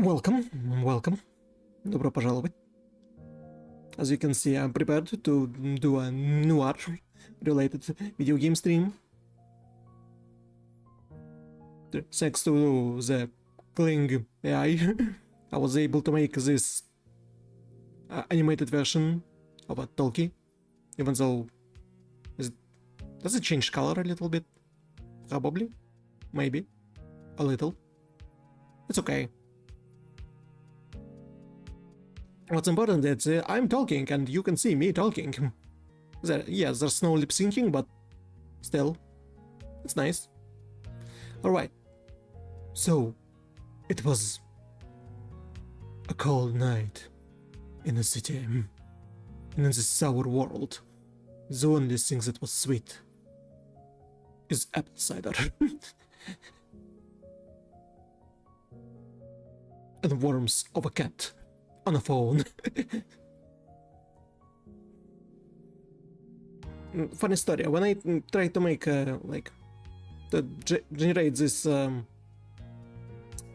Welcome. Добро пожаловать. As you can see, I'm prepared to do a noir-related video game stream. Thanks to the Kling AI, I was able to make this animated version of a talkie, even though... Does it change color a little bit? Probably. Maybe. A little. It's okay. What's important is I'm talking and you can see me talking. Yes, there's no lip syncing, but still, it's nice. Alright, so it was a cold night in a city, in this sour world. The only thing that was sweet is apple cider. And worms of a cat on a phone. Funny story, when I tried to make generate this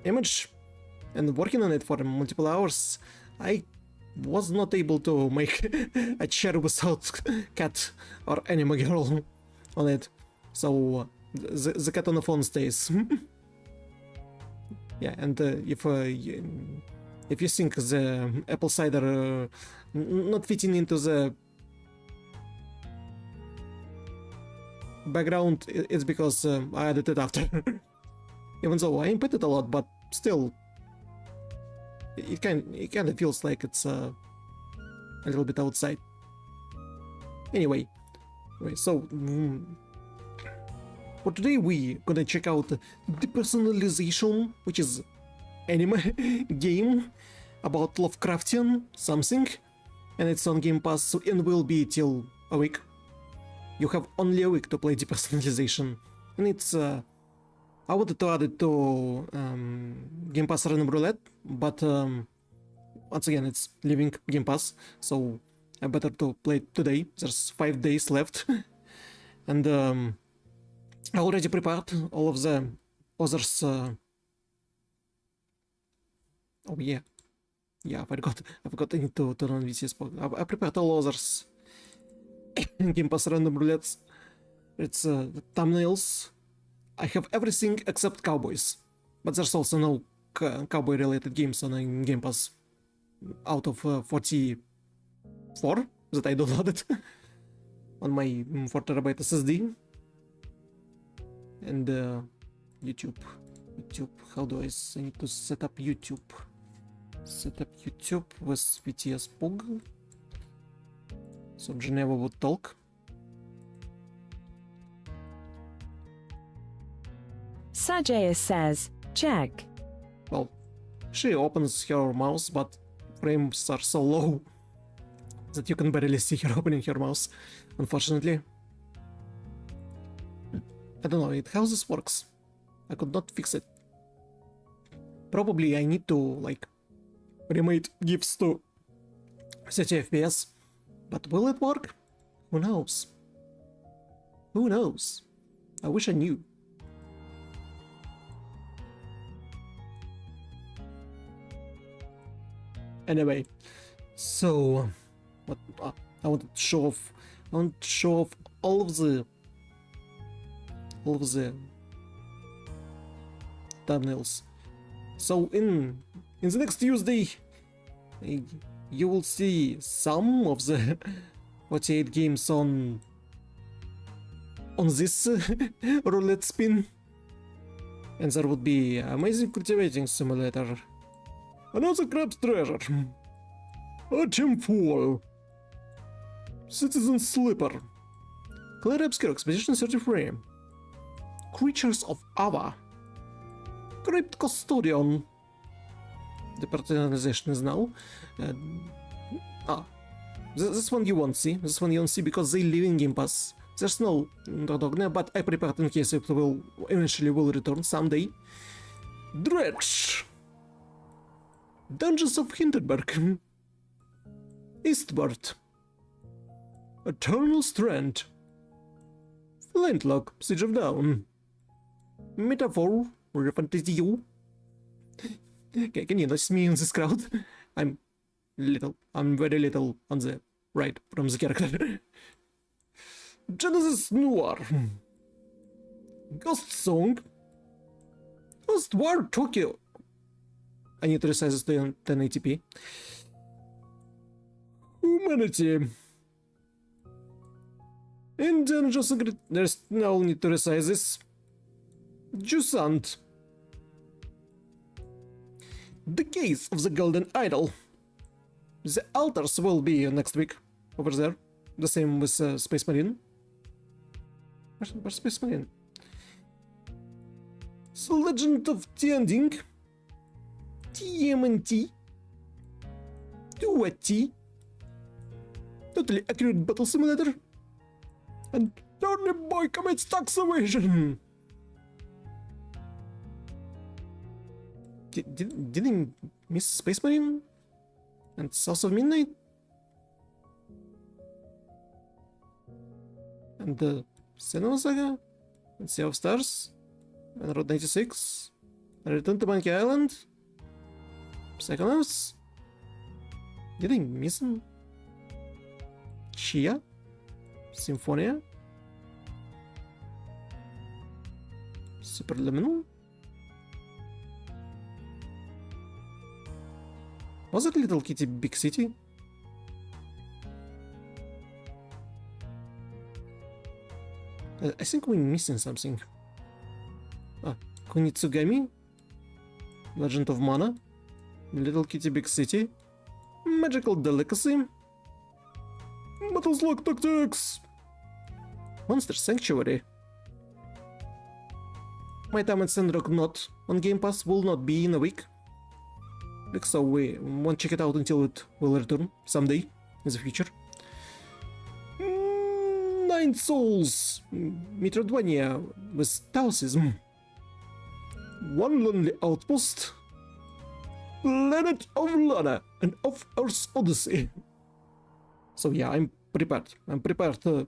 image and working on it for multiple hours, I was not able to make a chair without cat or anime girl on it, so the cat on the phone stays. Yeah, and if you think the apple cider not fitting into the background, it's because I added it after. Even though I input it a lot, but still, it kind of feels like it's a little bit outside. Anyway, so for today we gonna check out Depersonalization, which is anime game about Lovecraftian something, and it's on Game Pass and will be till a week. You have only a week to play Depersonalization, and it's I wanted to add it to Game Pass Random Roulette, but once again it's leaving Game Pass, so I better to play it today. There's 5 days left. And I already prepared all of the others. Oh yeah, I forgot I need to turn on VCS. I prepared all others Game Pass Random Roulettes. It's the thumbnails. I have everything except Cowboys, but there's also no cowboy related games on Game Pass out of 44 that I downloaded on my 4TB SSD. And YouTube, how do I need to set up YouTube? Set up YouTube with VTS Pug, so Geneva would talk. Sajeas says, check. Well, she opens her mouse, but frames are so low that you can barely see her opening her mouse, unfortunately. I don't know how this works. I could not fix it. Probably I need to, like, remake GIFs to 30 FPS. But will it work? Who knows? Who knows? I wish I knew. Anyway, so what I want to show off. I want to show off all of the thumbnails. So in the next Tuesday, you will see some of the 48 games on this roulette spin, and there would be Amazing Cultivating Simulator, Another Crab's Treasure, Archim Fall, Citizen Slipper, Claire Obscure Expedition 33, Creatures of Ava, Crypt Custodian. The personalization is now. This one you won't see. This one you won't see because they live in Game Pass. There's no Dogna, but I prepared in case it will eventually return someday. Dredge, Dungeons of Hindenburg, Eastward, Eternal Strand, Flintlock, Siege of Dawn, Metaphor, Refantasio, Okay, can you notice me in this crowd? I'm very little on the right from the character. Genesis Noir. Ghost Song. Ghost War Tokyo. I need to resize this to 1080p. Humanity. Indiana Jones. There's no need to resize this. Jusant. The Case of the Golden Idol. The altars will be next week over there. The same with Space Marine. Where's Space Marine? The Legend of the Ending. TMNT. 2T. Totally accurate battle simulator. And Tony Boy commits tax evasion. Did he miss Space Marine? And South of Midnight? And the Senua Saga? And Sea of Stars? And Road 96? And Return to Monkey Island? Psychonauts? Did I miss him? Chia? Symphonia? Superliminal? Was it Little Kitty Big City? I think we're missing something. Kunitsugami? Legend of Mana? Little Kitty Big City? Magical Delicacy? Battleslock Tactics! Monster Sanctuary? My time at Sandrock not on Game Pass will not be in a week. So we won't check it out until it will return someday in the future. Nine Souls, Metroidvania with Taoism. One Lonely Outpost, Planet of Lana, and Of Earth's Odyssey. So yeah, I'm prepared. I'm prepared to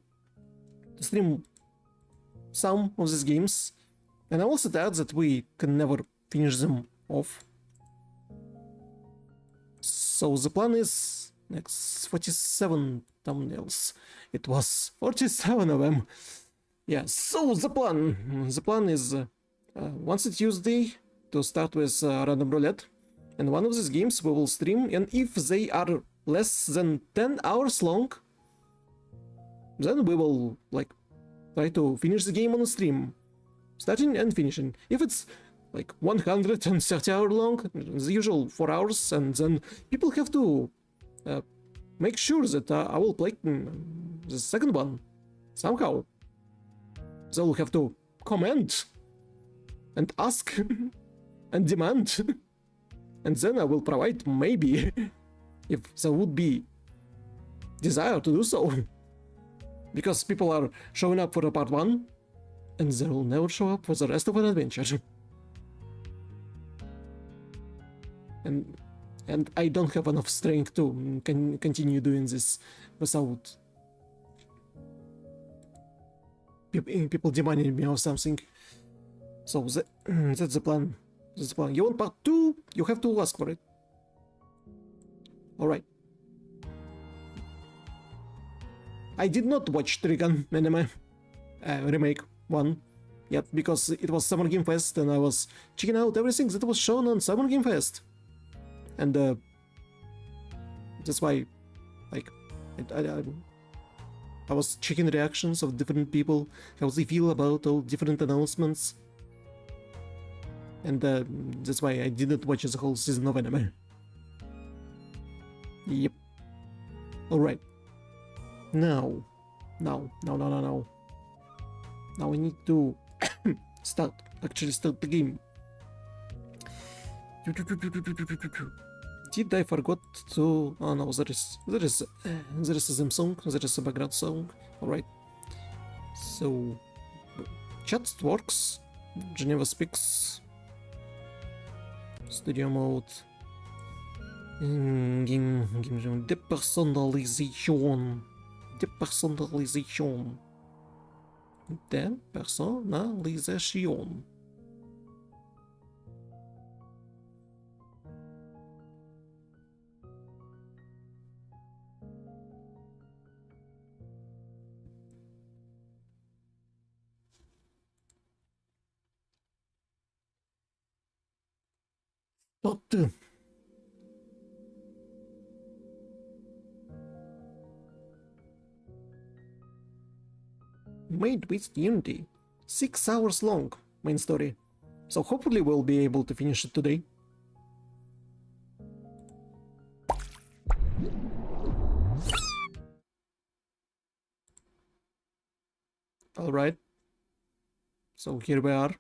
stream some of these games, and I also add that we can never finish them off. So the plan is next 47 thumbnails. It was 47 of them. Yeah, so the plan is once it's Tuesday to start with random roulette, and one of these games we will stream, and if they are less than 10 hours long, then we will like try to finish the game on the stream, starting and finishing. If it's like 130 hours long, the usual 4 hours, and then people have to make sure that I will play the second one somehow. They'll have to comment and ask and demand, and then I will provide, maybe, if there would be desire to do so. Because people are showing up for the part 1, and they will never show up for the rest of an adventure. And I don't have enough strength to continue doing this without people demanding me or something. So that's the plan. That's the plan. You want part 2? You have to ask for it. Alright. I did not watch Trigun anime remake 1 yet, because it was Summer Game Fest and I was checking out everything that was shown on Summer Game Fest. And that's why, like, I was checking reactions of different people, how they feel about all different announcements. And that's why I didn't watch the whole season of anime. Yep. Alright. Now we need to actually start the game. Did I forgot to... Oh no, there is a theme song, there is a background song. Alright. So... Chat works. Geneva speaks. Studio mode. Game Depersonalization. Depersonalization. But made with Unity. 6 hours long, main story. So hopefully we'll be able to finish it today. Alright. So here we are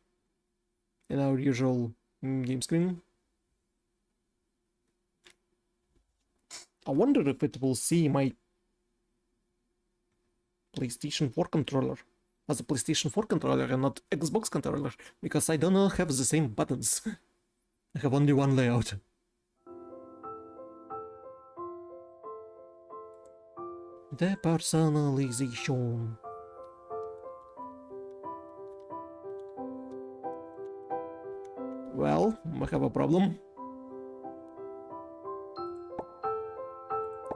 in our usual game screen. I wonder if it will see my PlayStation 4 controller as a PlayStation 4 controller and not Xbox controller, because I don't have the same buttons. I have only one layout. Depersonalization. Well, I have a problem.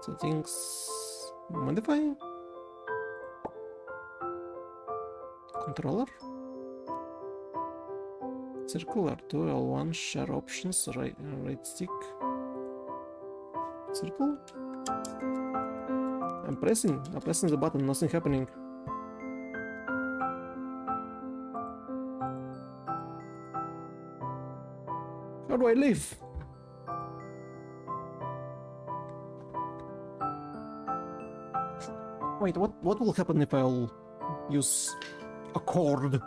Settings. Modify. Controller. Circle R2, L1, share options, right stick. Circle. I'm pressing the button, nothing happening. How do I leave? Wait, what will happen if I'll use a cord?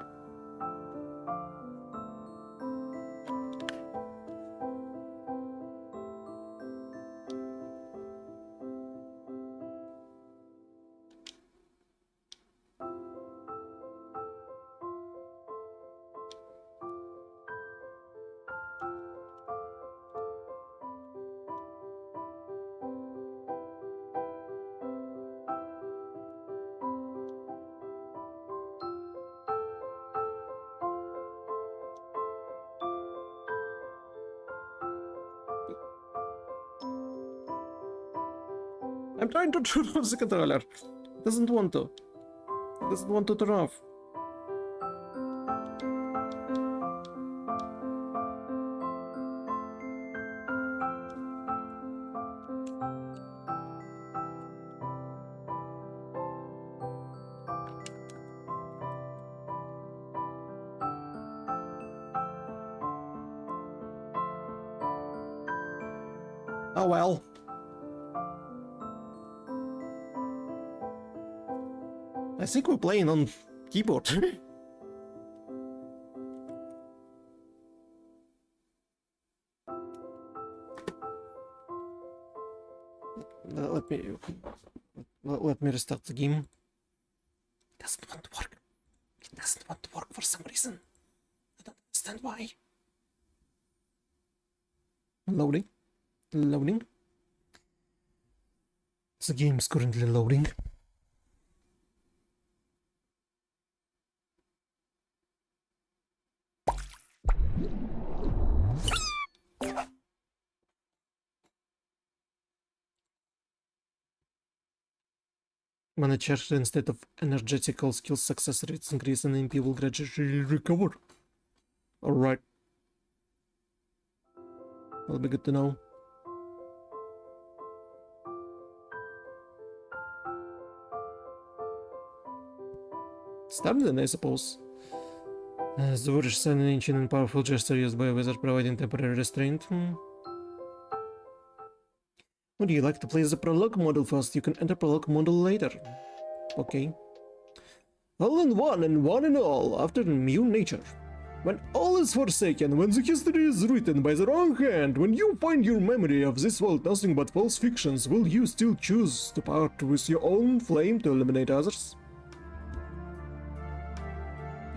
I'm trying to turn off the controller. It doesn't want to. It doesn't want to turn off. Oh well. I think we're playing on keyboard. Let me restart the game. It doesn't want to work. It doesn't want to work for some reason. I don't understand why. Loading. Loading. The game is currently loading. When a character instead of energetical skill success rates increase and MP will gradually recover. Alright. That'll be good to know. Start then, I suppose. The word is an ancient and powerful gesture used by a wizard providing temporary restraint. Would you like to play the prologue model first? You can enter prologue model later. Okay. All in one and one in all, after new nature. When all is forsaken, when the history is written by the wrong hand, when you find your memory of this world nothing but false fictions, will you still choose to part with your own flame to eliminate others?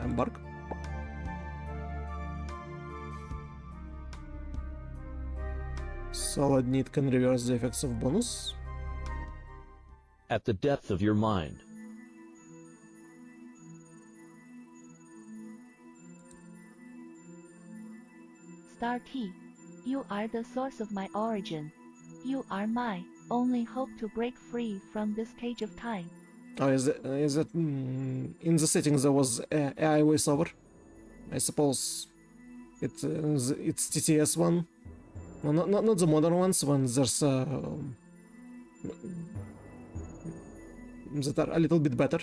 Embark. Solid need can reverse the effects of bonus. At the depth of your mind. Star T, you are the source of my origin. You are my only hope to break free from this cage of time. Oh, is it in the settings there was AI voiceover? I suppose it's TTS one. well, not the modern ones, when there's that are a little bit better.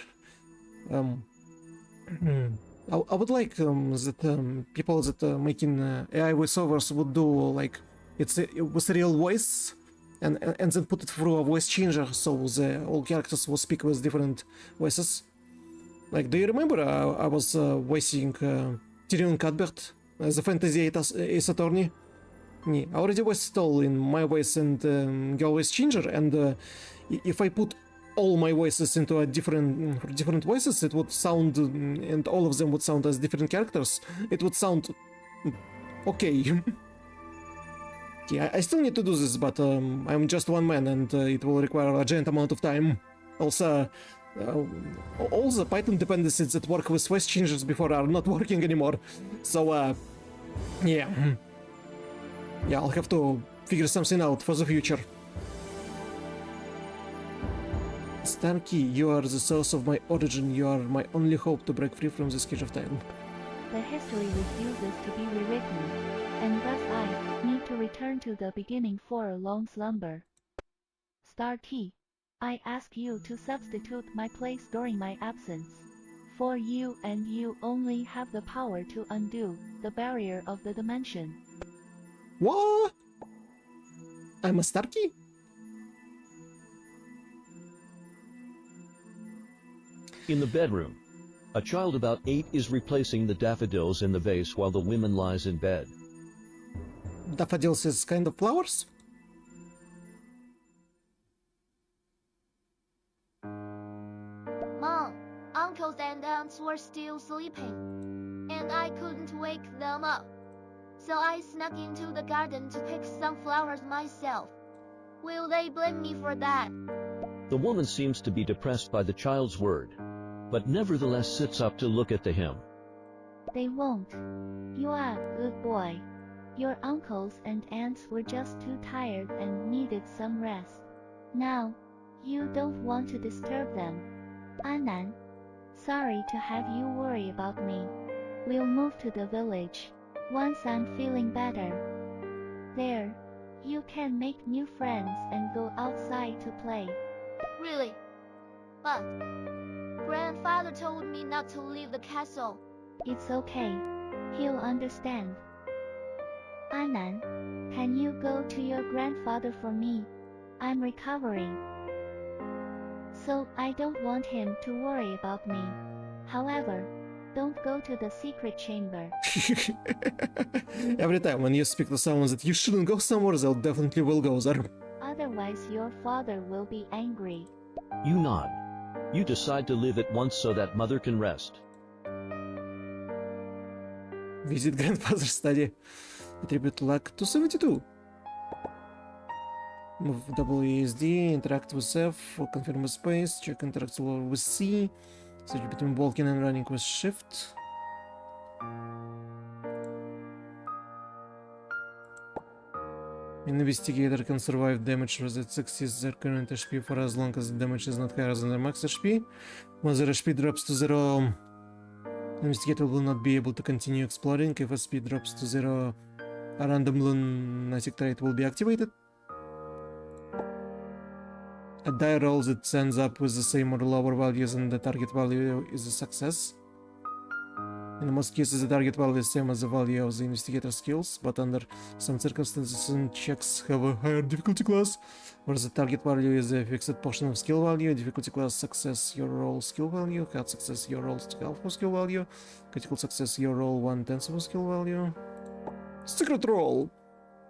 I would like that people that making AI voiceovers would do like with a real voice, and then put it through a voice changer, so all characters will speak with different voices. Like, do you remember I was voicing Tyrion Cuthbert as a fantasy ace attorney? I already voiced it all in my voice and girl voice changer, and if I put all my voices into a different voices, it would sound, and all of them would sound as different characters. It would sound okay. Yeah, I still need to do this, but I'm just one man, and it will require a giant amount of time. Also, all the Python dependencies that work with voice changers before are not working anymore. So, yeah, I'll have to figure something out for the future. Starkey, you are the source of my origin. You are my only hope to break free from this cage of time. The history refuses to be rewritten, and thus I need to return to the beginning for a long slumber. Starkey, I ask you to substitute my place during my absence. For you and you only have the power to undo the barrier of the dimension. What? I'm a Starkey? In the bedroom, a child about 8 is replacing the daffodils in the vase while the woman lies in bed. Daffodils is kind of flowers? Mom, uncles and aunts were still sleeping, and I couldn't wake them up. So I snuck into the garden to pick some flowers myself. Will they blame me for that? The woman seems to be depressed by the child's word, but nevertheless sits up to look at the hymn. They won't. You are a good boy. Your uncles and aunts were just too tired and needed some rest. Now, you don't want to disturb them. Annan, sorry to have you worry about me. We'll move to the village once I'm feeling better. There, you can make new friends and go outside to play. Really? But Grandfather told me not to leave the castle. It's okay. He'll understand. Annan, can you go to your grandfather for me? I'm recovering, so I don't want him to worry about me. However, don't go to the secret chamber. Every time when you speak to someone that you shouldn't go somewhere, they'll definitely will go there. Otherwise your father will be angry. You nod. You decide to live at once so that mother can rest. Visit grandfather's study. Attribute luck to 72. Move WASD, interact with F, confirm with space, check interacts with C, switch between walking and running with shift. Investigator can survive damage that exceeds their current HP for as long as the damage is not higher than their max HP. When their HP drops to 0, investigator will not be able to continue exploring. If SP drops to 0, a random lunatic trait will be activated. A die roll that ends up with the same or lower values than the target value is a success. In most cases, the target value is the same as the value of the investigator skills, but under some circumstances, some checks have a higher difficulty class, where the target value is a fixed portion of skill value. Difficulty class success, your roll skill value. Hard success, your roll half of skill value. Critical success, your roll 1/10 of skill value. Secret roll!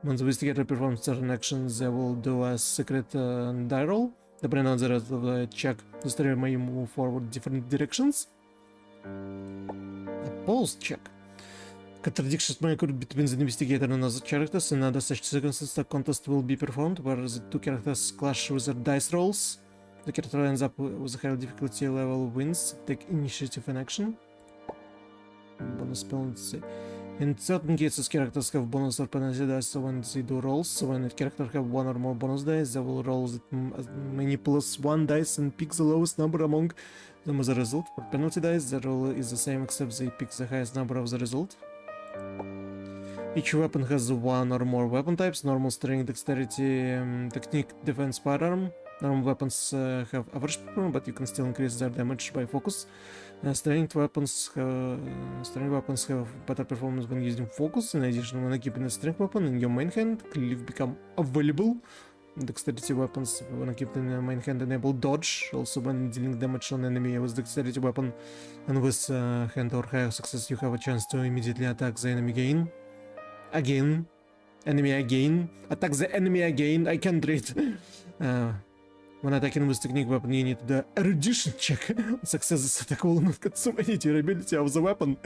When the investigator performs certain actions, they will do a secret die roll. Depending on the rest of the check, the story may move forward different directions. A pulse check. Contradictions may occur between the investigator and other characters. In other such circumstances, a contest will be performed where the two characters clash with their dice rolls. The character ends up with a higher difficulty level wins, take initiative in action. Bonus penalty. In certain cases, characters have bonus or penalty dice when they do rolls. So when a character have one or more bonus dice, they will roll as many +1 dice and pick the lowest number among them as a result. For penalty dice, the roll is the same except they pick the highest number of the result. Each weapon has one or more weapon types: normal, strength, dexterity, technique, defense, firearm. Normal weapons have average performance, but you can still increase their damage by focus. Strength weapons have better performance when using focus. In addition, when keeping a strength weapon in your main hand, cleave become available. Dexterity weapons, when kept in your main hand, enable dodge. Also, when dealing damage on enemy with dexterity weapon and with hand or higher success, you have a chance to immediately attack the enemy again. Enemy again. Attack the enemy again. I can't read. When attacking with technique weapon, you need the erudition check. Success is attack will not consume any durability of the weapon.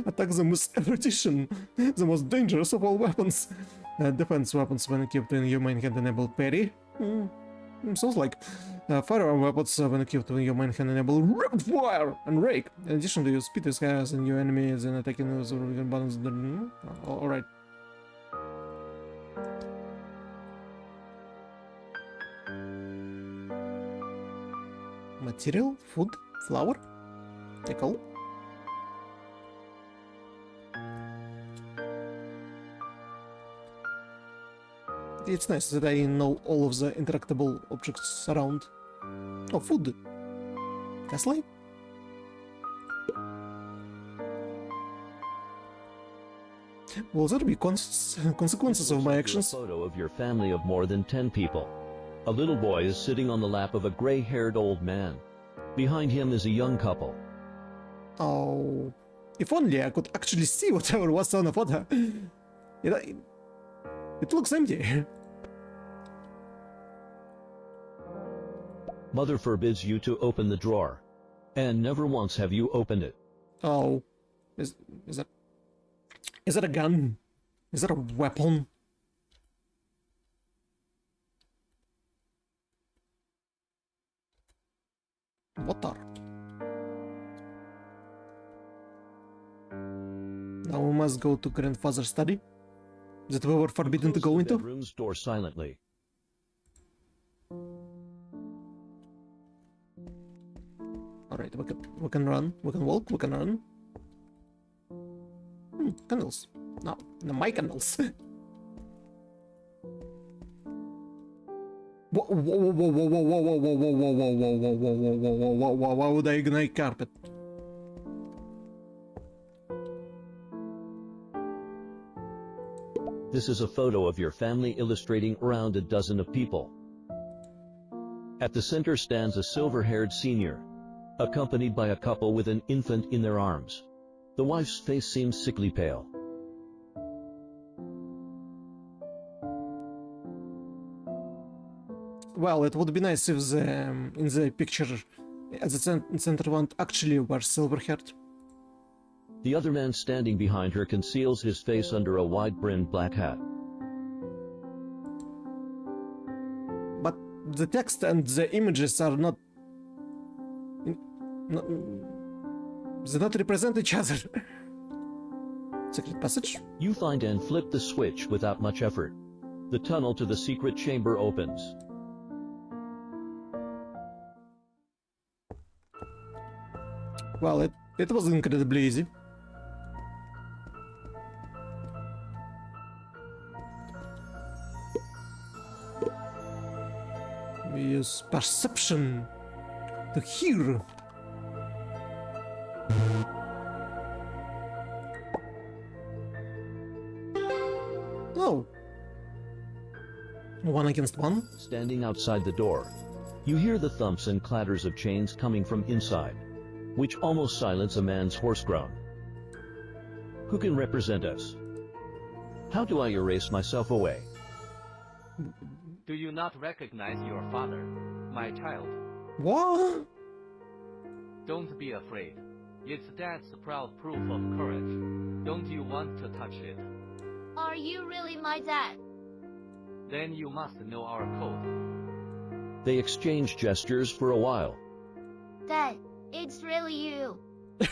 Attack them with erudition, the most dangerous of all weapons. Defense weapons, when equipped in your main hand, enable parry. Sounds like. Firearm weapons, when equipped in your main hand, enable rapid fire and rake. In addition to your speed is higher than your enemy, then attacking with the balance. Alright. Material, food, flour, take all. It's nice that I know all of the interactable objects around. Oh, food. Castle? Will there be consequences of my actions? A photo of your family of more than 10 people. A little boy is sitting on the lap of a gray-haired old man. Behind him is a young couple. Oh, if only I could actually see whatever was on the photo. It looks empty. Mother forbids you to open the drawer. And never once have you opened it. Oh, is that a gun? Is that a weapon? Water. Now we must go to grandfather's study that we were forbidden to go into. Bedroom's door silently. Alright, we can run, we can walk, we can run. Candles. No, my candles. Why would I ignite carpet? This is a photo of your family illustrating around a dozen of people. At the center stands a silver-haired senior, accompanied by a couple with an infant in their arms. The wife's face seems sickly pale. Well, it would be nice if in the picture at the center one actually were silver-haired. The other man standing behind her conceals his face under a wide-brimmed black hat. But the text and the images are not... they not represent each other. Secret passage? You find and flip the switch without much effort. The tunnel to the secret chamber opens. Well, it was incredibly easy. We use perception to hear. Oh. 1 against 1? Standing outside the door, you hear the thumps and clatters of chains coming from inside, which almost silence a man's hoarse groan. Who can represent us? How do I erase myself away? Do you not recognize your father, my child? What? Don't be afraid. It's Dad's proud proof of courage. Don't you want to touch it? Are you really my dad? Then you must know our code. They exchange gestures for a while. Dad, it's really you.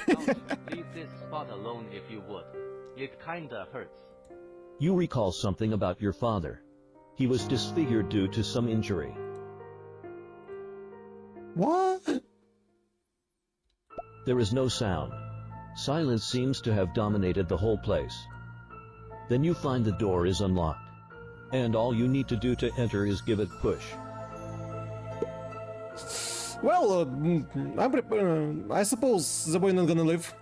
Don't leave this spot alone if you would. It kinda hurts. You recall something about your father. He was disfigured due to some injury. What? There is no sound. Silence seems to have dominated the whole place. Then you find the door is unlocked. And all you need to do to enter is give it push. Well, I suppose the boy not gonna live.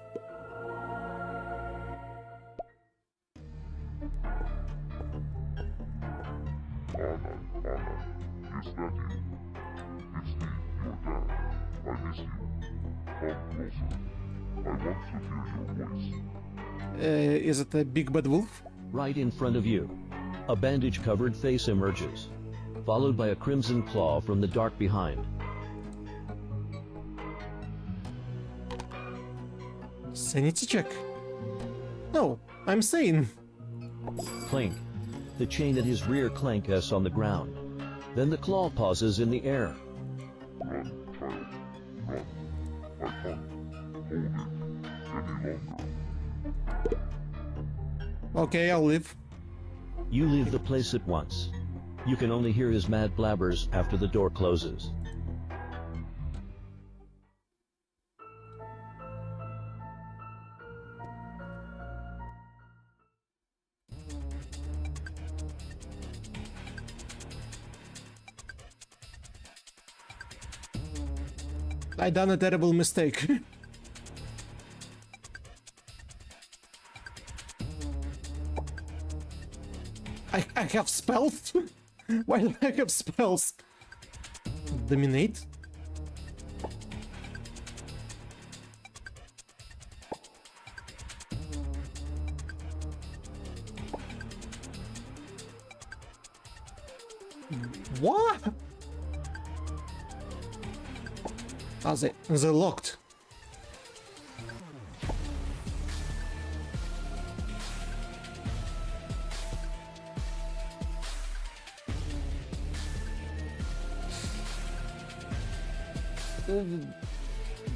Is it a big bad wolf? Right in front of you, a bandage-covered face emerges, followed by a crimson claw from the dark behind. Sanity check. No, I'm sane. Clink. The chain at his rear clanks on the ground. Then the claw pauses in the air. Okay, I'll live. You leave the place at once. You can only hear his mad blabbers after the door closes. I done a terrible mistake. I have spells? Why do I have spells? Dominate? What? Ah, they're locked.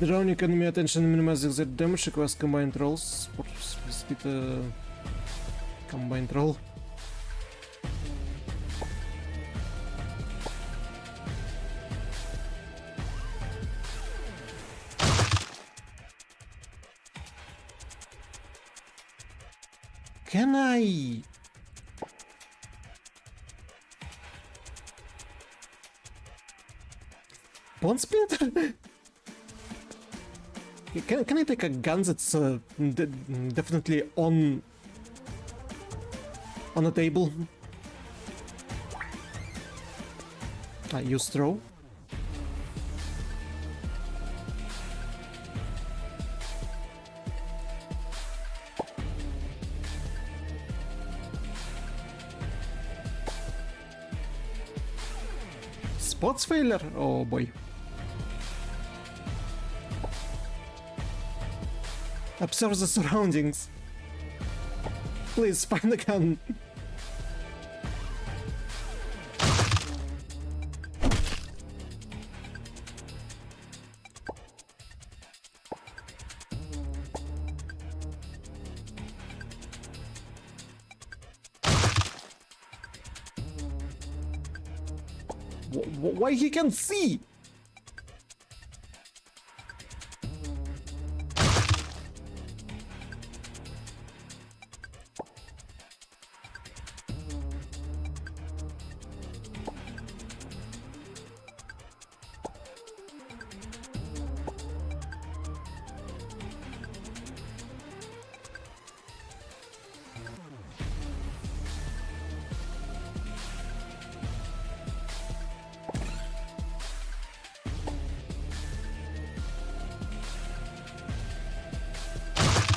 Drawing enemy attention, minimizing their damage, requires combined rolls. Speed combined roll. Can I? Bone splitter? Can I take a gun that's definitely on a table? I use throw. Spots failure? Oh boy. Observe the surroundings. Please find a gun. Why he can see?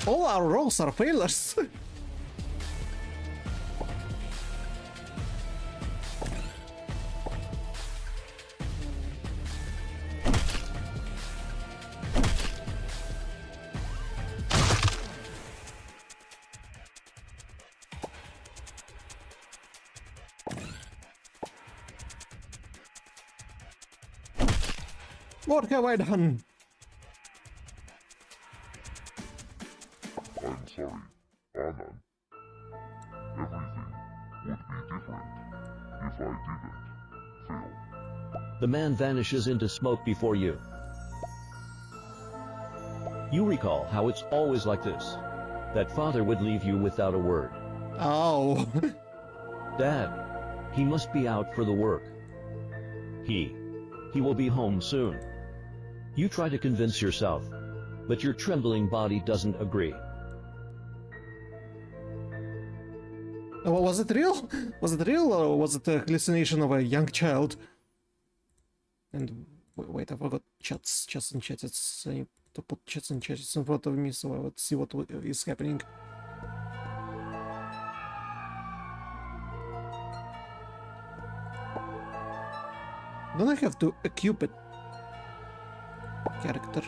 All our rolls are failures. What have I done? I'm sorry, Anand. Everything would be different if I didn't fail. The man vanishes into smoke before you. You recall how it's always like this. That father would leave you without a word. Oh. Dad, he must be out for the work. He will be home soon. You try to convince yourself, but your trembling body doesn't agree. Was it real? Was it real, or was it a hallucination of a young child? And wait, I forgot chats and chats. I need to put chats and chats in front of me so I would see what is happening. Don't I have to equip it? Character.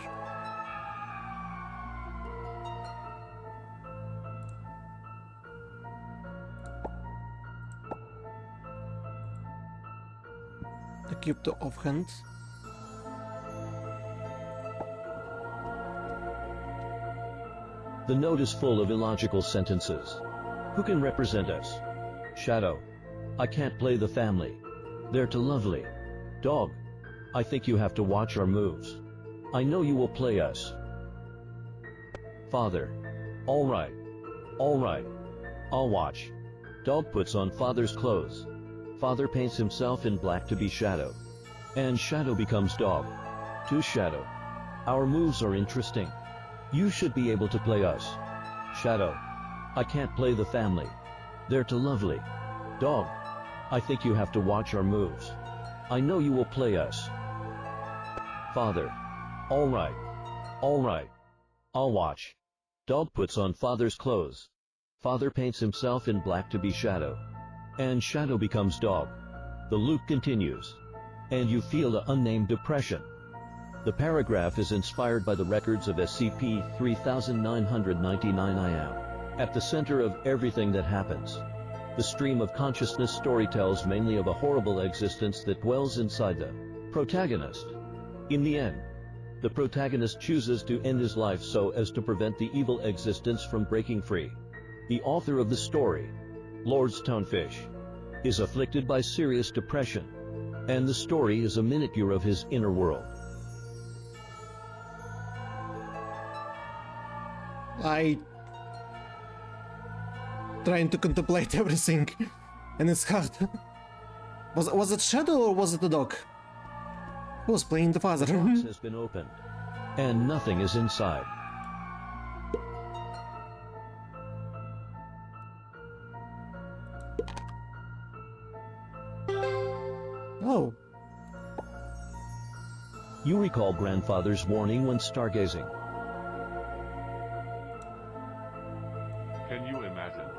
Equip the offhand. The note is full of illogical sentences. Who can represent us? Shadow. I can't play the family. They're too lovely. Dog. I think you have to watch our moves. I know you will play us. Father. All right. All right. I'll watch. Dog puts on father's clothes. Father paints himself in black to be Shadow. And Shadow becomes Dog. To Shadow. Our moves are interesting. You should be able to play us. Shadow. I can't play the family. They're too lovely. Dog. I think you have to watch our moves. I know you will play us. Father. All right. All right. I'll watch. Dog puts on father's clothes. Father paints himself in black to be Shadow. And Shadow becomes Dog. The loop continues. And you feel the unnamed depression. The paragraph is inspired by the records of SCP-3999 IM. At the center of everything that happens. The stream of consciousness story tells mainly of a horrible existence that dwells inside the protagonist. In the end, the protagonist chooses to end his life so as to prevent the evil existence from breaking free. The author of the story, Lord Stonefish, is afflicted by serious depression, and the story is a miniature of his inner world. Trying to contemplate everything, and it's hard. Was it Shadow or was it the dog? Who was playing the father? The box has been opened, and nothing is inside. Oh. You recall grandfather's warning when stargazing. Can you imagine,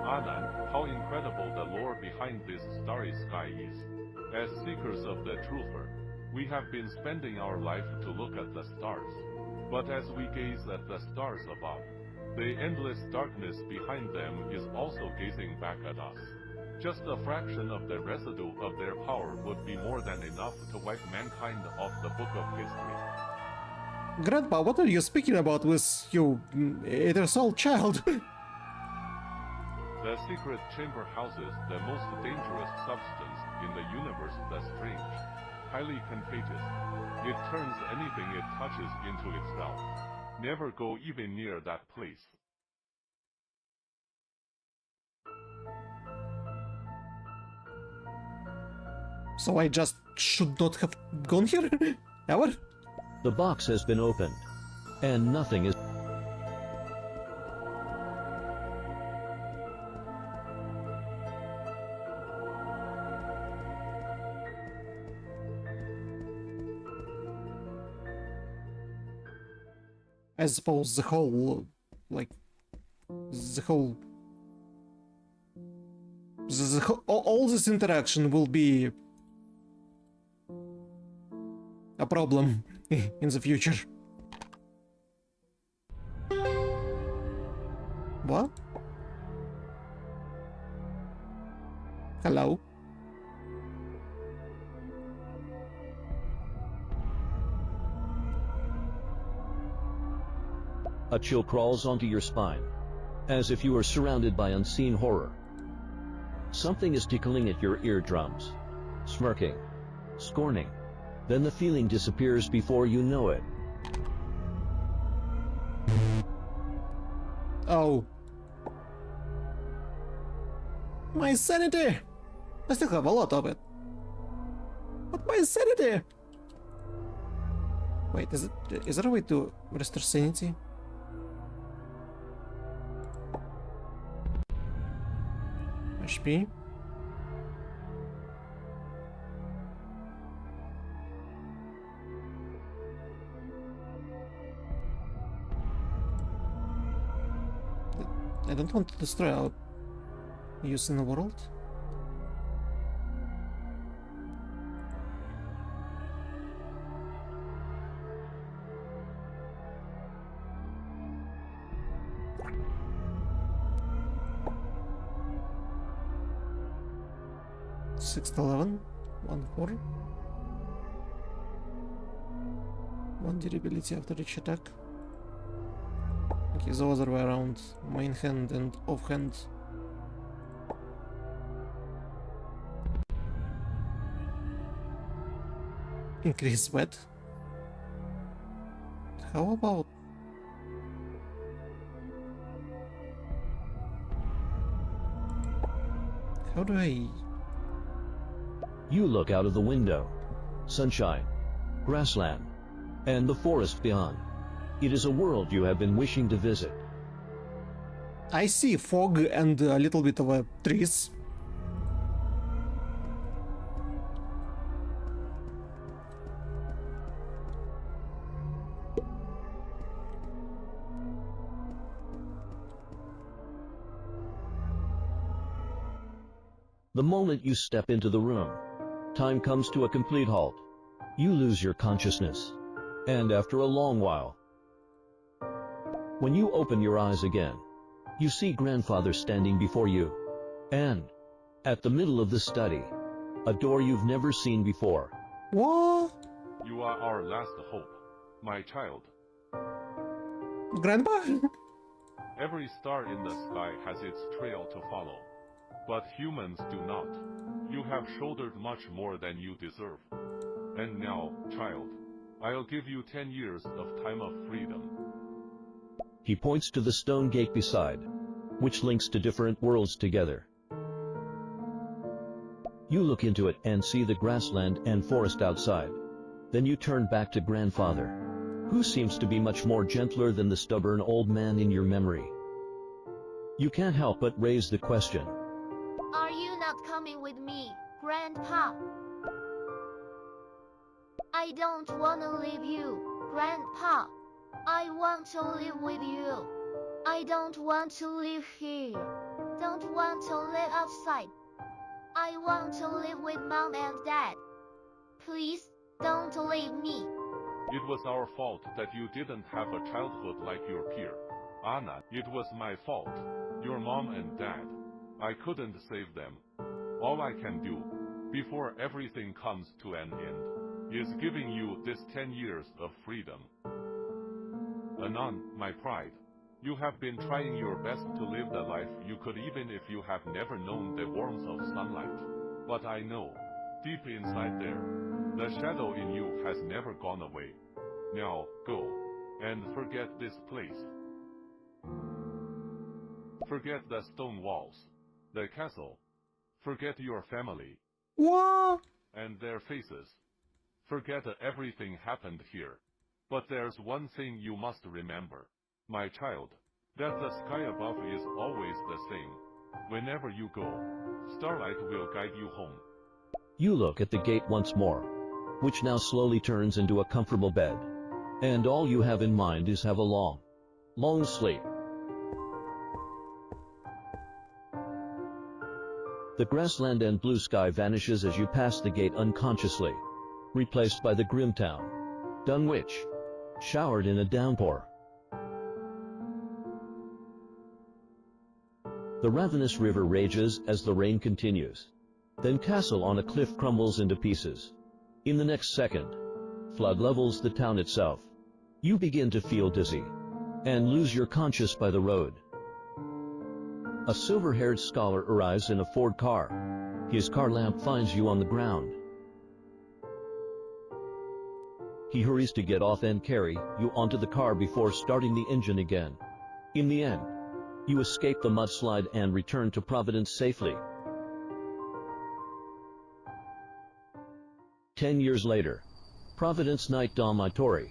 Anan, how incredible the lore behind this starry sky is? As seekers of the truther, we have been spending our life to look at the stars. But as we gaze at the stars above, the endless darkness behind them is also gazing back at us. Just a fraction of the residue of their power would be more than enough to wipe mankind off the book of history. Grandpa, what are you speaking about with you either soul child? The secret chamber houses the most dangerous substance in the universe, the strange, highly contagious. It turns anything it touches into itself. Never go even near that place. So I just should not have gone here? Ever? The box has been opened, and nothing is. I suppose the whole, like, all this interaction will be a problem in the future. What? Hello? A chill crawls onto your spine, as if you are surrounded by unseen horror. Something is tickling at your eardrums, smirking, scorning. Then the feeling disappears before you know it. Oh. My sanity! I still have a lot of it. But my sanity! Wait, is there a way to restore sanity? HP? I don't want to destroy our use in the world. Six to 11, 1-4. 1 durability after each attack. Okay, the other way around. Main hand and off hand. Increase sweat. How about... How do I... You look out of the window. Sunshine, grassland, and the forest beyond. It is a world you have been wishing to visit. I see fog and a little bit of trees. The moment you step into the room, time comes to a complete halt. You lose your consciousness. And after a long while, when you open your eyes again, you see grandfather standing before you. And, at the middle of the study, a door you've never seen before. What? You are our last hope, my child. Grandpa? Every star in the sky has its trail to follow. But humans do not. You have shouldered much more than you deserve. And now, child, I'll give you 10 years of time of freedom. He points to the stone gate beside, which links to different worlds together. You look into it and see the grassland and forest outside. Then you turn back to grandfather, who seems to be much more gentler than the stubborn old man in your memory. You can't help but raise the question. Are you not coming with me, Grandpa? I don't want to leave you, Grandpa. I want to live with you. I don't want to live here. Don't want to live outside. I want to live with Mom and Dad. Please, don't leave me. It was our fault that you didn't have a childhood like your peer. Anna, it was my fault. Your mom and dad. I couldn't save them. All I can do, before everything comes to an end, is giving you this 10 years of freedom. Anon, my pride. You have been trying your best to live the life you could even if you have never known the warmth of sunlight. But I know, deep inside there, the shadow in you has never gone away. Now, go, and forget this place. Forget the stone walls, the castle. Forget your family. What? And their faces. Forget everything happened here. But there's one thing you must remember, my child, that the sky above is always the same. Whenever you go, starlight will guide you home. You look at the gate once more, which now slowly turns into a comfortable bed. And all you have in mind is have a long, long sleep. The grassland and blue sky vanishes as you pass the gate unconsciously, replaced by the grim town, Dunwich, showered in a downpour. The ravenous river rages as the rain continues. Then castle on a cliff crumbles into pieces. In the next second, flood levels the town itself. You begin to feel dizzy, and lose your conscience by the road. A silver-haired scholar arrives in a Ford car. His car lamp finds you on the ground. He hurries to get off and carry you onto the car before starting the engine again. In the end, you escape the mudslide and return to Providence safely. 10 years later. Providence Night Dormitory.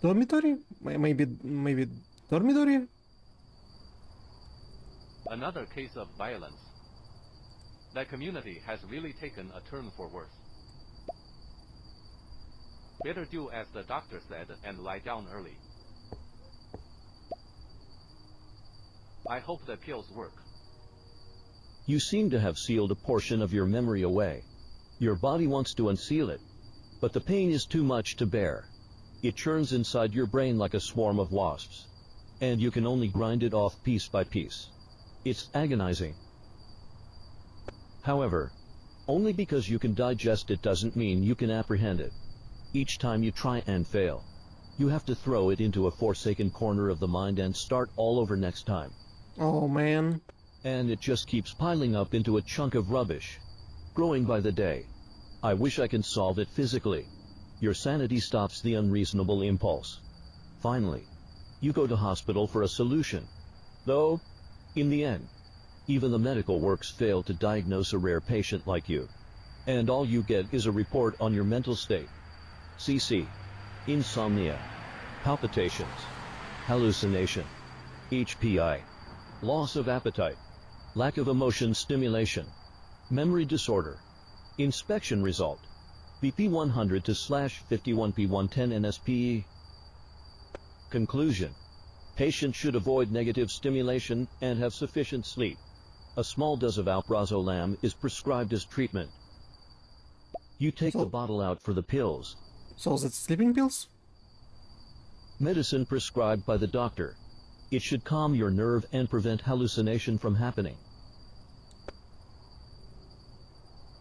Dormitory? Maybe dormitory? Another case of violence. That community has really taken a turn for worse. Better do as the doctor said and lie down early. I hope the pills work. You seem to have sealed a portion of your memory away. Your body wants to unseal it, but the pain is too much to bear. It churns inside your brain like a swarm of wasps, and you can only grind it off piece by piece. It's agonizing. However, only because you can digest it doesn't mean you can apprehend it. Each time you try and fail, you have to throw it into a forsaken corner of the mind and start all over next time. Oh man. And it just keeps piling up into a chunk of rubbish, growing by the day. I wish I can solve it physically. Your sanity stops the unreasonable impulse. Finally, you go to hospital for a solution. Though, in the end, even the medical works fail to diagnose a rare patient like you. And all you get is a report on your mental state. CC. Insomnia. Palpitations. Hallucination. HPI. Loss of appetite. Lack of emotion stimulation. Memory disorder. Inspection result. BP 100 to /51P110 NSPE. Conclusion. Patient should avoid negative stimulation and have sufficient sleep. A small dose of alprazolam is prescribed as treatment. You take the bottle out for the pills. So is it sleeping pills? Medicine prescribed by the doctor. It should calm your nerve and prevent hallucination from happening.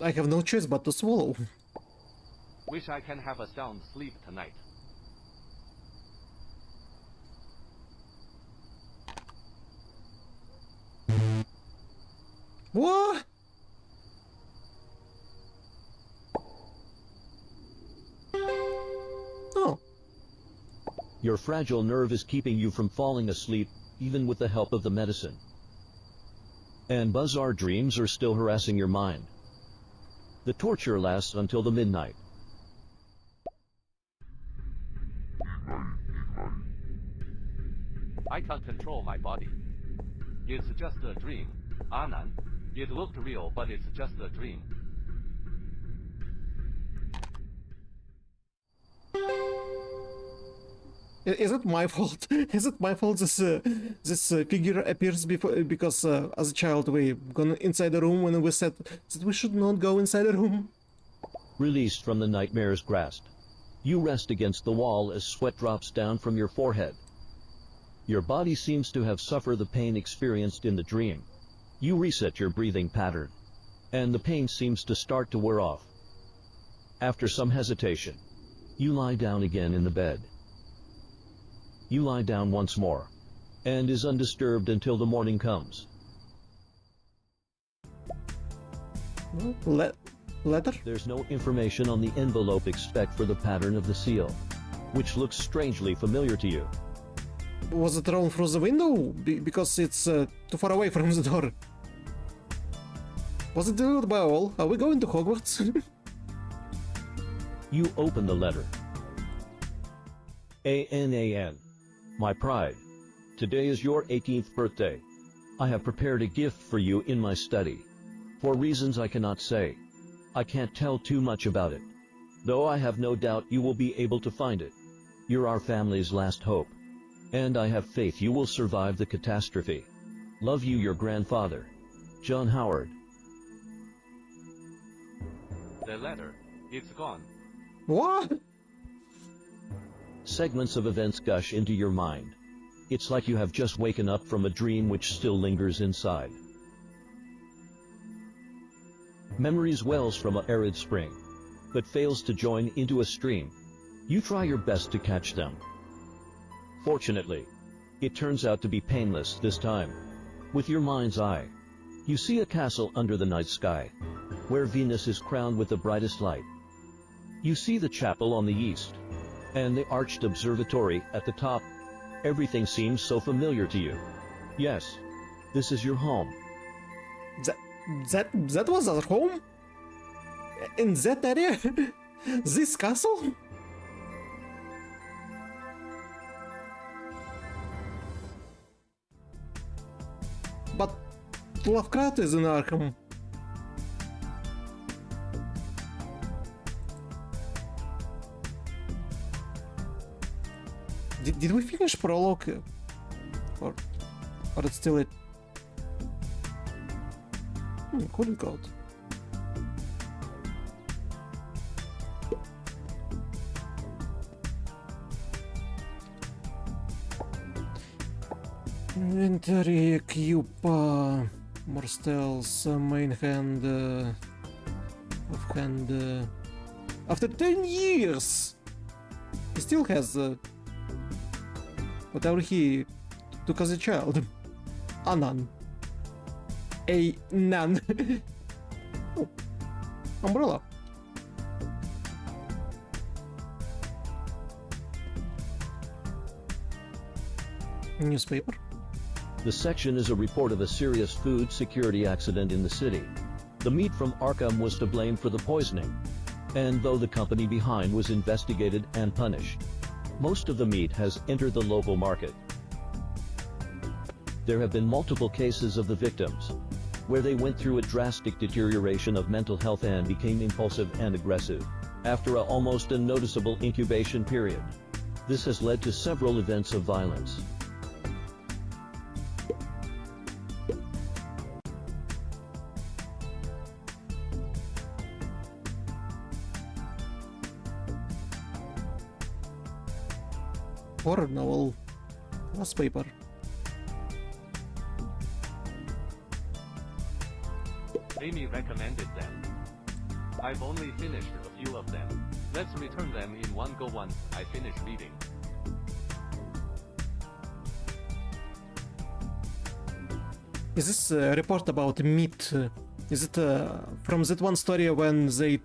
I have no choice but to swallow. Wish I can have a sound sleep tonight. What? Oh. Your fragile nerve is keeping you from falling asleep, even with the help of the medicine. And bizarre dreams are still harassing your mind. The torture lasts until the midnight. I can't control my body. It's just a dream. Anand, it looked real, but it's just a dream. Is it my fault? Is it my fault this figure appears because as a child we gone inside the room when we said that we should not go inside the room? Released from the nightmare's grasp, you rest against the wall as sweat drops down from your forehead. Your body seems to have suffered the pain experienced in the dream. You reset your breathing pattern, and the pain seems to start to wear off. After some hesitation, you lie down again in the bed. You lie down once more, and is undisturbed until the morning comes. Letter? There's no information on the envelope except for the pattern of the seal, which looks strangely familiar to you. Was it thrown through the window? Because it's too far away from the door. Was it delivered by all? Are we going to Hogwarts? You open the letter. ANAN. My pride. Today is your 18th birthday. I have prepared a gift for you in my study. For reasons I cannot say, I can't tell too much about it. Though I have no doubt you will be able to find it. You're our family's last hope. And I have faith you will survive the catastrophe. Love you, your grandfather, John Howard. The letter, it's gone. What? Segments of events gush into your mind. It's like you have just waken up from a dream which still lingers inside. Memories wells from an arid spring, but fails to join into a stream. You try your best to catch them. Fortunately, it turns out to be painless this time. With your mind's eye, you see a castle under the night sky, where Venus is crowned with the brightest light. You see the chapel on the east, and the arched observatory at the top. Everything seems so familiar to you. Yes, this is your home. That was our home? In that area? This castle? But Lovecraft is in Arkham. Did we finish prologue? Or it's still it? Couldn't go. Inventory, Cupa, more spells, main hand, offhand. After 10 years, he still has whatever he took as a child. A nun. A nun. Oh, umbrella. Newspaper. The section is a report of a serious food security accident in the city. The meat from Arkham was to blame for the poisoning, and though the company behind was investigated and punished, most of the meat has entered the local market. There have been multiple cases of the victims, where they went through a drastic deterioration of mental health and became impulsive and aggressive, after almost unnoticeable incubation period. This has led to several events of violence. Horror novel. Last paper. Amy recommended them. I've only finished a few of them. Let's return them in one go once I finish reading. Is this a report about meat? Is it from that one story when they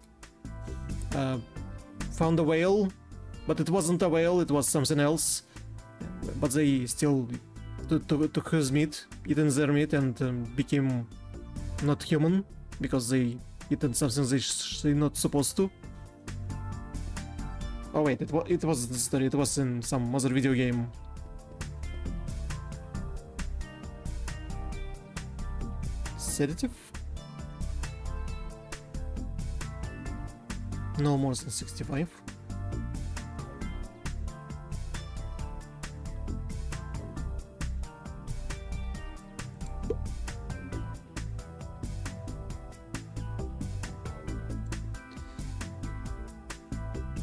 found a whale, but it wasn't a whale, it was something else, but they still took his meat, eaten their meat, and became not human because they eaten something they're not supposed to? Oh wait, it wasn't the story, it was in some other video game. Sedative? No more than 65.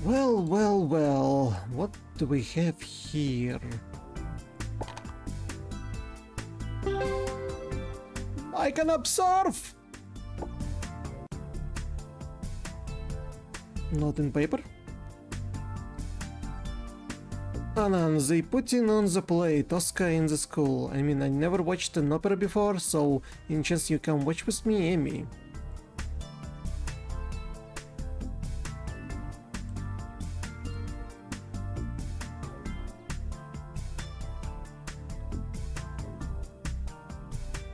Well, what do we have here? I can observe! Not in paper. Anan, they putting on the play Tosca in the school. I mean, I never watched an opera before, so in chance you can watch with me, Amy.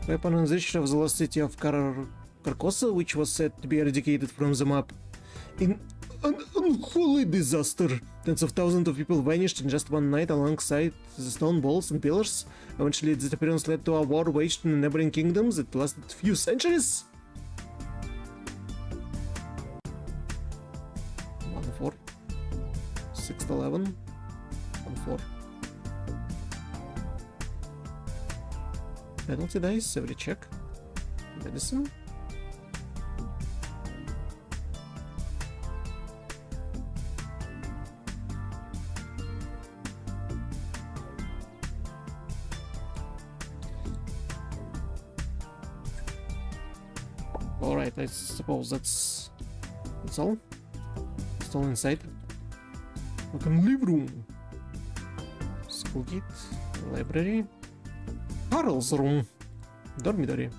Weaponization of the lost city of Carcosa, which was said to be eradicated from the map. In an unholy disaster, tens of thousands of people vanished in just one night alongside the stone walls and pillars. Eventually, its disappearance led to a war waged in the neighboring kingdoms that lasted a few centuries. 1-4. 6-11. 1-4. Penalty dice, every check. Medicine. Alright, I suppose that's all. It's all inside. Welcome living room. School gate. Library. Carl's room. Dormitory.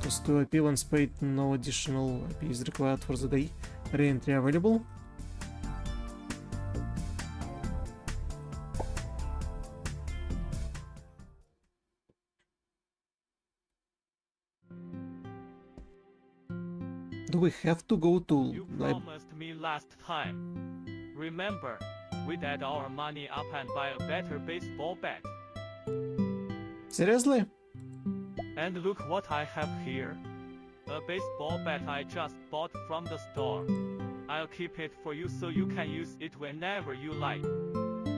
Cost 2 IP once paid, no additional IP is required for the day. Re-entry available. Do we have to go to You promised me last time. Remember, we'd add our money up and buy a better baseball bat. Seriously? And look what I have here. A baseball bat I just bought from the store. I'll keep it for you so you can use it whenever you like.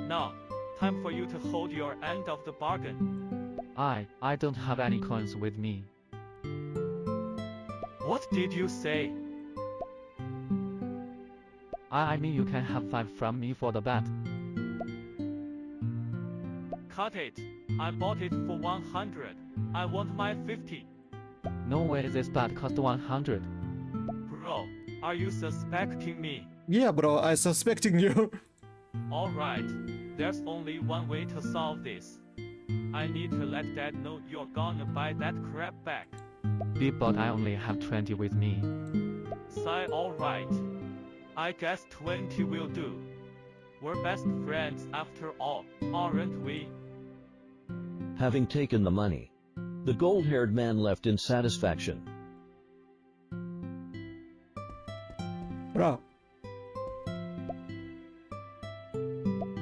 Now, time for you to hold your end of the bargain. I don't have any coins with me. What did you say? I mean you can have 5 from me for the bat. Cut it. I bought it for 100. I want my 50. No way this bat cost 100. Bro, are you suspecting me? Yeah, bro, I suspecting you. Alright, there's only one way to solve this. I need to let Dad know you're gonna buy that crap back. Big but I only have 20 with me. Sigh, alright. I guess 20 will do. We're best friends after all, aren't we? Having taken the money, the gold-haired man left in satisfaction. Bro,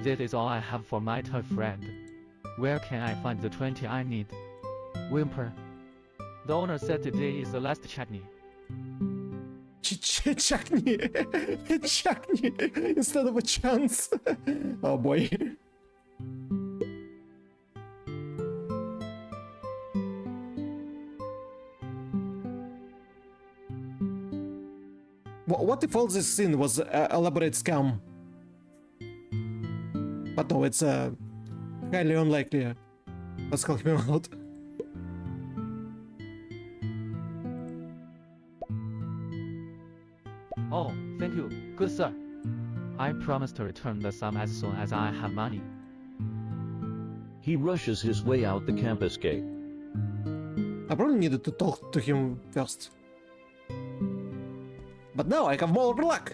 This is all I have for my toy friend. Where can I find the 20 I need? Whimper. The owner said today is the last chutney. Chutney. Chutney instead of a chance. Oh boy. What if all this scene was a elaborate scam? But no, it's highly unlikely. Let's call him out. Oh, thank you, good sir. I promise to return the sum as soon as I have money. He rushes his way out the campus gate. I probably needed to talk to him first. But now I have more luck!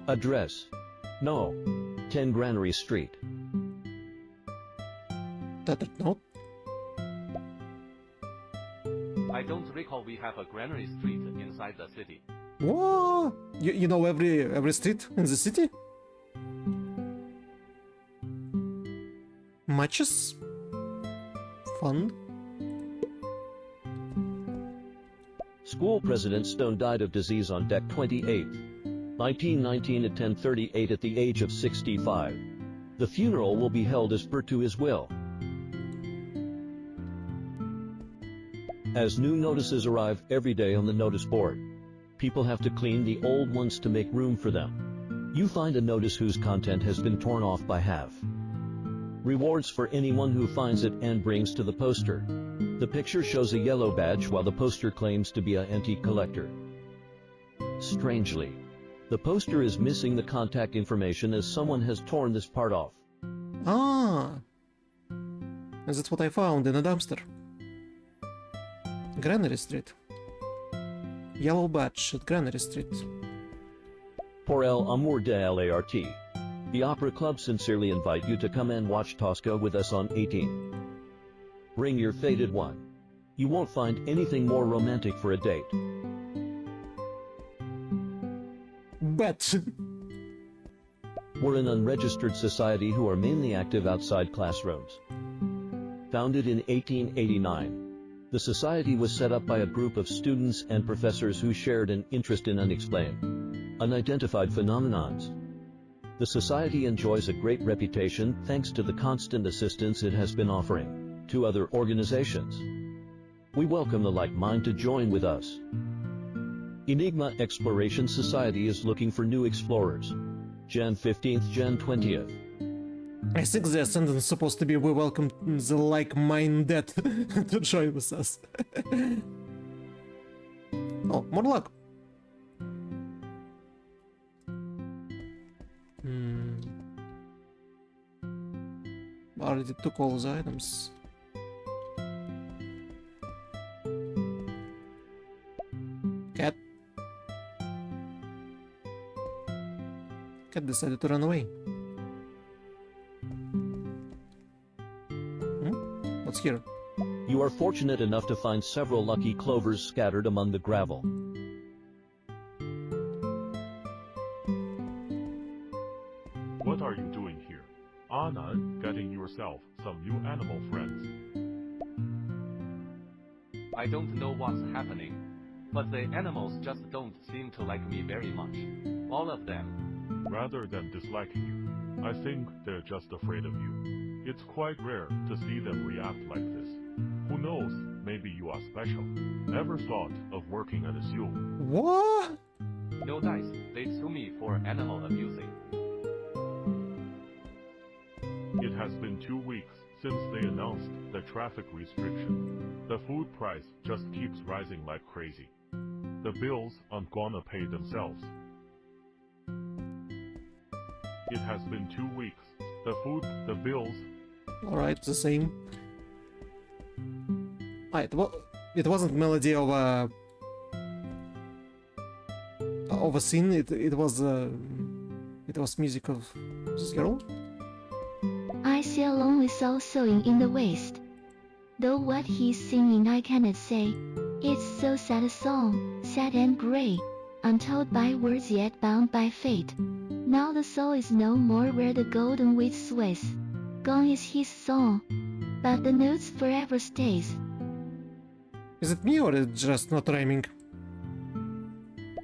Address: No, 10 Granary Street. That note? I don't recall we have a Granary Street inside the city. What? You know every street in the city? Matches? Fun? School President Stone died of disease on deck 28, 1919 at 10:38 at the age of 65. The funeral will be held as per to his will. As new notices arrive every day on the notice board, people have to clean the old ones to make room for them. You find a notice whose content has been torn off by half. Rewards for anyone who finds it and brings to the poster. The picture shows a yellow badge while the poster claims to be an antique collector. Strangely, the poster is missing the contact information as someone has torn this part off. Ah! And that's what I found in a dumpster. Granary Street. Yellow badge at Granary Street. Pour l'amour de l'art. The Opera Club sincerely invite you to come and watch Tosca with us on 18. Bring your faded one. You won't find anything more romantic for a date. Bet! We're an unregistered society who are mainly active outside classrooms. Founded in 1889, the society was set up by a group of students and professors who shared an interest in unexplained, unidentified phenomenons. The society enjoys a great reputation thanks to the constant assistance it has been offering to other organizations. We welcome the like mind to join with us. Enigma Exploration Society is looking for new explorers. Jan 15th, Jan 20th. I think the sentence is supposed to be we welcome the like-minded to join with us. Oh, more luck. Already took all the items. Cat. cat decided to run away. What's here? You are fortunate enough to find several lucky clovers scattered among the gravel. What are you doing here? Anan, getting yourself some new animal friends. I don't know what's happening, but the animals just don't seem to like me very much. All of them. Rather than disliking you, I think they're just afraid of you. It's quite rare to see them react like this. Who knows, maybe you are special. Ever thought of working at a zoo? What? No dice, they sue me for animal abusing. It has been 2 weeks since they announced the traffic restriction. The food price just keeps rising like crazy. The bills aren't gonna pay themselves. It has been 2 weeks. The bills. Alright, the same. It wasn't melody of a scene. It was music of this girl. I see a lonely soul sewing in the waste. Though what he's singing I cannot say. It's so sad a song, sad and grey, untold by words yet bound by fate. Now the soul is no more where the golden wheat sways. Gone is his song, but the notes forever stays. Is it me or is it just not rhyming?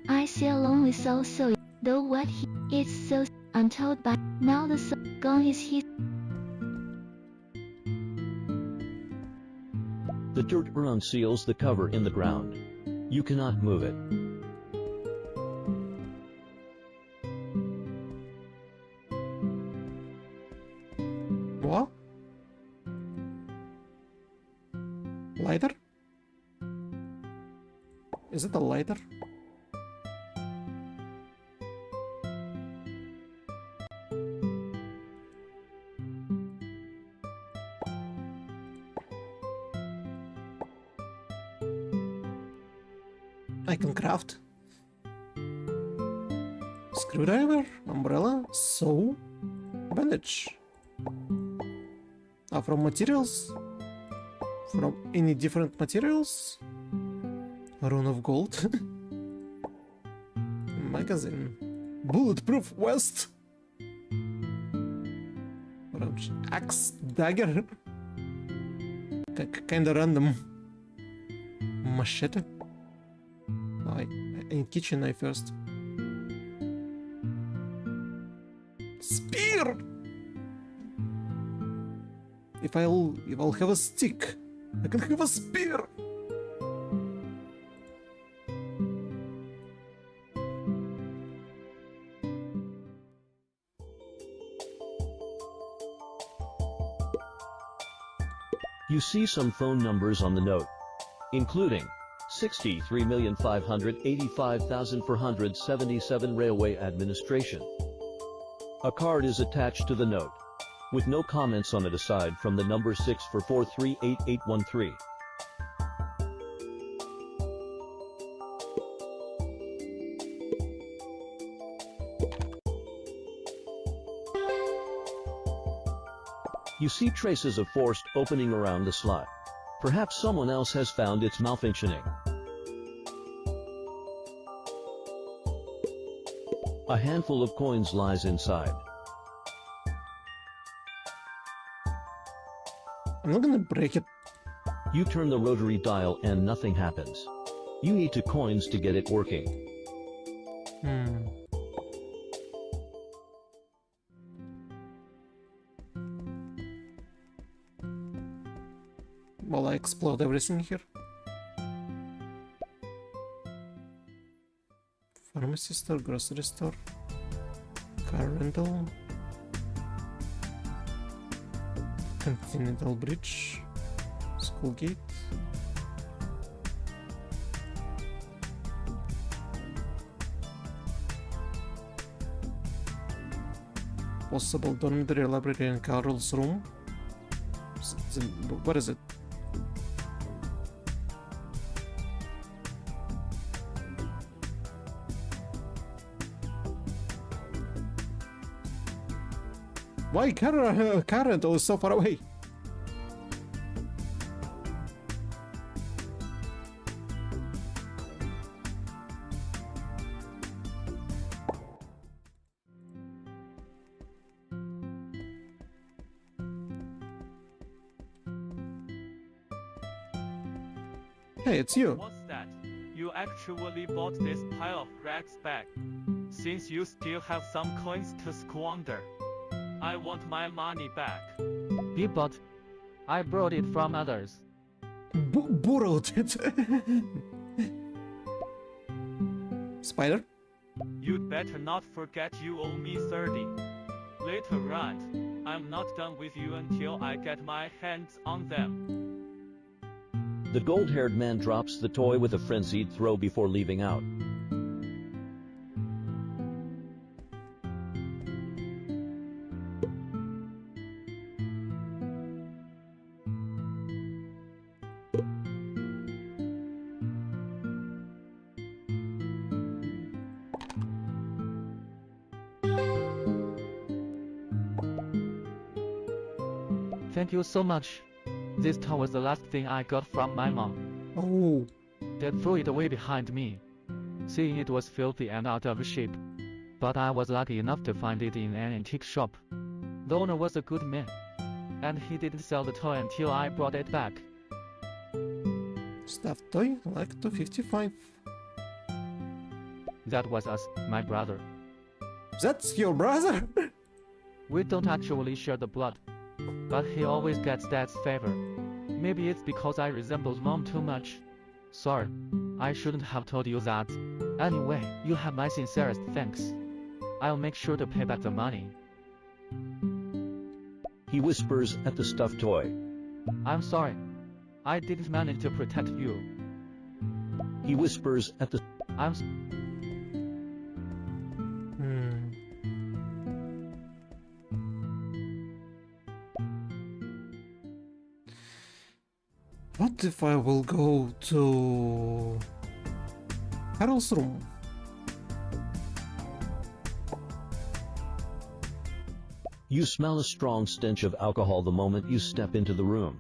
I see a lonely soul sewing, though what he it's so untold by now the soul gone is his. The dirt around seals the cover in the ground. You cannot move it. What? Lighter? Is it a lighter? I can craft. Screwdriver, umbrella, sew, bandage. From materials? From any different materials? Rune of gold. Magazine. Bulletproof vest. Axe, dagger. Kinda random. Machete. I need kitchen knife first. Spear! If I'll have a stick, I can have a spear. You see some phone numbers on the note, including 63,585,477 Railway Administration. A card is attached to the note, with no comments on it aside from the number 6 for 438813. You see traces of forced opening around the slot. Perhaps someone else has found its malfunctioning. A handful of coins lies inside. I'm not gonna break it. You turn the rotary dial and nothing happens. You need 2 coins to get it working. Well, I explode everything here. Pharmacy store, grocery store, car rental, Continental Bridge, school gate. Possible dormitory, library, and Carol's room. What is it? Why Karen is so far away? Hey, it's you. What's that? You actually bought this pile of rags back. Since you still have some coins to squander, I want my money back. Be bought. I brought it from others. Borrowed it. Spider? You'd better not forget you owe me 30. Later on, I'm not done with you until I get my hands on them. The gold-haired man drops the toy with a frenzied throw before leaving out. Thank you so much. This toy was the last thing I got from my mom. Oh. Dad threw it away behind me, seeing it was filthy and out of shape. But I was lucky enough to find it in an antique shop. The owner was a good man, and he didn't sell the toy until I brought it back. Stuffed toy, like 255. That was us, my brother. That's your brother? We don't actually share the blood, but he always gets Dad's favor. Maybe it's because I resemble Mom too much. Sorry, I shouldn't have told you that. Anyway, you have my sincerest thanks. I'll make sure to pay back the money. He whispers at the stuffed toy. I'm sorry. I didn't manage to protect you. He whispers at the... What if I will go to Harold's room? You smell a strong stench of alcohol the moment you step into the room.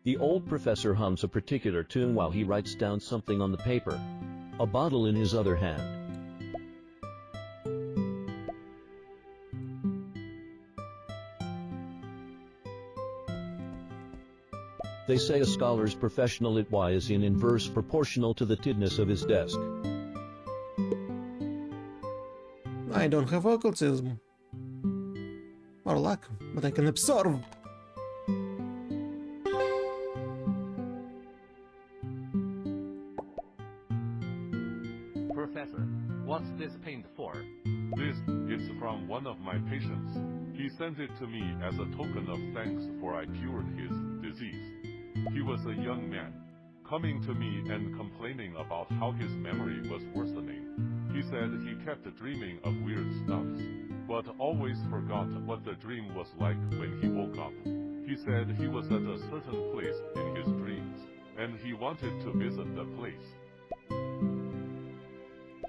The old professor hums a particular tune while he writes down something on the paper, a bottle in his other hand. They say a scholar's professional at Y is in inverse proportional to the tidness of his desk. I don't have occultism. Or luck, but I can absorb. Professor, what's this paint for? This is from one of my patients. He sent it to me as a token of thanks for I cured his disease. He was a young man, coming to me and complaining about how his memory was worsening. He said he kept dreaming of weird stuffs, but always forgot what the dream was like when he woke up. He said he was at a certain place in his dreams, and he wanted to visit the place.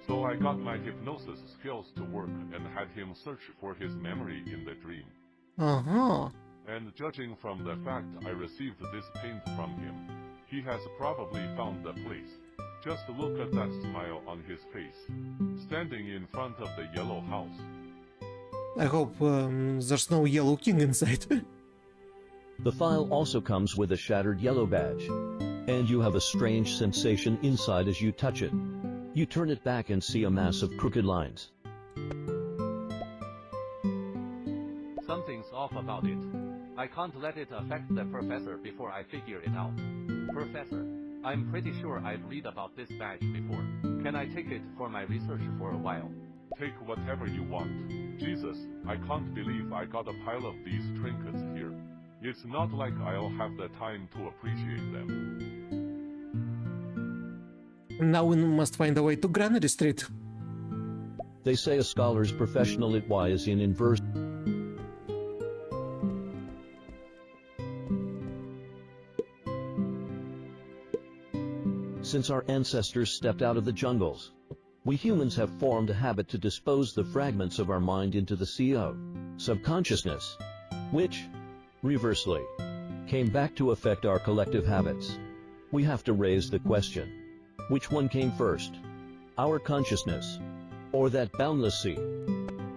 So I got my hypnosis skills to work and had him search for his memory in the dream. Uh-huh. And judging from the fact I received this paint from him, he has probably found the place. Just look at that smile on his face, standing in front of the yellow house. I hope there's no yellow king inside. The file also comes with a shattered yellow badge, and you have a strange sensation inside as you touch it. You turn it back and see a mass of crooked lines. Something's off about it. I can't let it affect the professor before I figure it out. Professor, I'm pretty sure I've read about this badge before. Can I take it for my research for a while? Take whatever you want. Jesus, I can't believe I got a pile of these trinkets here. It's not like I'll have the time to appreciate them. Now we must find a way to Granary Street. They say a scholar's professional at Y is in inverse. Since our ancestors stepped out of the jungles, we humans have formed a habit to dispose the fragments of our mind into the sea of subconsciousness. which, reversely, came back to affect our collective habits. We have to raise the question, which one came first? Our consciousness, or that boundless sea?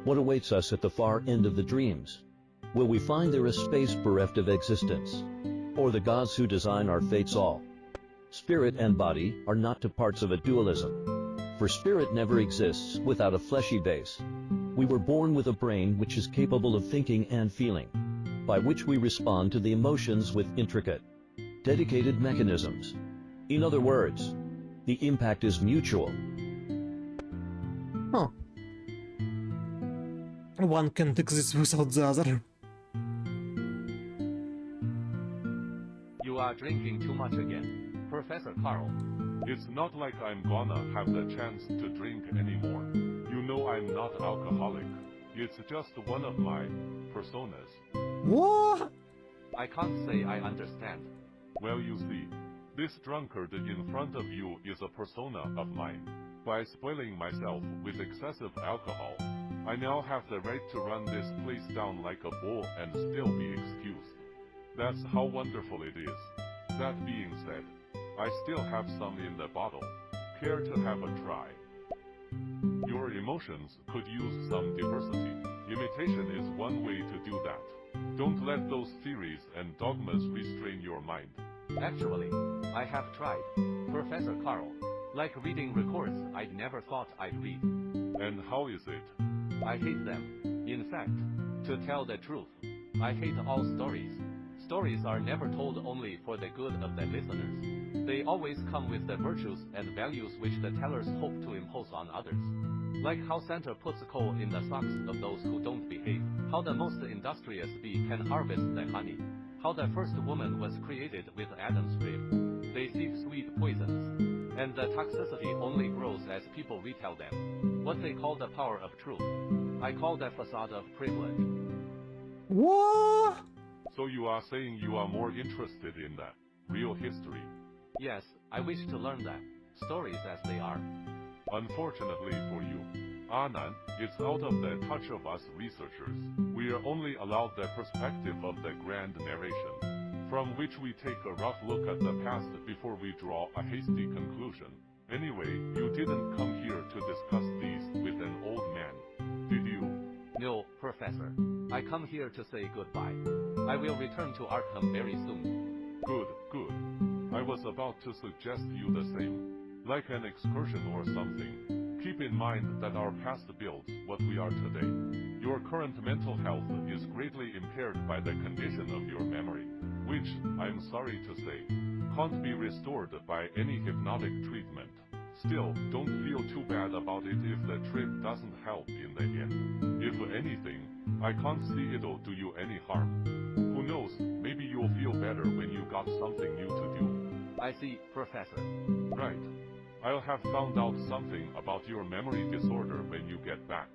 What awaits us at the far end of the dreams? Will we find there a space bereft of existence? Or the gods who design our fates all? Spirit and body are not two parts of a dualism, for spirit never exists without a fleshy base. We were born with a brain which is capable of thinking and feeling, by which we respond to the emotions with intricate, dedicated mechanisms. In other words, the impact is mutual. Huh. One can't exist without the other. You are drinking too much again, Professor Carl. It's not like I'm gonna have the chance to drink anymore. You know I'm not alcoholic. It's just one of my personas. What? I can't say I understand. Well, you see, this drunkard in front of you is a persona of mine. By spoiling myself with excessive alcohol, I now have the right to run this place down like a bull and still be excused. That's how wonderful it is. That being said, I still have some in the bottle. Care to have a try? Your emotions could use some diversity. Imitation is one way to do that. Don't let those theories and dogmas restrain your mind. Actually, I have tried, Professor Carl. Like reading records I'd never thought I'd read. And how is it? I hate them. In fact, to tell the truth, I hate all stories. Stories are never told only for the good of the listeners. They always come with the virtues and values which the tellers hope to impose on others. Like how Santa puts coal in the socks of those who don't behave. How the most industrious bee can harvest the honey. How the first woman was created with Adam's rib. They seek sweet poisons. And the toxicity only grows as people retell them. What they call the power of truth, I call the facade of privilege. What? So you are saying you are more interested in that real history? Yes, I wish to learn that. Stories as they are. Unfortunately for you, Anan, it's out of the touch of us researchers. We are only allowed the perspective of the grand narration, from which we take a rough look at the past before we draw a hasty conclusion. Anyway, you didn't come here to discuss these with an old man, did you? No, Professor. I come here to say goodbye. I will return to Arkham very soon. Good, good. I was about to suggest you the same. Like an excursion or something. Keep in mind that our past builds what we are today. Your current mental health is greatly impaired by the condition of your memory, which, I'm sorry to say, can't be restored by any hypnotic treatment. Still, don't feel too bad about it if the trip doesn't help in the end. If anything, I can't see it'll do you any harm. Who knows, maybe you'll feel better when you got something new to do. I see, Professor. Right. I'll have found out something about your memory disorder when you get back.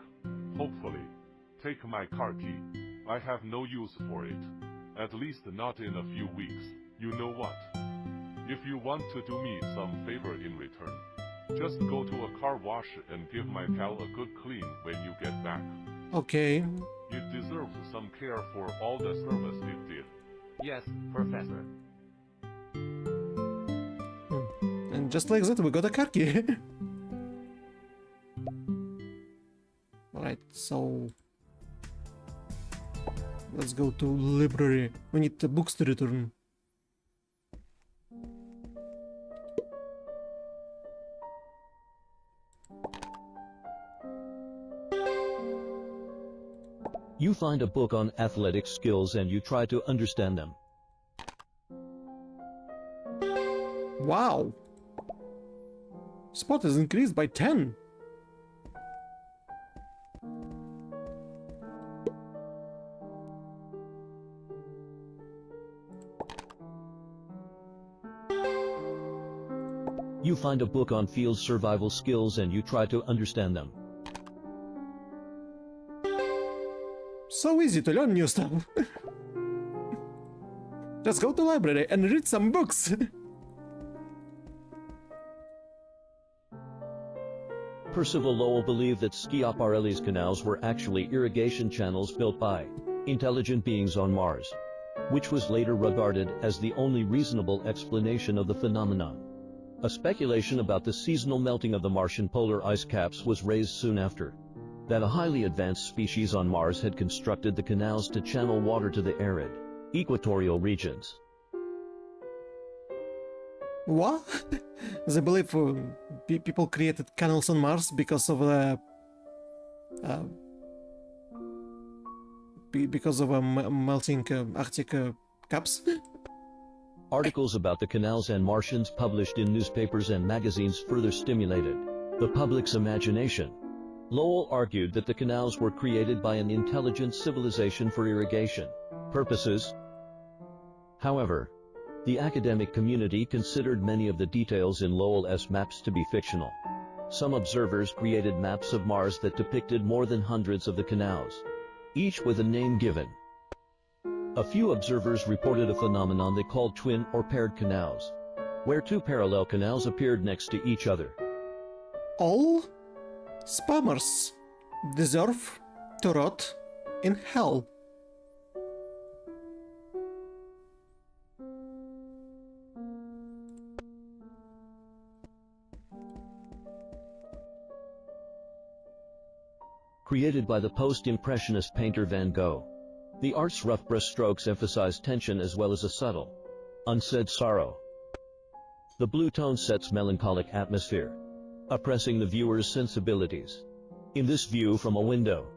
Hopefully. Take my car key. I have no use for it. At least not in a few weeks. You know what? If you want to do me some favor in return, just go to a car wash and give my pal a good clean when you get back. Okay. It deserves some care for all the service it did. Yes, Professor. And just like that, we got a car key. Alright, so let's go to library. We need the books to return. You find a book on athletic skills and you try to understand them. Wow! Spot is increased by 10. You find a book on field survival skills and you try to understand them. So easy to learn new stuff. Just go to library and read some books. Percival Lowell believed that Schiaparelli's canals were actually irrigation channels built by intelligent beings on Mars, which was later regarded as the only reasonable explanation of the phenomenon. A speculation about the seasonal melting of the Martian polar ice caps was raised soon after, that a highly advanced species on Mars had constructed the canals to channel water to the arid, equatorial regions. What? They believe people created canals on Mars because of the melting Arctic caps. Articles about the canals and Martians published in newspapers and magazines further stimulated the public's imagination. Lowell argued that the canals were created by an intelligent civilization for irrigation purposes. However, the academic community considered many of the details in Lowell's maps to be fictional. Some observers created maps of Mars that depicted more than hundreds of the canals, each with a name given. A few observers reported a phenomenon they called twin or paired canals, where two parallel canals appeared next to each other. All spammers deserve to rot in hell. Created by the post-impressionist painter Van Gogh, the art's rough brushstrokes emphasize tension as well as a subtle, unsaid sorrow. The blue tone sets melancholic atmosphere, oppressing the viewer's sensibilities. In this view from a window,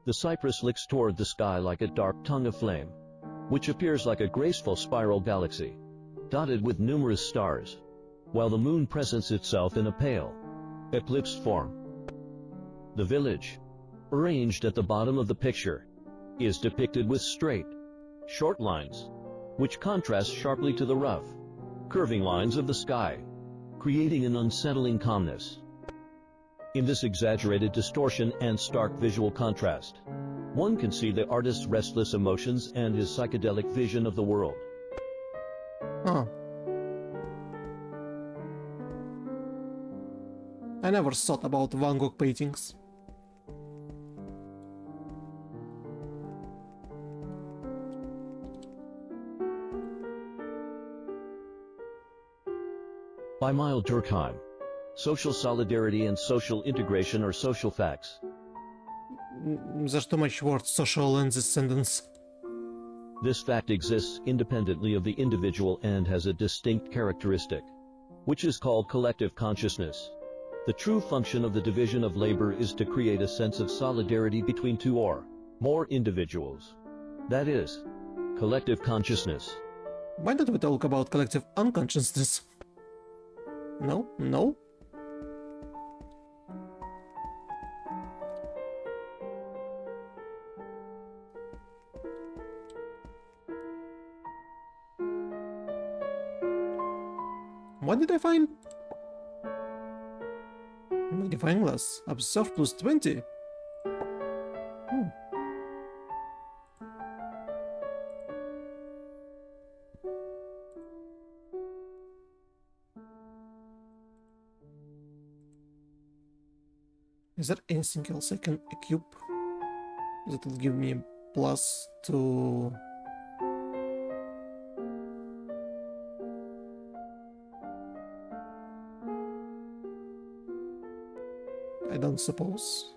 the cypress licks toward the sky like a dark tongue of flame, which appears like a graceful spiral galaxy, dotted with numerous stars, while the moon presents itself in a pale, eclipsed form. The village, arranged at the bottom of the picture, is depicted with straight, short lines, which contrast sharply to the rough, curving lines of the sky, creating an unsettling calmness. In this exaggerated distortion and stark visual contrast, one can see the artist's restless emotions and his psychedelic vision of the world. Huh. I never thought about Van Gogh paintings. By Miles Durkheim. Social solidarity and social integration are social facts. There's too much word social in this sentence. This fact exists independently of the individual and has a distinct characteristic, which is called collective consciousness. The true function of the division of labor is to create a sense of solidarity between two or more individuals. That is, collective consciousness. Why don't we talk about collective unconsciousness? No? No? What did I find? Magnifying glass. Observe plus 20. Is there anything else I can equip that will give me a plus to... I don't suppose.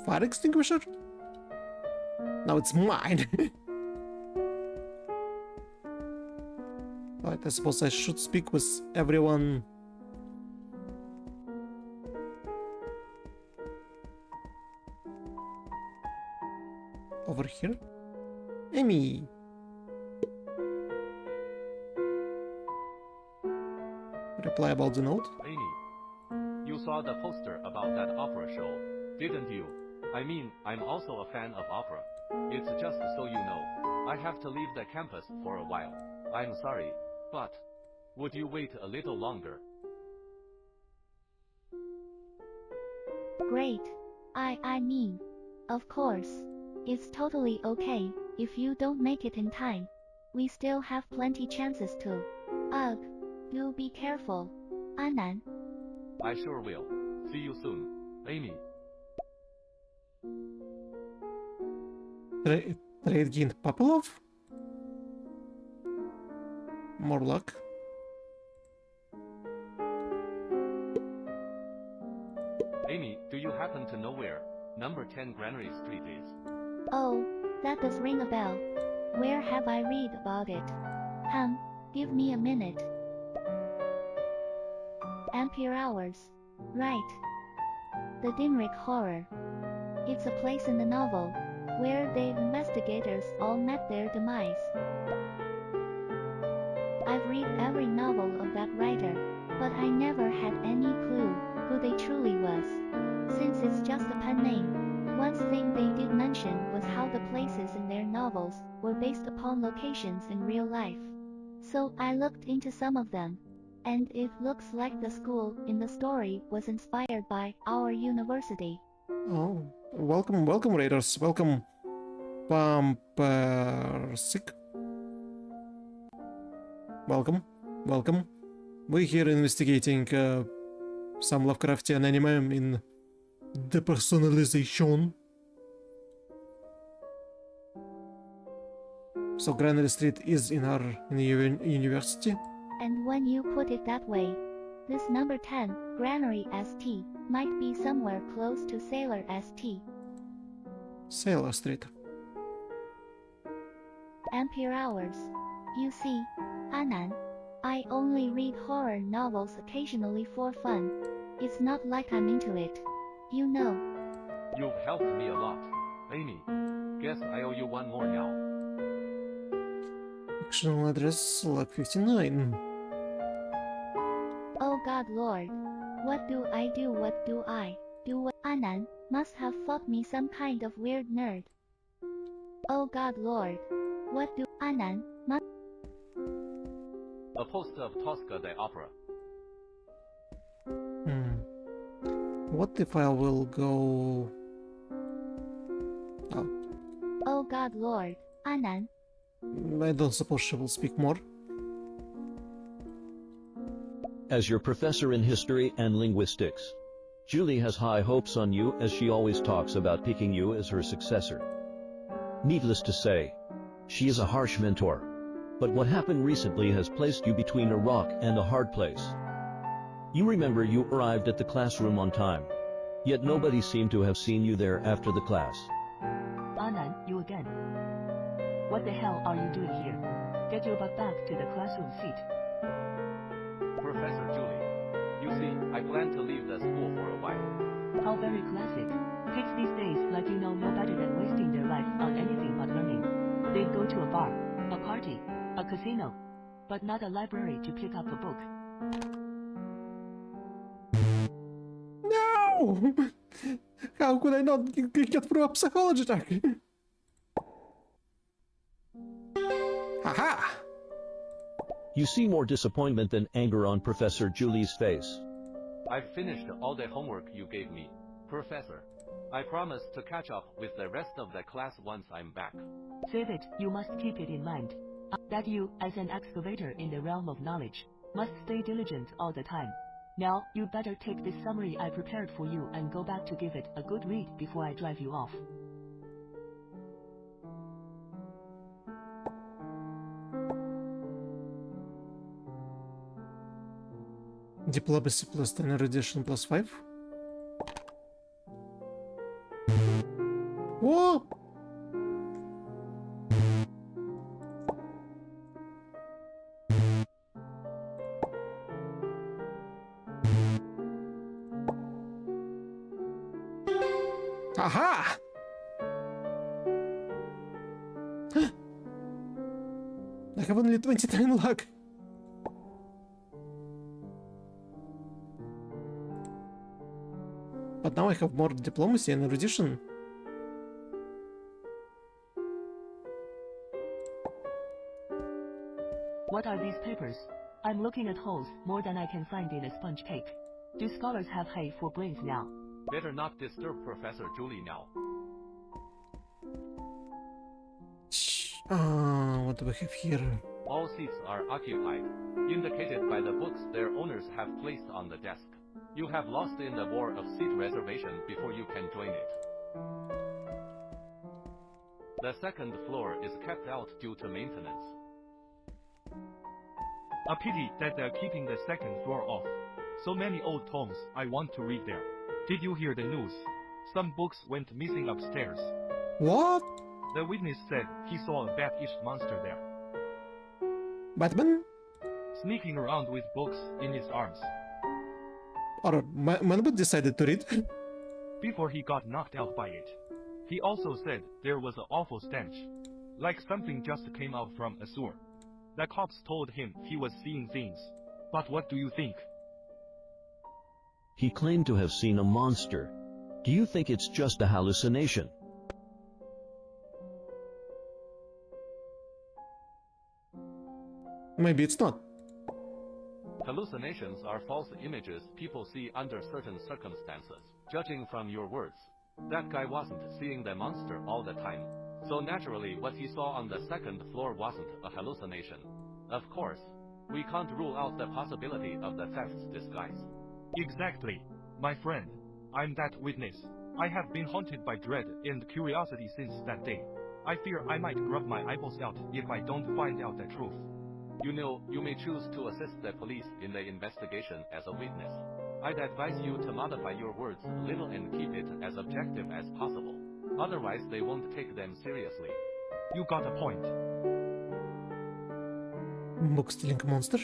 Fire extinguisher? Now it's mine! Right, I suppose I should speak with everyone. Over here? Amy! Reply about the note. Amy, you saw the poster about that opera show, didn't you? I mean, I'm also a fan of opera. It's just so you know, I have to leave the campus for a while. I'm sorry, but would you wait a little longer? Great. I mean, of course. It's totally okay if you don't make it in time. We still have plenty chances to. Ugh. Do be careful. 阿南。 I sure will. See you soon, Amy. Trade gained Papilov? More luck. Amy, do you happen to know where number 10 Granary Street is? Oh, that does ring a bell. Where have I read about it? Give me a minute. Ampere hours. Right. The Dimrick horror. It's a place in the novel where the investigators all met their demise. I've read every novel of that writer, but I never had any clue who they truly was. Since it's just a pen name, one thing they did mention was how the places in their novels were based upon locations in real life. So I looked into some of them, and it looks like the school in the story was inspired by our university. Oh, welcome, Raiders. Welcome, Pampersick. Welcome. We're here investigating some Lovecraftian anime in Depersonalization. So Granary Street is in the university. And when you put it that way, this number 10, Granary ST, might be somewhere close to Sailor ST. Sailor Street. Ampere hours. You see, Anan, I only read horror novels occasionally for fun. It's not like I'm into it. You know. You've helped me a lot, Amy. Guess I owe you one more now. Fictional address log 59. Oh God Lord. What do I do? What do I do? Anan must have thought me some kind of weird nerd. Oh God Lord. What do Anan must... A poster of Tosca the Opera. What if I will go... Oh, Oh God Lord, Anan. I don't suppose she will speak more. As your professor in history and linguistics, Julie has high hopes on you as she always talks about picking you as her successor. Needless to say, she is a harsh mentor, but what happened recently has placed you between a rock and a hard place. You remember you arrived at the classroom on time, yet nobody seemed to have seen you there after the class. Anan, you again. What the hell are you doing here? Get your butt back to the classroom seat. Professor Julie, you see, I plan to leave the school for a while. How very classic. Kids these days like you know no better than wasting their life on anything but learning. They'd go to a bar, a party, a casino, but not a library to pick up a book. No! How could I not get through a psychology check? Haha! You see more disappointment than anger on Professor Julie's face. I've finished all the homework you gave me, Professor. I promise to catch up with the rest of the class once I'm back. Save it, you must keep it in mind. That you, as an excavator in the realm of knowledge, must stay diligent all the time. Now, you better take this summary I prepared for you and go back to give it a good read before I drive you off. Diplomacy plus 10, erudition plus 5. Whoa! Aha! I have only 29 luck. But now I have more diplomacy and erudition. What are these papers? I'm looking at holes more than I can find in a sponge cake. Do scholars have hay for brains now? Better not disturb Professor Julie now. What do we have here? All seats are occupied, indicated by the books their owners have placed on the desk. You have lost in the war of seat reservation before you can join it. The second floor is kept out due to maintenance. A pity that they're keeping the second floor off. So many old tomes I want to read there. Did you hear the news? Some books went missing upstairs. What? The witness said he saw a bat-ish monster there, Batman? sneaking around with books in his arms. Or Manbot decided to read? Before he got knocked out by it. He also said there was an awful stench, like something just came out from a sewer. The cops told him he was seeing things. But what do you think? He claimed to have seen a monster. Do you think it's just a hallucination? Maybe it's not. Hallucinations are false images people see under certain circumstances. Judging from your words, that guy wasn't seeing the monster all the time. So naturally what he saw on the second floor wasn't a hallucination. Of course, we can't rule out the possibility of the theft's disguise. Exactly. My friend, I'm that witness. I have been haunted by dread and curiosity since that day. I fear I might grub my eyeballs out if I don't find out the truth. You know, you may choose to assist the police in the investigation as a witness. I'd advise you to modify your words a little and keep it as objective as possible. Otherwise, they won't take them seriously. You got a point. Book stealing monster?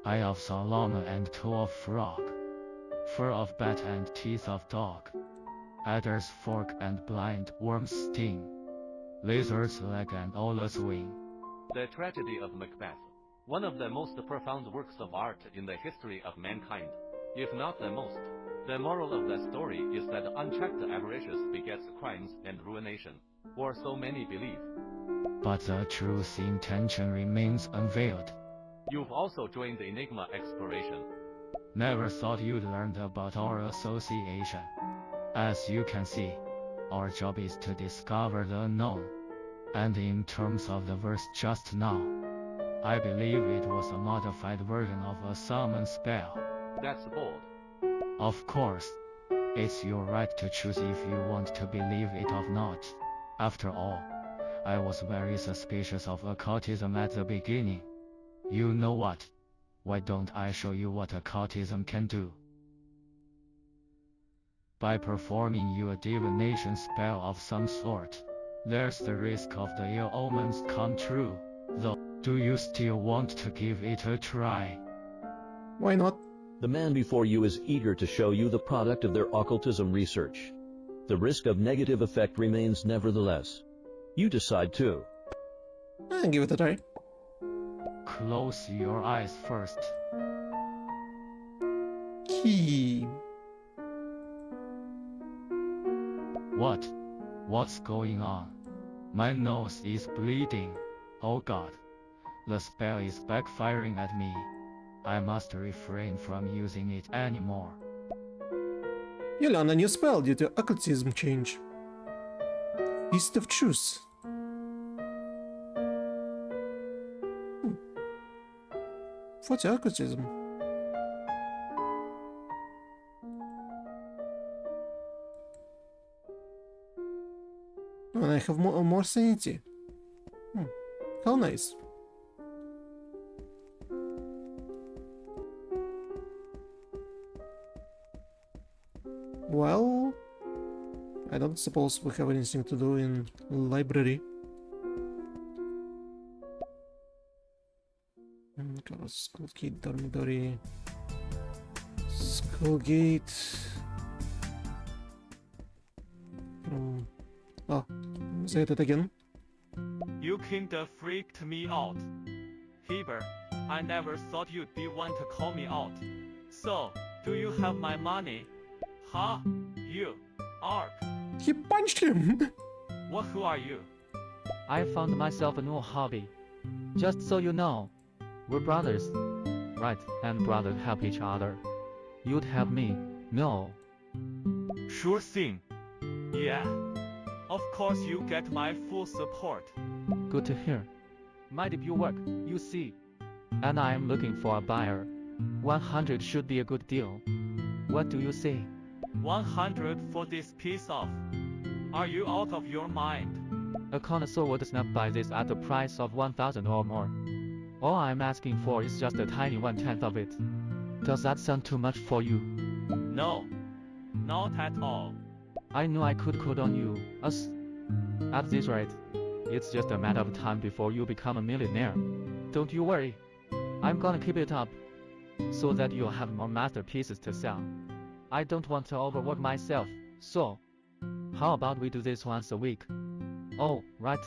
Eye of Solomon and toe of frog, fur of bat and teeth of dog, adder's fork and blind worm's sting, lizard's leg and owlet's wing. The Tragedy of Macbeth, one of the most profound works of art in the history of mankind, if not the most. The moral of the story is that unchecked avaricious begets crimes and ruination, or so many believe. But the truth intention remains unveiled. You've also joined the Enigma exploration. Never thought you'd learned about our association. As you can see, our job is to discover the unknown. And in terms of the verse just now, I believe it was a modified version of a summon spell. That's bold. Of course, it's your right to choose if you want to believe it or not. After all, I was very suspicious of occultism at the beginning. You know what? Why don't I show you what occultism can do? By performing you a divination spell of some sort, there's the risk of the ill omens come true. Though, do you still want to give it a try? Why not? The man before you is eager to show you the product of their occultism research. The risk of negative effect remains nevertheless. You decide too. Give it a try. Close your eyes first. Key. What? What's going on? My nose is bleeding. Oh God. The spell is backfiring at me. I must refrain from using it anymore. You learn a new spell due to occultism change. Fist of Truth. What's occultism? And I have more sanity. How nice. Well, I don't suppose we have anything to do in library. Schoolgate, dormitory, Schoolgate. Oh, say it again. You kinda freaked me out. Heber, I never thought you'd be one to call me out. So, do you have my money? Huh? You, Ark. He punched him. Who are you? I found myself a new hobby. Just so you know, we're brothers, right, and brother help each other. You'd help me, no? Sure thing. Yeah. Of course you get my full support. Good to hear. My debut work, you see. And I am looking for a buyer. 100 should be a good deal. What do you say? 100 for this piece of. Are you out of your mind? A connoisseur would snap buy this at the price of 1,000 or more. All I'm asking for is just a tiny 1/10 of it. Does that sound too much for you? No. Not at all. I knew I could count on you, us. At this rate, it's just a matter of time before you become a millionaire. Don't you worry. I'm gonna keep it up, so that you'll have more masterpieces to sell. I don't want to overwork myself, so how about we do this once a week? Oh, right.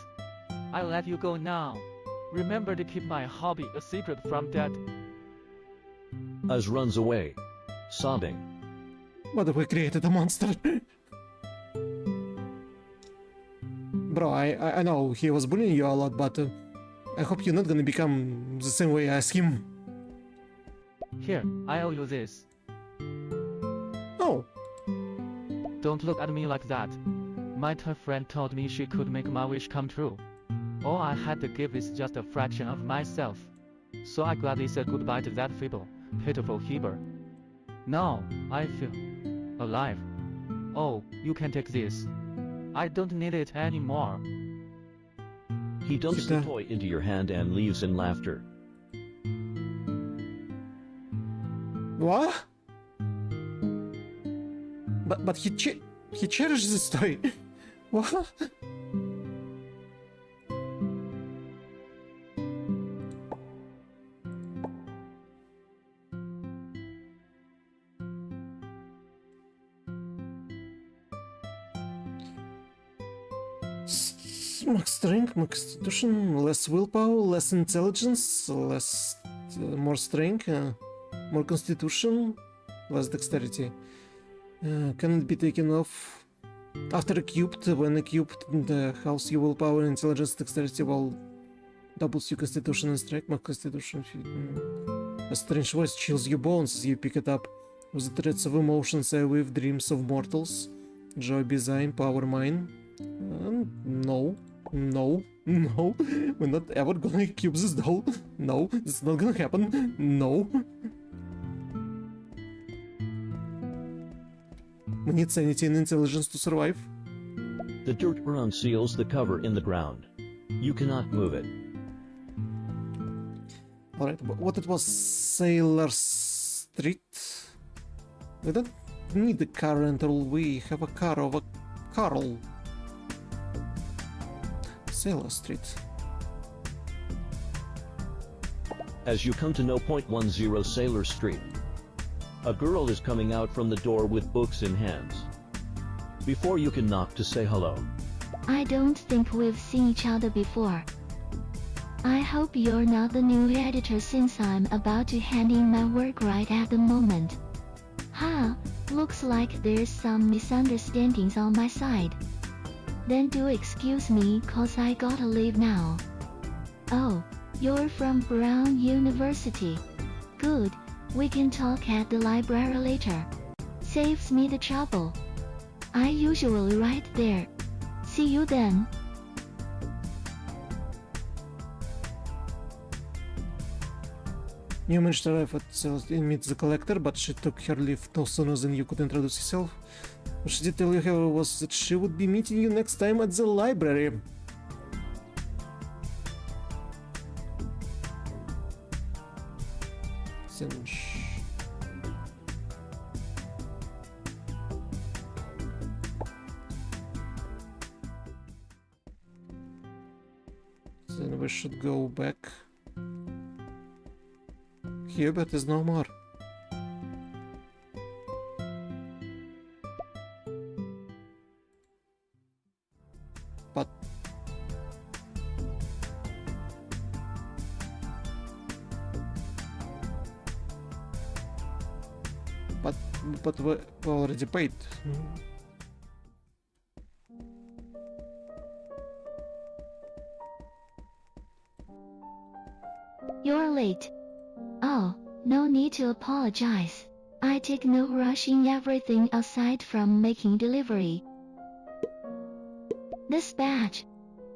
I'll let you go now. Remember to keep my hobby a secret from Dad. Uz runs away, sobbing. What if we created a monster? Bro, I know he was bullying you a lot, but I hope you're not gonna become the same way as him. Here, I owe you this. Oh, Don't look at me like that. My tough friend told me she could make my wish come true. All I had to give is just a fraction of myself. So I gladly said goodbye to that feeble, pitiful Heber. Now, I feel alive. Oh, you can take this. I don't need it anymore. He dumps the toy into your hand and leaves in laughter. what? But he cherished this toy. What? Max strength, max constitution, less willpower, less intelligence, less more strength, more constitution, less dexterity. Cannot be taken off after equipped. When equipped, the house your willpower, intelligence, dexterity while doubles your constitution and strength. Max constitution. A strange voice chills your bones as you pick it up. With the threats of emotions I weave dreams of mortals. Joy design, power mine. No. No. We're not ever gonna equip this doll. No, it's not gonna happen. No. We need sanity and intelligence to survive. The dirt around seals the cover in the ground. You cannot move it. Alright, what it was? Sailor Street? We don't need a car rental, we have a car of a Carl. Sailor Street. As you come to No. 10 Sailor Street, a girl is coming out from the door with books in hands. Before you can knock to say hello, I don't think we've seen each other before. I hope you're not the new editor since I'm about to hand in my work right at the moment. Huh, looks like there's some misunderstandings on my side. Then do excuse me cause I gotta leave now. Oh, you're from Brown University. Good, we can talk at the library later. Saves me the trouble. I usually write there. See you then. You managed to arrive at Sailor Street and meet the collector, but she took her leave no sooner than you could introduce yourself. What she did tell you, however, was that she would be meeting you next time at the library. Singe. Then we should go back. Hubert is no more. But we already paid. You're late. Oh, No need to apologize. I take no rush in everything aside from making delivery. This badge.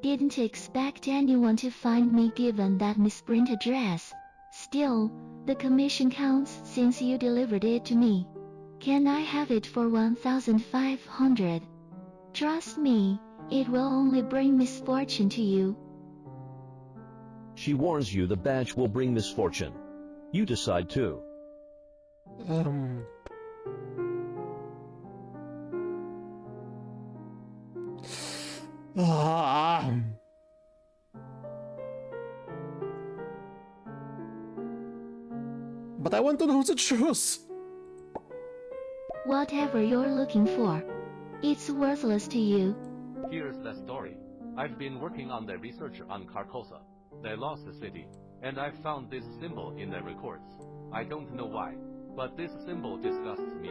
Didn't expect anyone to find me given that misprint address. Still, the commission counts since you delivered it to me. Can I have it for 1,500? Trust me, it will only bring misfortune to you. She warns you the badge will bring misfortune. You decide too. But I want to know the truth. Whatever you're looking for, it's worthless to you. Here's the story. I've been working on the research on Carcosa, the lost city, and I found this symbol in the records. I don't know why, but this symbol disgusts me.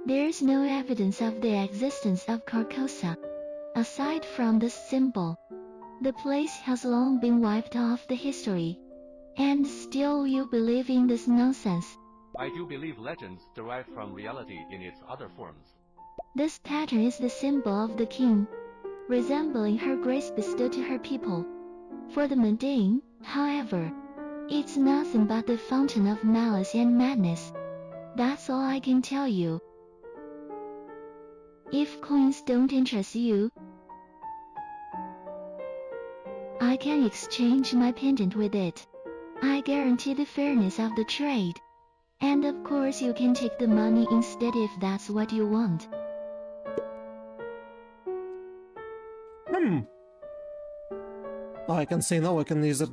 There's no evidence of the existence of Carcosa. Aside from this symbol, the place has long been wiped off the history. And still you believe in this nonsense. I do believe legends derive from reality in its other forms. This pattern is the symbol of the king, resembling her grace bestowed to her people. For the mundane, however, it's nothing but the fountain of malice and madness. That's all I can tell you. If coins don't interest you, I can exchange my pendant with it. I guarantee the fairness of the trade. And of course you can take the money instead if that's what you want. I can say no, I can either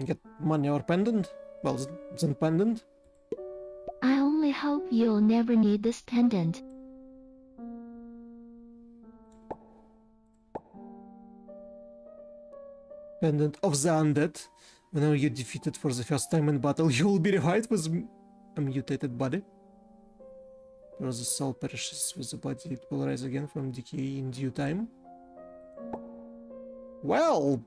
get money or pendant. Well, then pendant. I only hope you'll never need this pendant. Pendant of the undead. Whenever you're defeated for the first time in battle, you will be revived with a mutated body. Where the soul perishes with the body, it will rise again from decay in due time. Well,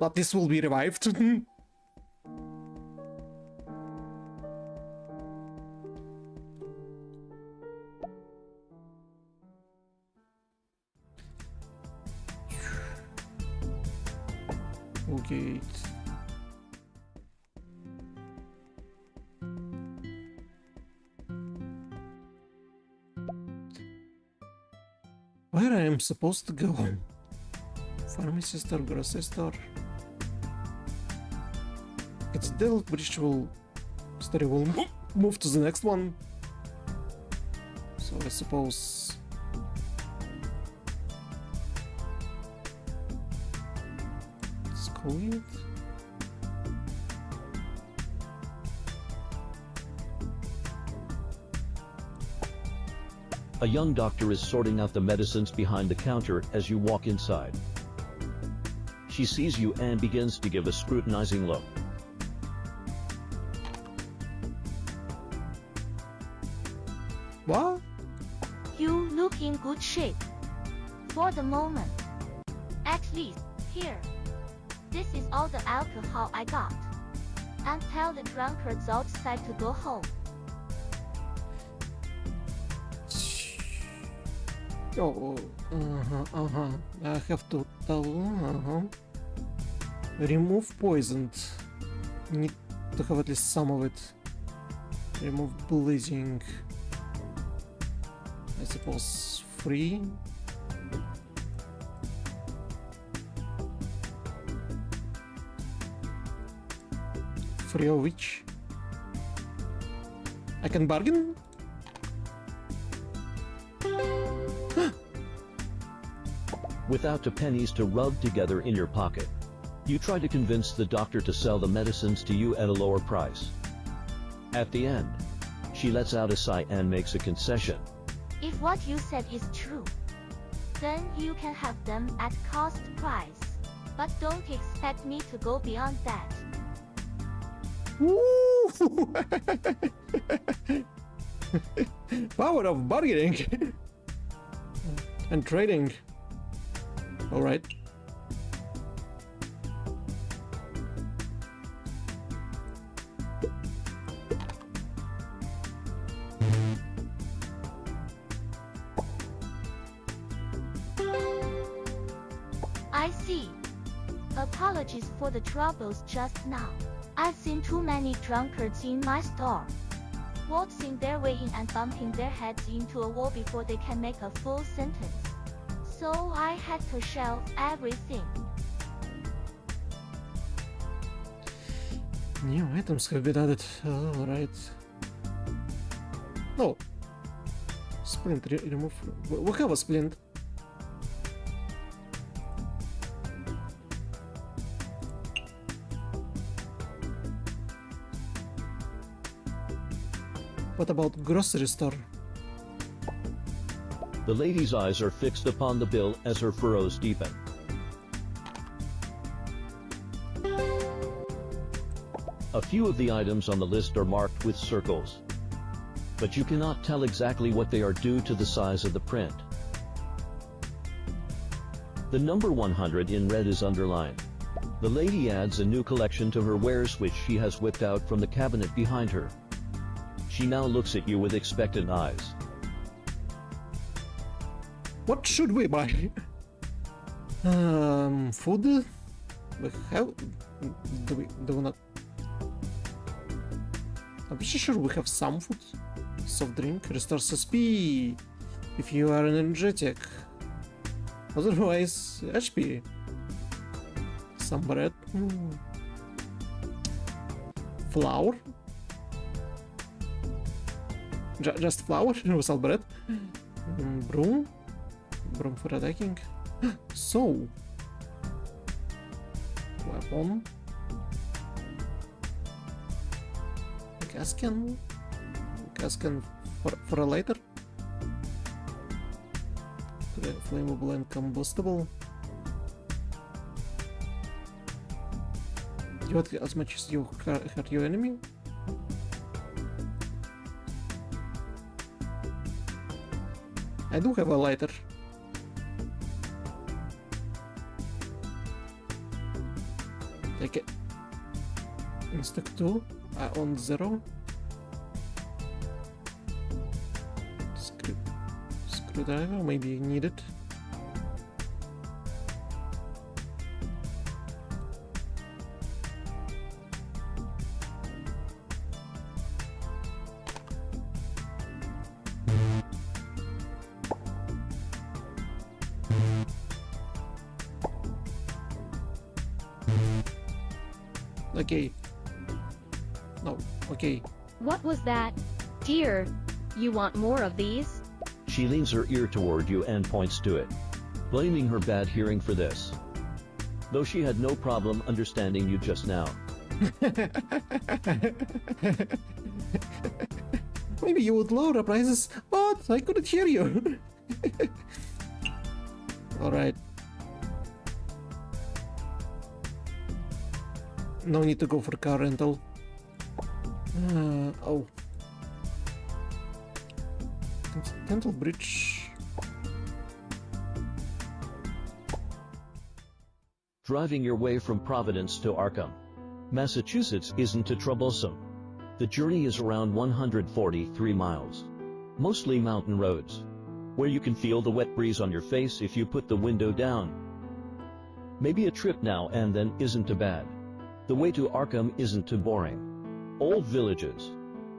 at least will be revived. Okay. Where I am supposed to go? Pharmacy store, grocery store. It's the bridge will story will move to the next one. So I suppose let's call it. A young doctor is sorting out the medicines behind the counter as you walk inside. She sees you and begins to give a scrutinizing look. What? You look in good shape. For the moment. At least, here. This is all the alcohol I got. And tell the drunkards outside to go home. Oh, I have to tell, remove poisoned. Need to have at least some of it. Remove bleeding. I suppose free. Free of which? I can bargain? Without the pennies to rub together in your pocket, you try to convince the doctor to sell the medicines to you at a lower price. At the end, she lets out a sigh and makes a concession. If what you said is true, then you can have them at cost price. But don't expect me to go beyond that. Woo! Power of bargaining and trading. All right. Apologies for the troubles just now. I've seen too many drunkards in my store, waltzing their way in and bumping their heads into a wall before they can make a full sentence. So I had to shelve everything. New items have been added. Alright. No. Splint, remove. We have a splint. What about grocery store? The lady's eyes are fixed upon the bill as her furrows deepen. A few of the items on the list are marked with circles, but you cannot tell exactly what they are due to the size of the print. The number 100 in red is underlined. The lady adds a new collection to her wares which she has whipped out from the cabinet behind her. She now looks at you with expectant eyes. What should we buy? Food? We have... Do we not... I'm pretty sure we have some food. Soft drink, restores SP if you are energetic. Otherwise, HP. Some bread. Flour. Just flour without bread. Broom. Broom for attacking. So. Weapon. Gas can. Gas can for a later. Flammable and combustible. You want as much as you hurt your enemy? I do have a lighter. Take it. Stock 2 on 0. Screwdriver, maybe need it. Okay. No, okay. What was that? Dear, you want more of these? She leans her ear toward you and points to it, blaming her bad hearing for this. Though she had no problem understanding you just now. Maybe you would lower the prices, but I couldn't hear you. Alright. No need to go for car rental. Oh. Dental bridge. Driving your way from Providence to Arkham, Massachusetts isn't too troublesome. The journey is around 143 miles. Mostly mountain roads, where you can feel the wet breeze on your face if you put the window down. Maybe a trip now and then isn't too bad. The way to Arkham isn't too boring. Old villages,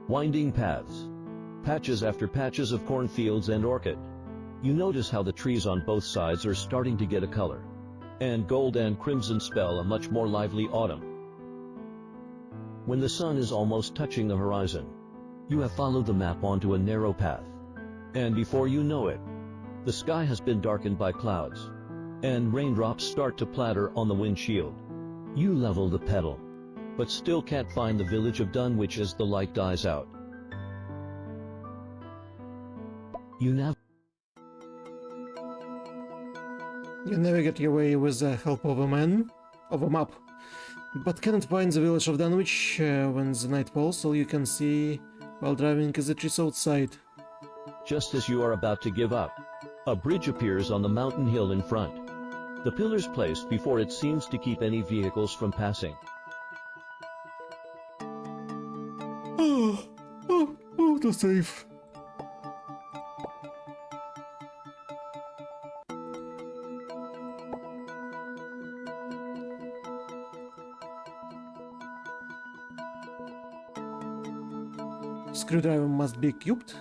winding paths, patches after patches of cornfields and orchid. You notice how the trees on both sides are starting to get a color, and gold and crimson spell a much more lively autumn. When the sun is almost touching the horizon, you have followed the map onto a narrow path, and before you know it, the sky has been darkened by clouds, and raindrops start to platter on the windshield. You level the pedal, but still can't find the village of Dunwich as the light dies out. You navigate your way with the help of a map, but cannot find the village of Dunwich when the night falls. All you can see while driving is the trees outside. Just as you are about to give up, a bridge appears on the mountain hill in front. The pillars placed before it seems to keep any vehicles from passing. The safe. Screwdriver must be cubed.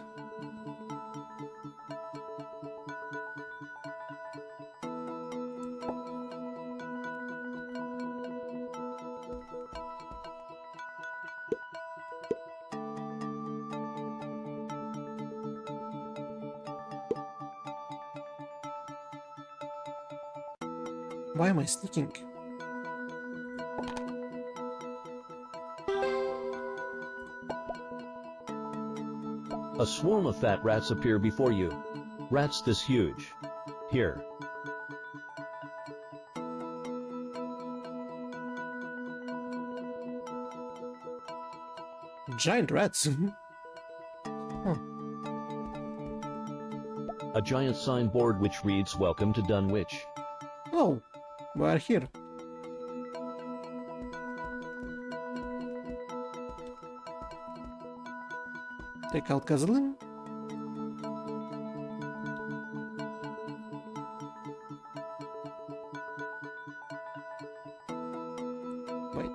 Why am I sneaking? A swarm of fat rats appear before you. Rats this huge. Here. Giant rats. Huh. A giant signboard which reads Welcome to Dunwich. Oh, we're here. Take out Kazalin. Wait,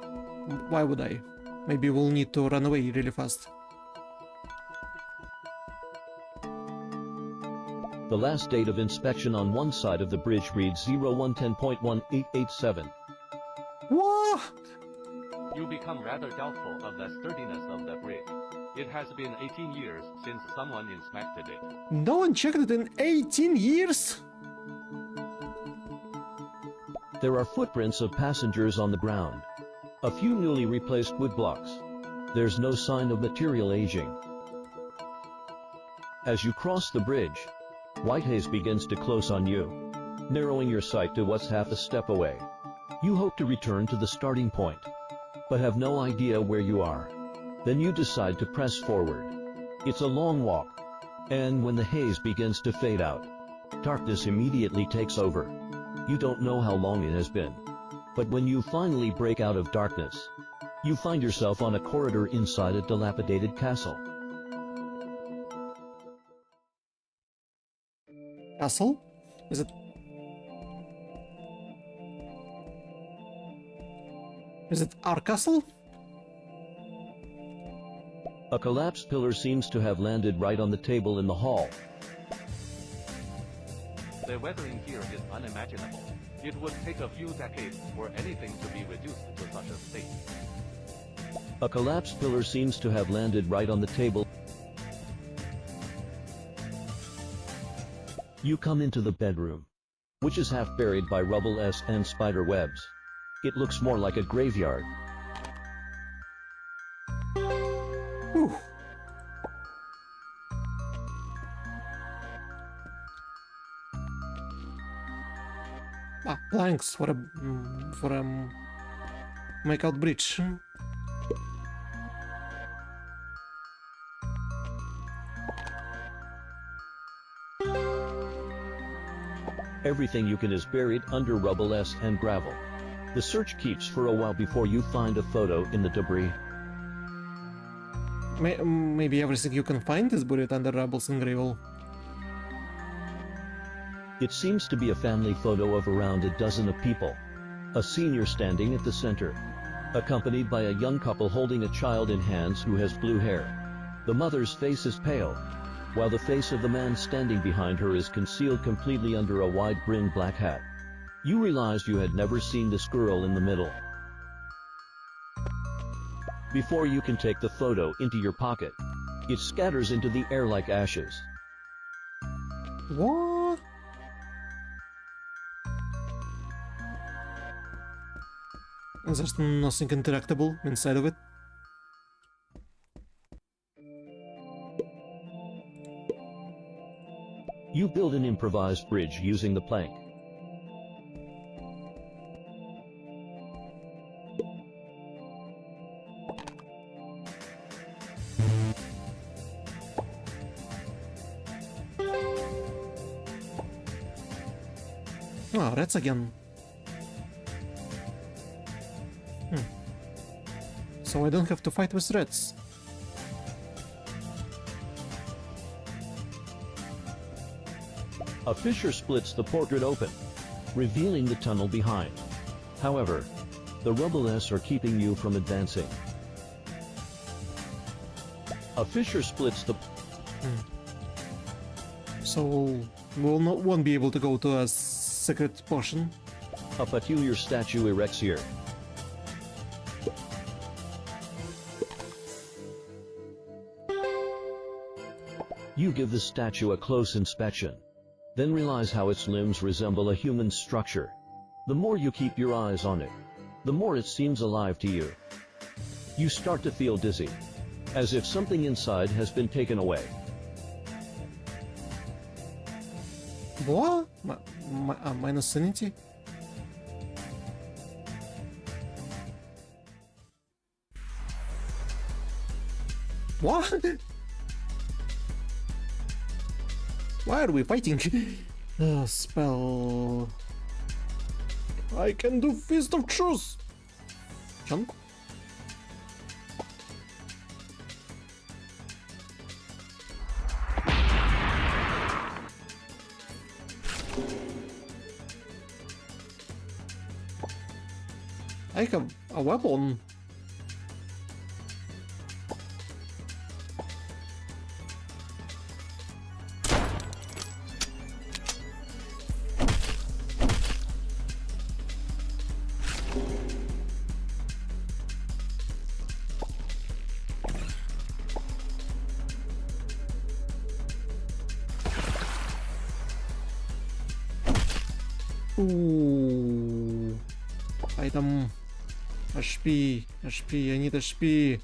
why would I? Maybe we'll need to run away really fast. The last date of inspection on one side of the bridge reads 0110.1887. What? You become rather doubtful of the sturdiness of the bridge. It has been 18 years since someone inspected it. No one checked it in 18 years? There are footprints of passengers on the ground. A few newly replaced wood blocks. There's no sign of material aging. As you cross the bridge, white haze begins to close on you, narrowing your sight to what's half a step away. You hope to return to the starting point, but have no idea where you are. Then you decide to press forward. It's a long walk, and when the haze begins to fade out, darkness immediately takes over. You don't know how long it has been, but when you finally break out of darkness, you find yourself on a corridor inside a dilapidated castle. Castle? Is it... Is it our castle? A collapsed pillar seems to have landed right on the table in the hall. The weathering here is unimaginable. It would take a few decades for anything to be reduced to such a state. A collapsed pillar seems to have landed right on the table. You come into the bedroom, which is half buried by rubble and spider webs. It looks more like a graveyard. Whew. Ah, planks for a make-out bridge. Everything you can is buried under rubble and gravel. The search keeps for a while before you find a photo in the debris. Maybe everything you can find is buried under rubble and gravel. It seems to be a family photo of around a dozen of people. A senior standing at the center, accompanied by a young couple holding a child in hands who has blue hair. The mother's face is pale, while the face of the man standing behind her is concealed completely under a wide-brimmed black hat. You realized you had never seen this girl in the middle. Before you can take the photo into your pocket, it scatters into the air like ashes. What? There's nothing interactable inside of it. You build an improvised bridge using the plank. Ah, rats again. So I don't have to fight with rats. A fissure splits the portrait open, revealing the tunnel behind. However, the rubble are keeping you from advancing. A fissure splits the... So won't be able to go to a secret portion. A peculiar statue erects here. You give the statue a close inspection, then realize how its limbs resemble a human structure. The more you keep your eyes on it, the more it seems alive to you. You start to feel dizzy, as if something inside has been taken away. What? Minus sanity? What? Why are we fighting? Spell. I can do Fist of Truth. Chunk. I have a weapon. Ooh. Item. HP. HP. I need HP.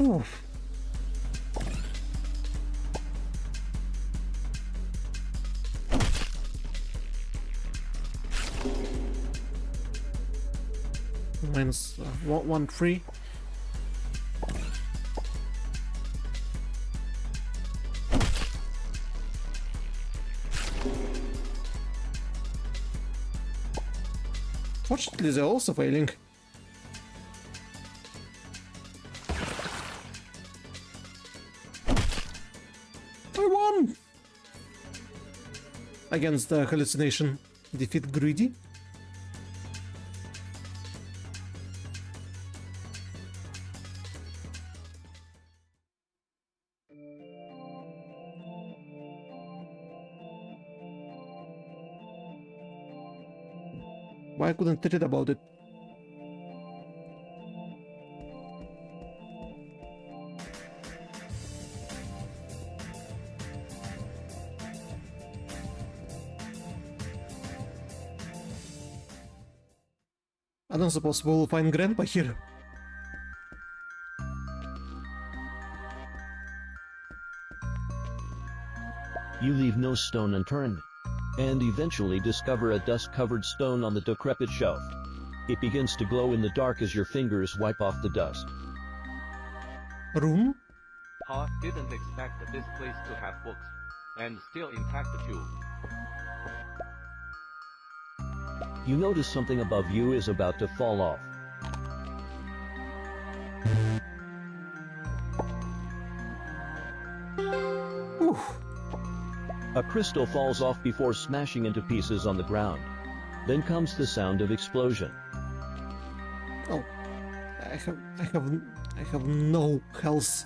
Oof. Minus 1-3. Fortunately, they're also failing. I won! Against the hallucination. Defeat Greedy. Why I couldn't read about it? I don't suppose we'll find Grandpa here. You leave no stone unturned, and eventually discover a dust-covered stone on the decrepit shelf. It begins to glow in the dark as your fingers wipe off the dust. Room? Didn't expect this place to have books, and still intact too. You notice something above you is about to fall off. Oof. A crystal falls off before smashing into pieces on the ground. Then comes the sound of explosion. Oh, I have no health.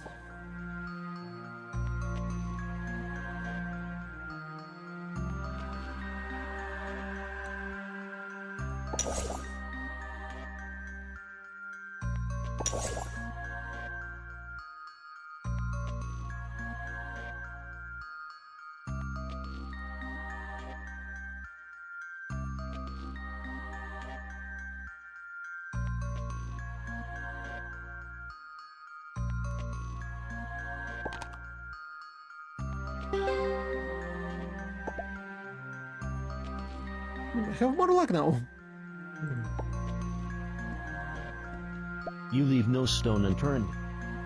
I have more luck now. You leave no stone unturned,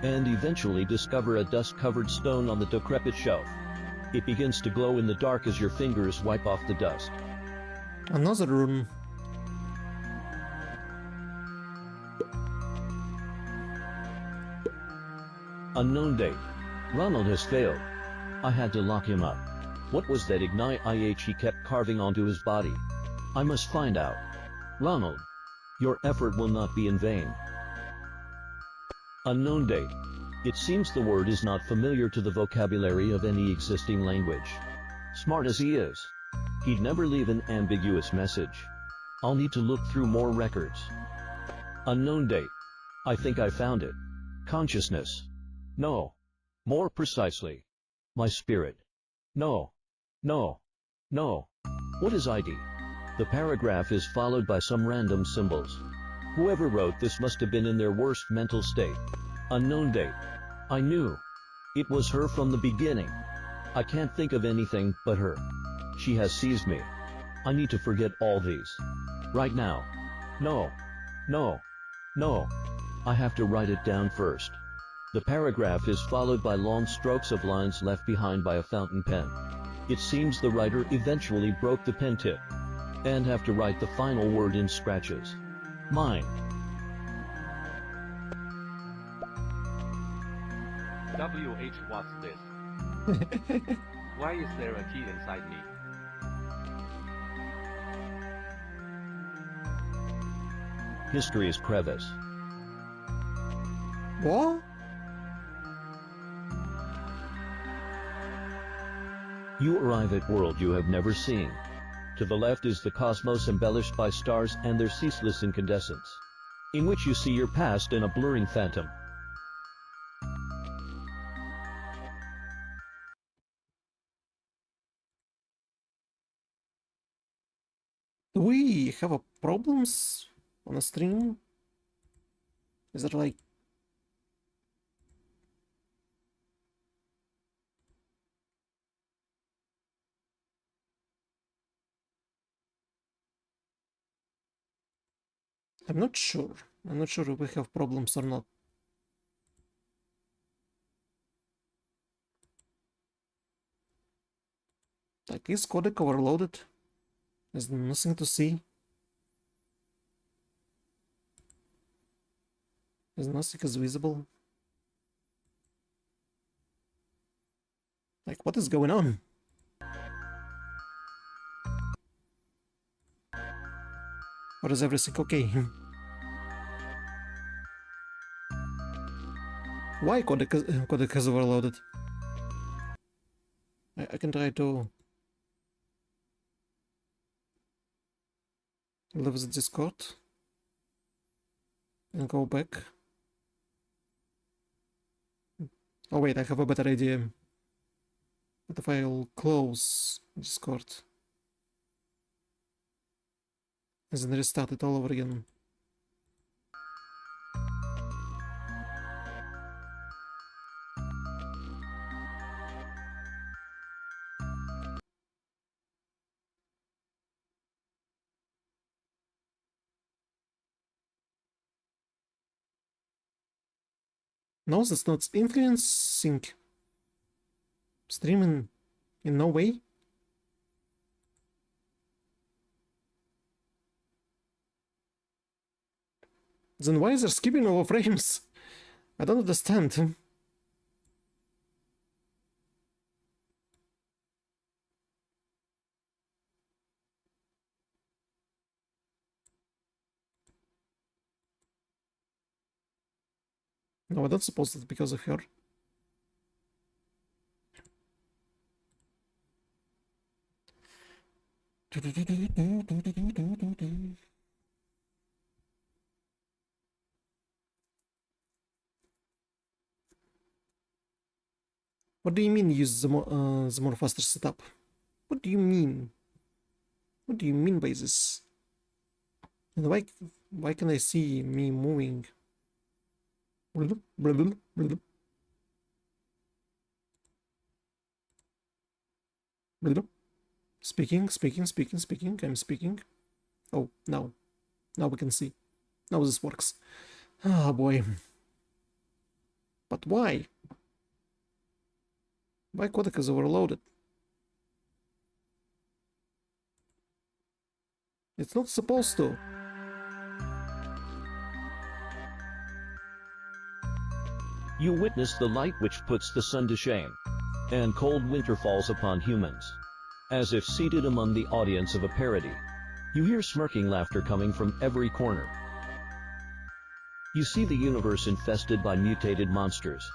and eventually discover a dust-covered stone on the decrepit shelf. It begins to glow in the dark as your fingers wipe off the dust. Another rune. Unknown date. Ronald has failed. I had to lock him up. What was that ignite he kept carving onto his body? I must find out. Ronald, your effort will not be in vain. Unknown date. It seems the word is not familiar to the vocabulary of any existing language. Smart as he is, he'd never leave an ambiguous message. I'll need to look through more records. Unknown date. I think I found it. Consciousness. No. More precisely. My spirit. No. No. No. What is ID? The paragraph is followed by some random symbols. Whoever wrote this must have been in their worst mental state. Unknown date. I knew. It was her from the beginning. I can't think of anything but her. She has seized me. I need to forget all these. Right now. No. No. No. I have to write it down first. The paragraph is followed by long strokes of lines left behind by a fountain pen. It seems the writer eventually broke the pen tip and have to write the final word in scratches. Mine. WH, what's this? Why is there a key inside me? History is crevice. What? You arrive at world you have never seen. To the left is the cosmos embellished by stars and their ceaseless incandescence, in which you see your past in a blurring phantom. Do we have a problems on a stream? Is it like... I'm not sure. I'm not sure if we have problems or not. Like, is codec overloaded? There's nothing to see. There's nothing is visible. Like, what is going on? Or is everything okay? Why codec has overloaded? I can try to leave the Discord and go back. Oh wait, I have a better idea. What if I'll close Discord and then restart it all over again? No, that's not influencing streaming in no way. Then why is there skipping over frames? I don't understand. No, I don't suppose it's because of her. What do you mean use the more faster setup? What do you mean? What do you mean by this? And why can I see me moving? Speaking, I'm speaking. Oh, now we can see. Now this works. Ah, boy. But why? Why codec is overloaded? It's not supposed to. You witness the light which puts the sun to shame, and cold winter falls upon humans. As if seated among the audience of a parody, you hear smirking laughter coming from every corner. You see the universe infested by mutated monsters,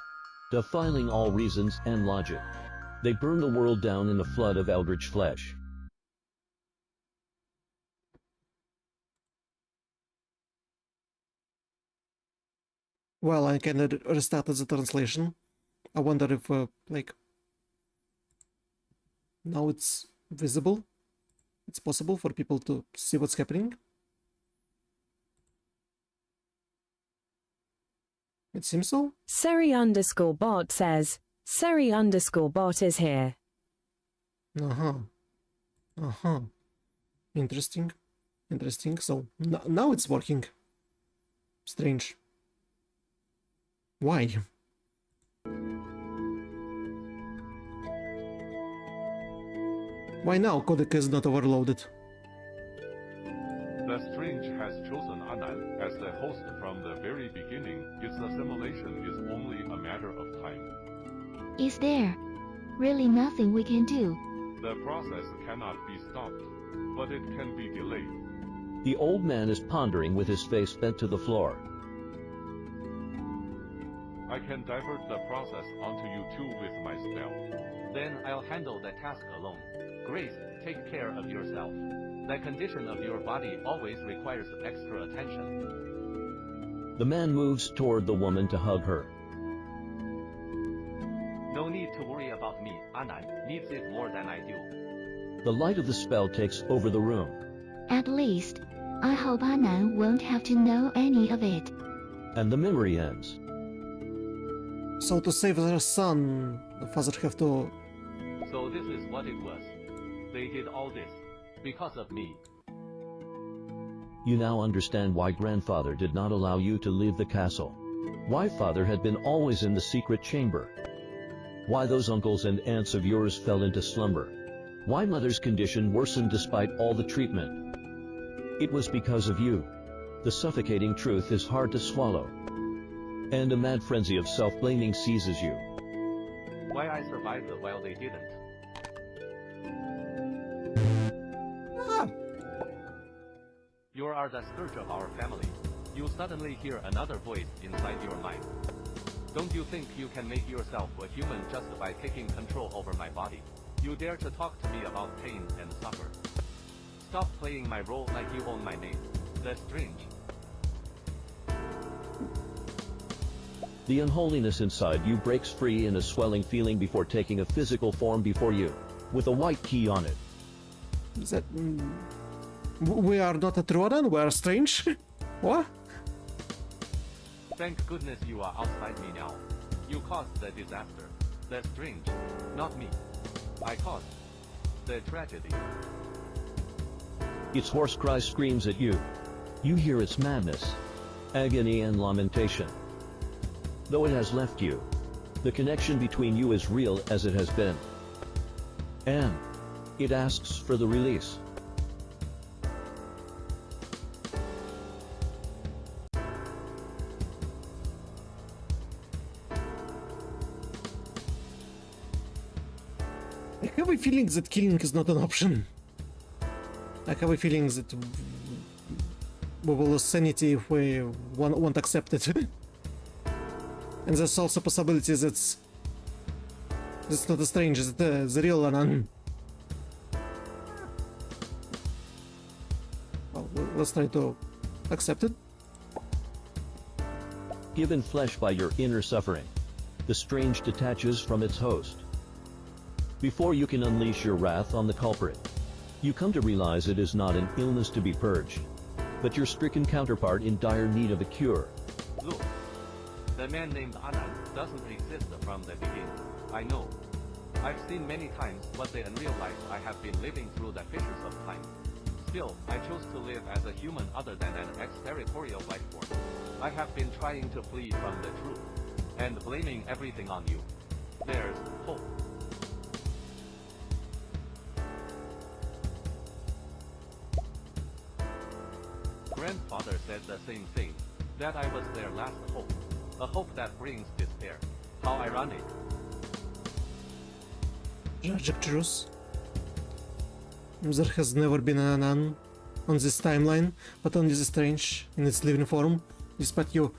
defiling all reasons and logic. They burn the world down in a flood of eldritch flesh. Well, I kind of restarted the translation. I wonder if, like, now it's visible. It's possible for people to see what's happening. It seems so. Seri_bot says, Seri_bot is here. Interesting. Interesting. So now it's working. Strange. Why? Why now codec is not overloaded? The Strange has chosen Anan as the host from the very beginning. Its assimilation is only a matter of time. Is there really nothing we can do? The process cannot be stopped, but it can be delayed. The old man is pondering with his face bent to the floor. I can divert the process onto you two with my spell. Then I'll handle the task alone. Grace, take care of yourself. The condition of your body always requires extra attention. The man moves toward the woman to hug her. No need to worry about me. Anan needs it more than I do. The light of the spell takes over the room. At least, I hope Anan won't have to know any of it. And the memory ends. So to save their son, the father have to... So this is what it was. They did all this because of me. You now understand why grandfather did not allow you to leave the castle. Why father had been always in the secret chamber. Why those uncles and aunts of yours fell into slumber. Why mother's condition worsened despite all the treatment. It was because of you. The suffocating truth is hard to swallow. And a mad frenzy of self-blaming seizes you. Why I survived while they didn't. You are the scourge of our family. You suddenly hear another voice inside your mind. Don't you think you can make yourself a human just by taking control over my body? You dare to talk to me about pain and suffer. Stop playing my role like you own my name. The Strange. The unholiness inside you breaks free in a swelling feeling before taking a physical form before you, with a white key on it. Is that... we are not a Trojan, we are strange? What? Thank goodness you are outside me now. You caused the disaster. The Strange. Not me. I caused the tragedy. Its hoarse cry screams at you. You hear its madness, agony and lamentation. Though it has left you, the connection between you is real as it has been. And it asks for the release. I have a feeling that killing is not an option. I have a feeling that we will lose sanity if we won't accept it. And there's also a possibility that's not a strange, it's the real Anan. Well, let's try to accept it. Given flesh by your inner suffering, the Strange detaches from its host. Before you can unleash your wrath on the culprit, you come to realize it is not an illness to be purged, but your stricken counterpart in dire need of a cure. Look. The man named Anan doesn't exist from the beginning. I know. I've seen many times what the unreal life I have been living through the fissures of time. Still, I chose to live as a human other than an exterritorial life form. I have been trying to flee from the truth. and blaming everything on you. There's hope. Grandfather said the same thing, that I was their last hope. A hope that brings despair. How ironic. Tragic truth. There has never been a nun on this timeline, but only the strange in its living form. Despite your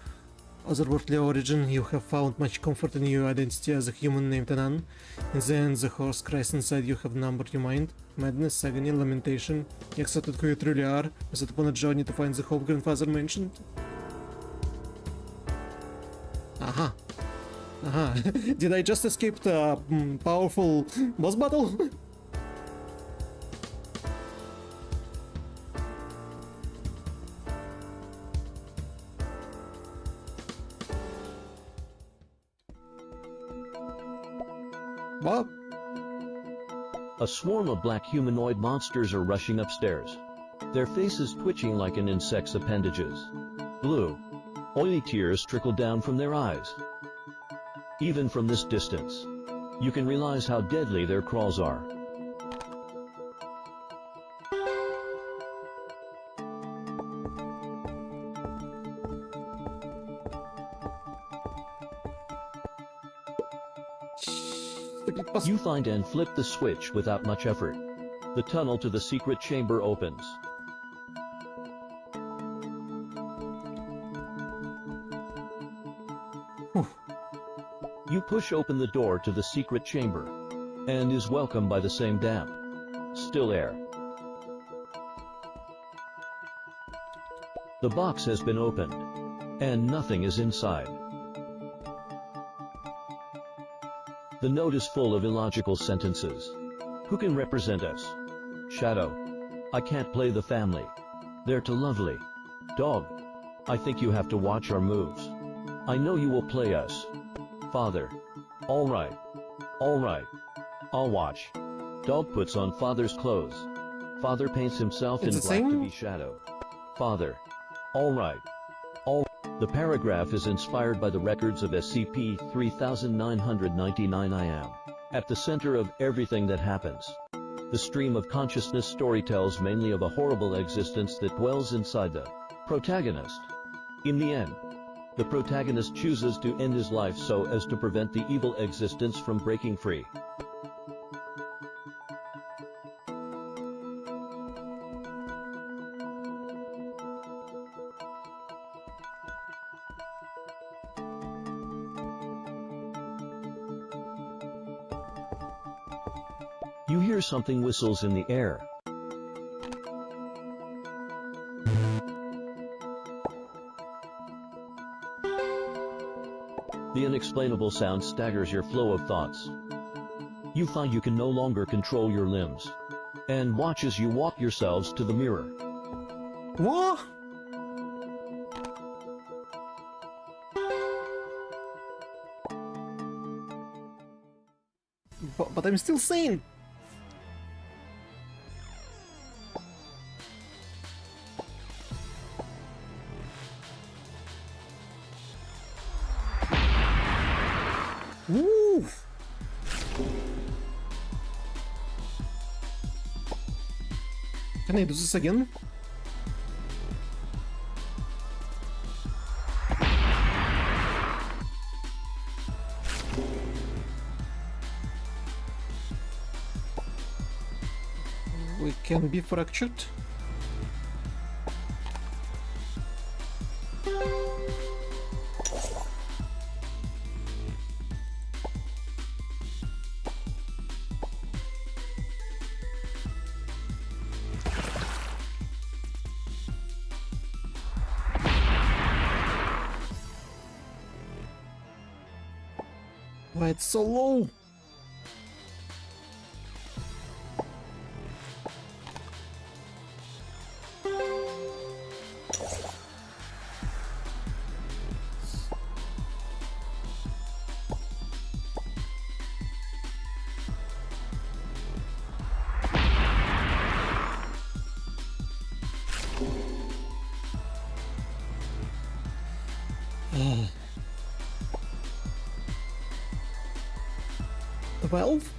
otherworldly origin, you have found much comfort in your identity as a human named Anan. In the end, the horse cries inside you have numbered your mind. Madness, agony, lamentation. You accepted who you truly are, and set upon a journey to find the hope grandfather mentioned. Aha. Aha. Did I just escape a powerful boss battle? What? A swarm of black humanoid monsters are rushing upstairs. Their faces twitching like an insect's appendages. Blue, oily tears trickle down from their eyes. Even from this distance, you can realize how deadly their crawls are. You find and flip the switch without much effort. The tunnel to the secret chamber opens. You push open the door to the secret chamber, and is welcomed by the same damp, still air. The box has been opened, and nothing is inside. The note is full of illogical sentences. Who can represent us? Shadow. I can't play the family. They're too lovely. Dog. I think you have to watch our moves. I know you will play us. Father. All right. All right. I'll watch. Dog puts on father's clothes. Father paints himself in black to be Shadow. Father. All right. The paragraph is inspired by the records of SCP-3999 I am at the center of everything that happens. The stream of consciousness story tells mainly of a horrible existence that dwells inside the protagonist. In the end, the protagonist chooses to end his life so as to prevent the evil existence from breaking free. You hear something whistles in the air. The unexplainable sound staggers your flow of thoughts. You find you can no longer control your limbs, and watch as you walk yourselves to the mirror. What? But I'm still sane. Woo! Can I do this again? We can be fractured. Why it's so low? 12?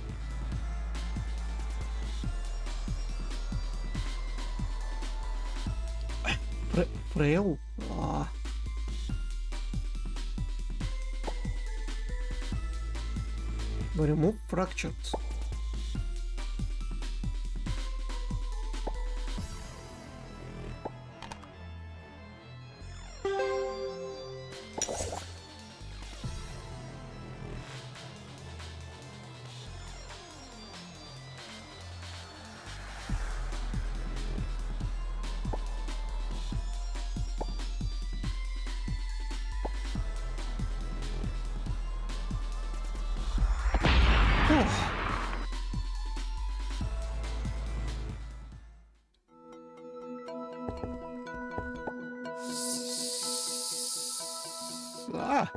Frail? Ah. Remove fractured. Ah!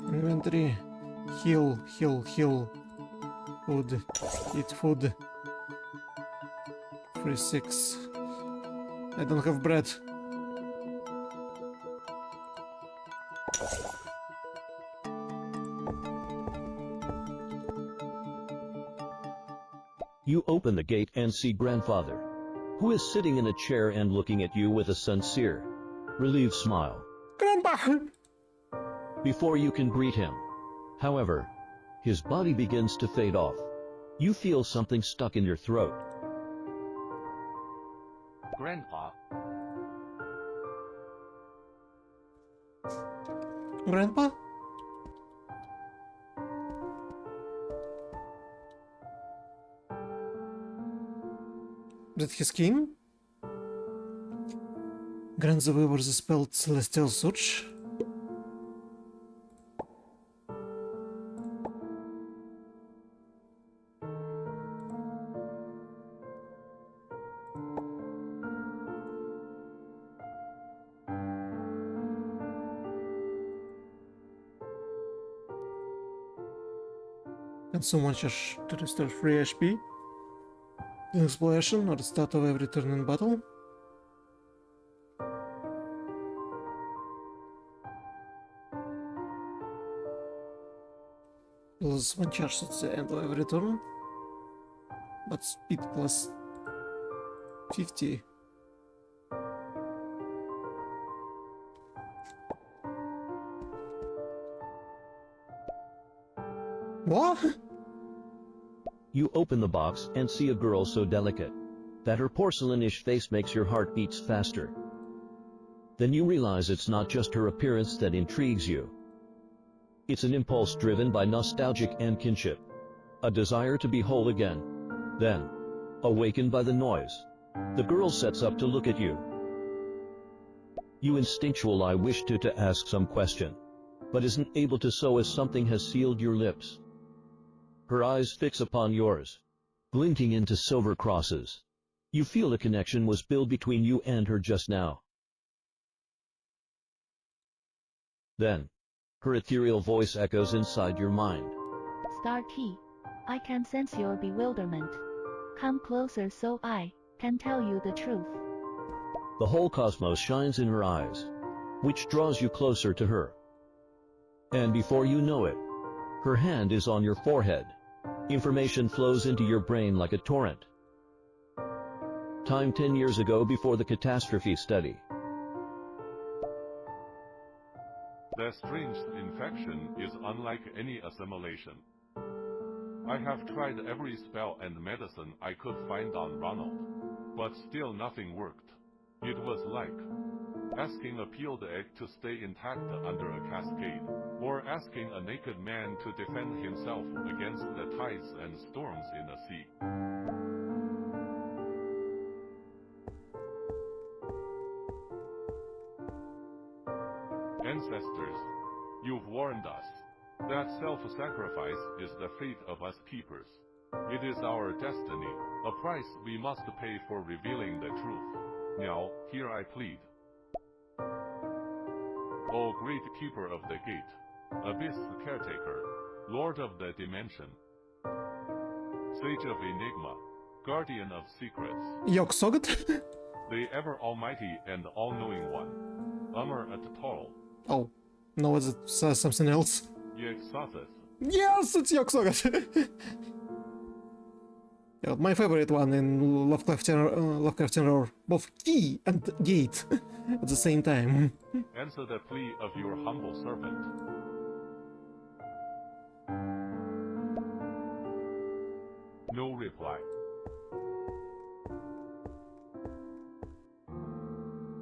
Inventory. Heal. Food. Eat food. 3-6. I don't have bread. You open the gate and see grandfather, who is sitting in a chair and looking at you with a sincere, relieved smile. Grandpa! Before you can greet him, however, his body begins to fade off. You feel something stuck in your throat. Grandpa, Grandpa? That his king? Grant the weaver the spelled celestial surge. Consume 1 charge to restore 3 HP. In exploration or the start of every turn in battle. Plus 1 charge at the end of every turn. But speed plus 50. What? You open the box and see a girl so delicate that her porcelainish face makes your heart beats faster. Then you realize it's not just her appearance that intrigues you. It's an impulse driven by nostalgic and kinship, a desire to be whole again. Then, awakened by the noise, the girl sets up to look at you. You instinctually wish to ask some question, but isn't able to so as something has sealed your lips. Her eyes fix upon yours, glinting into silver crosses. You feel a connection was built between you and her just now. Then, her ethereal voice echoes inside your mind. Star T, I can sense your bewilderment. Come closer so I can tell you the truth. The whole cosmos shines in her eyes, which draws you closer to her. And before you know it, her hand is on your forehead. Information flows into your brain like a torrent. Time 10 years ago before the catastrophe study. That strange infection is unlike any assimilation. I have tried every spell and medicine I could find on Ronald, but still nothing worked. It was like asking a peeled egg to stay intact under a cascade, or asking a naked man to defend himself against the tides and storms in the sea. Ancestors, you've warned us that self-sacrifice is the fate of us keepers. It is our destiny, a price we must pay for revealing the truth. Now, here I plead. O great keeper of the gate, abyss caretaker, lord of the dimension, sage of enigma, guardian of secrets, Yogg-Sothoth? the ever almighty and all-knowing one, Amr at Tall, Oh, no, it's something else. Yogg-Sothoth, Yes, it's Yogg-Sothoth. Yeah, my favorite one in Lovecraftian lore, both key and gate at the same time. Answer the plea of your humble servant. No reply.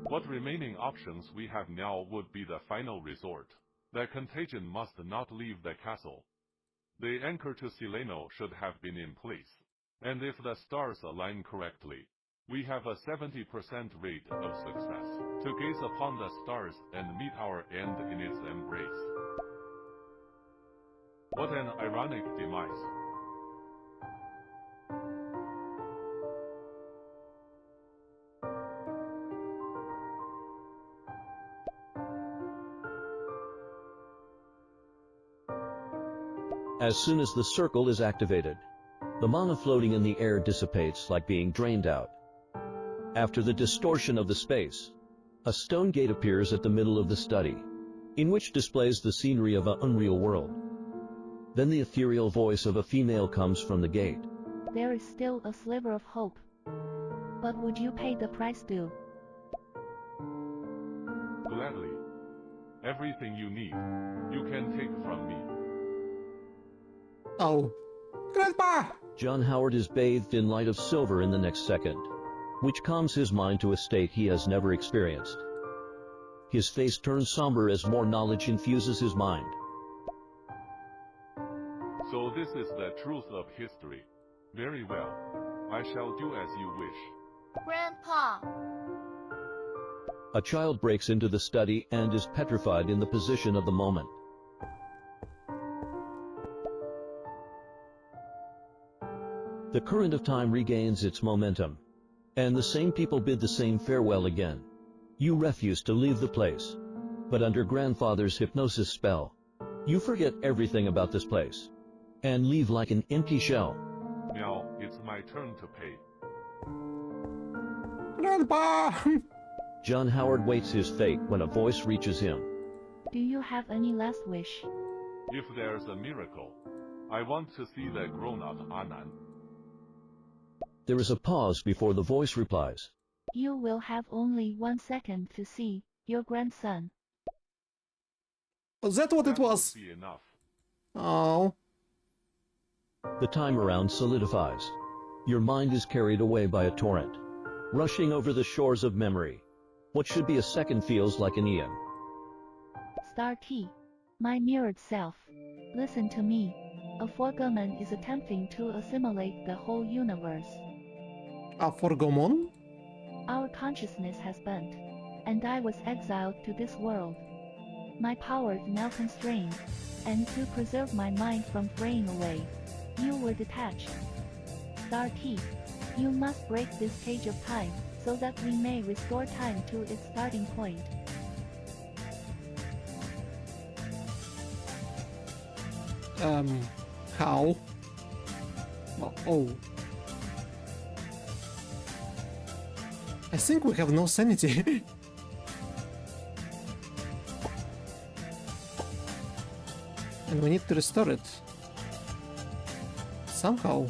What remaining options we have now would be the final resort. The contagion must not leave the castle. The anchor to Sileno should have been in place. And if the stars align correctly, we have a 70% rate of success to gaze upon the stars and meet our end in its embrace. What an ironic demise. As soon as the circle is activated, the mana floating in the air dissipates like being drained out. After the distortion of the space, a stone gate appears at the middle of the study, in which displays the scenery of an unreal world. Then the ethereal voice of a female comes from the gate. There is still a sliver of hope. But would you pay the price due? Gladly. Everything you need, you can take from me. Oh. Grandpa! John Howard is bathed in light of silver in the next second, which calms his mind to a state he has never experienced. His face turns somber as more knowledge infuses his mind. So this is the truth of history. Very well. I shall do as you wish. Grandpa! A child breaks into the study and is petrified in the position of the moment. The current of time regains its momentum, and the same people bid the same farewell again. You refuse to leave the place, but under grandfather's hypnosis spell, you forget everything about this place, and leave like an empty shell. Now, it's my turn to pay. Grandpa! John Howard waits his fate when a voice reaches him. Do you have any last wish? If there's a miracle, I want to see the grown-up Anan. There is a pause before the voice replies. You will have only 1 second to see your grandson. Was that what it was? Be enough. Oh. The time around solidifies. Your mind is carried away by a torrent, rushing over the shores of memory. What should be a second feels like an eon. Star T, my mirrored self. Listen to me. A foregoman is attempting to assimilate the whole universe. A Forgomon? Our consciousness has bent, and I was exiled to this world. My power is now constrained, and to preserve my mind from fraying away, you were detached. Star T, you must break this cage of time, so that we may restore time to its starting point. How? Oh. I think we have no sanity. And we need to restore it. Somehow.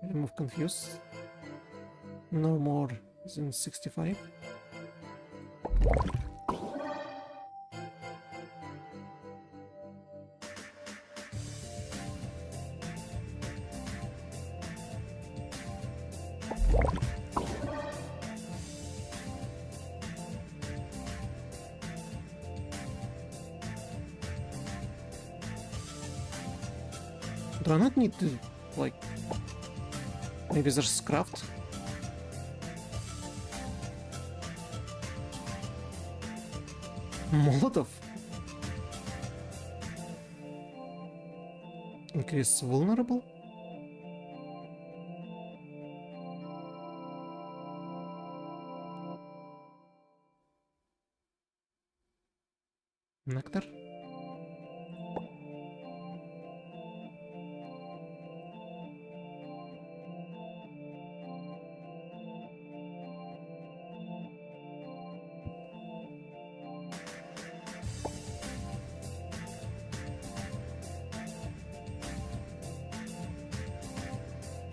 Remove confuse. No more than 65. Do I not need to, like, maybe there's craft? Molotov? Increase vulnerable? Nectar?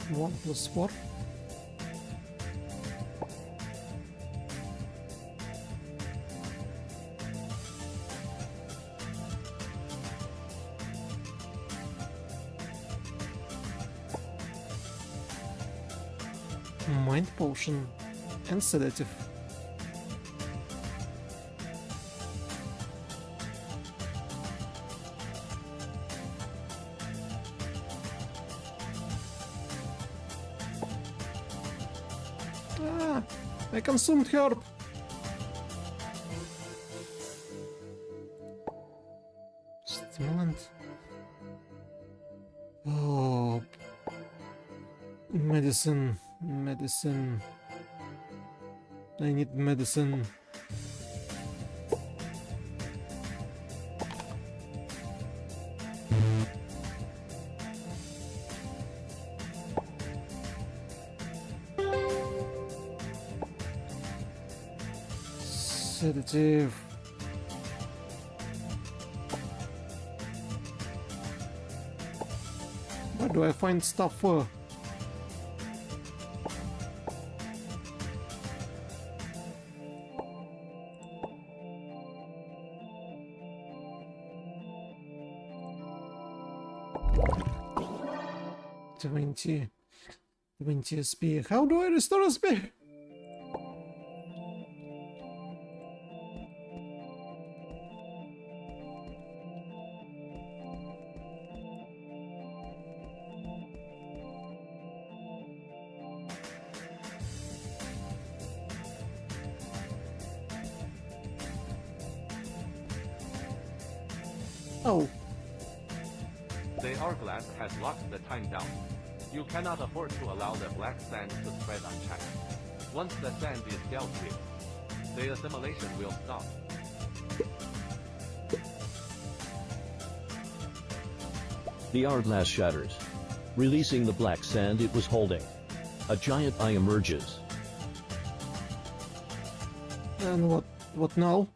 1 plus 4. Mind potion and sedative. Ah, I consumed herb. Stimulant. Oh, medicine. Medicine. I need medicine. Sedative. Where do I find stuff for? Twenty SP. How do I restore SP? Oh. The hourglass has locked the time down. You cannot afford to allow the black sand to spread unchecked. Once the sand is dealt with, the assimilation will stop. The hourglass shatters, releasing the black sand it was holding. A giant eye emerges. And what now?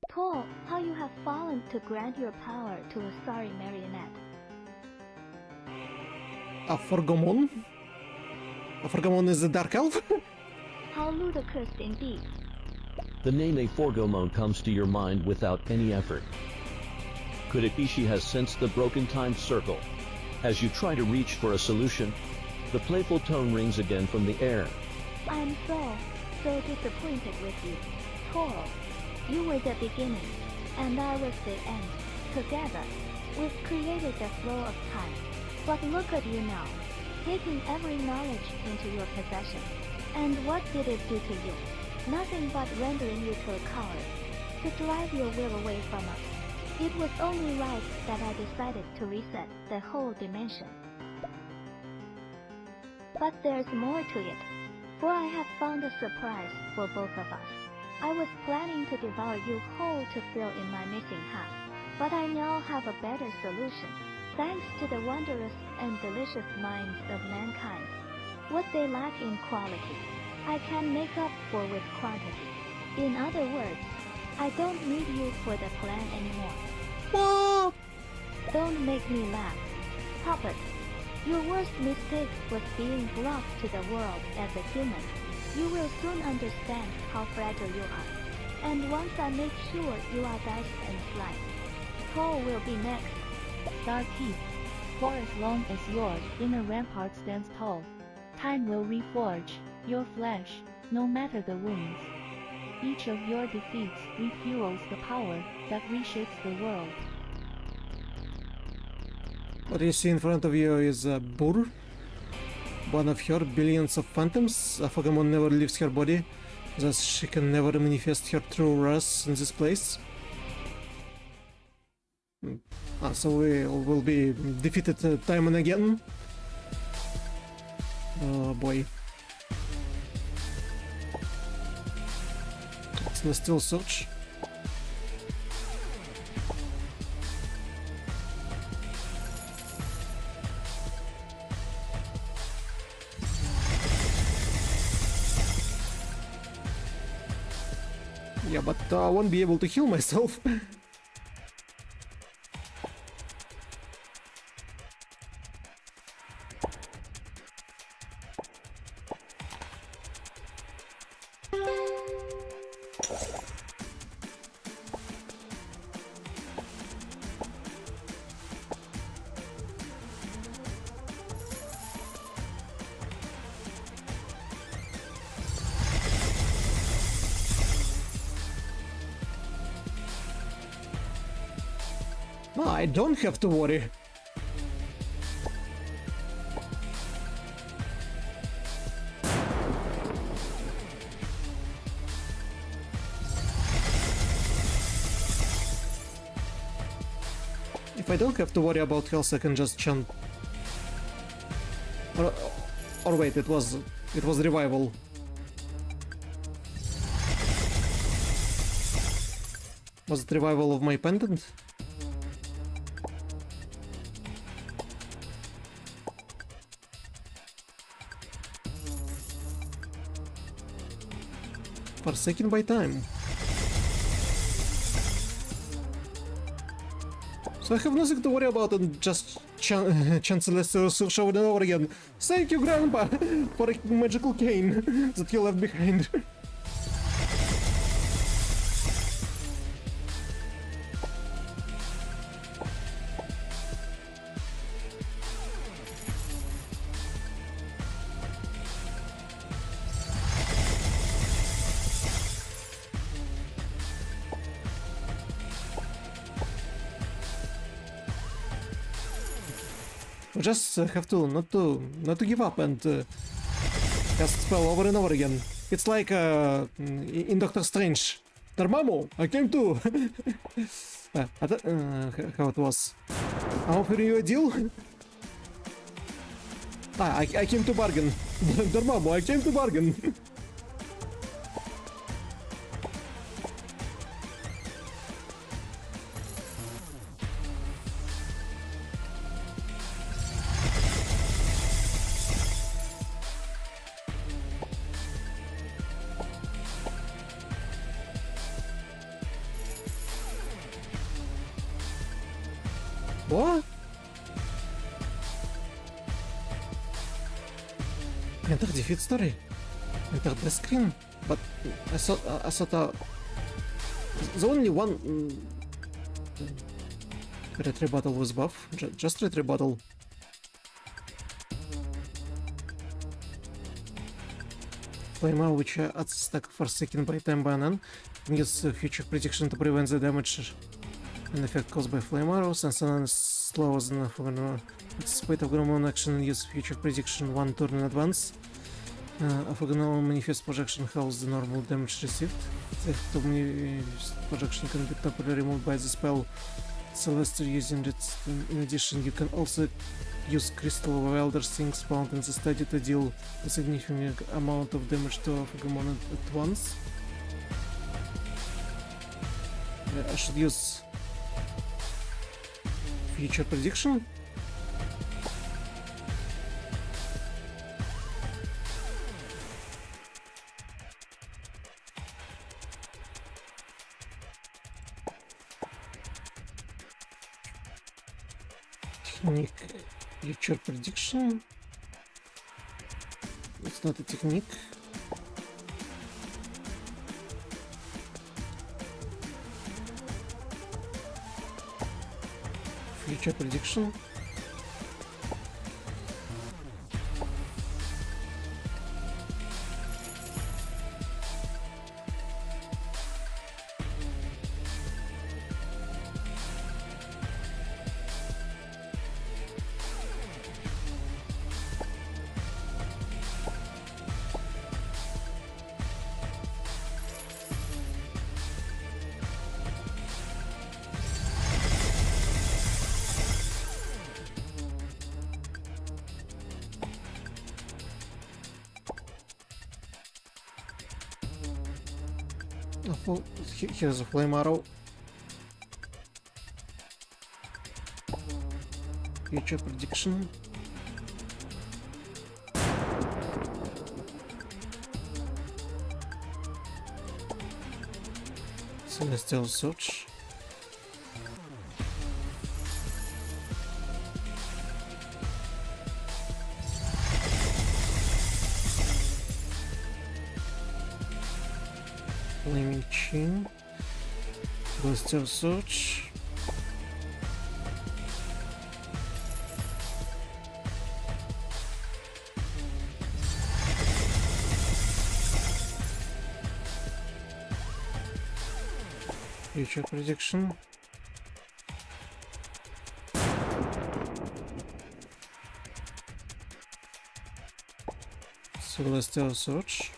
Paul, how you have fallen to grant your power to a sorry marionette. A Forgomon? A Forgomon is a dark elf? How ludicrous indeed. The name a Forgomon comes to your mind without any effort. Could it be she has sensed the broken time circle? As you try to reach for a solution, the playful tone rings again from the air. I'm so disappointed with you. Paul, you were the beginning, and I was the end. Together, we've created the flow of time. But look at you now, taking every knowledge into your possession. And what did it do to you? Nothing but rendering you to a coward, to drive your will away from us. It was only right that I decided to reset the whole dimension. But there's more to it, for I have found a surprise for both of us. I was planning to devour you whole to fill in my missing half, but I now have a better solution. Thanks to the wondrous and delicious minds of mankind, what they lack in quality, I can make up for with quantity. In other words, I don't need you for the plan anymore. What? Don't make me laugh. Puppet, your worst mistake was being brought to the world as a human. You will soon understand how fragile you are. And once I make sure you are diced and sliced, Paul will be next. Star teeth, for as long as your inner rampart stands tall, time will reforge your flesh, no matter the wounds. Each of your defeats refuels the power that reshapes the world. What you see in front of you is a Bur, one of her billions of phantoms. A Forgomon never leaves her body, thus she can never manifest her true race in this place. So we will be defeated time and again. Oh boy. Let's still search. Yeah, but I won't be able to heal myself. I don't have to worry. If I don't have to worry about health, I can just chant. Or wait, it was revival. Was it revival of my pendant? Forsaken by time. So I have nothing to worry about and just chant Celestial Search over and over again. Thank you, Grandpa, for a magical cane that you left behind. We just have to not to give up and cast spell over and over again. It's like in Doctor Strange. Dormammu, I came to. How it was? I'm offering you a deal. I came to bargain. Dormammu, I came to bargain. What? Enter defeat story. Enter the screen. But I thought the only one retry battle was buff. Just retry battle. Flame which adds stack forsaken by time banan. Use future prediction to prevent the damage an effect caused by flame arrows, and Sanan slower than anticipate Afghanon action, use future prediction 1 turn in advance. Afghanon manifest projection halves the normal damage received. The effect of manifest projection can be temporarily removed by the spell Celestial using it. In addition, you can also use Crystal of Elder Things found in the study to deal a significant amount of damage to Afghanon at once. I should use future prediction. Technique, future prediction. It's not a technique. Future prediction. Oh, here's a flame arrow. Future prediction. Celestial Search. Flaming Chain. Celestial Search. Future prediction. So let's do a search.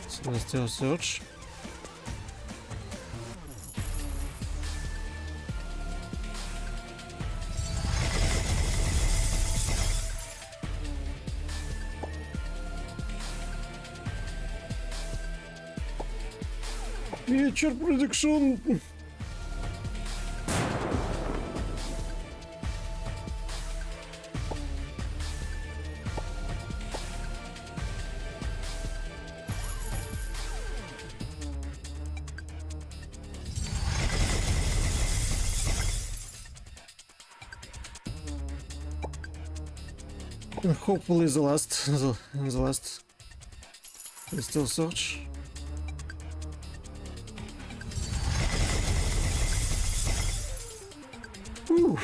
So let's do a search. Future prediction. And hopefully the last. We still search. Ooh,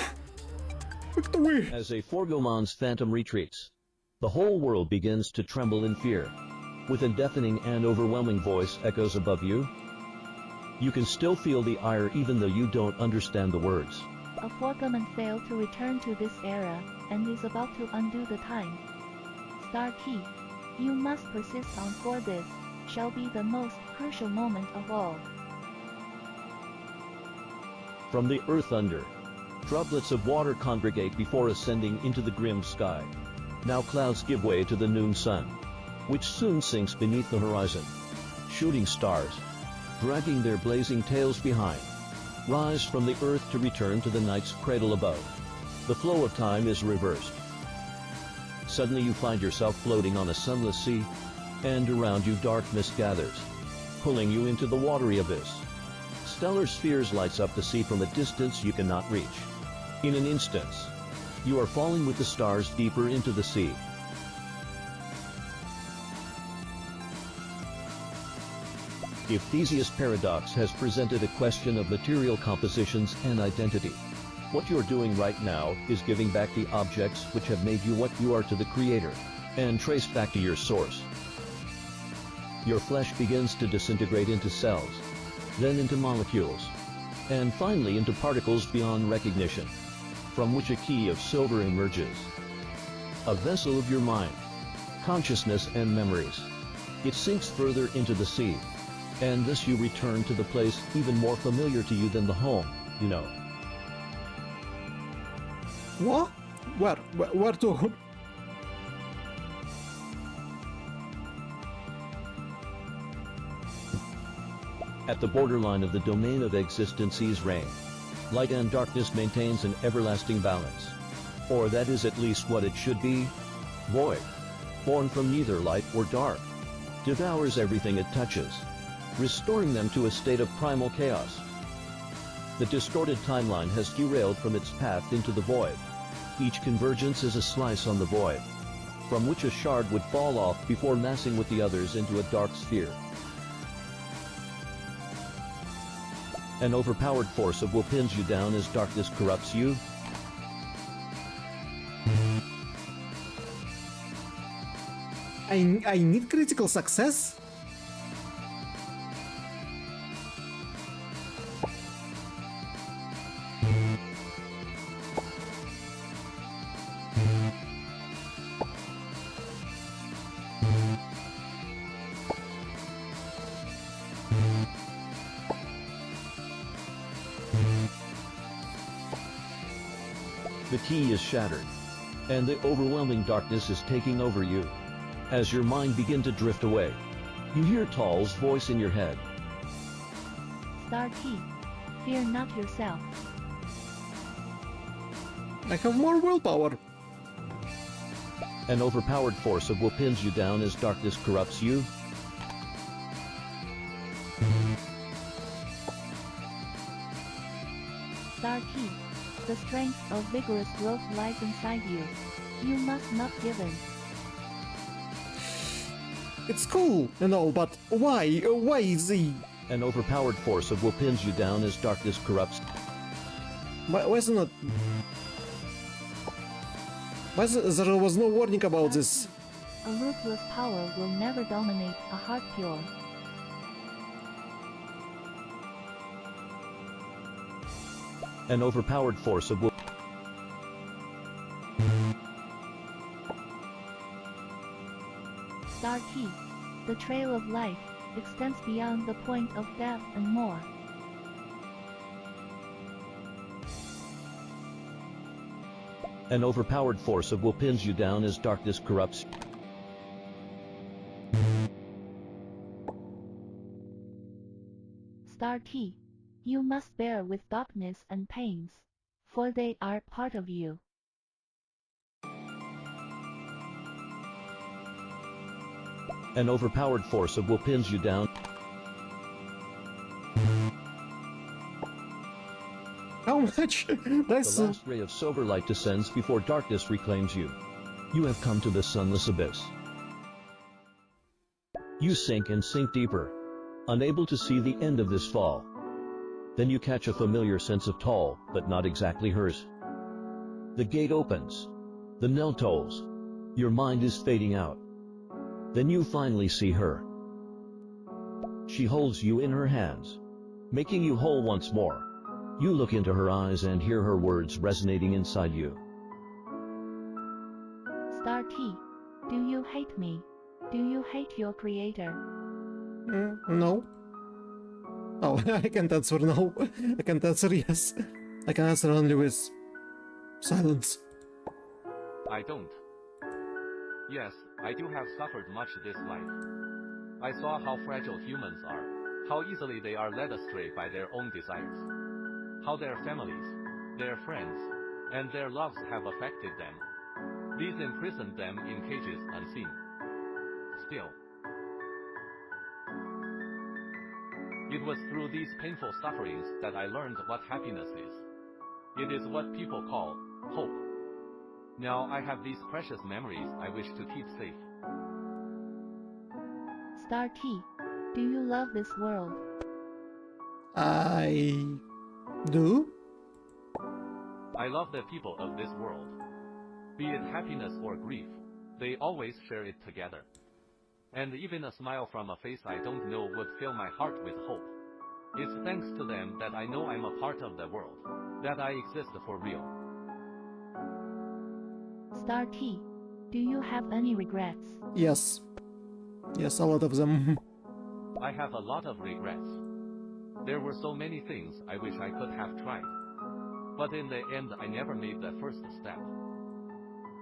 victory! As a Forgomon's phantom retreats, the whole world begins to tremble in fear. With a deafening and overwhelming voice echoes above you. You can still feel the ire even though you don't understand the words. A Forgoman failed to return to this era, and is about to undo the time. Star Key. You must persist on, for this shall be the most crucial moment of all. From the earth under, droplets of water congregate before ascending into the grim sky. Now clouds give way to the noon sun, which soon sinks beneath the horizon. Shooting stars, dragging their blazing tails behind, rise from the earth to return to the night's cradle above. The flow of time is reversed. Suddenly you find yourself floating on a sunless sea, and around you dark mist gathers, pulling you into the watery abyss. Stellar spheres lights up the sea from a distance you cannot reach. In an instant, you are falling with the stars deeper into the sea. The Theseus paradox has presented a question of material compositions and identity. What you're doing right now is giving back the objects which have made you what you are to the Creator, and trace back to your source. Your flesh begins to disintegrate into cells, then into molecules, and finally into particles beyond recognition, from which a key of silver emerges. A vessel of your mind, consciousness and memories. It sinks further into the sea, and thus you return to the place even more familiar to you than the home, you know. What? Where to? At the borderline of the domain of existence's reign, light and darkness maintains an everlasting balance. Or that is at least what it should be. Void, born from neither light or dark, devours everything it touches, restoring them to a state of primal chaos. The distorted timeline has derailed from its path into the void. Each convergence is a slice on the void, from which a shard would fall off before massing with the others into a dark sphere. An overpowered force of will pins you down as darkness corrupts you. I need critical success? The key is shattered, and the overwhelming darkness is taking over you. As your mind begins to drift away, you hear Tall's voice in your head. Star Key. Fear not yourself. I have more willpower. An overpowered force of will pins you down as darkness corrupts you. Star Key. The strength of vigorous growth lies inside you. You must not give in. It's cool and all, but why? Why is he? An overpowered force of will pins you down as darkness corrupts. Why is it not? Why there was no warning about this? A ruthless power will never dominate a heart pure. An overpowered force of will. Star T. The trail of life extends beyond the point of death and more. An overpowered force of will pins you down as darkness corrupts. Star T. You must bear with darkness and pains, for they are part of you. An overpowered force of will pins you down. How much? That's The last ray of sober light descends before darkness reclaims you. You have come to the sunless abyss. You sink and sink deeper, unable to see the end of this fall. Then you catch a familiar sense of tall, but not exactly hers. The gate opens. The knell tolls. Your mind is fading out. Then you finally see her. She holds you in her hands, making you whole once more. You look into her eyes and hear her words resonating inside you. Star T. Do you hate me? Do you hate your creator? No. Oh, I can't answer no. I can't answer yes. I can answer only with silence. I don't. Yes, I do have suffered much this life. I saw how fragile humans are, how easily they are led astray by their own desires, how their families, their friends, and their loves have affected them. These imprisoned them in cages unseen. Still, it was through these painful sufferings that I learned what happiness is. It is what people call hope. Now I have these precious memories I wish to keep safe. Star T. Do you love this world? I do? I love the people of this world. Be it happiness or grief, they always share it together. And even a smile from a face I don't know would fill my heart with hope. It's thanks to them that I know I'm a part of the world, that I exist for real. Star T. Do you have any regrets? Yes. Yes, a lot of them. I have a lot of regrets. There were so many things I wish I could have tried. But in the end I never made the first step.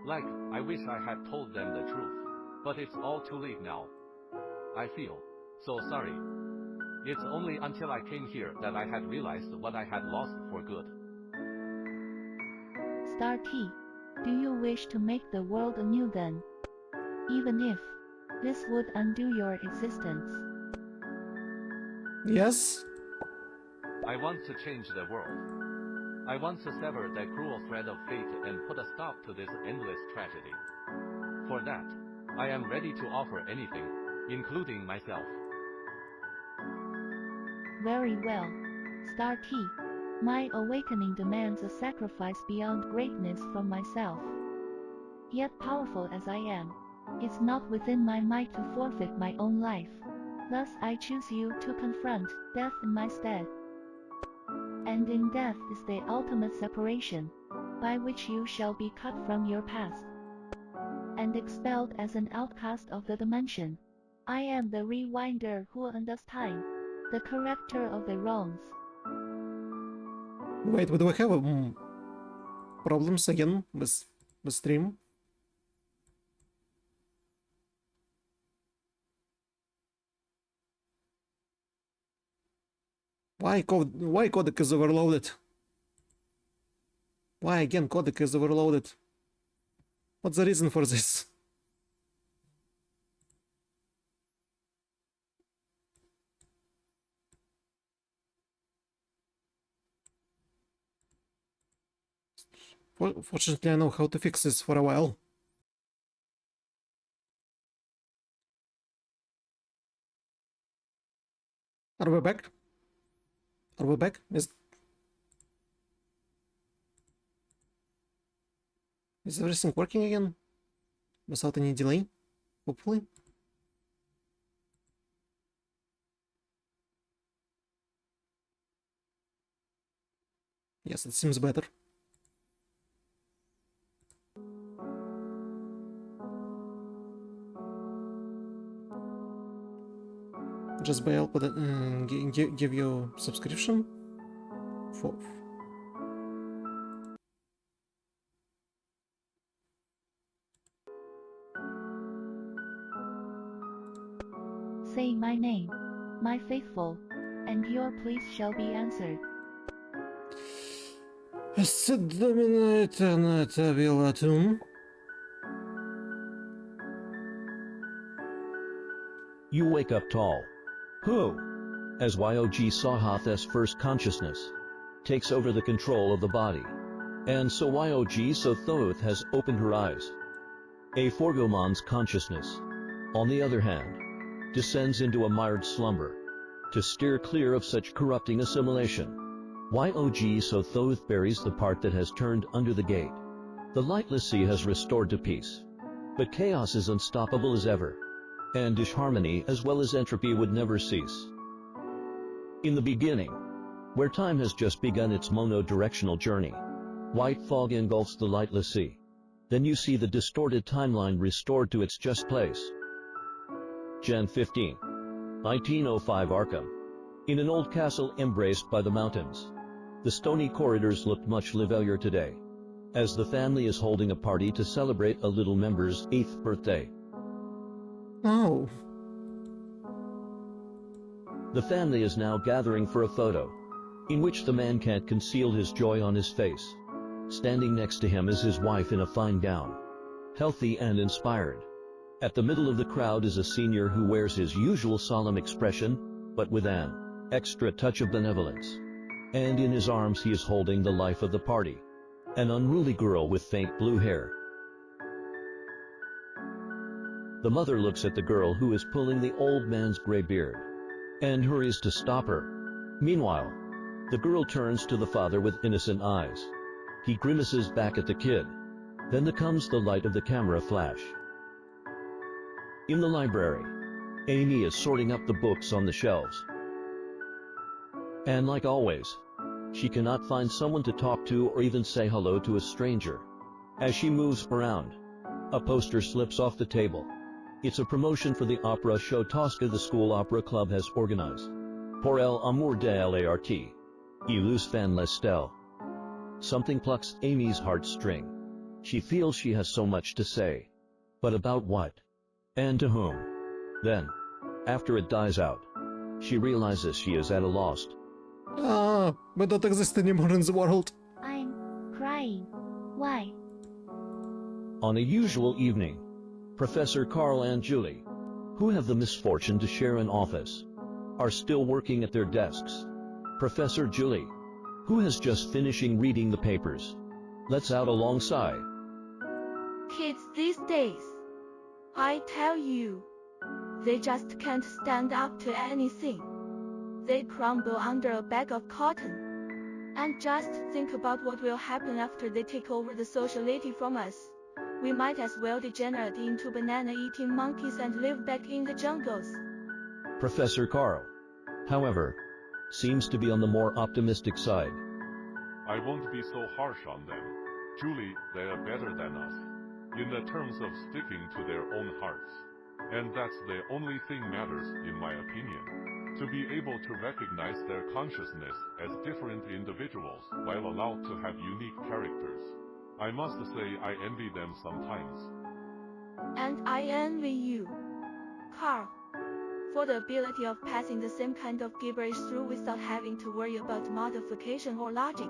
Like, I wish I had told them the truth. But it's all too late now. I feel so sorry. It's only until I came here that I had realized what I had lost for good. Star T. Do you wish to make the world anew then? Even if this would undo your existence. Yes? I want to change the world. I want to sever the cruel thread of fate and put a stop to this endless tragedy. For that, I am ready to offer anything, including myself. Very well. Star T. My awakening demands a sacrifice beyond greatness from myself. Yet powerful as I am, it's not within my might to forfeit my own life. Thus I choose you to confront death in my stead. And in death is the ultimate separation, by which you shall be cut from your past and expelled as an outcast of the dimension. I am the rewinder who undoes time, the corrector of the wrongs. Wait, do we have problems again with the stream? Why codec is overloaded? Why again codec is overloaded? What's the reason for this? Fortunately, I know how to fix this for a while. Are we back? Are we back? Is everything working again? Without any delay? Hopefully. Yes, it seems better. Just by help with give you subscription. 4. Say my name, my faithful, and your pleas shall be answered. You wake up tall. Who? As Yog Sahath's first consciousness takes over the control of the body. And so Yog Sothoth has opened her eyes. A Forgomon's consciousness, on the other hand, descends into a mired slumber. To steer clear of such corrupting assimilation, Yog Sothoth buries the part that has turned under the gate. The lightless sea has restored to peace. But chaos is unstoppable as ever, and disharmony as well as entropy would never cease. In the beginning, where time has just begun its mono-directional journey, white fog engulfs the lightless sea. Then you see the distorted timeline restored to its just place. Gen 15, 1905 Arkham. In an old castle embraced by the mountains. The stony corridors looked much livelier today, as the family is holding a party to celebrate a little member's 8th birthday. Oh. The family is now gathering for a photo, in which the man can't conceal his joy on his face. Standing next to him is his wife in a fine gown, healthy and inspired. At the middle of the crowd is a senior who wears his usual solemn expression, but with an extra touch of benevolence. And in his arms he is holding the life of the party, an unruly girl with faint blue hair. The mother looks at the girl who is pulling the old man's gray beard, and hurries to stop her. Meanwhile, the girl turns to the father with innocent eyes. He grimaces back at the kid. Then comes the light of the camera flash. In the library, Amy is sorting up the books on the shelves. And like always, she cannot find someone to talk to or even say hello to a stranger. As she moves around, a poster slips off the table. It's a promotion for the opera show Tosca the school opera club has organized. Pour l'amour de l'art, ilus fan l'estel. Something plucks Amy's heartstring. She feels she has so much to say. But about what? And to whom? Then, after it dies out, she realizes she is at a loss. Ah, we don't exist anymore in the world. I'm crying. Why? On a usual evening, Professor Carl and Julie, who have the misfortune to share an office, are still working at their desks. Professor Julie, who has just finishing reading the papers, lets out a long sigh. Kids these days, I tell you, they just can't stand up to anything. They crumble under a bag of cotton. And just think about what will happen after they take over the sociality from us. We might as well degenerate into banana-eating monkeys and live back in the jungles. Professor Carl, however, seems to be on the more optimistic side. I won't be so harsh on them. Julie, they are better than us, in the terms of sticking to their own hearts. And that's the only thing matters, in my opinion. To be able to recognize their consciousness as different individuals while allowed to have unique characters. I must say I envy them sometimes. And I envy you, Carl, for the ability of passing the same kind of gibberish through without having to worry about modification or logic.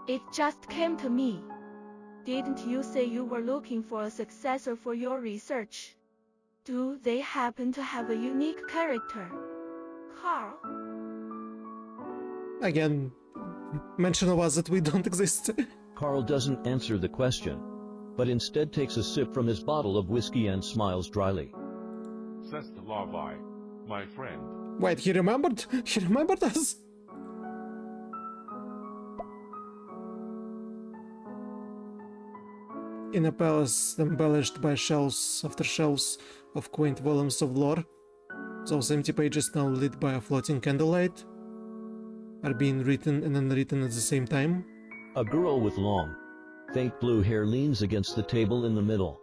It just came to me. Didn't you say you were looking for a successor for your research? Do they happen to have a unique character, Carl? Again, mention of us that we don't exist. Carl doesn't answer the question, but instead takes a sip from his bottle of whiskey and smiles dryly. Says the Larvae, my friend. Wait, he remembered? He remembered us? In a palace embellished by shelves after shelves of quaint volumes of lore, those empty pages now lit by a floating candlelight are being written and unwritten at the same time. A girl with long, faint blue hair leans against the table in the middle,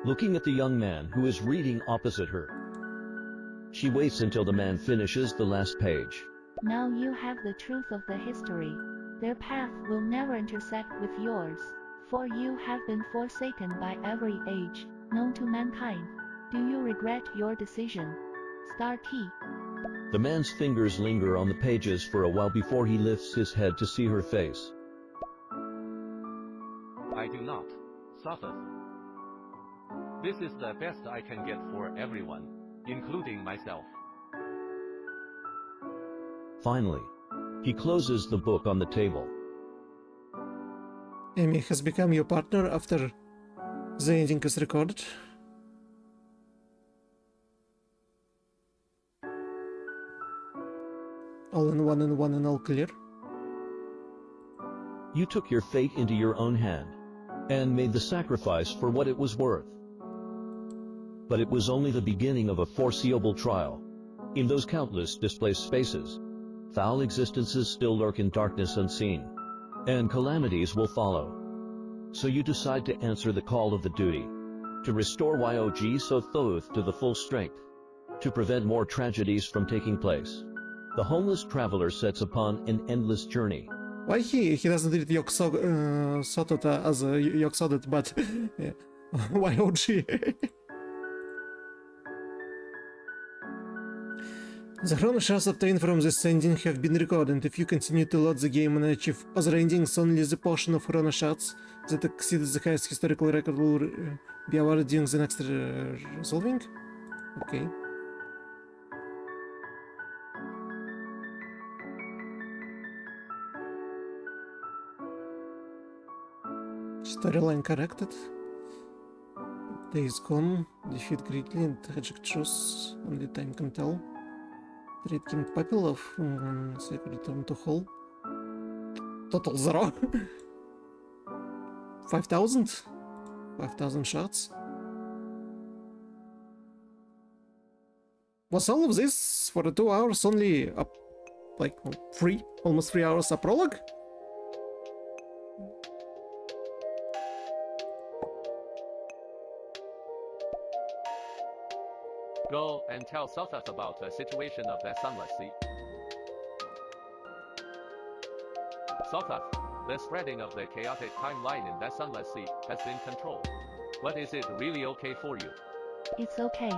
looking at the young man who is reading opposite her. She waits until the man finishes the last page. Now you have the truth of the history. Their path will never intersect with yours, for you have been forsaken by every age known to mankind. Do you regret your decision? Star T. The man's fingers linger on the pages for a while before he lifts his head to see her face. I do not. Suffer. This is the best I can get for everyone, including myself. Finally, he closes the book on the table. Amy has become your partner after the ending is recorded. All in one and all clear. You took your fate into your own hand, and made the sacrifice for what it was worth. But it was only the beginning of a foreseeable trial. In those countless displaced spaces, foul existences still lurk in darkness unseen, and calamities will follow. So you decide to answer the call of the duty, to restore Yog Sothoth to the full strength, to prevent more tragedies from taking place. The homeless traveler sets upon an endless journey. Why he doesn't read Sotota as a Yog-Sothoth, but yeah. Why OG? The chrono shots obtained from this ending have been recorded. If you continue to load the game and achieve other endings, only the portion of chrono shots that exceeds the highest historical record will be awarded during the next resolving. Okay. Storyline corrected. Days gone. Defeat greatly and tragic truths. Only time can tell. Trade King Papilov. Sacred return to Hall. Total 0. 5,000? 5,000 shots. Was all of this for the 2 hours only up like almost 3 hours a prologue? Go and tell Sothoth about the situation of that sunless sea. Sothoth, the spreading of the chaotic timeline in that sunless sea has been controlled. But is it really okay for you? It's okay.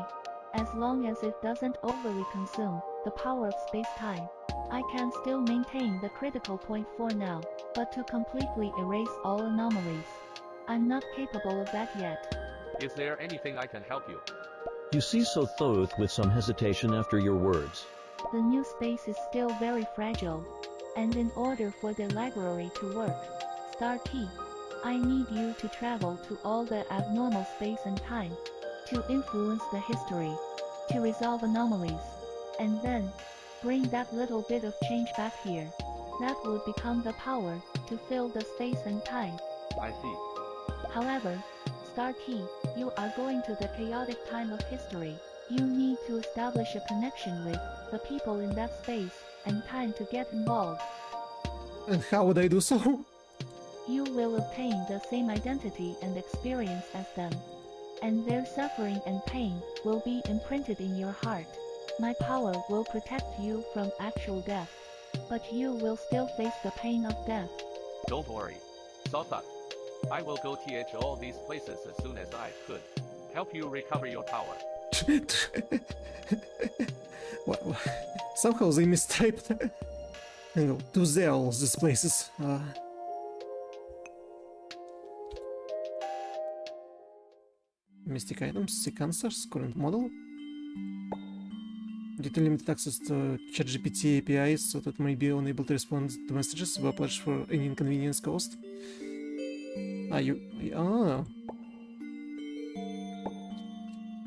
As long as it doesn't overly consume the power of space-time. I can still maintain the critical point for now, but to completely erase all anomalies, I'm not capable of that yet. Is there anything I can help you? You see Sothoth with some hesitation after your words. The new space is still very fragile, and in order for the library to work, Star T, I need you to travel to all the abnormal space and time, to influence the history, to resolve anomalies, and then bring that little bit of change back here. That would become the power to fill the space and time. I see. However, Star T, you are going to the chaotic time of history. You need to establish a connection with the people in that space and time to get involved. And how would I do so? You will obtain the same identity and experience as them, and their suffering and pain will be imprinted in your heart. My power will protect you from actual death, but you will still face the pain of death. Don't worry, Sothoth. I will go to all these places as soon as I could. Help you recover your power. Well, somehow they mistyped. Hang on, to all these places. Mystic items, seek answers, current model. Due to limited access to ChatGPT APIs, so that may be unable to respond to messages were pledged for any inconvenience caused.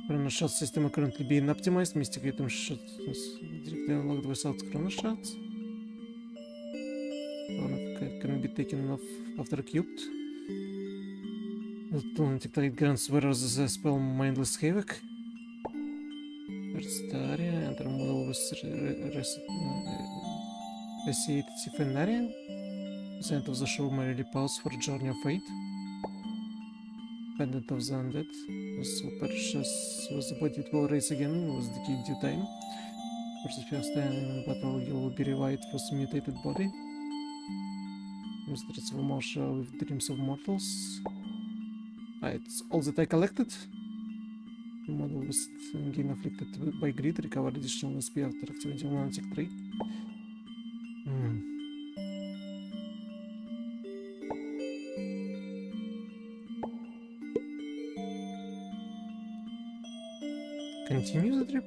Chrono shot system are currently being optimized. Mystic item shot is directly unlocked without chrono shots. Can be taken off after cubed. The lunatic target grants wearers the spell Mindless Havoc. First area, enter model with Reciated Area. The end of the show merely pause for Journey of Fate. Pendant of the Undead was so precious was the body it will raise again, was decayed due time. For the first time in battle you will be revived for the mutated body. Mistress of Morsha with Dreams of Mortals. It's all that I collected. The model was again afflicted by greed, recovered additional SP after activating lunatic trait. Continue the trip.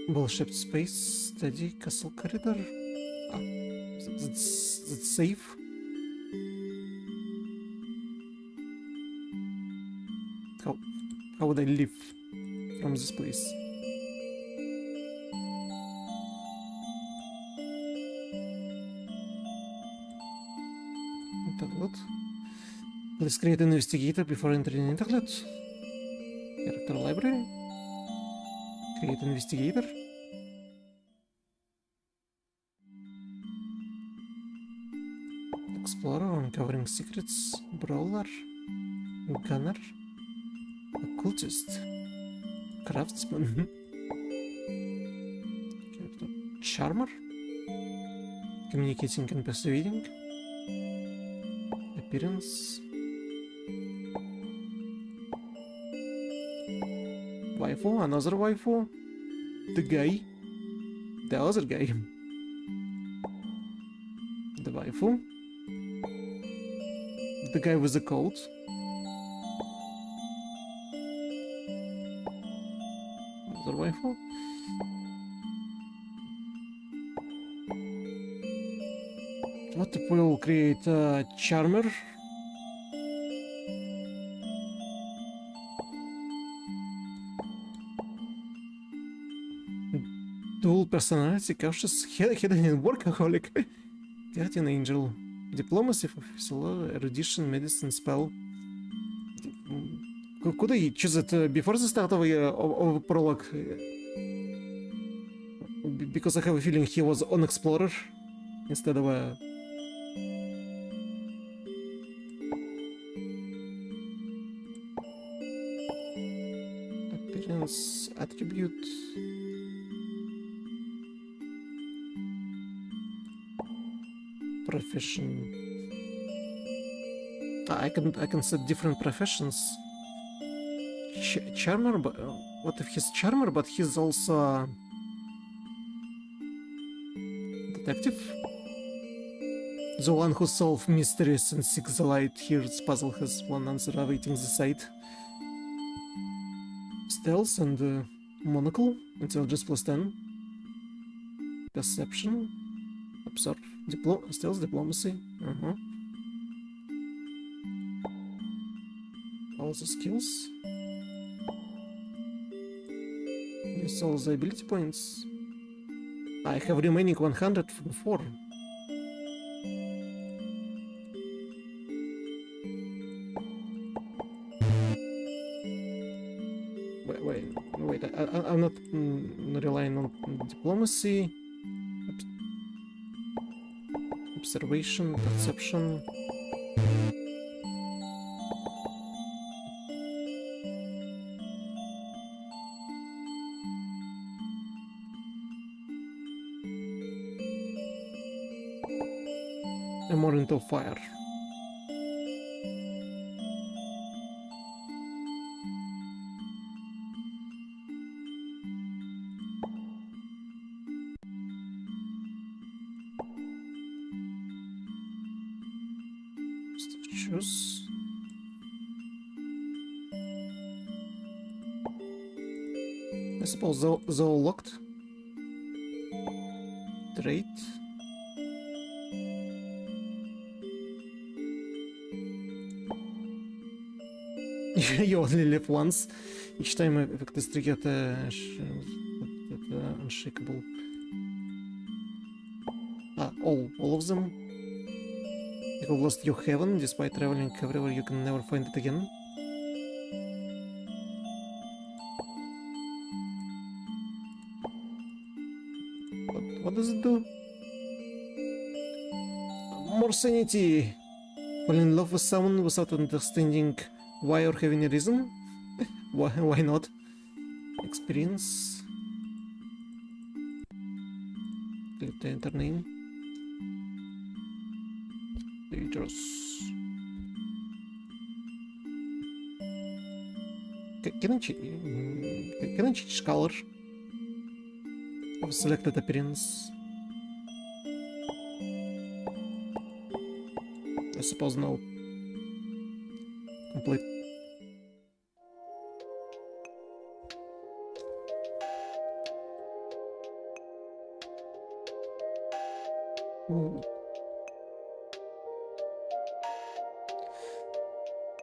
Ball-shaped space, steady castle corridor. Ah, that's safe. How would I live from this place? Interlude. Please create an investigator before entering interlude. Character library. Create investigator. Explorer, uncovering secrets. Brawler. Gunner. Occultist. Craftsman. Charmer. Communicating and persuading. Appearance. Waifu, another waifu. The guy. The other guy. The waifu. The guy with the coat. Another waifu. What if we'll create a charmer? Dual personality, cautious, hidden and workaholic. Guardian angel. Diplomacy for official erudition, medicine, spell. Could I choose it before the start of prologue? Because I have a feeling he was an explorer instead of a... Appearance, attribute... Profession. I can set different professions. Charmer, but what if he's charmer, but he's also detective? The one who solves mysteries and seeks the light. Here's puzzle has one answer awaiting the sight. Stealth and monocle. Intelligence +10. Perception. Observe. Stealth, diplomacy. All the skills. Use all the ability points. I have remaining 100 from 4. Wait, I'm not relying on diplomacy. Observation, perception. I'm more into fire. Choose. I suppose they're all locked. Trait. You only live once. Each time effect is triggered, unshakable. All of them. You have lost your heaven, despite traveling everywhere you can never find it again. What does it do? more sanity. Fall in love with someone without understanding why or having a reason? Why not? Experience. Click the enter name. Dangerous. Can I change color of selected appearance? I suppose no. Complete. Ooh.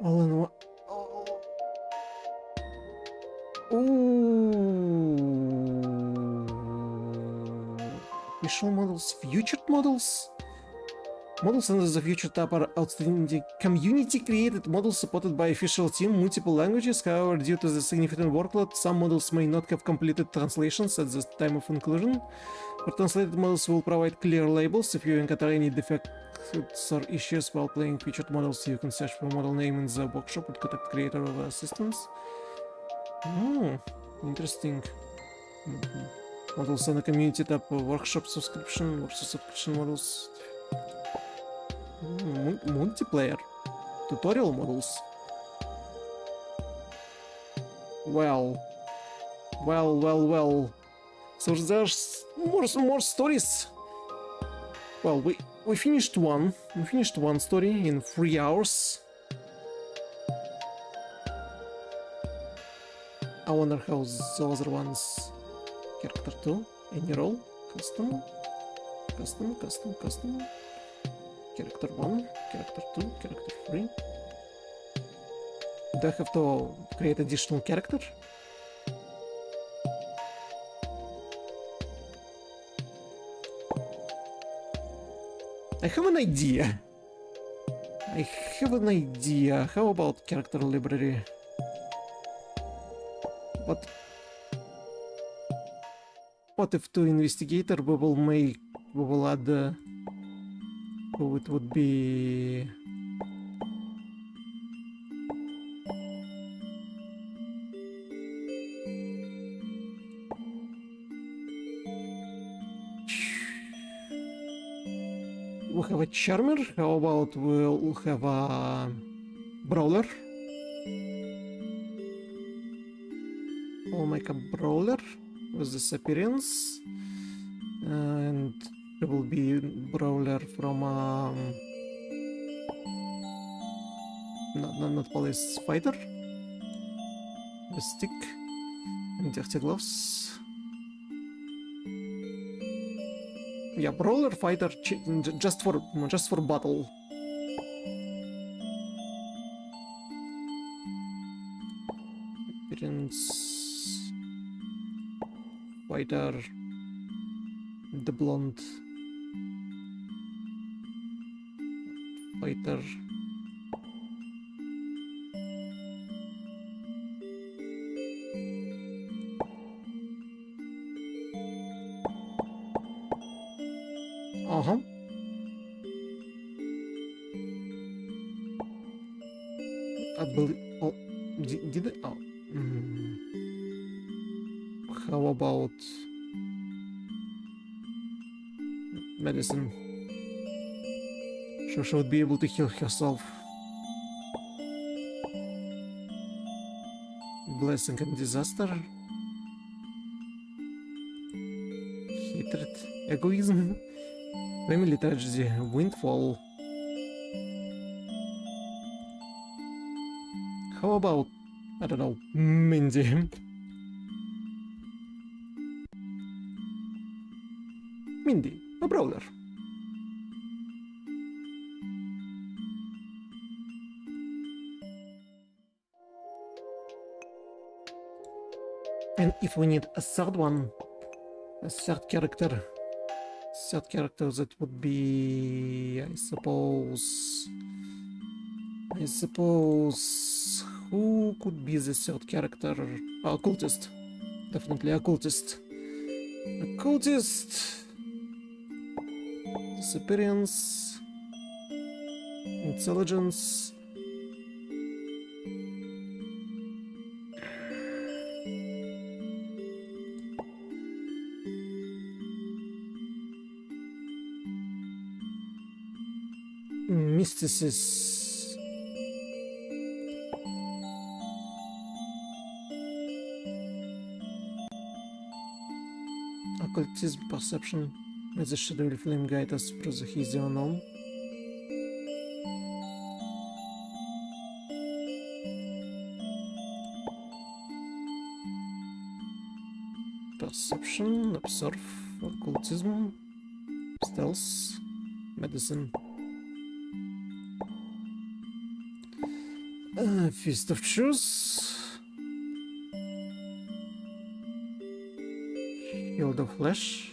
All in one. Oh. Ooh. Visual models, featured models. Models under the Future tab are outstanding community-created models supported by official team, multiple languages. However, due to the significant workload, some models may not have completed translations at the time of inclusion. For translated models, will provide clear labels. If you encounter any defects or issues while playing featured models, you can search for model name in the workshop and contact creator or assistance. Interesting. Models on the community tab, workshop subscription models. Multiplayer tutorial models. Well. So there's more stories. Well, we finished one. We finished one story in 3 hours. I wonder how the other ones. Character 2, any role, custom. Character 1, character 2, character 3. Do I have to create additional character? I have an idea. How about character library? What if to investigator we will add who it would be? We have a charmer. How about we'll have a brawler? We'll make a brawler with this appearance, and it will be brawler from not police fighter with stick and dirty gloves. Yeah, brawler fighter just for battle. Appearance. Fighter, the blonde fighter. I believe. Oh, did it? Oh. How about medicine? She would be able to heal herself. Blessing and disaster. Hatred, egoism, family tragedy, windfall. How about, I don't know, Mindy? Mindy, a brawler. And if we need a third one, a third character that would be, I suppose, who could be the third character? Occultist, definitely occultist. Occultist. Disappearance. Intelligence. Mysticism. Occultism, perception. May the shadowy flame guide us through the hazy unknown. Perception, observe, occultism, stealth, medicine. Feast of Truth. Shield of Flesh.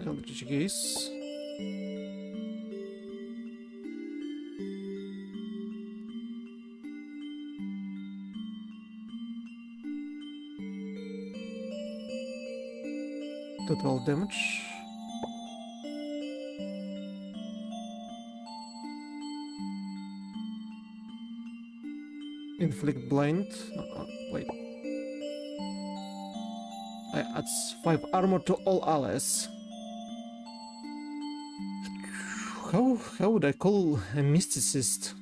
Eldritch Gaze. Total damage. Inflict blind. Wait. Adds 5 armor to all allies. How would I call a mysticist?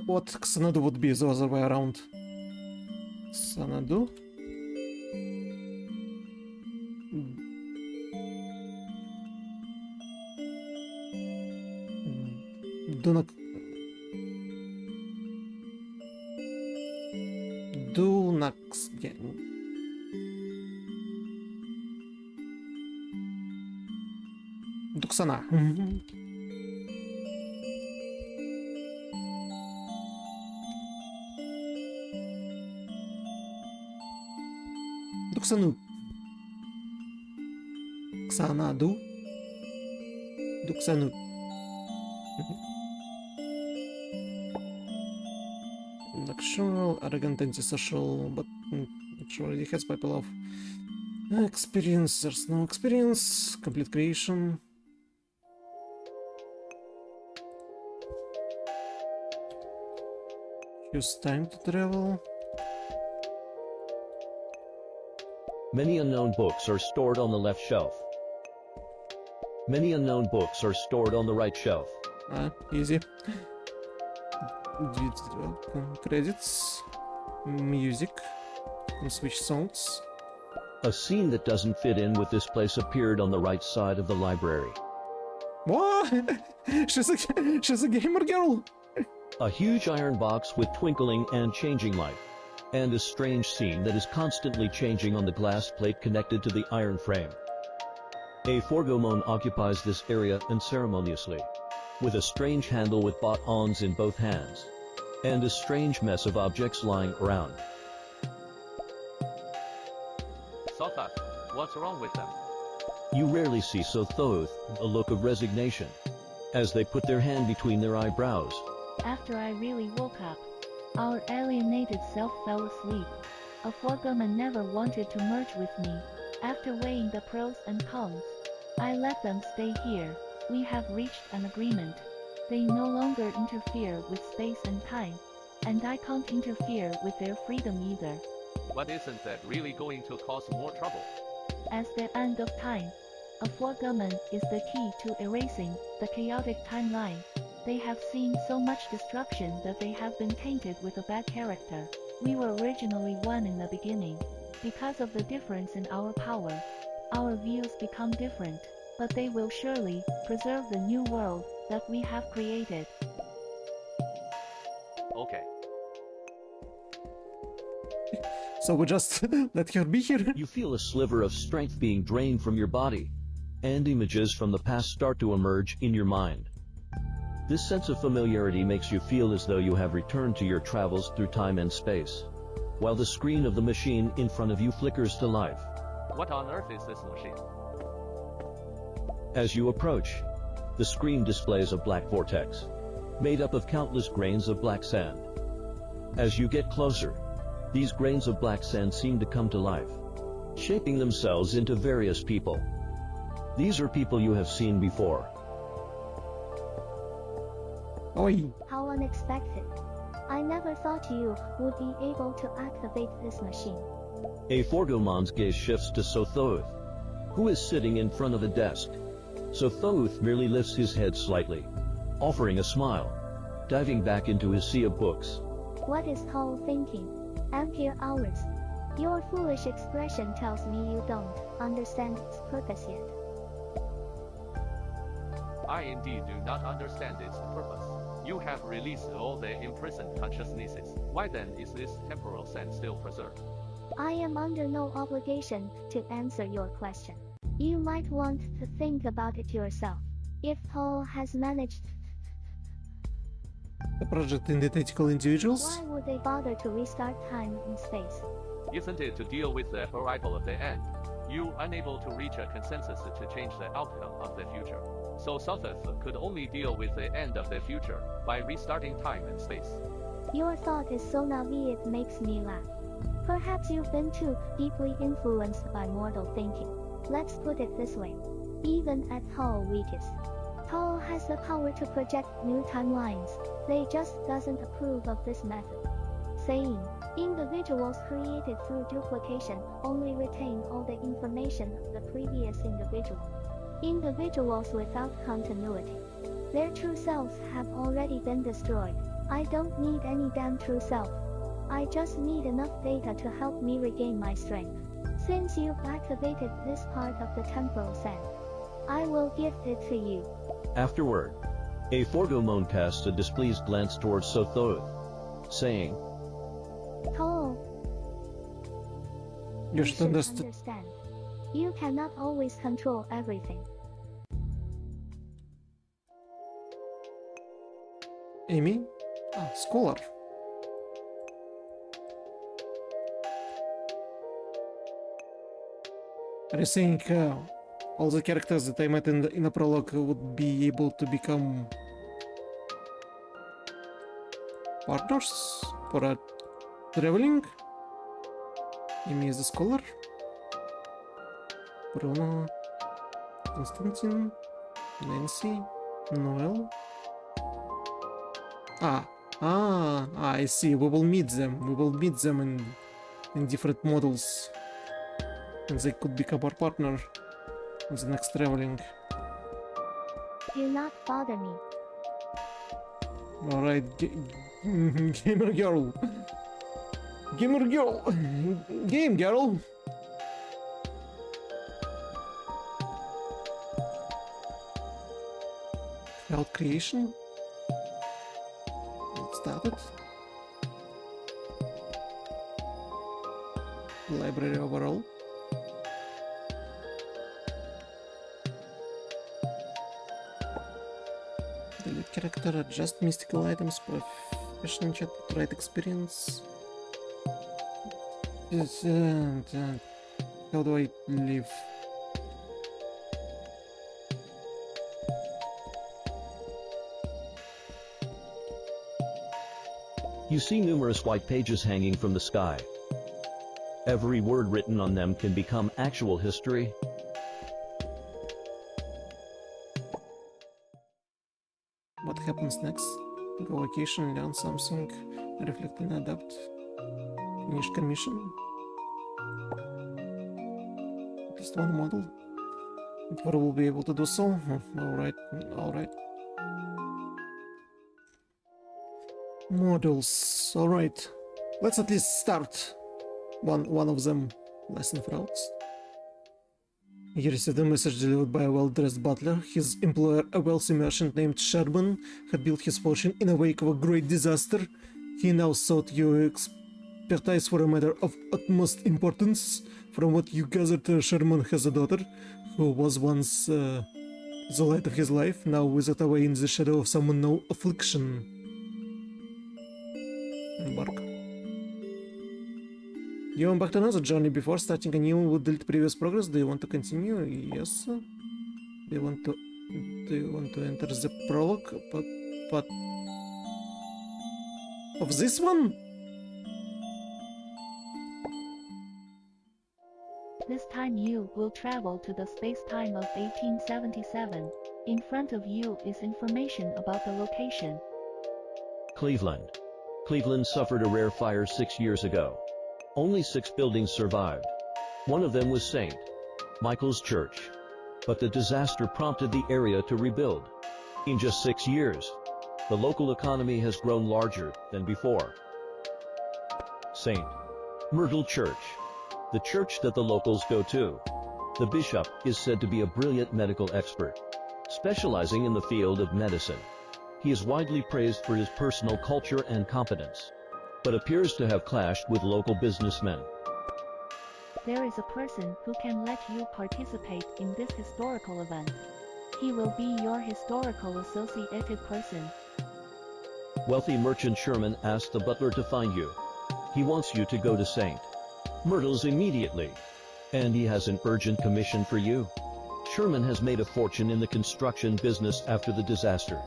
What Xanadu would be the other way around? Xanadu? Dunax. Yeah. Duxana. Duxanu. Xanadu. Duxanu. Nocturnal, arrogant, antisocial, but it already has people of experience. There's no experience. Complete creation. Use time to travel. Many unknown books are stored on the left shelf. Many unknown books are stored on the right shelf. Easy. Credits. Music. And switch songs. A scene that doesn't fit in with this place appeared on the right side of the library. What? She's a gamer girl. A huge iron box with twinkling and changing light. And a strange scene that is constantly changing on the glass plate connected to the iron frame. A Forgomon occupies this area unceremoniously, with a strange handle with bot-ons in both hands, and a strange mess of objects lying around. Sothoth, what's wrong with them? You rarely see Sothoth, a look of resignation, as they put their hand between their eyebrows. After I really woke up, our alienated self fell asleep. A Forgoman never wanted to merge with me. After weighing the pros and cons, I let them stay here. We have reached an agreement. They no longer interfere with space and time, and I can't interfere with their freedom either. But isn't that really going to cause more trouble? As the end of time, a Forgoman is the key to erasing the chaotic timeline. They have seen so much destruction that they have been tainted with a bad character. We were originally one in the beginning. Because of the difference in our power, our views become different, but they will surely preserve the new world that we have created. Okay. So we just let her be here? You feel a sliver of strength being drained from your body, and images from the past start to emerge in your mind. This sense of familiarity makes you feel as though you have returned to your travels through time and space, while the screen of the machine in front of you flickers to life. What on earth is this machine? As you approach, The screen displays a black vortex, made up of countless grains of black sand. As you get closer, these grains of black sand seem to come to life, shaping themselves into various people. These are people you have seen before. Oi. How unexpected. I never thought you would be able to activate this machine. A Forgomon's gaze shifts to Sothoth, who is sitting in front of a desk. Sothoth merely lifts his head slightly, offering a smile, diving back into his sea of books. What is Paul thinking? Ampere hours. Your foolish expression tells me you don't understand its purpose yet. I indeed do not understand its purpose. You have released all the imprisoned consciousnesses. Why then is this temporal sense still preserved? I am under no obligation to answer your question. You might want to think about it yourself. If Paul has managed The project identical individuals? why would they bother to restart time and space? Isn't it to deal with the arrival of the end? You unable to reach a consensus to change the outcome of the future. So Sothoth could only deal with the end of the future by restarting time and space. Your thought is so naive it makes me laugh. Perhaps you've been too deeply influenced by mortal thinking. Let's put it this way. Even at Paul weakest, Paul has the power to project new timelines. They just doesn't approve of this method. Saying, individuals created through duplication only retain all the information of the previous individual. Individuals without continuity, their true selves have already been destroyed. I don't need any damn true self. I just need enough data to help me regain my strength. Since you've activated this part of the temporal sand, I will gift it to you. Afterward, a Forgomon casts a displeased glance towards Sothoth, saying, Paul, You should understand. understand. You cannot always control everything. Amy? Ah, scholar. Are you saying all the characters that I met in the prologue would be able to become partners for a traveling? Amy is a scholar. Bruno, Konstantin, Nancy, Noel. I see. We will meet them. We will meet them in different models. And they could become our partner in the next traveling. Do not bother me. Alright, gamer girl. Gamer girl. Game girl. Cloud creation. Let's start it. Library overall. Delete character, adjust mystical items, professional chat, right experience. How do I live? You see numerous white pages hanging from the sky. Every word written on them can become actual history. What happens next? Go vacation, learn something, reflect and adapt. Finish commission. At least one model. Before we'll be able to do so. Alright, alright. Models. Alright. Let's at least start one of them. Lesson routes. He received a message delivered by a well-dressed butler. His employer, a wealthy merchant named Sherman, had built his fortune in the wake of a great disaster. He now sought your expertise for a matter of utmost importance. From what you gathered, Sherman has a daughter, who was once the light of his life, now withered away in the shadow of some unknown affliction. Embark. You embarked on another journey before starting a new would delete previous progress. Do you want to continue? Yes. Do you want to Do you want to enter the prologue? But of this one? This time you will travel to the space-time of 1877. In front of you is information about the location. Cleveland. Cleveland suffered a rare fire 6 years ago. Only 6 buildings survived. One of them was St. Michael's Church. But the disaster prompted the area to rebuild. In just 6 years, the local economy has grown larger than before. St. Myrtle Church. The church that the locals go to. The bishop is said to be a brilliant medical expert, specializing in the field of medicine. He is widely praised for his personal culture and competence, but appears to have clashed with local businessmen. There is a person who can let you participate in this historical event. He will be your historical associated person. Wealthy merchant Sherman asked the butler to find you. He wants you to go to St. Myrtle's immediately, and he has an urgent commission for you. Sherman has made a fortune in the construction business after the disaster.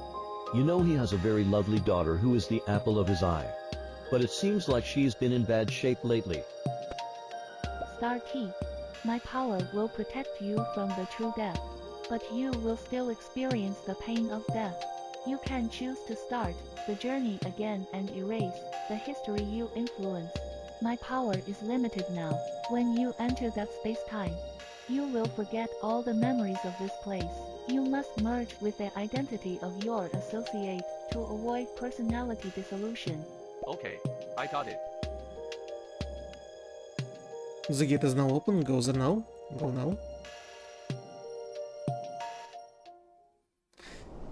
You know he has a very lovely daughter who is the apple of his eye. But it seems like she's been in bad shape lately. Star T. My power will protect you from the true death, but you will still experience the pain of death. You can choose to start the journey again and erase the history you influenced. My power is limited now. When you enter that space-time, you will forget all the memories of this place. You must merge with the identity of your associate to avoid personality dissolution. Okay, I got it. The gate is now open. Go there now. Go now.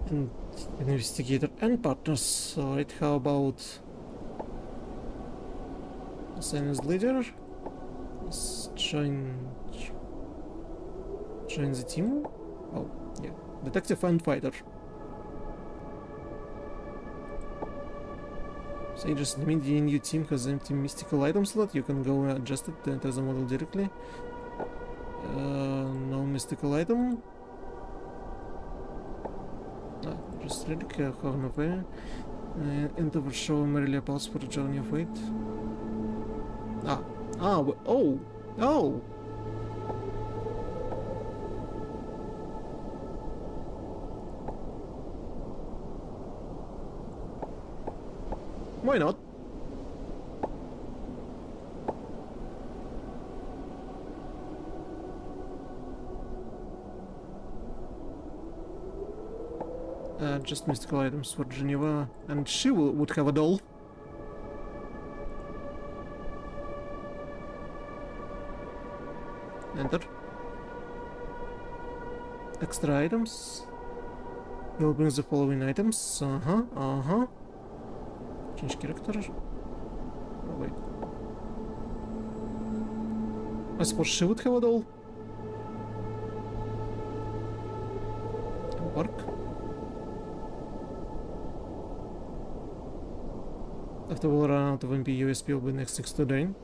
And investigator and partners. Alright, how about assign as leader? Let's join the team. Oh, yeah. Detective and fighter. Sajeas, the new team has empty mystical item slot. You can go adjust it to enter the model directly. No mystical item. Just relic, Horn of Air. Enter the show Marilia Pulse for a Journey of Fate. Oh! Why not? Just mystical items for Geneva, and she would have a doll. Enter. Extra items. You'll bring the following items. Change character. Oh, wait. I suppose she would have a doll. Work. After we'll run out of MP, USP will be next 6 to drain.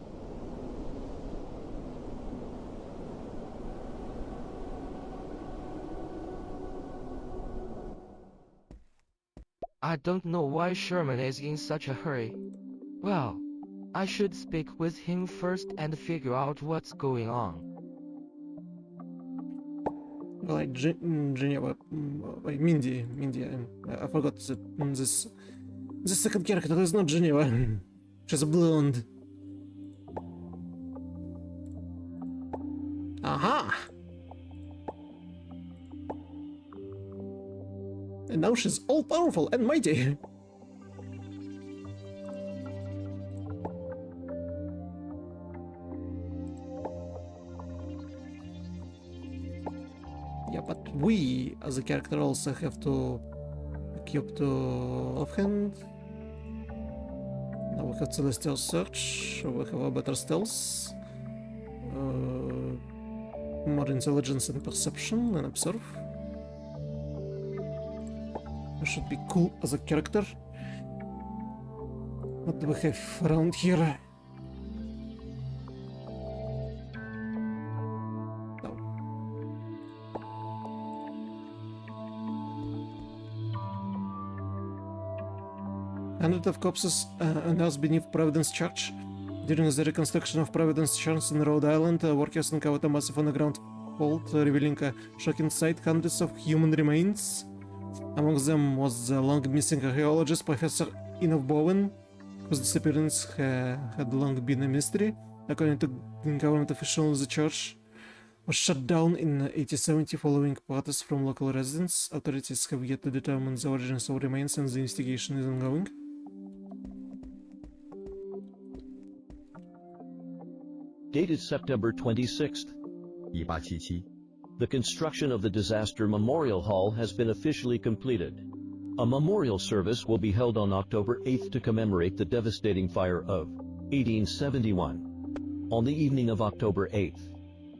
I don't know why Sherman is in such a hurry. Well, I should speak with him first and figure out what's going on. Like Geneva, Mindy, I forgot that this second character is not Geneva. She's a blonde. Aha! And now she's all powerful and mighty. Yeah, but we as a character also have to equip the offhand. Now we have Celestial Search, we have a better stealth, more intelligence and perception and observe. I should be cool as a character. What do we have around here? No. Hundreds of corpses unearthed beneath Providence Church. During the reconstruction of Providence Church in Rhode Island, workers uncovered a massive underground vault, revealing a shocking sight: hundreds of human remains. Among them was the long-missing archaeologist Professor Enoch Bowen, whose disappearance had long been a mystery. According to government officials, the church was shut down in 1870 following protests from local residents. Authorities have yet to determine the origins of remains, and the investigation is ongoing. Dated September 26th. 1877 The construction of the Disaster Memorial Hall has been officially completed. A memorial service will be held on October 8th to commemorate the devastating fire of 1871. On the evening of October 8th,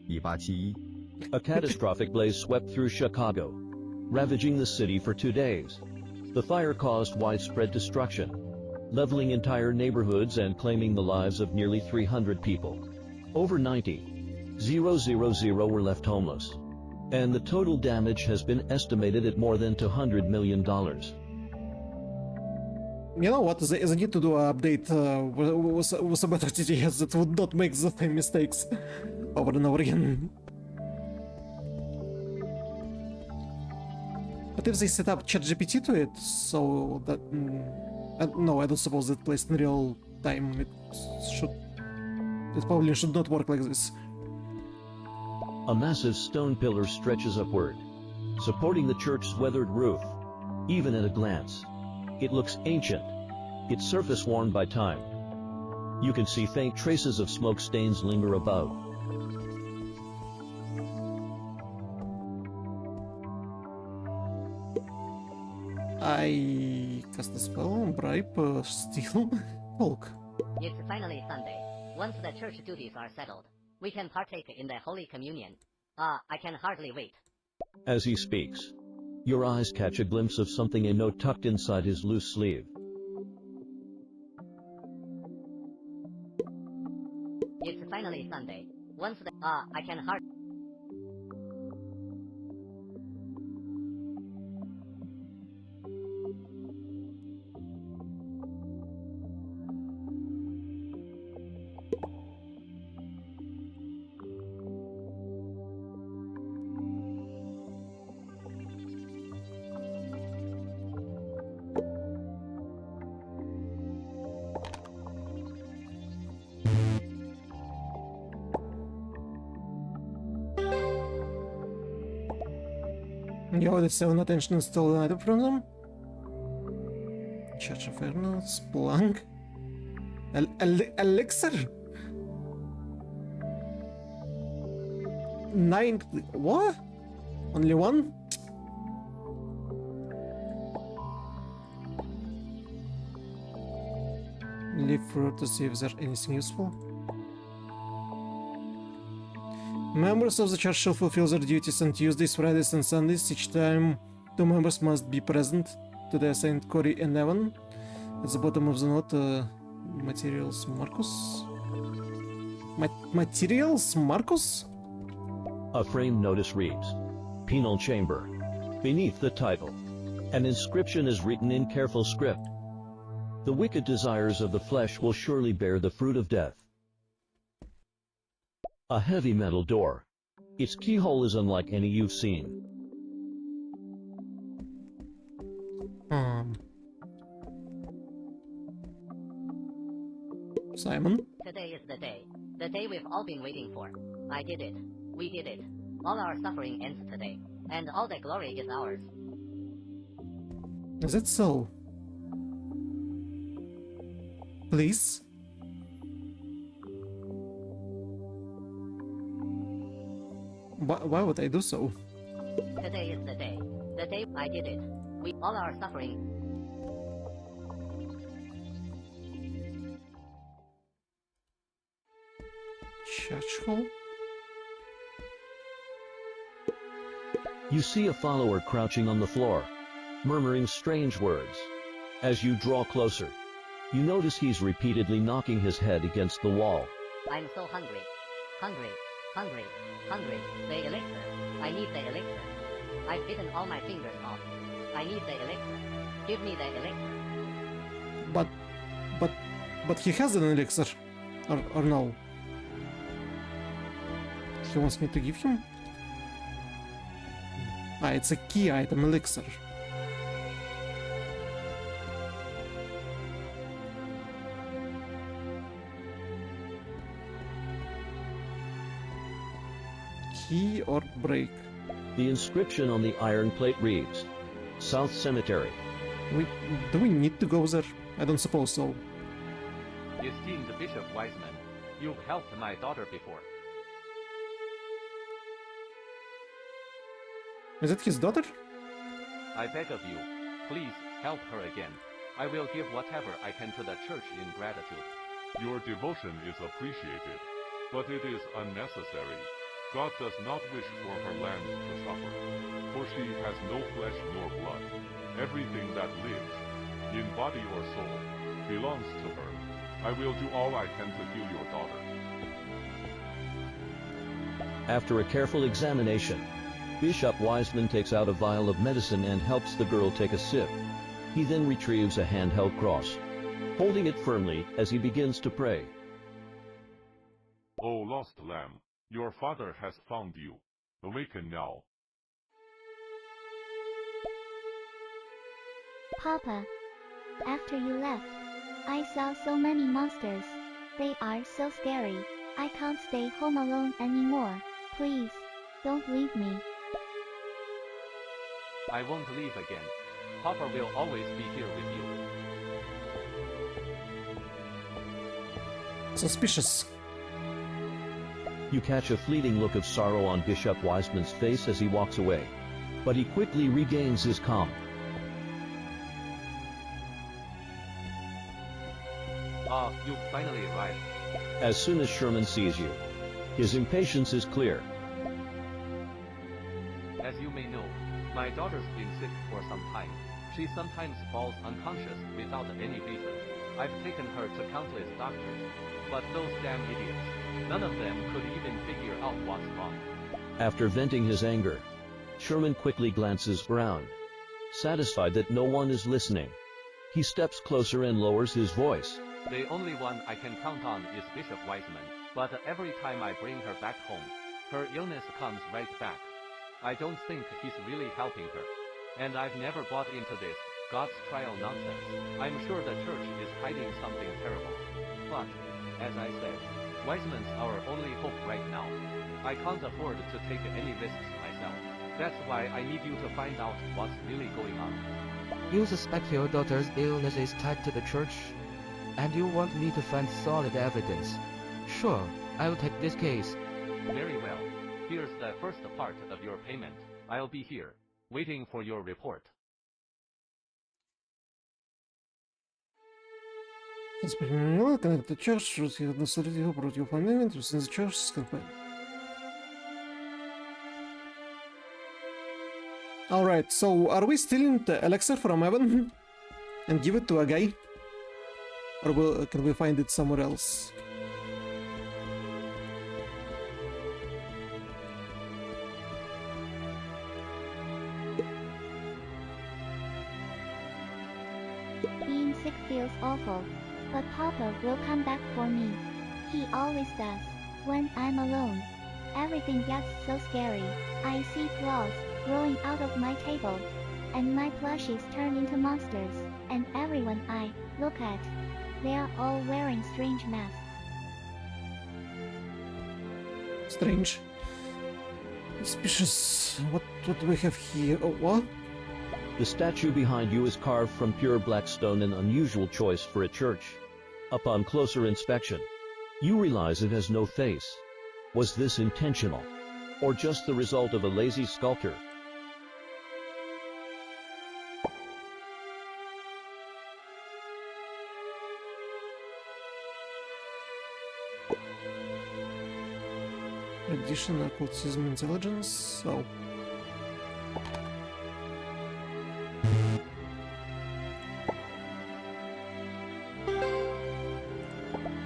1871 a catastrophic blaze swept through Chicago, ravaging the city for 2 days. The fire caused widespread destruction, leveling entire neighborhoods and claiming the lives of nearly 300 people. Over 90,000 were left homeless, and the total damage has been estimated at more than $200 million. You know what? They need to do an update with a better TTS that would not make the same mistakes over and over again. But if they set up ChatGPT to it, so that... no, I don't suppose that placed in real time. It probably should not work like this. A massive stone pillar stretches upward, supporting the church's weathered roof. Even at a glance, it looks ancient, its surface worn by time. You can see faint traces of smoke stains linger above. I cast a spell, bribe, steal, hulk. It's finally Sunday. Once the church duties are settled, we can partake in the Holy Communion. I can hardly wait. As he speaks, your eyes catch a glimpse of something, a note tucked inside his loose sleeve. It's finally Sunday. Once the... I can hardly... Yo, the 7 attention is still an item from them. Church of Ernest, Blanc. Elixir? 9. What? Only one? Leave fruit to see if there's anything useful. Members of the church shall fulfill their duties on Tuesdays, Fridays, and Sundays. Each time, 2 members must be present to the assigned Corey and Evan. At the bottom of the note, materials Marcus? Materials Marcus? A framed notice reads, Penal Chamber. Beneath the title, an inscription is written in careful script. The wicked desires of the flesh will surely bear the fruit of death. A heavy metal door. Its keyhole is unlike any you've seen. Simon? Today is the day. The day we've all been waiting for. I did it. We did it. All our suffering ends today. And all the glory is ours. Is it so? Please? Why would I do so? Today is the day. The day I did it. We all our suffering. Church hall? You see a follower crouching on the floor, murmuring strange words. As you draw closer, you notice he's repeatedly knocking his head against the wall. I'm so hungry. Hungry. Hungry. Hungry. The elixir. I need the elixir. I've bitten all my fingers off. I need the elixir. Give me the elixir. But he has an elixir, or no? He wants me to give him? Ah, it's a key item, elixir. Key or break? The inscription on the iron plate reads, South Cemetery. Do we need to go there? I don't suppose so. Esteemed Bishop Wiseman, you've helped my daughter before. Is it his daughter? I beg of you, please help her again. I will give whatever I can to the church in gratitude. Your devotion is appreciated, but it is unnecessary. God does not wish for her land to suffer, for she has no flesh nor blood. Everything that lives, in body or soul, belongs to her. I will do all I can to heal your daughter. After a careful examination, Bishop Wiseman takes out a vial of medicine and helps the girl take a sip. He then retrieves a handheld cross, holding it firmly as he begins to pray. O lost lamb, your father has found you. Awaken now. Papa, after you left, I saw so many monsters. They are so scary. I can't stay home alone anymore. Please, don't leave me. I won't leave again. Papa will always be here with you. Suspicious. You catch a fleeting look of sorrow on Bishop Wiseman's face as he walks away, but he quickly regains his calm. Ah, you've finally arrived. As soon as Sherman sees you, his impatience is clear. As you may know, my daughter's been sick for some time. She sometimes falls unconscious without any reason. I've taken her to countless doctors, but those damn idiots, none of them could even figure out what's wrong. After venting his anger, Sherman quickly glances around. Satisfied that no one is listening, he steps closer and lowers his voice. The only one I can count on is Bishop Wiseman, but every time I bring her back home, her illness comes right back. I don't think he's really helping her. And I've never bought into this God's trial nonsense. I'm sure the church is hiding something terrible. But, as I said, Wiseman's our only hope right now. I can't afford to take any risks myself. That's why I need you to find out what's really going on. You suspect your daughter's illness is tied to the church? And you want me to find solid evidence? Sure, I'll take this case. Very well. Here's the first part of your payment. I'll be here, waiting for your report. Connect the church with the authority who brought your fundament within the church's campaign. Alright, so are we stealing the elixir from heaven and give it to a guy? Or can we find it somewhere else? Being sick feels awful, but Papa will come back for me. He always does. When I'm alone, everything gets so scary. I see claws growing out of my table, and my plushies turn into monsters, and everyone I look at, they are all wearing strange masks. Strange. Suspicious. What do we have here? Oh, what? The statue behind you is carved from pure black stone, an unusual choice for a church. Upon closer inspection, you realize it has no face. Was this intentional, or just the result of a lazy sculptor? Addition, occultism, intelligence. Oh.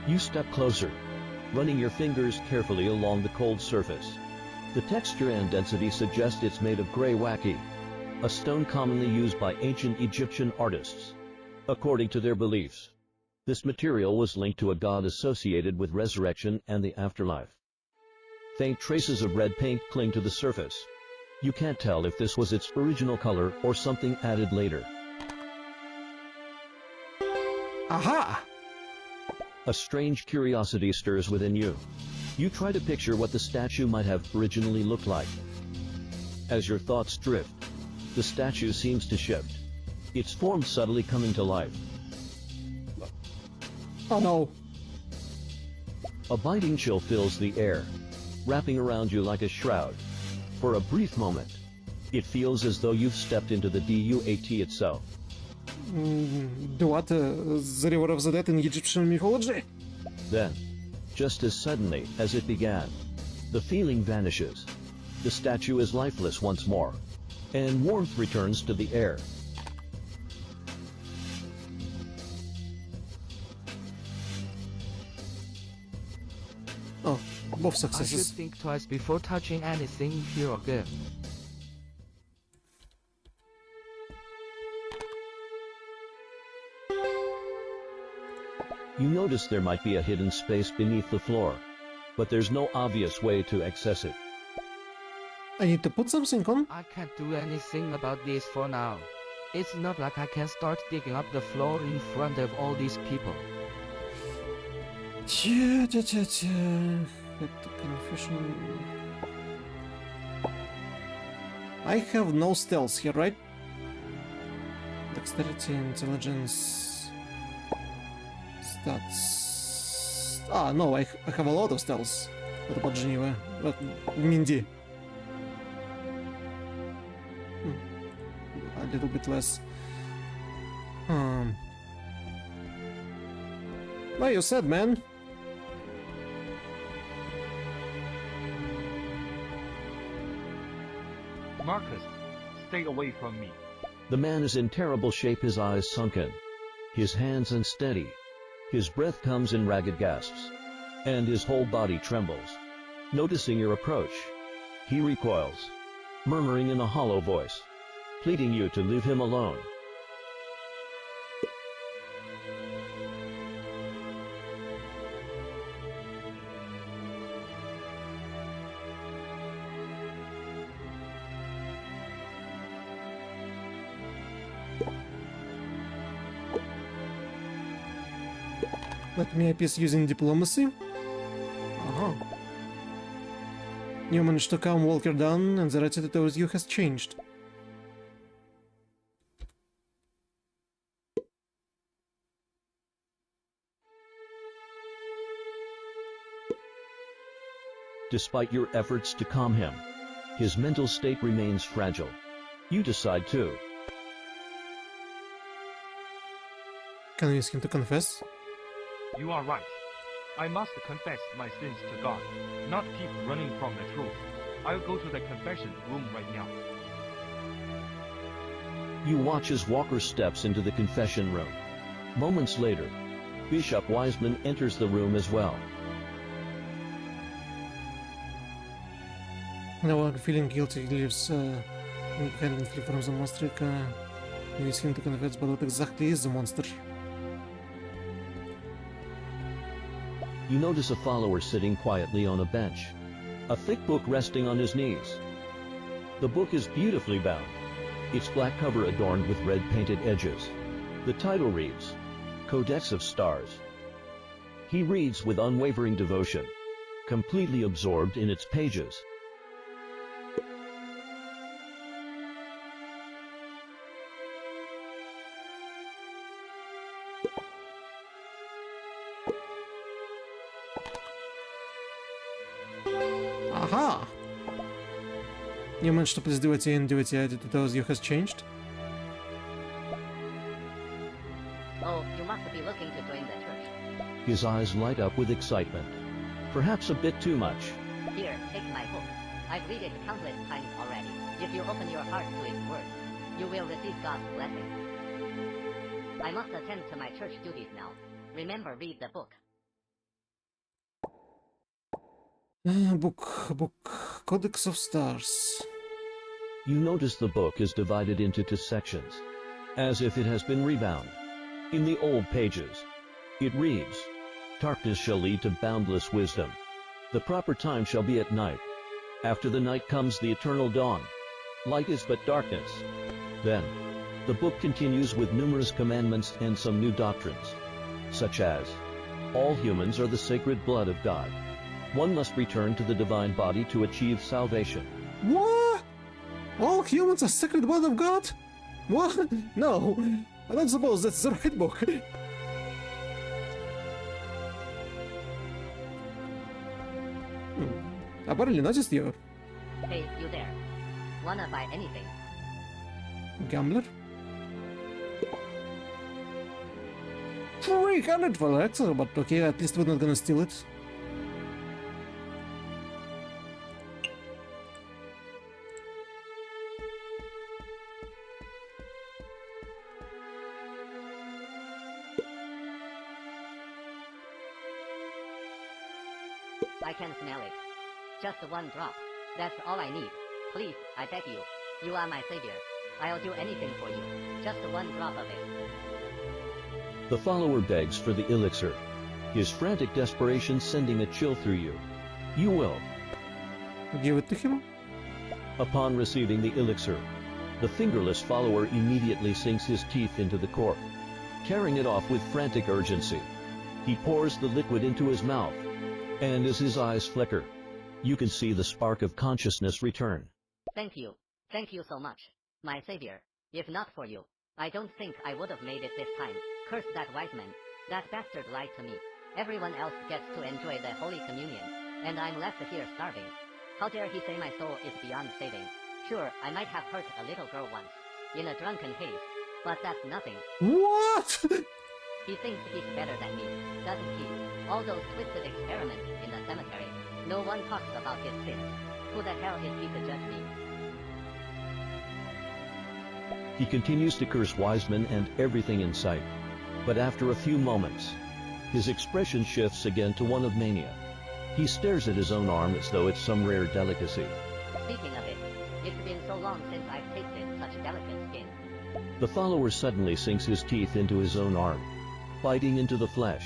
You step closer, running your fingers carefully along the cold surface. The texture and density suggest it's made of gray wacke, a stone commonly used by ancient Egyptian artists. according to their beliefs. This material was linked to a god associated with resurrection and the afterlife. Faint traces of red paint cling to the surface. You can't tell if this was its original color or something added later. Aha! A strange curiosity stirs within you. You try to picture what the statue might have originally looked like. As your thoughts drift, the statue seems to shift, its form subtly coming to life. Oh no. A biting chill fills the air, wrapping around you like a shroud. For a brief moment, it feels as though you've stepped into the DUAT itself. Duat, the river of the dead in Egyptian mythology? Then, just as suddenly as it began, the feeling vanishes. The statue is lifeless once more, and warmth returns to the air. Oh, both I should successes. think twice before touching anything here again. You notice there might be a hidden space beneath the floor, but there's no obvious way to access it. I need to put something on? I can't do anything about this for now. It's not like I can start digging up the floor in front of all these people. Confession. I have no stealth here, right? Dexterity, intelligence, stats. Ah, no, I have a lot of stealth. What about Geneva? Mindy. A little bit less. Why you sad, man? Marcus, stay away from me. The man is in terrible shape, his eyes sunken, his hands unsteady, his breath comes in ragged gasps, and his whole body trembles. Noticing your approach, he recoils, murmuring in a hollow voice, pleading you to leave him alone. Let me appease using diplomacy. You managed to calm Walker down, and the attitude towards you has changed. Despite your efforts to calm him, his mental state remains fragile. You decide to. Can I use him to confess? You are right. I must confess my sins to God, not keep running from the truth. I'll go to the confession room right now. You watch as Walker steps into the confession room. Moments later, Bishop Wiseman enters the room as well. Now feeling guilty leaves independently from the monster. Use him to confess, but what exactly is the monster? You notice a follower sitting quietly on a bench, a thick book resting on his knees. The book is beautifully bound, its black cover adorned with red painted edges. The title reads, Codex of Stars. He reads with unwavering devotion, completely absorbed in its pages. Aha! You managed to place duty and duty added to those you has changed? Oh, you must be looking to join the church. His eyes light up with excitement. Perhaps a bit too much. Here, take my book. I've read it countless times already. If you open your heart to its words, you will receive God's blessing. I must attend to my church duties now. Remember, read the book. Book. Codex of Stars. You notice the book is divided into two sections, as if it has been rebound. In the old pages, it reads, "Darkness shall lead to boundless wisdom. The proper time shall be at night. After the night comes the eternal dawn. Light is but darkness." Then, the book continues with numerous commandments and some new doctrines, such as, all humans are the sacred blood of God. One must return to the divine body to achieve salvation. What? All humans are sacred blood of God? What? No, I don't suppose that's the right book. I barely noticed you. Hey, you there. Wanna buy anything? Gambler? 300 for Alexa, but okay, at least we're not gonna steal it. I can smell it. Just one drop. That's all I need. Please, I beg you. You are my savior. I'll do anything for you. Just one drop of it. The follower begs for the elixir, his frantic desperation sending a chill through you. You will. Give it to him? Upon receiving the elixir, the fingerless follower immediately sinks his teeth into the cork, tearing it off with frantic urgency. He pours the liquid into his mouth, and as his eyes flicker, you can see the spark of consciousness return. Thank you. Thank you so much, my savior. If not for you, I don't think I would have made it this time. Curse that wise man. That bastard lied to me. Everyone else gets to enjoy the Holy Communion, and I'm left here starving. How dare he say my soul is beyond saving? Sure, I might have hurt a little girl once, in a drunken haze, but that's nothing. What? He thinks he's better than me, doesn't he? All those twisted experiments in the cemetery. No one talks about his sins. Who the hell is he to judge me? He continues to curse Wiseman and everything in sight. But after a few moments, his expression shifts again to one of mania. He stares at his own arm as though it's some rare delicacy. Speaking of it, it's been so long since I've tasted such delicate skin. The follower suddenly sinks his teeth into his own arm, biting into the flesh.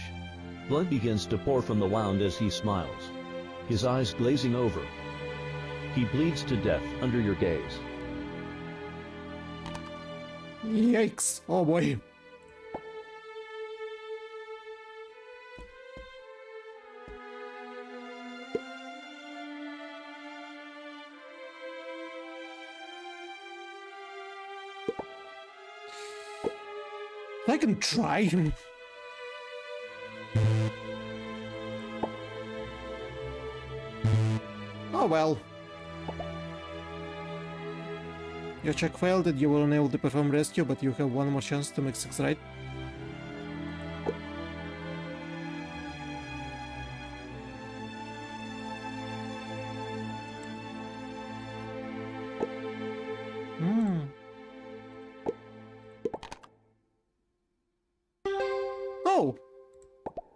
Blood begins to pour from the wound as he smiles, his eyes glazing over. He bleeds to death under your gaze. Yikes! Oh boy. I can try. Oh well. Your check failed and you were unable to perform rescue, but you have one more chance to make things right. Oh!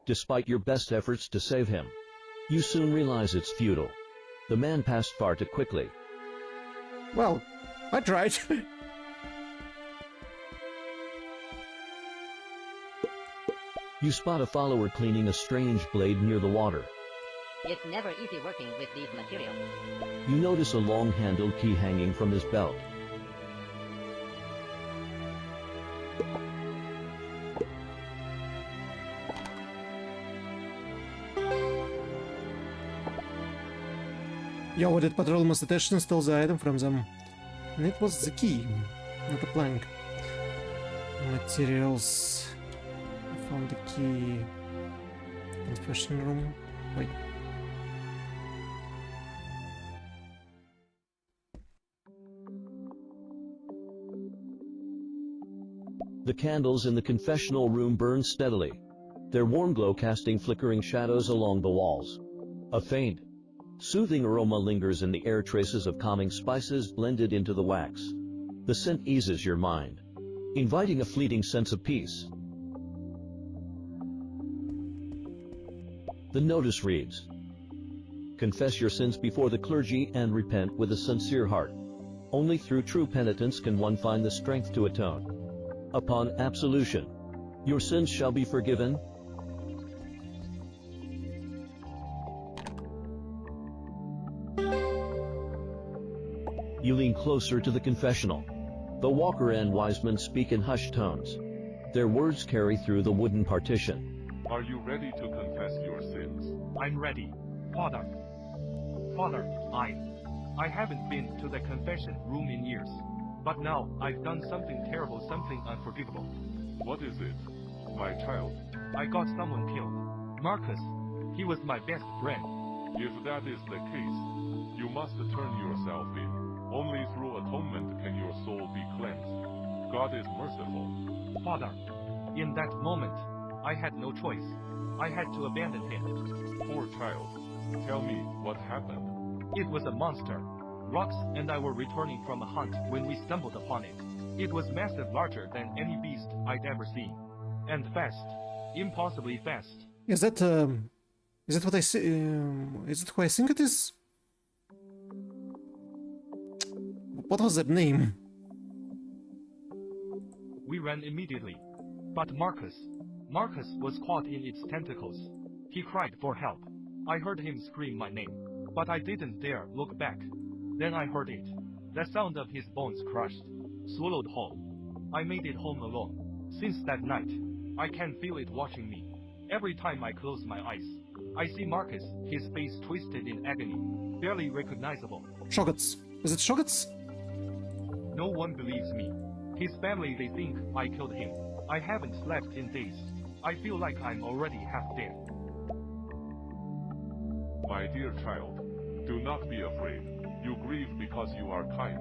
Despite your best efforts to save him, you soon realize it's futile. The man passed far too quickly. Well, I tried. You spot a follower cleaning a strange blade near the water. It's never easy working with these materials. You notice a long-handled key hanging from his belt. Your audit patrol must attach and steal the item from them. And it was the key, not a plank. Materials. I found the key. Confession room. Wait. The candles in the confessional room burn steadily, their warm glow casting flickering shadows along the walls. A faint, soothing aroma lingers in the air, traces of calming spices blended into the wax. The scent eases your mind, inviting a fleeting sense of peace. The notice reads, "Confess your sins before the clergy and repent with a sincere heart. Only through true penitence can one find the strength to atone. Upon absolution, Your sins shall be forgiven. You lean closer to the confessional. The walker and Wiseman speak in hushed tones. Their words carry through the wooden partition. Are you ready to confess your sins? I'm ready. Father. Father, I haven't been to the confession room in years. But now, I've done something terrible, something unforgivable. What is it, my child? I got someone killed. Marcus. He was my best friend. If that is the case, you must turn yourself in. Only through atonement can your soul be cleansed. God is merciful. Father, in that moment, I had no choice. I had to abandon him. Poor child. Tell me, what happened? It was a monster. Rox and I were returning from a hunt when we stumbled upon it. It was massive, larger than any beast I'd ever seen. And fast. Impossibly fast. Is that what I see? Is it who I think it is? What was that name? We ran immediately. But Marcus was caught in its tentacles. He cried for help. I heard him scream my name, but I didn't dare look back. Then I heard it. The sound of his bones crushed, swallowed whole. I made it home alone. Since that night, I can feel it watching me. Every time I close my eyes, I see Marcus, his face twisted in agony, barely recognizable. Shoggoths. Is it Shoggoths? No one believes me. His family, they think I killed him. I haven't slept in days. I feel like I'm already half dead. My dear child, do not be afraid. You grieve because you are kind.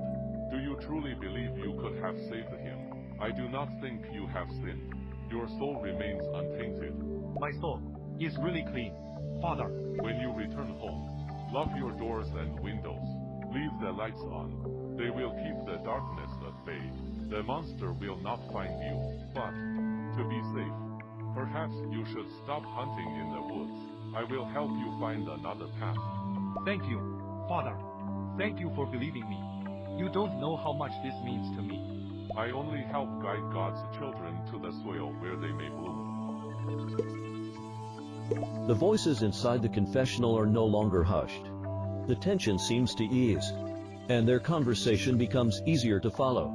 Do you truly believe you could have saved him? I do not think you have sinned. Your soul remains untainted. My soul is really clean. Father, when you return home, lock your doors and windows. Leave the lights on. They will keep the darkness at bay. The monster will not find you. But, to be safe, perhaps you should stop hunting in the woods. I will help you find another path. Thank you, Father. Thank you for believing me. You don't know how much this means to me. I only help guide God's children to the soil where they may bloom. The voices inside the confessional are no longer hushed. The tension seems to ease, and their conversation becomes easier to follow.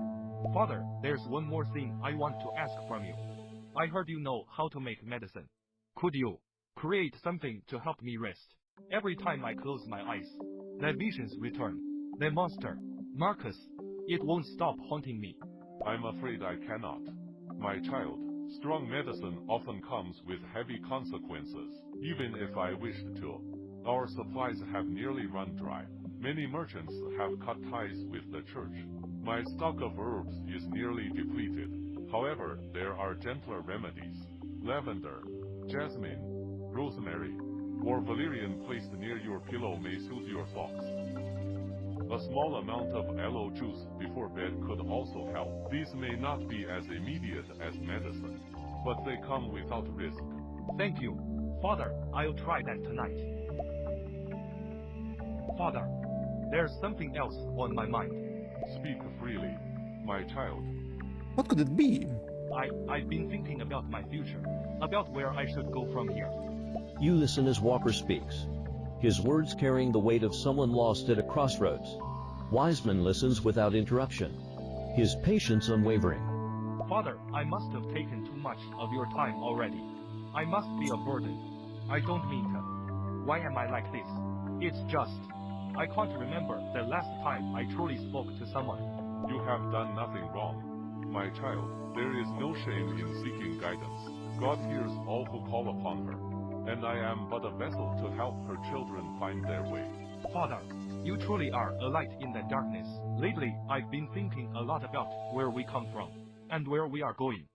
Father, there's one more thing I want to ask from you. I heard you know how to make medicine. Could you create something to help me rest? Every time I close my eyes, the visions return. The monster, Marcus, it won't stop haunting me. I'm afraid I cannot. My child, strong medicine often comes with heavy consequences, even if I wished to. Our supplies have nearly run dry. Many merchants have cut ties with the church. My stock of herbs is nearly depleted. However, there are gentler remedies. Lavender, jasmine, rosemary, or valerian placed near your pillow may soothe your thoughts. A small amount of aloe juice before bed could also help. These may not be as immediate as medicine, but they come without risk. Thank you, Father. I'll try that tonight. Father, there's something else on my mind. Speak freely, my child. What could it be? I've been thinking about my future, about where I should go from here. You listen as Walker speaks, his words carrying the weight of someone lost at a crossroads. Wiseman listens without interruption, his patience unwavering. Father, I must have taken too much of your time already. I must be a burden. I don't mean to. Why am I like this? It's just, I can't remember the last time I truly spoke to someone. You have done nothing wrong, my child. There is no shame in seeking guidance. God hears all who call upon her, and I am but a vessel to help her children find their way. Father, you truly are a light in the darkness. Lately, I've been thinking a lot about where we come from, and where we are going.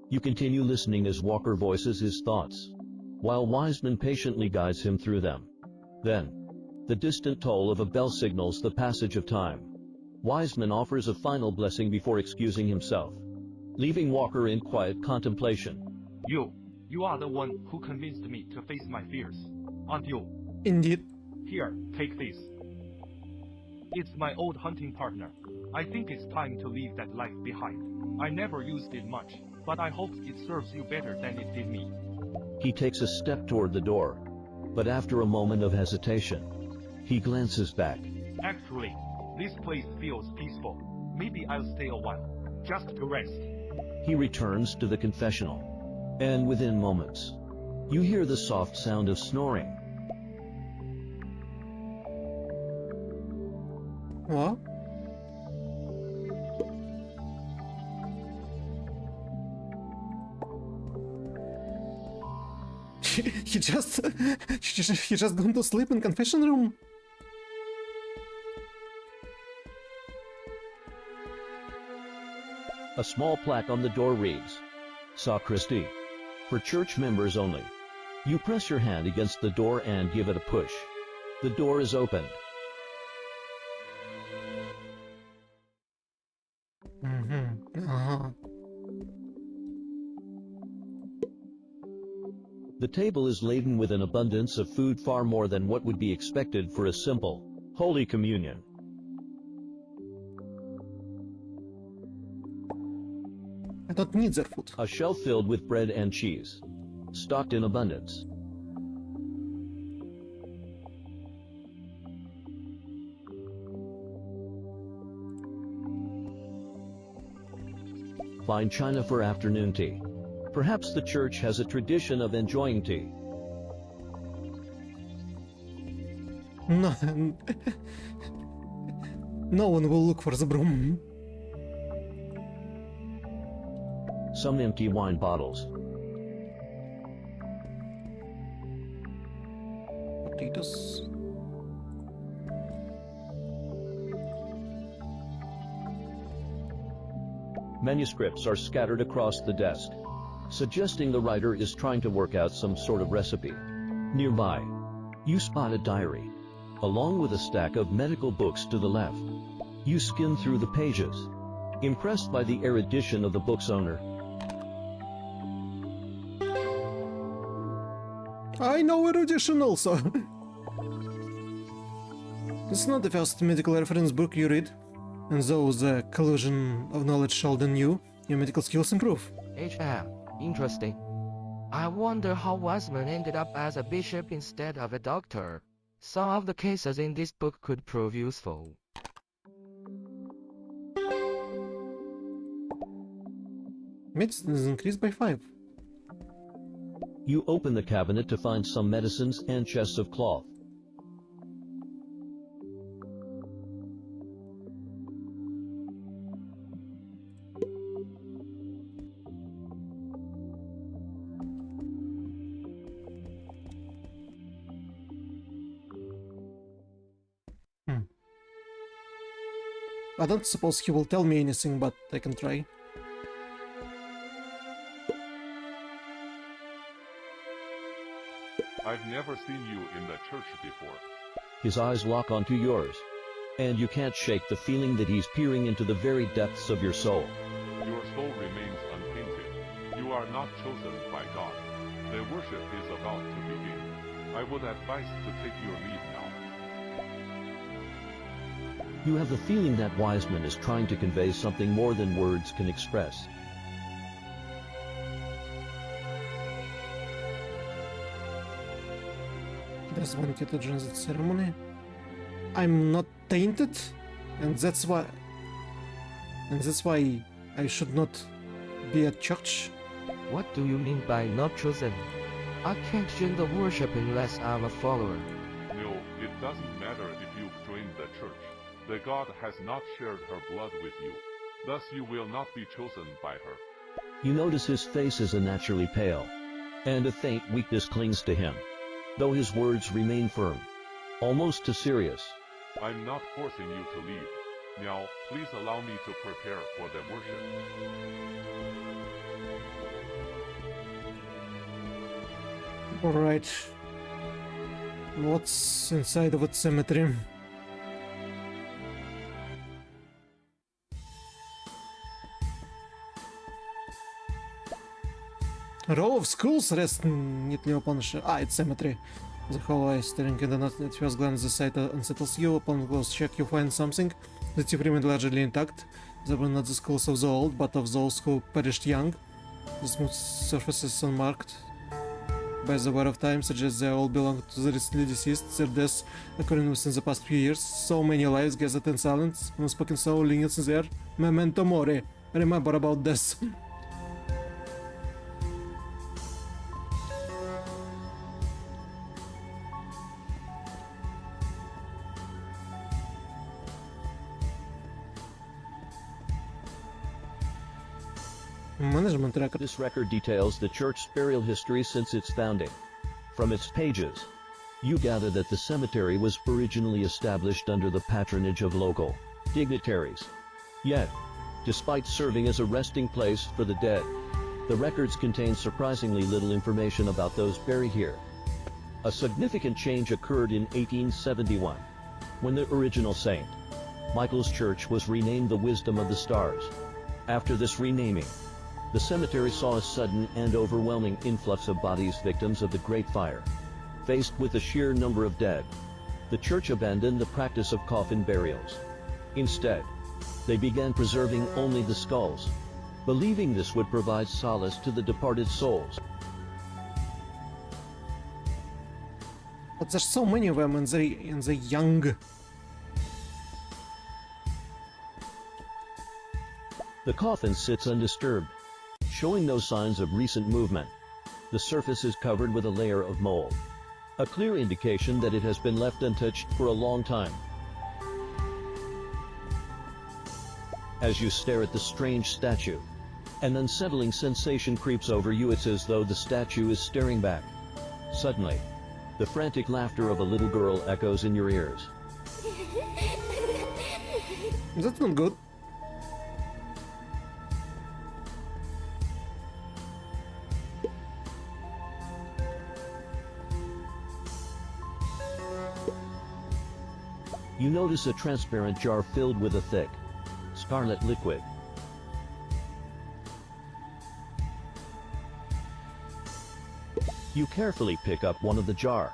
You continue listening as Walker voices his thoughts, while Wiseman patiently guides him through them. Then, the distant toll of a bell signals the passage of time. Wiseman offers a final blessing before excusing himself, leaving Walker in quiet contemplation. You are the one who convinced me to face my fears, aren't you? Indeed. Here, take this. It's my old hunting partner. I think it's time to leave that life behind. I never used it much, but I hope it serves you better than it did me. He takes a step toward the door, but after a moment of hesitation, he glances back. Actually, this place feels peaceful. Maybe I'll stay a while, just to rest. He returns to the confessional, and within moments, you hear the soft sound of snoring. What? he just gone to sleep in confession room. A small plaque on the door reads, Sacristy, for church members only. You press your hand against the door and give it a push. The door is opened. The table is laden with an abundance of food, far more than what would be expected for a simple Holy Communion. I don't need their food. A shelf filled with bread and cheese, stocked in abundance. Fine china for afternoon tea. Perhaps the church has a tradition of enjoying tea. No, no one will look for the broom. Some empty wine bottles. Potatoes. Manuscripts are scattered across the desk, suggesting the writer is trying to work out some sort of recipe. Nearby, you spot a diary, along with a stack of medical books to the left. You skim through the pages, impressed by the erudition of the book's owner. I know erudition also. This is not the first medical reference book you read, and though the collusion of knowledge shall you, your medical skills improve. Interesting. I wonder how Wiseman ended up as a bishop instead of a doctor. Some of the cases in this book could prove useful. Medicine is increased by 5. You open the cabinet to find some medicines and chests of cloth. I don't suppose he will tell me anything, but I can try. I've never seen you in the church before. His eyes lock onto yours, and you can't shake the feeling that he's peering into the very depths of your soul. Your soul remains untainted. You are not chosen by God. The worship is about to begin. I would advise to take your leave now. You have the feeling that Wiseman is trying to convey something more than words can express. There's one to join the ceremony. I'm not tainted, and that's why I should not be at church. What do you mean by not chosen? I can't join the worship unless I'm a follower. No, it doesn't matter if you've joined the church. The God has not shared her blood with you. Thus you will not be chosen by her. You notice his face is unnaturally pale, and a faint weakness clings to him, though his words remain firm, almost too serious. I'm not forcing you to leave. Now, please allow me to prepare for the worship. Alright. What's inside of a cemetery? A row of schools rest neatly upon it's cemetery. The whole eye staring in the night at first glance the sight unsettles you. Upon close check you find something The tube remained largely intact. They were not the skulls of the old, but of those who perished young. The smooth surfaces unmarked by the wear of time suggest they all belonged to the recently deceased. Their deaths occurring within the past few years. So many lives gathered in silence. Unspoken soul lingers in there. Memento mori. Remember about this. Management record. This record details the church's burial history since its founding. From its pages, you gather that the cemetery was originally established under the patronage of local dignitaries. Yet, despite serving as a resting place for the dead, the records contain surprisingly little information about those buried here. A significant change occurred in 1871, when the original St. Michael's Church was renamed the Wisdom of the Stars. After this renaming, the cemetery saw a sudden and overwhelming influx of bodies, victims of the Great Fire. Faced with the sheer number of dead, the church abandoned the practice of coffin burials. Instead, they began preserving only the skulls, believing this would provide solace to the departed souls. But there's so many of them in the young. The coffin sits undisturbed, showing no signs of recent movement. The surface is covered with a layer of mold, a clear indication that it has been left untouched for a long time. As you stare at the strange statue, an unsettling sensation creeps over you. It's as though the statue is staring back. Suddenly, the frantic laughter of a little girl echoes in your ears. That's not good. You notice a transparent jar filled with a thick, scarlet liquid. You carefully pick up one of the jar.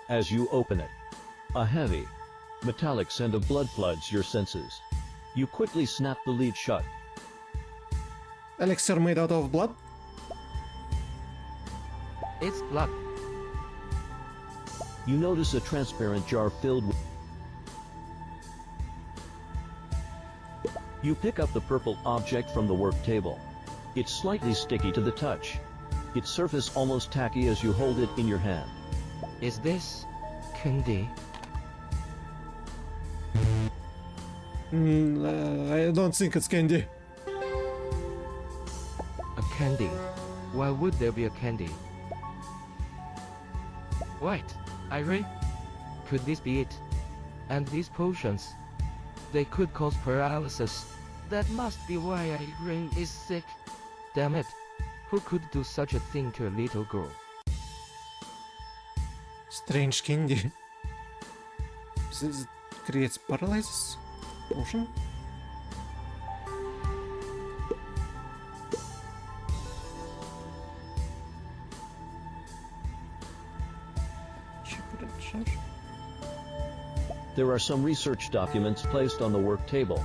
As you open it, a heavy, metallic scent of blood floods your senses. You quickly snap the lid shut. Elixir made out of blood? It's blood. You notice a transparent jar filled with... You pick up the purple object from the work table. It's slightly sticky to the touch. Its surface almost tacky as you hold it in your hand. Is this candy? I don't think it's candy. A candy? Why would there be a candy? Wait, Irene? Could this be it? And these potions? They could cause paralysis. That must be why Irene is sick. Damn it. Who could do such a thing to a little girl? Strange candy. This creates paralysis? Potion? There are some research documents placed on the work table.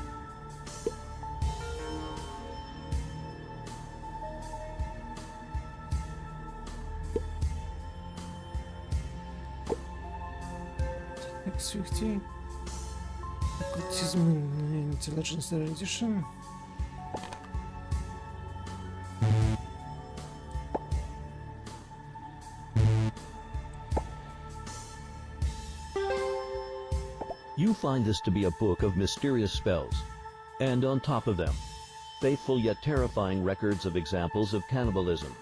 X50. Occultism and intelligence erudition. You find this to be a book of mysterious spells, and on top of them, faithful yet terrifying records of examples of cannibalism,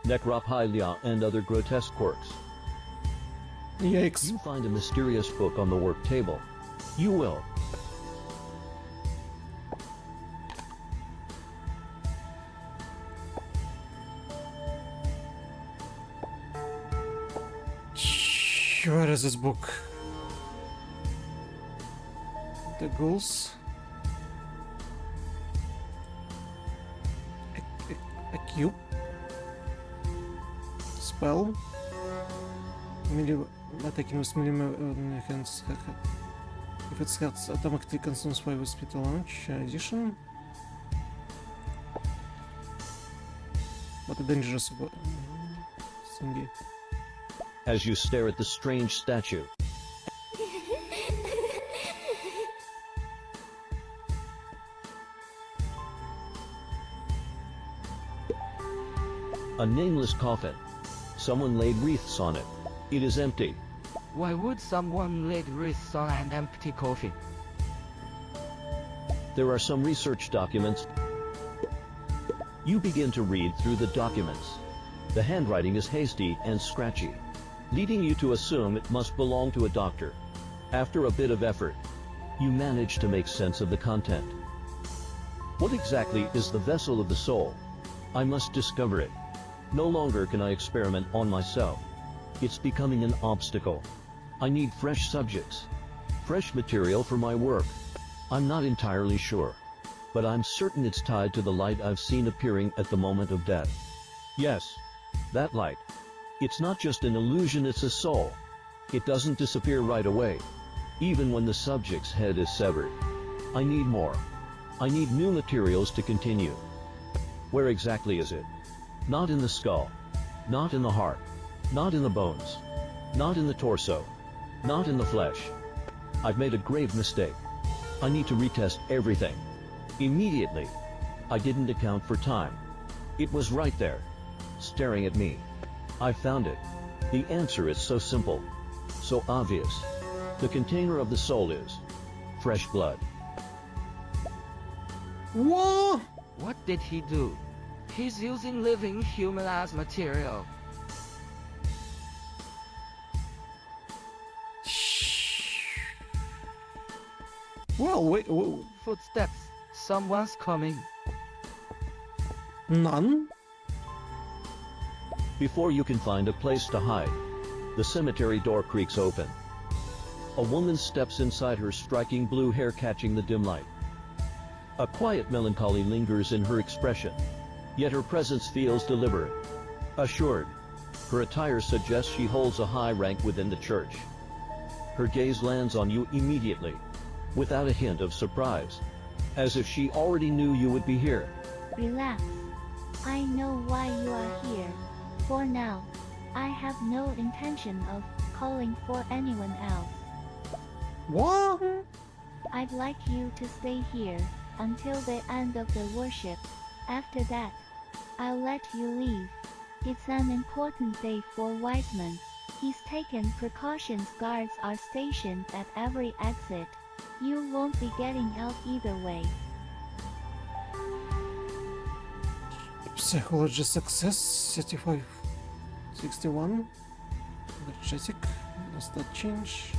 necrophilia, and other grotesque quirks. Yikes. You find a mysterious book on the work table. You will. Where is this book? The ghouls. A cube. Spell. Attacking with hands. If it's got automatically consumes 5 speed to launch addition. But a dangerous thingy. As you stare at the strange statue, a nameless coffin. Someone laid wreaths on it. It is empty. Why would someone lay wreaths on an empty coffin? There are some research documents. You begin to read through the documents. The handwriting is hasty and scratchy, leading you to assume it must belong to a doctor. After a bit of effort, you manage to make sense of the content. What exactly is the vessel of the soul? I must discover it. No longer can I experiment on myself. It's becoming an obstacle. I need fresh subjects, fresh material for my work. I'm not entirely sure, but I'm certain it's tied to the light I've seen appearing at the moment of death. Yes, that light. It's not just an illusion, it's a soul. It doesn't disappear right away, even when the subject's head is severed. I need more. I need new materials to continue. Where exactly is it? Not in the skull, not in the heart, not in the bones, not in the torso, not in the flesh. I've made a grave mistake. I need to retest everything. Immediately. I didn't account for time. It was right there, staring at me. I found it. The answer is so simple, so obvious. The container of the soul is fresh blood. What? What did he do? He's using living human as material. Well, wait. Footsteps. Someone's coming. None? Before you can find a place to hide, the cemetery door creaks open. A woman steps inside, her striking blue hair catching the dim light. A quiet melancholy lingers in her expression, yet her presence feels deliberate, assured. Her attire suggests she holds a high rank within the church. Her gaze lands on you immediately, without a hint of surprise, as if she already knew you would be here. Relax. I know why you are here. For now, I have no intention of calling for anyone else. What? I'd like you to stay here until the end of the worship. After that, I'll let you leave. It's an important day for Wiseman. He's taken precautions. Guards are stationed at every exit. You won't be getting out either way. Psychology success 35, 61. Energetic. Does that change?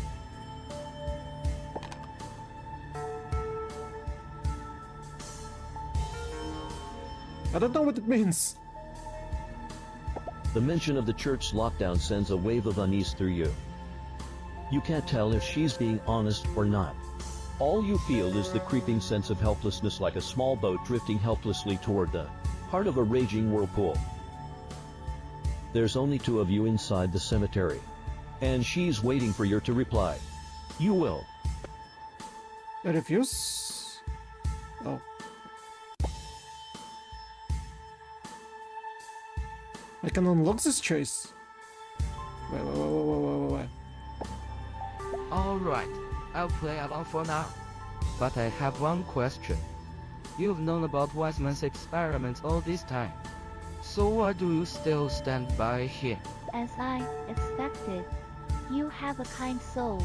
I don't know what it means. The mention of the church's lockdown sends a wave of unease through you. You can't tell if she's being honest or not. All you feel is the creeping sense of helplessness, like a small boat drifting helplessly toward the heart of a raging whirlpool. There's only two of you inside the cemetery, and she's waiting for you to reply. You will. I refuse. Oh. I can unlock this choice. Wait. Alright, I'll play along for now. But I have one question. You've known about Wiseman's experiments all this time. So why do you still stand by him? As I expected, you have a kind soul.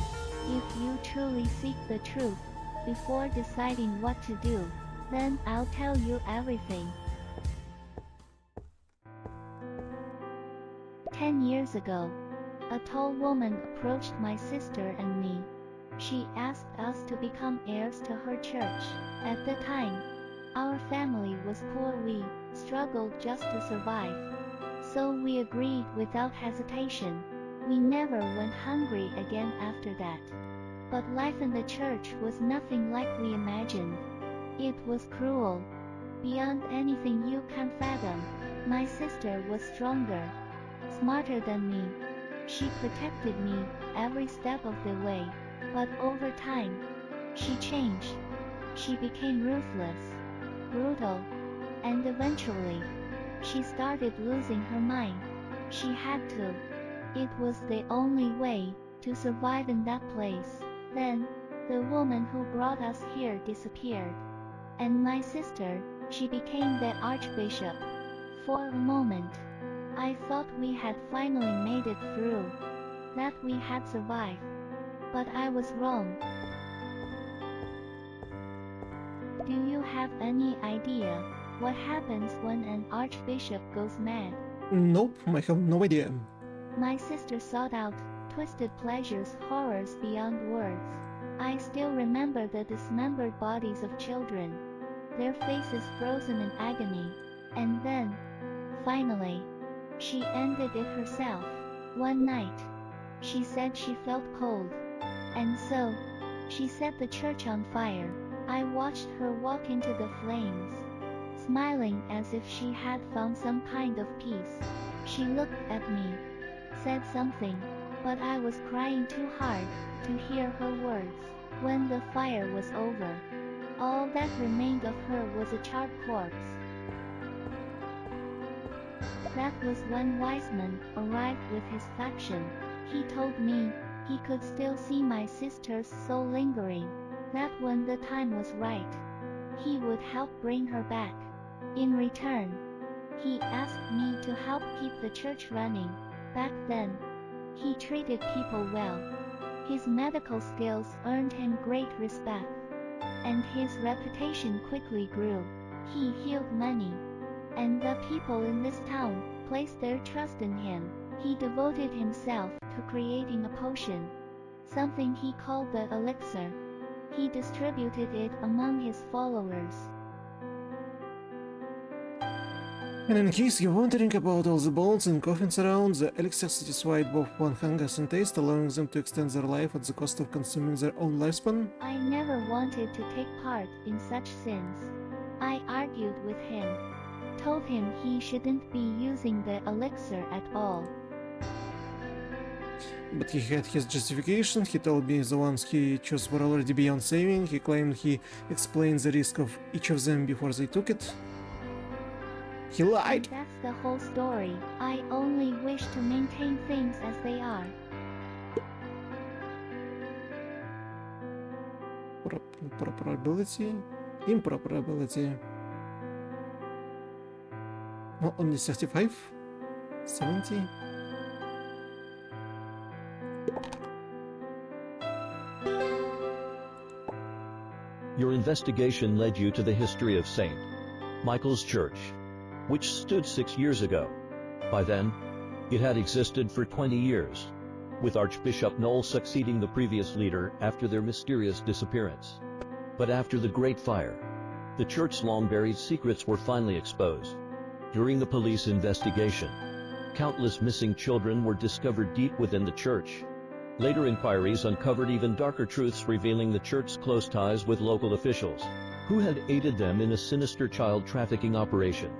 If you truly seek the truth, before deciding what to do, then I'll tell you everything. 10 years ago, a tall woman approached my sister and me. She asked us to become heirs to her church. At the time, our family was poor. We struggled just to survive. So we agreed without hesitation. We never went hungry again after that. But life in the church was nothing like we imagined. It was cruel, beyond anything you can fathom. My sister was stronger, smarter than me. She protected me every step of the way. But over time, She changed. She became ruthless, brutal, and eventually, she started losing her mind. She had to. It was the only way to survive in that place. Then, the woman who brought us here disappeared. And my sister, she became the archbishop. For a moment, I thought we had finally made it through, that we had survived. But I was wrong. Do you have any idea what happens when an archbishop goes mad? Nope, I have no idea. My sister sought out twisted pleasures, horrors beyond words. I still remember the dismembered bodies of children, their faces frozen in agony. And then, finally, she ended it herself. One night, she said she felt cold, and so, she set the church on fire. I watched her walk into the flames, smiling as if she had found some kind of peace. She looked at me, said something, but I was crying too hard to hear her words. When the fire was over, all that remained of her was a charred corpse. That was when Wiseman arrived with his faction. He told me he could still see my sister's soul lingering, that when the time was right, he would help bring her back. In return, he asked me to help keep the church running. Back then, he treated people well. His medical skills earned him great respect, and his reputation quickly grew. He healed many, and the people in this town placed their trust in him. He devoted himself to creating a potion, something he called the elixir. He distributed it among his followers. And in case you're wondering about all the bones and coffins around, the elixir satisfied both one hunger and taste, allowing them to extend their life at the cost of consuming their own lifespan. I never wanted to take part in such sins. I argued with him, told him he shouldn't be using the elixir at all. But he had his justification. He told me the ones he chose were already beyond saving. He claimed he explained the risk of each of them before they took it. He lied. And that's the whole story. I only wish to maintain things as they are. Proper ability, improper ability. Oh, only 35? 70? Your investigation led you to the history of St. Michael's Church, which stood 6 years ago. By then, it had existed for 20 years, with Archbishop Noel succeeding the previous leader after their mysterious disappearance. But after the Great Fire, the church's long-buried secrets were finally exposed. During the police investigation, countless missing children were discovered deep within the church. Later inquiries uncovered even darker truths, revealing the church's close ties with local officials, who had aided them in a sinister child trafficking operation.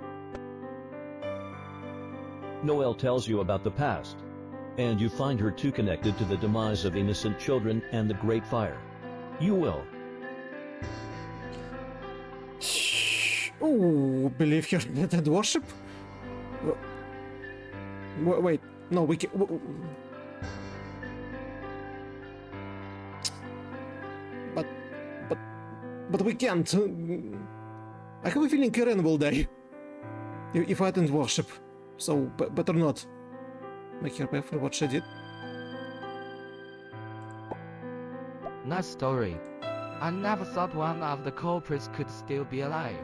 Noel tells you about the past, and you find her too connected to the demise of innocent children and the Great Fire. You will. Oh, believe her and worship? Wait, no, we can. But we can't. I have a feeling Karen will die if I attend worship, so better not make her pay for what she did. Nice story. I never thought one of the culprits could still be alive.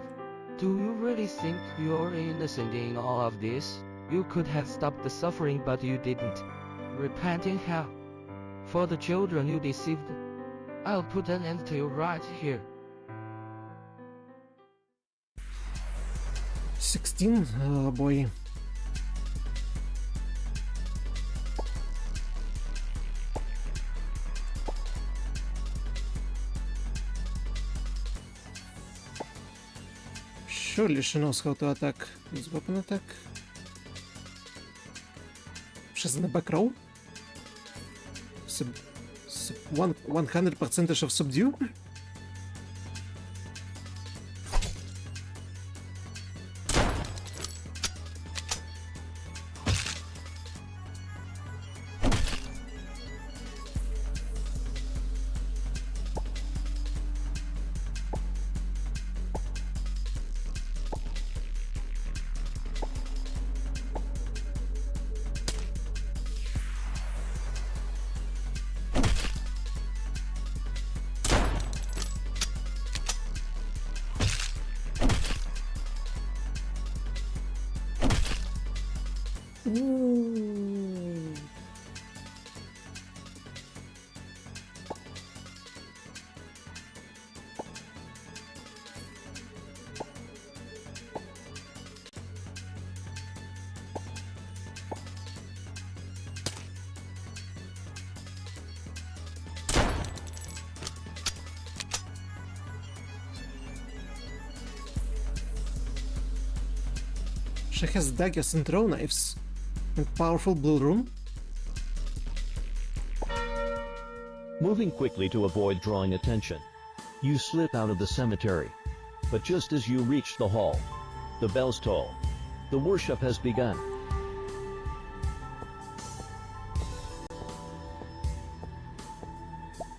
Do you really think you're innocent in all of this? You could have stopped the suffering, but you didn't. Repent in hell. For the children you deceived, I'll put an end to you right here. 16? Oh boy. Surely she knows how to attack. Use weapon attack. She's in the back row. 100% of subdue. Ooh. She has daggers and throw knives. And powerful blue rune. Moving quickly to avoid drawing attention, you slip out of the cemetery. But just as you reach the hall, the bells toll. The worship has begun.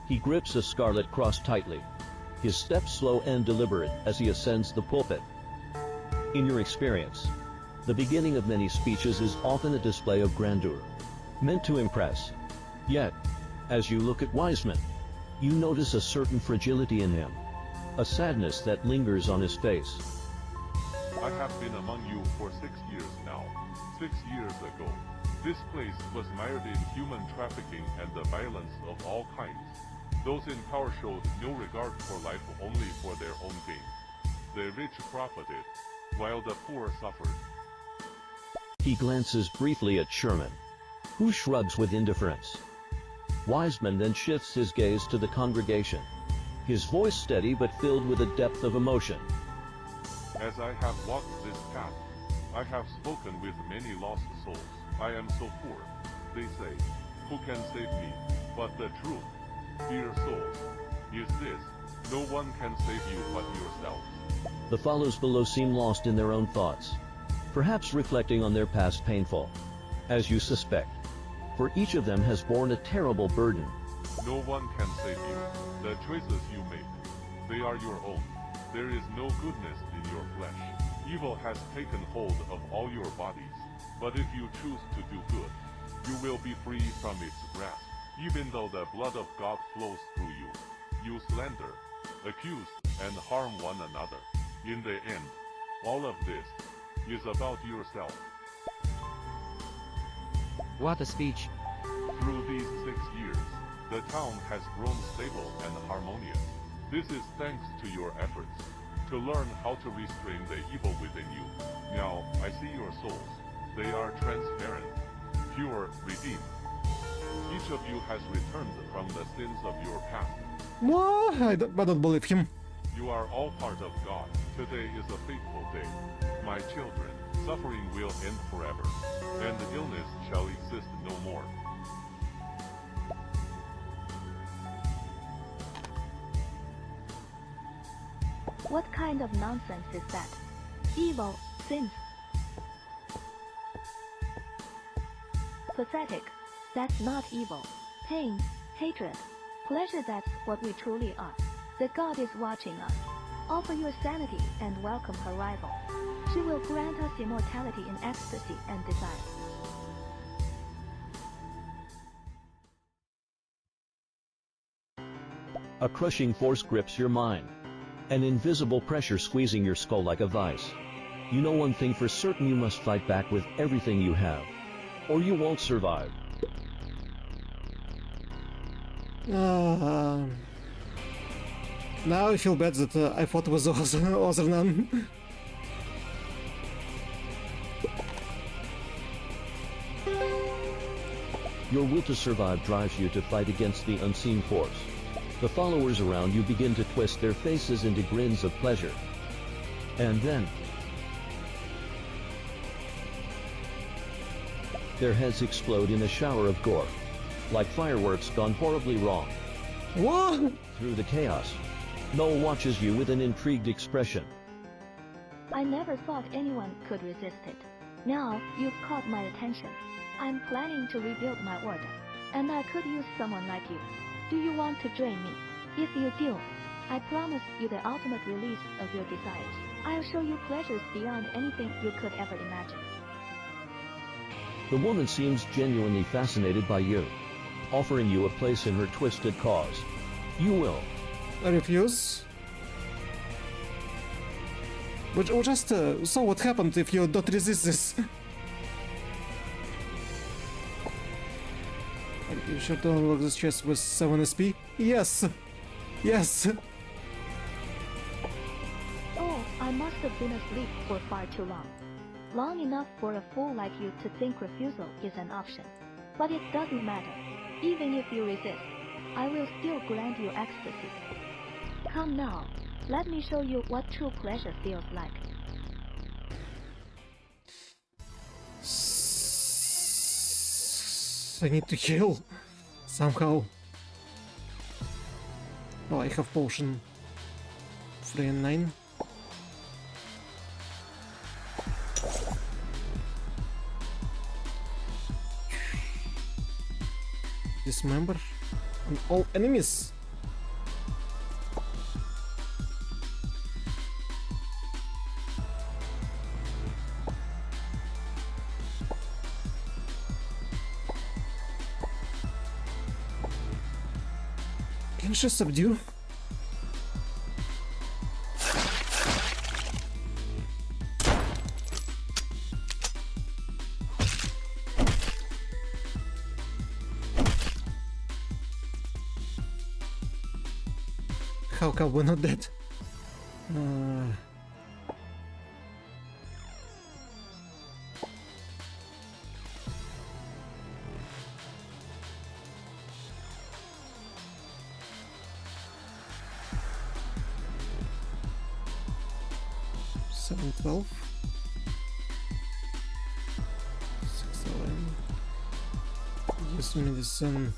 He grips a scarlet cross tightly, his steps slow and deliberate as he ascends the pulpit. In your experience, the beginning of many speeches is often a display of grandeur, meant to impress. Yet, as you look at Wiseman, you notice a certain fragility in him, a sadness that lingers on his face. I have been among you for 6 years now. 6 years ago, this place was mired in human trafficking and the violence of all kinds. Those in power showed no regard for life, only for their own gain. The rich profited, while the poor suffered. He glances briefly at Sherman, who shrugs with indifference. Wiseman then shifts his gaze to the congregation, his voice steady but filled with a depth of emotion. As I have walked this path, I have spoken with many lost souls. I am so poor, they say. Who can save me? But the truth, dear souls, is this: no one can save you but yourselves. The follows below seem lost in their own thoughts, perhaps reflecting on their past painful, as you suspect, for each of them has borne a terrible burden. No one can save you. The choices you make, they are your own. There is no goodness in your flesh. Evil has taken hold of all your bodies. But if you choose to do good, you will be free from its grasp. Even though the blood of God flows through you, you slander, accuse, and harm one another. In the end, all of this is about yourself. What a speech. Through these 6 years, the town has grown stable and harmonious. This is thanks to your efforts to learn how to restrain the evil within you. Now, I see your souls. They are transparent, pure, redeemed. Each of you has returned from the sins of your past. What? I don't believe him. You are all part of God. Today is a fateful day. My children, suffering will end forever, and illness shall exist no more. What kind of nonsense is that? Evil, sins. Pathetic. That's not evil. Pain, hatred, pleasure, that's what we truly are. The God is watching us. Offer your sanity and welcome her rival. She will grant us immortality in ecstasy and desire. A crushing force grips your mind, an invisible pressure squeezing your skull like a vice. You know one thing for certain: you must fight back with everything you have, or you won't survive. Now I feel bad that I fought with Ozernan. Your will to survive drives you to fight against the unseen force. The followers around you begin to twist their faces into grins of pleasure. And then, their heads explode in a shower of gore, like fireworks gone horribly wrong. What? Through the chaos, Noel watches you with an intrigued expression. I never thought anyone could resist it. Now, you've caught my attention. I'm planning to rebuild my order, and I could use someone like you. Do you want to join me? If you do, I promise you the ultimate release of your desires. I'll show you pleasures beyond anything you could ever imagine. The woman seems genuinely fascinated by you, offering you a place in her twisted cause. You will. I refuse. But we just saw what happened if you don't resist this. You should unlock this chest with 7 SP. Yes! Yes! Oh, I must have been asleep for far too long. Long enough for a fool like you to think refusal is an option. But it doesn't matter. Even if you resist, I will still grant you ecstasy. Come now, let me show you what true pleasure feels like. I need to heal somehow. Oh, I have potion 3 and 9. Dismember on all enemies. Can she subdue? How come we're not dead? Seven 12. 6 11. Use medicine.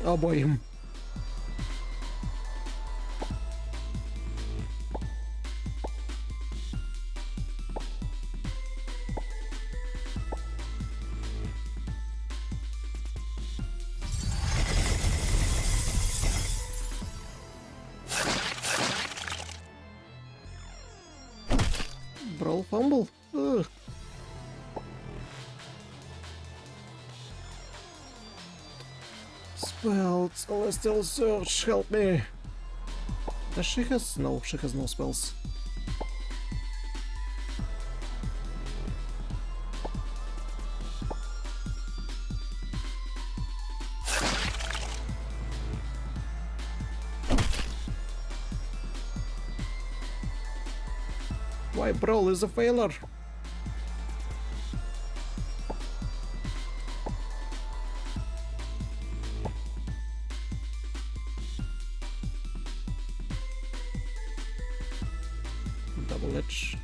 Oh boy. Brawl fumble. Ugh. Spell, Celestial Search, help me. Does she has? No, she has no spells. Why Brawl is a failure? Double edge.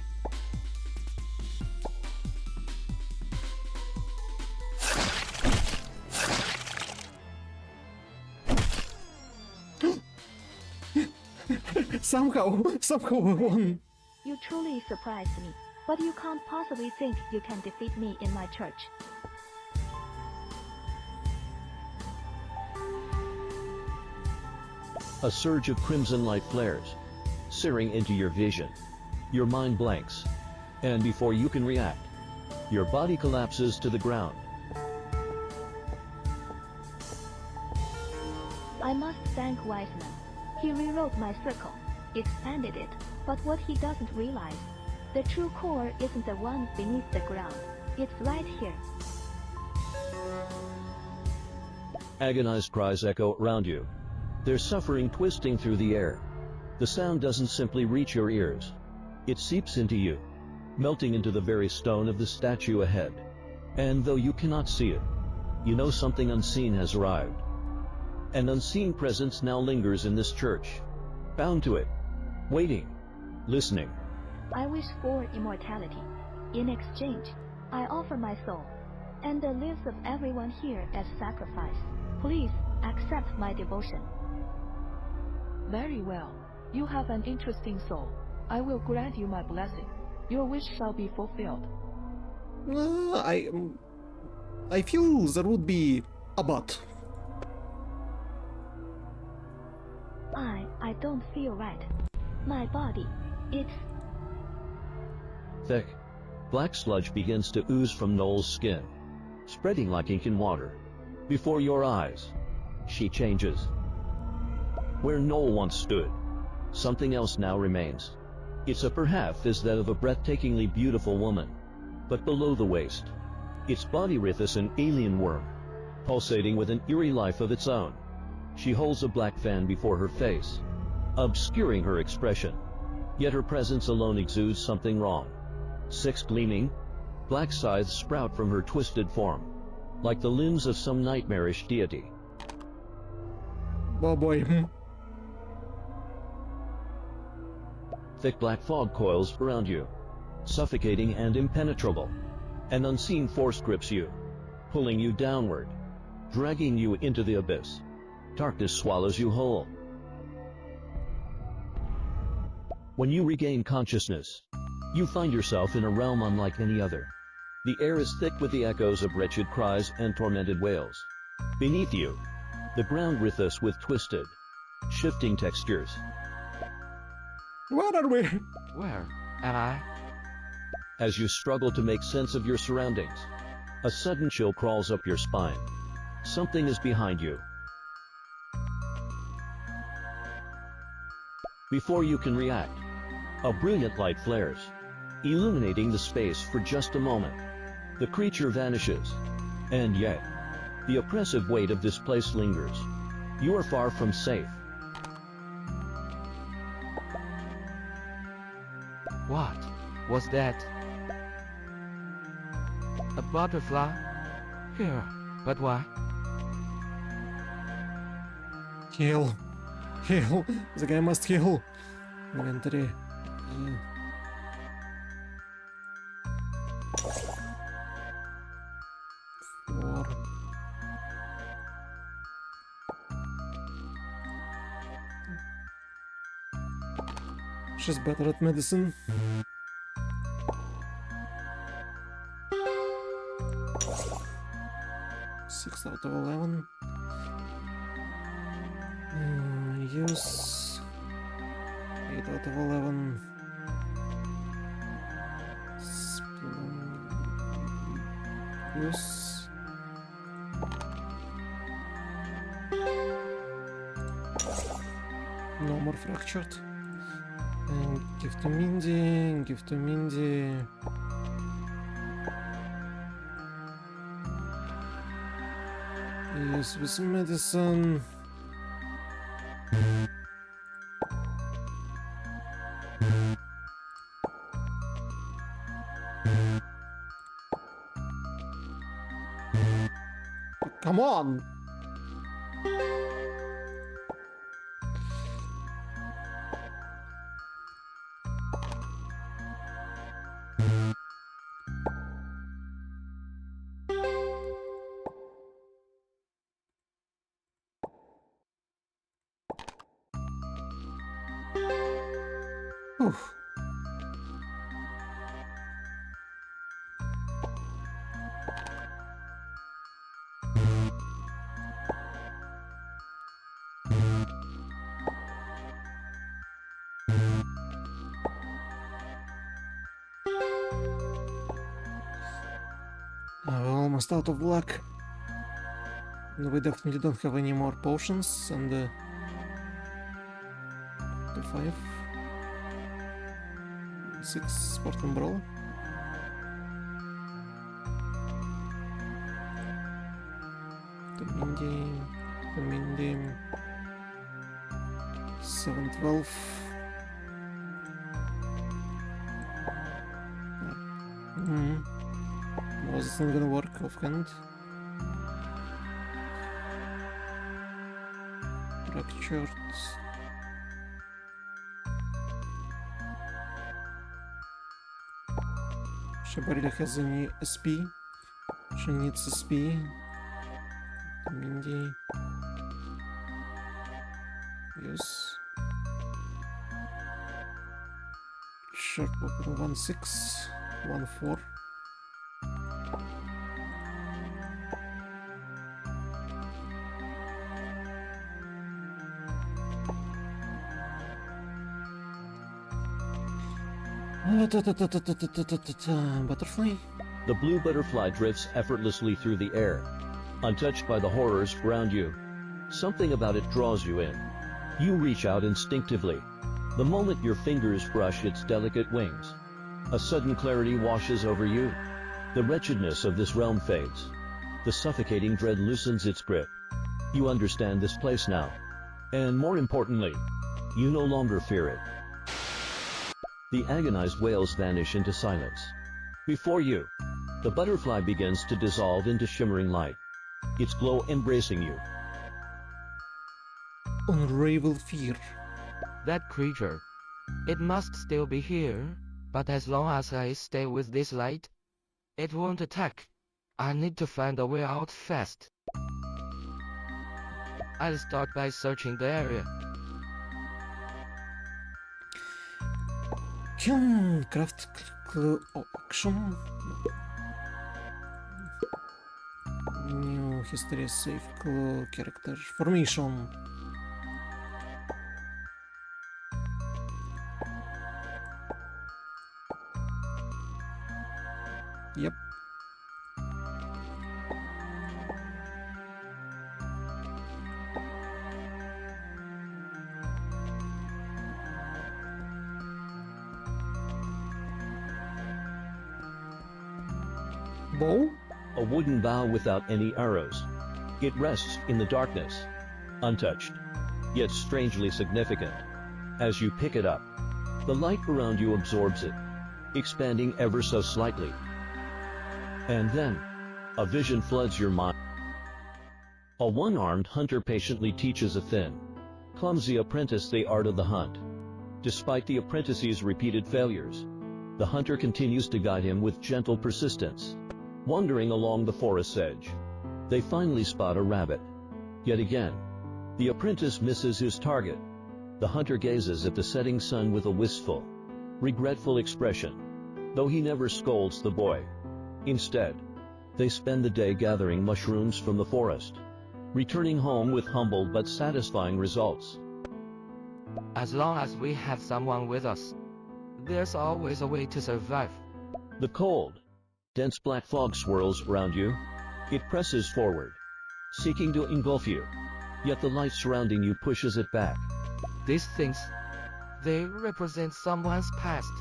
somehow we won. You truly surprised me, but you can't possibly think you can defeat me in my church. A surge of crimson light flares, searing into your vision. Your mind blanks, and before you can react, your body collapses to the ground. I must thank Wiseman. He rewrote my circle, expanded it, but what he doesn't realize, the true core isn't the one beneath the ground, it's right here. Agonized cries echo around you. Their suffering twisting through the air. The sound doesn't simply reach your ears. It seeps into you, melting into the very stone of the statue ahead. And though you cannot see it, you know something unseen has arrived. An unseen presence now lingers in this church, bound to it, waiting, listening. I wish for immortality. In exchange, I offer my soul, and the lives of everyone here as sacrifice. Please accept my devotion. Very well. You have an interesting soul. I will grant you my blessing. Your wish shall be fulfilled. I feel there would be a but. I don't feel right. My body, it's... Thick, black sludge begins to ooze from Noel's skin, spreading like ink in water. Before your eyes, she changes. where Noel once stood. Something else now remains. Its upper half is that of a breathtakingly beautiful woman, but below the waist, its body writhes an alien worm, pulsating with an eerie life of its own. She holds a black fan before her face, obscuring her expression, yet her presence alone exudes something wrong. 6 gleaming, black scythes sprout from her twisted form, like the limbs of some nightmarish deity. Oh boy. Thick black fog coils around you, suffocating and impenetrable. An unseen force grips you, pulling you downward, dragging you into the abyss. Darkness swallows you whole. When you regain consciousness, you find yourself in a realm unlike any other. The air is thick with the echoes of wretched cries and tormented wails. Beneath you, the ground writhes with twisted, shifting textures. What are we? Where am I? As you struggle to make sense of your surroundings, a sudden chill crawls up your spine. Something is behind you. Before you can react, a brilliant light flares, illuminating the space for just a moment. The creature vanishes, and yet, the oppressive weight of this place lingers. You are far from safe. What was that? A butterfly? Here, but why? Heal. Heal. The guy must heal. Inventory. Four. She's better at medicine. Six out of 11. Use 8 out of 11. Use no more fractured. And give to Mindy. Give to Mindy. Use with medicine. Come on! Oof. We're almost out of luck. We definitely don't have any more potions, and 5 6 sport and brawl. The Mindy 7 12. No, this not gonna work offhand. Fractured. She barely has any SP. She needs SP. Mindy. Yes. Sharp weapon 1 6 1 4. Butterfly? The blue butterfly drifts effortlessly through the air, untouched by the horrors around you. Something about it draws you in, You reach out instinctively. The moment your fingers brush its delicate wings, a sudden clarity washes over you. The wretchedness of this realm fades. The suffocating dread loosens its grip. You understand this place now. And more importantly, you no longer fear it. The agonized wails vanish into silence. Before you, the butterfly begins to dissolve into shimmering light, its glow embracing you. Unravel fear. That creature. It must still be here, but as long as I stay with this light, it won't attack. I need to find a way out fast. I'll start by searching the area. Can craft auction. New history save character formation. Yep. Bow? A wooden bow without any arrows. It rests in the darkness, untouched, yet strangely significant. As you pick it up, the light around you absorbs it, expanding ever so slightly. And then, a vision floods your mind. A one-armed hunter patiently teaches a thin, clumsy apprentice the art of the hunt. Despite the apprentice's repeated failures, the hunter continues to guide him with gentle persistence. Wandering along the forest's edge, they finally spot a rabbit. Yet again, the apprentice misses his target. The hunter gazes at the setting sun with a wistful, regretful expression, though he never scolds the boy. Instead, they spend the day gathering mushrooms from the forest, returning home with humble but satisfying results. As long as we have someone with us, there's always a way to survive. The cold, dense black fog swirls around you. It presses forward, seeking to engulf you, yet the light surrounding you pushes it back. These things, they represent someone's past.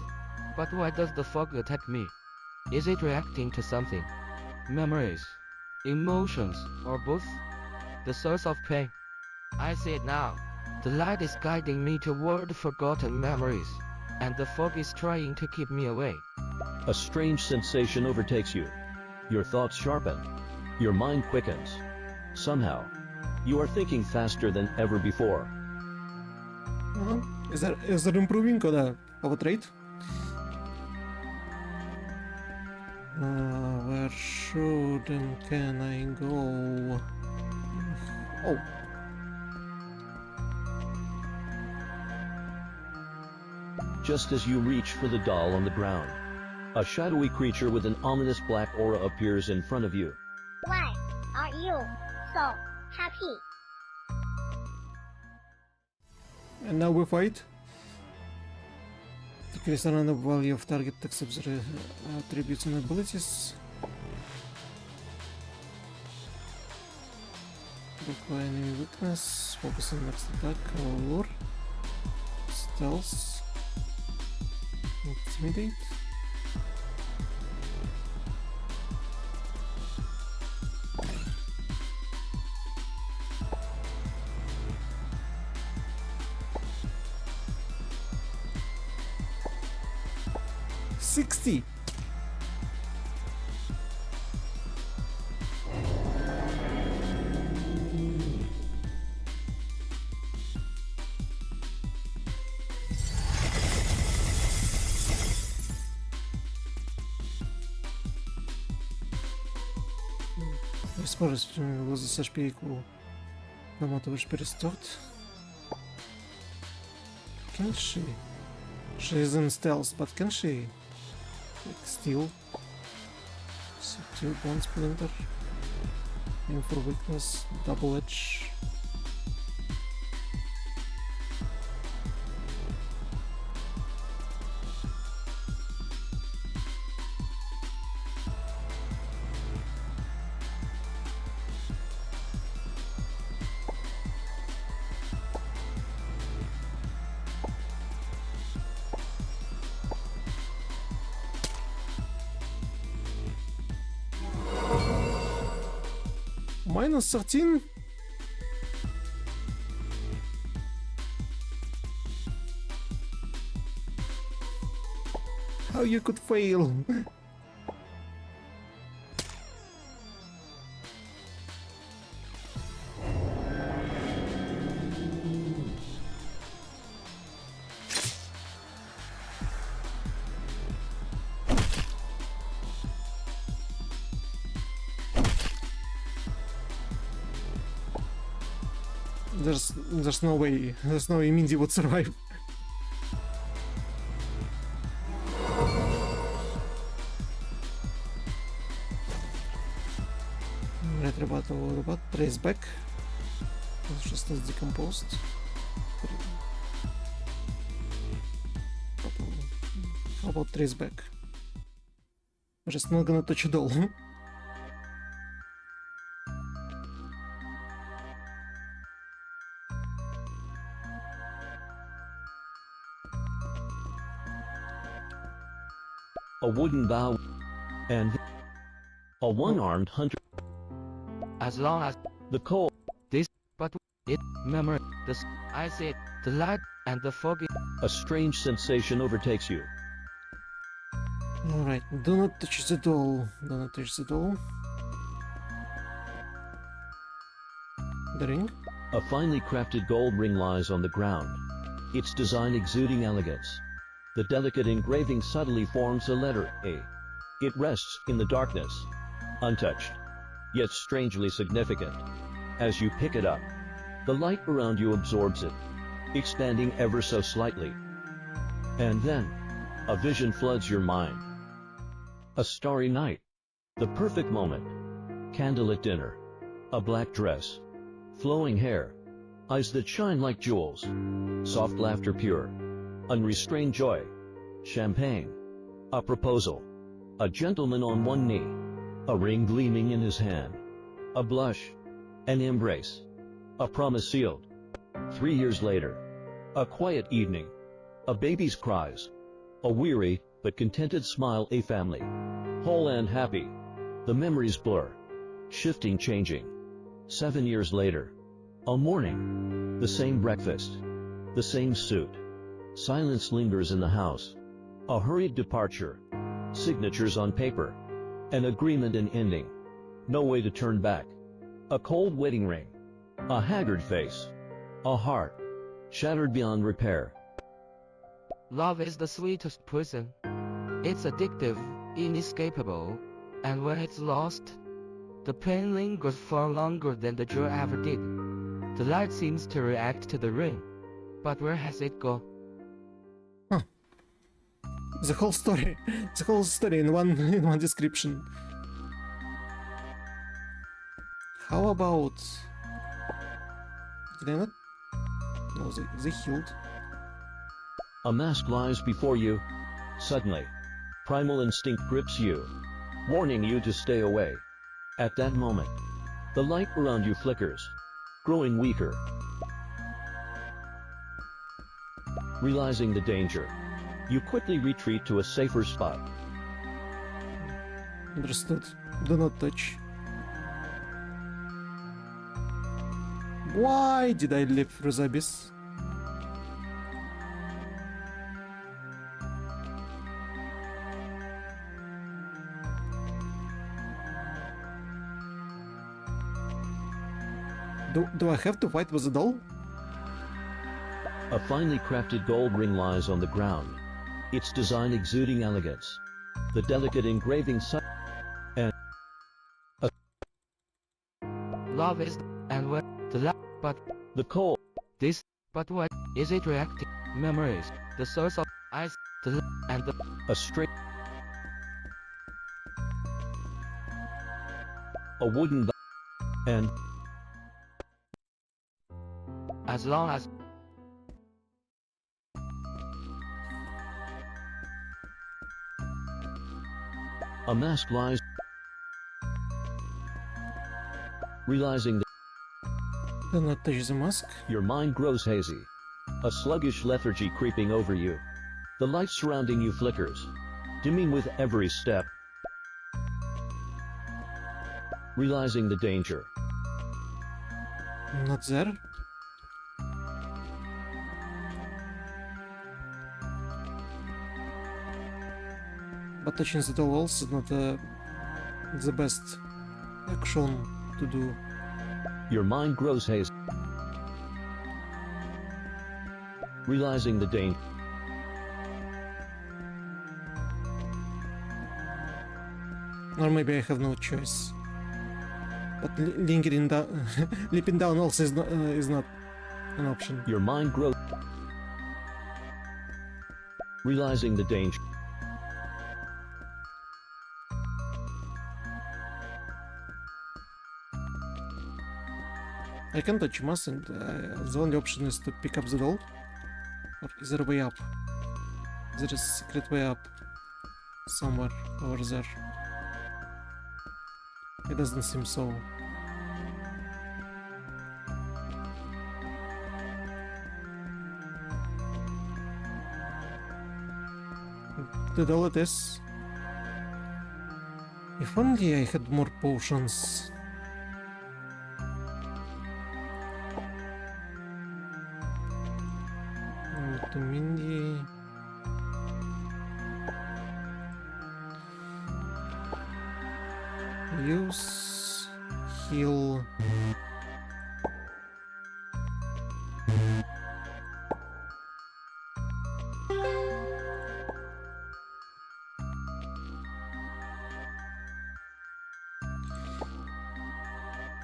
But why does the fog attack me? Is it reacting to something? Memories, emotions, or both? The source of pain. I see it now. The light is guiding me toward forgotten memories, and the fog is trying to keep me away. A strange sensation overtakes you. Your thoughts sharpen. Your mind quickens. Somehow, you are thinking faster than ever before. Is that improving our trait? Where should and can I go? Oh. Just as you reach for the doll on the ground, a shadowy creature with an ominous black aura appears in front of you. Why are you so happy? And now we fight. Decrease the random value of target accepts attributes and abilities. Declare enemy weakness. Focus on next attack. Lure. Stealth. Intimidate. $60. Spores usa szpiku na motowy start. Can she? She is in stealth, but can she? Like steal? Subtle bone splinter. Aim for weakness. Double edge. Minus 13? How you could fail? There's no way Mindy would survive. Red robot, trace back. Consciousness decomposed. How about trace back? Just not gonna touch it all. A wooden bow and a one-armed hunter. As long as The coal. this, but it, memory, I said, the light, and the fog. A strange sensation overtakes you. Alright, do not touch the doll. Do not touch the doll. The ring. A finely crafted gold ring lies on the ground, its design exuding elegance. The delicate engraving subtly forms a letter A. It rests in the darkness, untouched, yet strangely significant. As you pick it up, the light around you absorbs it, expanding ever so slightly. And then, a vision floods your mind. A starry night, the perfect moment, candlelit dinner, a black dress, flowing hair, eyes that shine like jewels, soft laughter pure, unrestrained joy, champagne, a proposal, a gentleman on one knee, a ring gleaming in his hand, a blush, an embrace, a promise sealed. 3 years later, a quiet evening, a baby's cries, a weary but contented smile, a family, whole and happy. The memories blur, shifting, changing. 7 years later, a morning, the same breakfast, the same suit. Silence lingers in the house. A hurried departure. Signatures on paper. An agreement and ending. No way to turn back. A cold wedding ring. A haggard face. A heart shattered beyond repair. Love is the sweetest poison. It's addictive, inescapable, and when it's lost, the pain lingers far longer than the joy ever did. The light seems to react to the ring, but where has it gone? The whole story in one description. How about... Did I not? No, they healed. A mask lies before you. Suddenly, primal instinct grips you, warning you to stay away. At that moment, the light around you flickers, growing weaker. Realizing the danger, you quickly retreat to a safer spot. Understood. Do not touch. Why did I live through the abyss? Do I have to fight with the doll? A finely crafted gold ring lies on the ground, its design exuding elegance. The delicate engraving and Love is, and when the light, but the cold. This, but what is it reacting? Memories, the source of eyes, the and the a straight. A wooden and as long as a mask lies. Realizing that do not touch the mask. Your mind grows hazy, a sluggish lethargy creeping over you. The light surrounding you flickers, dimming with every step. Realizing the danger, Not there. But touching the doll also is not the best action to do. Your mind grows hazy. Realizing the danger. Or maybe I have no choice. But lingering down, leaping down also is not an option. Your mind grows. Realizing the danger. I can touch mass and the only option is to pick up the doll. Or is there a way up? There is a secret way up. Somewhere over there. It doesn't seem so. The doll it is. If only I had more potions. To Mindy. Use heal.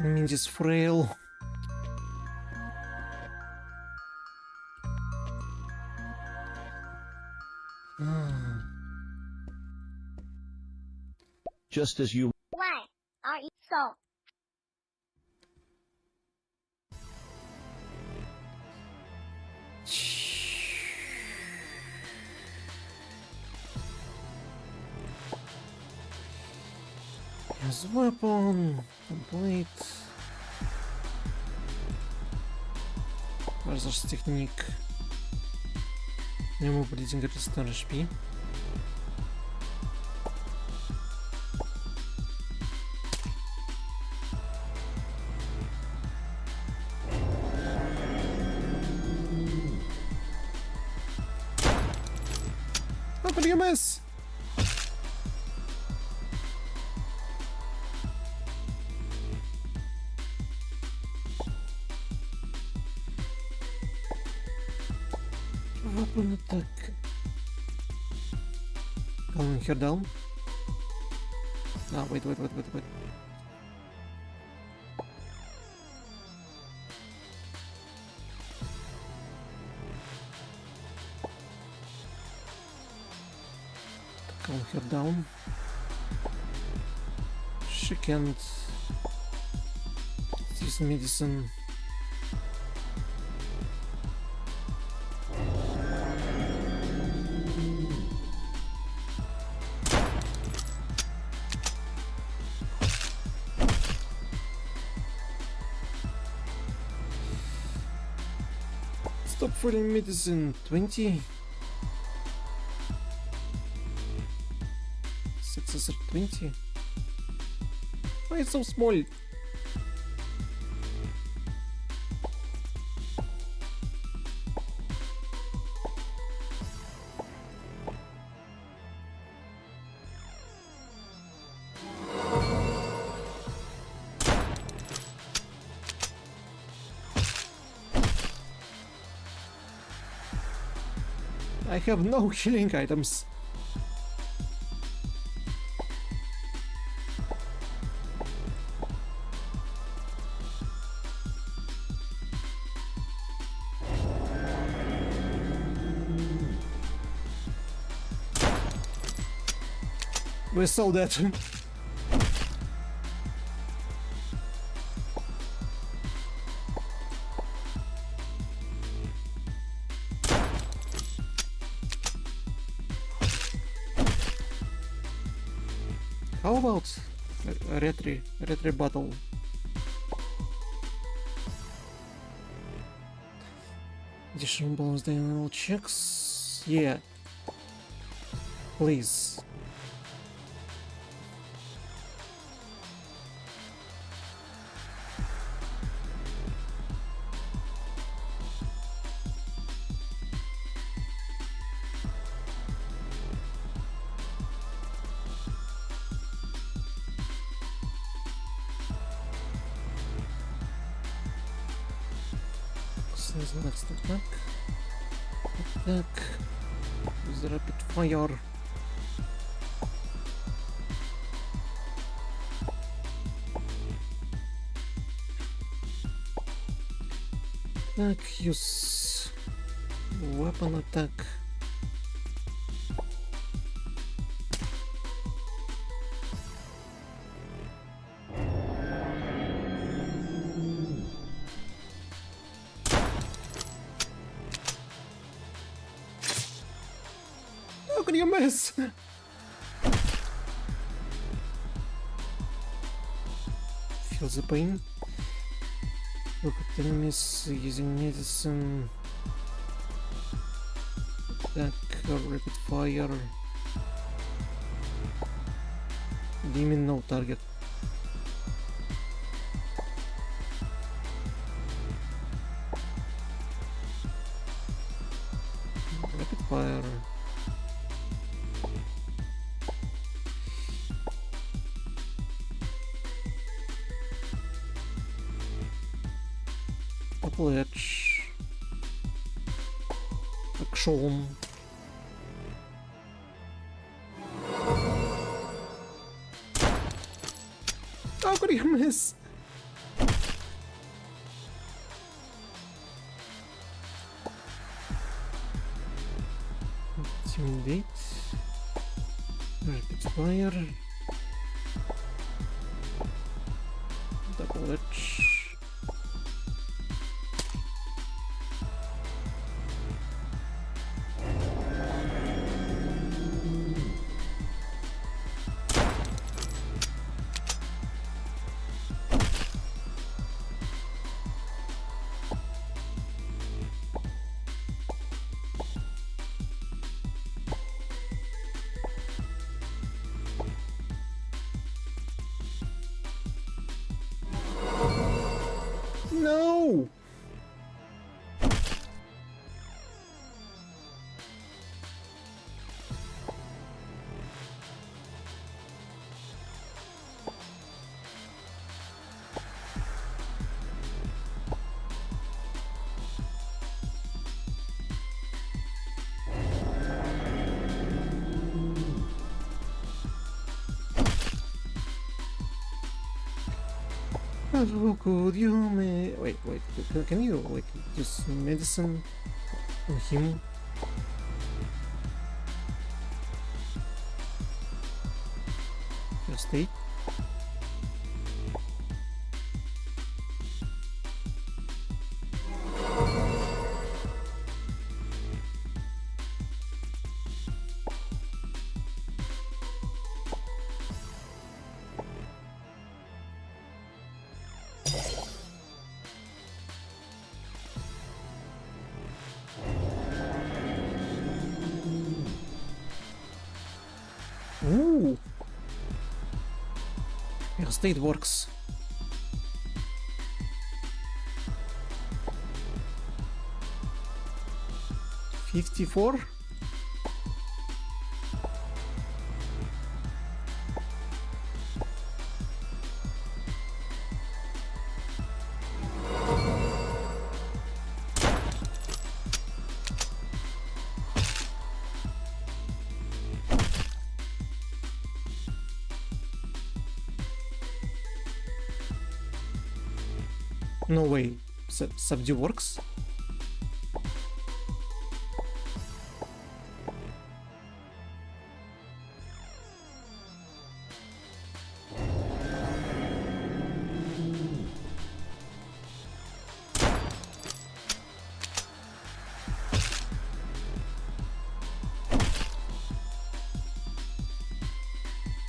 Mindy's frail. Just as you. Why are you so? His weapon complete. Where's technique? Ему bleeding restore HP. How could you miss? Weapon attack. Calming her down. Ah, wait. Calm her down. She can't use medicine. Stop filling medicine. 20. Successor 20. Why it's so small? I have no healing items. We saw that. How about a retry battle? Additional bonus diagonal checks? Yeah. Please. is the next attack. Attack with rapid fire. Attack, use weapon attack. How can you miss? Feel the pain. Look at enemies using medicine. Attack or rapid fire. Demon no target. Rapid fire. Double edge. Action. How could you miss? Intimidate. Rapid fire. Double edge. No! How could you wait, can you like use medicine on him? First aid? Ooh! First aid works. $54? No way. Subdue works?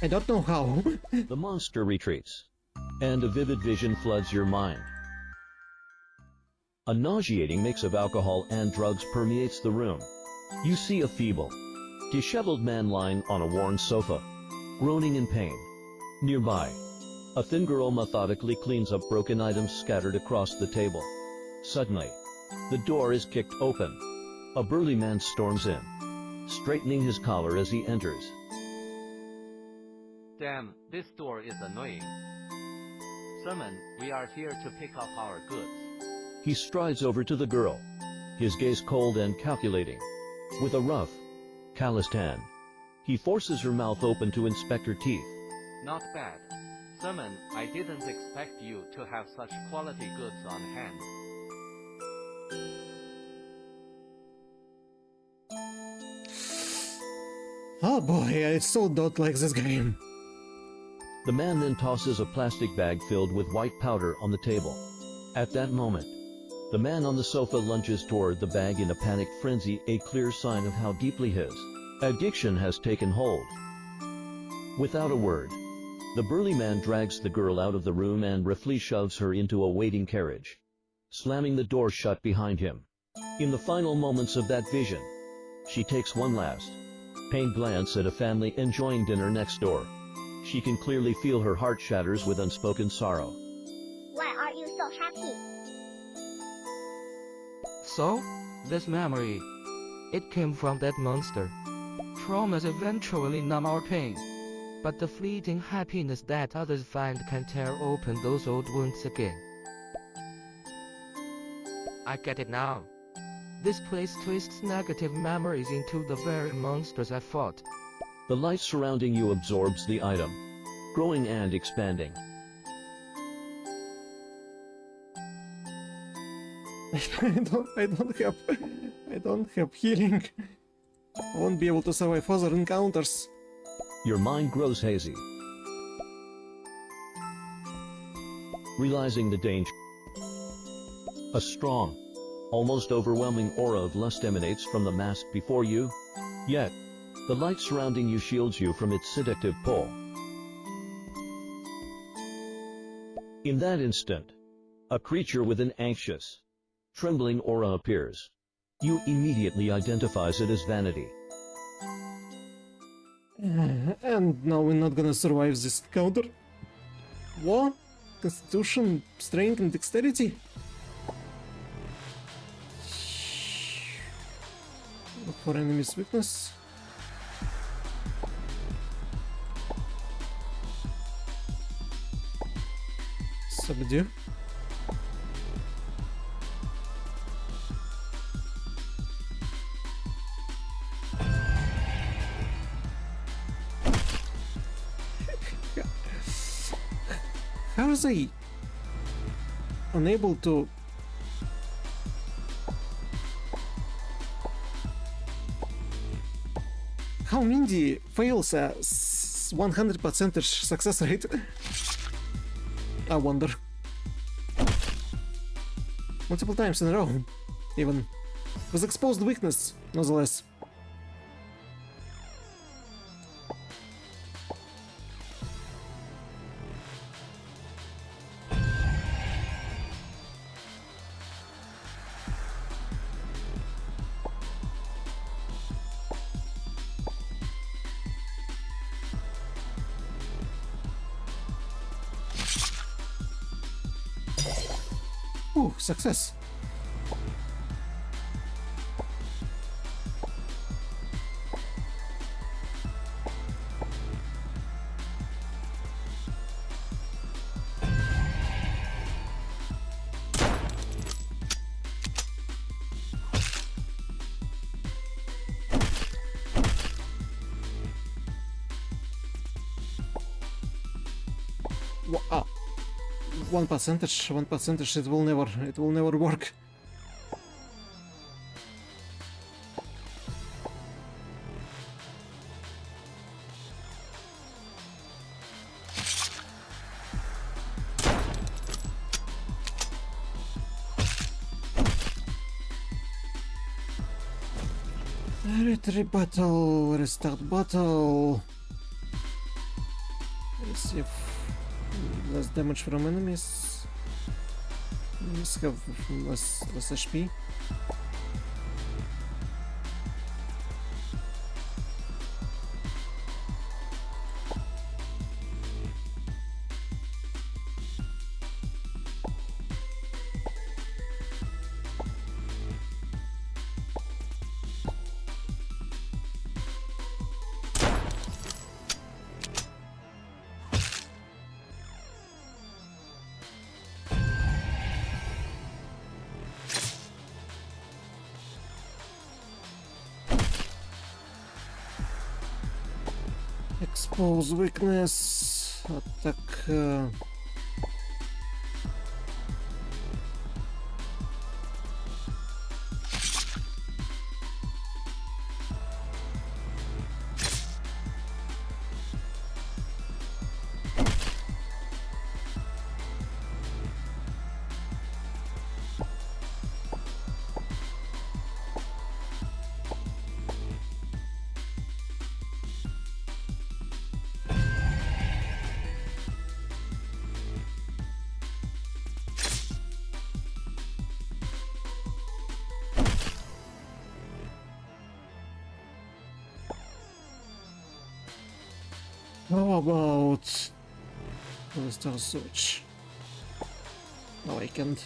I don't know how. The monster retreats, and a vivid vision floods your mind. A nauseating mix of alcohol and drugs permeates the room. You see a feeble, disheveled man lying on a worn sofa, groaning in pain. Nearby, a thin girl methodically cleans up broken items scattered across the table. Suddenly, the door is kicked open. A burly man storms in, straightening his collar as he enters. Damn, this door is annoying. Summon, we are here to pick up our goods. He strides over to the girl, his gaze cold and calculating. With a rough, calloused hand, he forces her mouth open to inspect her teeth. Not bad. Simon, I didn't expect you to have such quality goods on hand. Oh boy, I so don't like this game. The man then tosses a plastic bag filled with white powder on the table. At that moment, the man on the sofa lunges toward the bag in a panicked frenzy, a clear sign of how deeply his addiction has taken hold. Without a word, the burly man drags the girl out of the room and roughly shoves her into a waiting carriage, slamming the door shut behind him. In the final moments of that vision, she takes one last, pained glance at a family enjoying dinner next door. She can clearly feel her heart shatters with unspoken sorrow. Why are you so happy? So, this memory, it came from that monster. Traumas eventually numb our pain, but the fleeting happiness that others find can tear open those old wounds again. I get it now. This place twists negative memories into the very monsters I fought. The light surrounding you absorbs the item, growing and expanding. I don't have healing. I won't be able to survive further encounters. Your mind grows hazy. Realizing the danger, a strong, almost overwhelming aura of lust emanates from the mask before you, yet the light surrounding you shields you from its seductive pull. In that instant, a creature with an anxious, trembling aura appears. You immediately identifies it as vanity. And now we're not gonna survive this encounter. What? Constitution, strength, and dexterity? Look for enemy's weakness. Subdue. How is I unable to how Mindy fails a 100% success rate? I wonder. Multiple times in a row, even. With exposed weakness, nonetheless. Ooh, success. Ah. 1%, it will never work. Retreat battle, restart battle. Let's see if less damage from enemies. Enemies have less HP. Expose weakness. Attack. How about the star search? Awakened.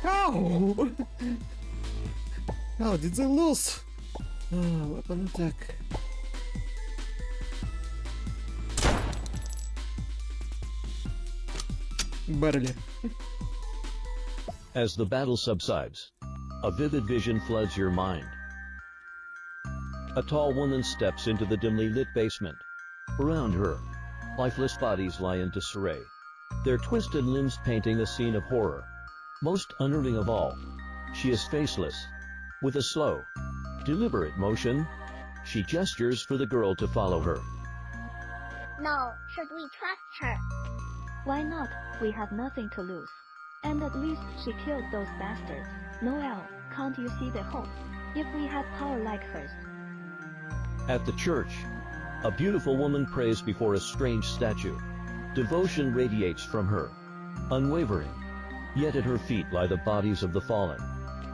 How? How did they lose? Weapon attack. Barely. As the battle subsides, a vivid vision floods your mind. A tall woman steps into the dimly lit basement. Around her, lifeless bodies lie in disarray, their twisted limbs painting a scene of horror. Most unnerving of all, she is faceless. With a slow, deliberate motion, she gestures for the girl to follow her. Now, should we trust her? Why not? We have nothing to lose. And at least she killed those bastards. Noel, can't you see the hope? If we had power like hers. At the church, a beautiful woman prays before a strange statue. Devotion radiates from her, unwavering. Yet at her feet lie the bodies of the fallen,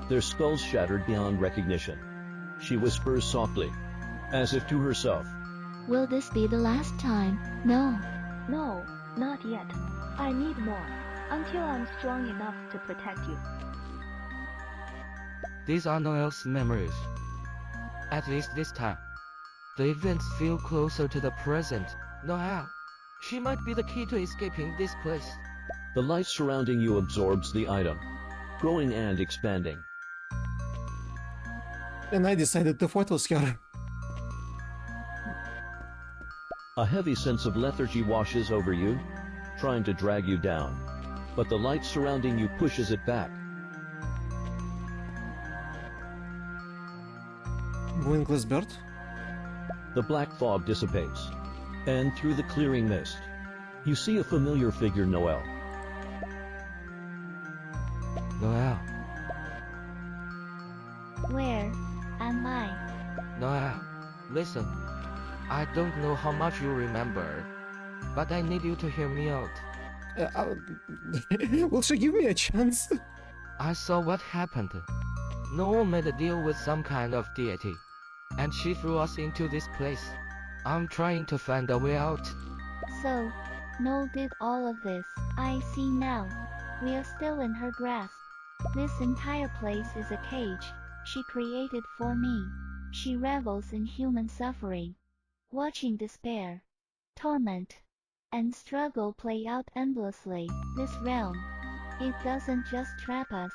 their skulls shattered beyond recognition. She whispers softly, as if to herself. Will this be the last time? No. No, not yet. I need more, until I'm strong enough to protect you. These are Noel's memories. At least this time. The events feel closer to the present. Noel, she might be the key to escaping this place. The light surrounding you absorbs the item, growing and expanding. And I decided to photos her. A heavy sense of lethargy washes over you, trying to drag you down, but the light surrounding you pushes it back. Wingless bird? The black fog dissipates, and through the clearing mist, you see a familiar figure, Noel. Noel. Where am I? Noel, listen. I don't know how much you remember, but I need you to hear me out. Will she give me a chance? I saw what happened. Noel made a deal with some kind of deity, and she threw us into this place. I'm trying to find a way out. So, Noel did all of this. I see now. We are still in her grasp. This entire place is a cage she created for me. She revels in human suffering, watching despair, torment, and struggle play out endlessly. This realm, it doesn't just trap us.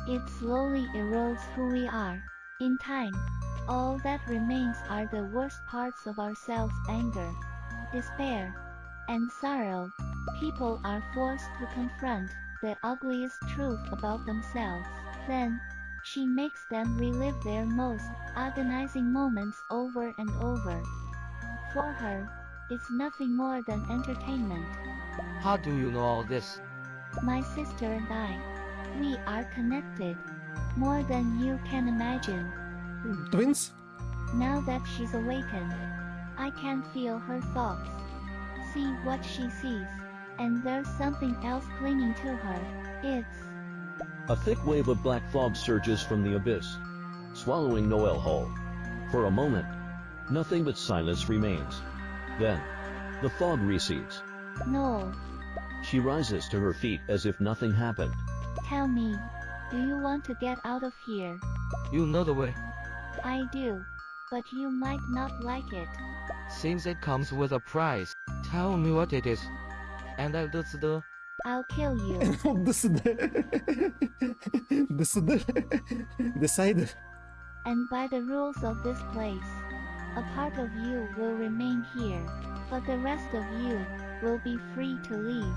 It slowly erodes who we are. In time, all that remains are the worst parts of ourselves: anger, despair, and sorrow. People are forced to confront the ugliest truth about themselves. Then, she makes them relive their most agonizing moments over and over. For her, it's nothing more than entertainment. How do you know all this? My sister and I, we are connected. More than you can imagine. Twins? Now that she's awakened, I can feel her thoughts, see what she sees, and there's something else clinging to her. It's... A thick wave of black fog surges from the abyss, swallowing Noel whole. For a moment, nothing but silence remains. Then, the fog recedes, No. She rises to her feet as if nothing happened. Tell me, do you want to get out of here? You know the way. I do. But you might not like it. Seems it comes with a price. Tell me what it is. And I'll do the... I'll kill you. Decide. And by the rules of this place, a part of you will remain here, but the rest of you will be free to leave.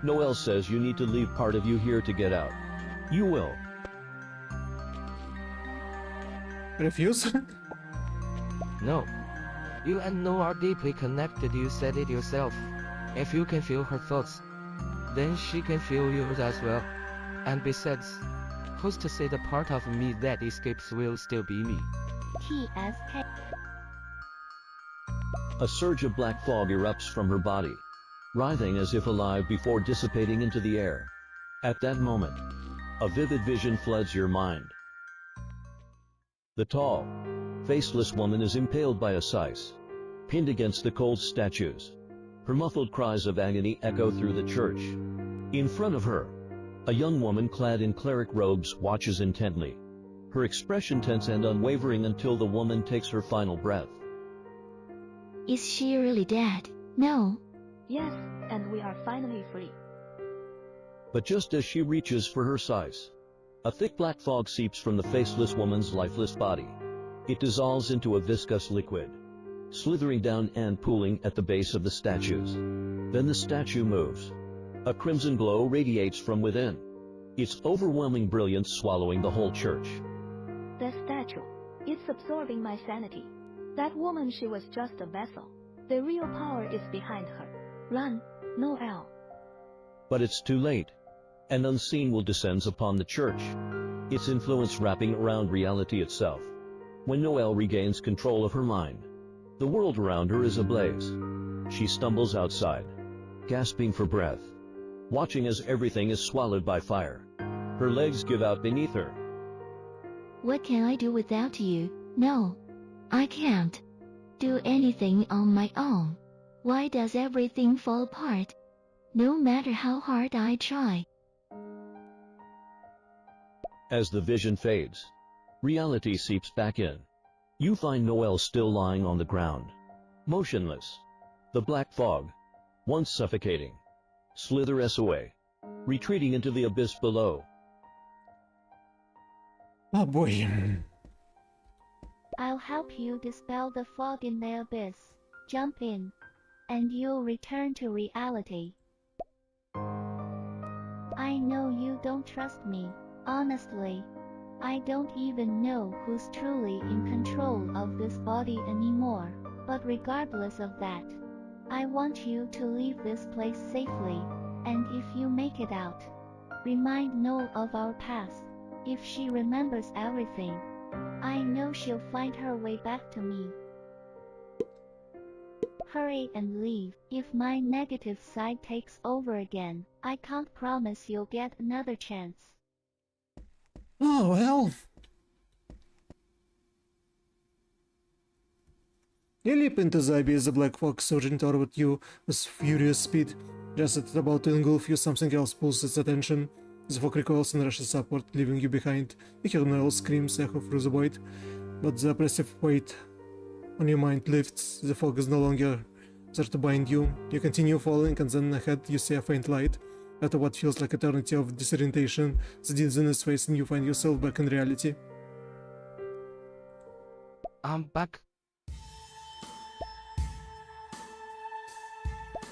Noel says you need to leave part of you here to get out. You will. Refuse? No. You and Noel are deeply connected, you said it yourself. If you can feel her thoughts, then she can feel yours as well. And besides, who's to say the part of me that escapes will still be me? TSK. A surge of black fog erupts from her body, writhing as if alive before dissipating into the air. At that moment, a vivid vision floods your mind. The tall, faceless woman is impaled by a scythe, pinned against the cold statues. Her muffled cries of agony echo through the church. In front of her, a young woman clad in cleric robes watches intently, her expression tense and unwavering until the woman takes her final breath. Is she really dead? No. Yes, and we are finally free. But just as she reaches for her scythe, a thick black fog seeps from the faceless woman's lifeless body. It dissolves into a viscous liquid, slithering down and pooling at the base of the statues. Then the statue moves. A crimson glow radiates from within, its overwhelming brilliance swallowing the whole church. The statue. It's absorbing my sanity. That woman, she was just a vessel. The real power is behind her. Run, Noel. But it's too late. An unseen will descends upon the church, its influence wrapping around reality itself. When Noel regains control of her mind, the world around her is ablaze. She stumbles outside, gasping for breath, watching as everything is swallowed by fire. Her legs give out beneath her. What can I do without you? No. I can't do anything on my own. Why does everything fall apart? No matter how hard I try. As the vision fades, reality seeps back in. You find Noel still lying on the ground, motionless. The black fog, once suffocating, slithers away, retreating into the abyss below. Oh boy. I'll help you dispel the fog in the abyss. Jump in, and you'll return to reality. I know you don't trust me. Honestly, I don't even know who's truly in control of this body anymore. But regardless of that, I want you to leave this place safely. And if you make it out, remind Noel of our past. If she remembers everything, I know she'll find her way back to me. Hurry and leave. If my negative side takes over again, I can't promise you'll get another chance. Oh well. You leap into the abyss, the black fog surging toward you with furious speed. Just as it's about to engulf you, something else pulls its attention. The fog recoils and rushes upward, leaving you behind. You hear Noel's screams echo through the void, but the oppressive weight on your mind lifts. The fog is no longer there to bind you. You continue falling, and then ahead you see a faint light. After what feels like eternity of disorientation, the dizziness fades and you find yourself back in reality. I'm back.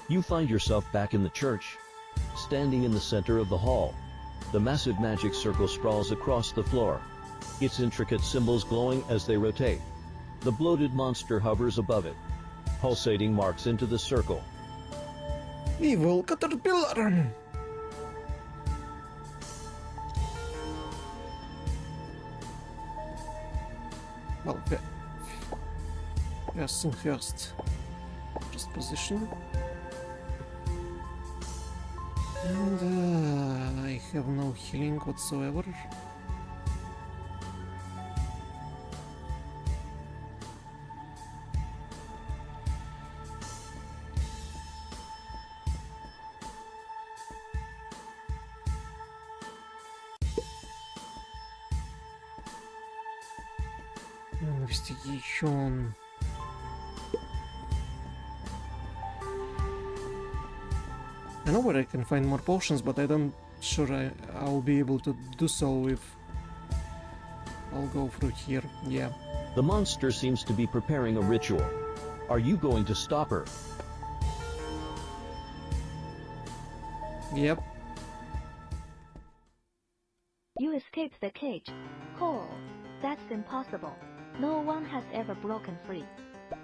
You find yourself back in the church, standing in the center of the hall. The massive magic circle sprawls across the floor, its intricate symbols glowing as they rotate. The bloated monster hovers above it, pulsating marks into the circle. Evil caterpillar! Well, first thing first. Just position. And I have no healing whatsoever. Investigation. I know where I can find more potions, but I don't sure I'll be able to do so if I'll go through here. Yeah. The monster seems to be preparing a ritual. Are you going to stop her? Yep. You escaped the cage. Cool. That's impossible. No one has ever broken free.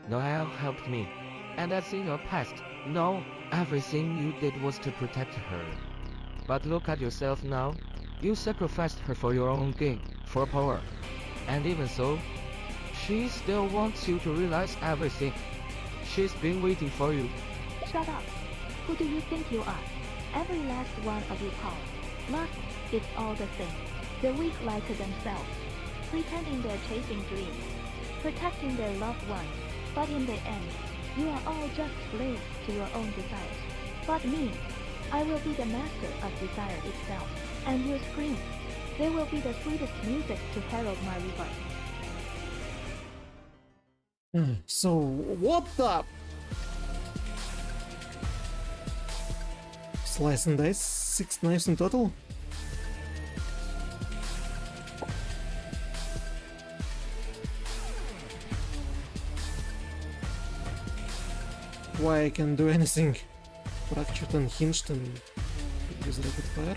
Noel helped me. And that's in your past. No, everything you did was to protect her. But look at yourself now. You sacrificed her for your own gain, for power. And even so, she still wants you to realize everything. She's been waiting for you. Shut up. Who do you think you are? Every last one of you power. Lust, it's all the same. The weak lie to themselves, pretending they're chasing dreams, protecting their loved ones. But in the end, you are all just slaves to your own desires. But me, I will be the master of desire itself. And your screams, they will be the sweetest music to herald my rebirth. So, what the? Slice and dice, 6 knives in total? Why I can do anything? Fractured, unhinged, and use rapid fire.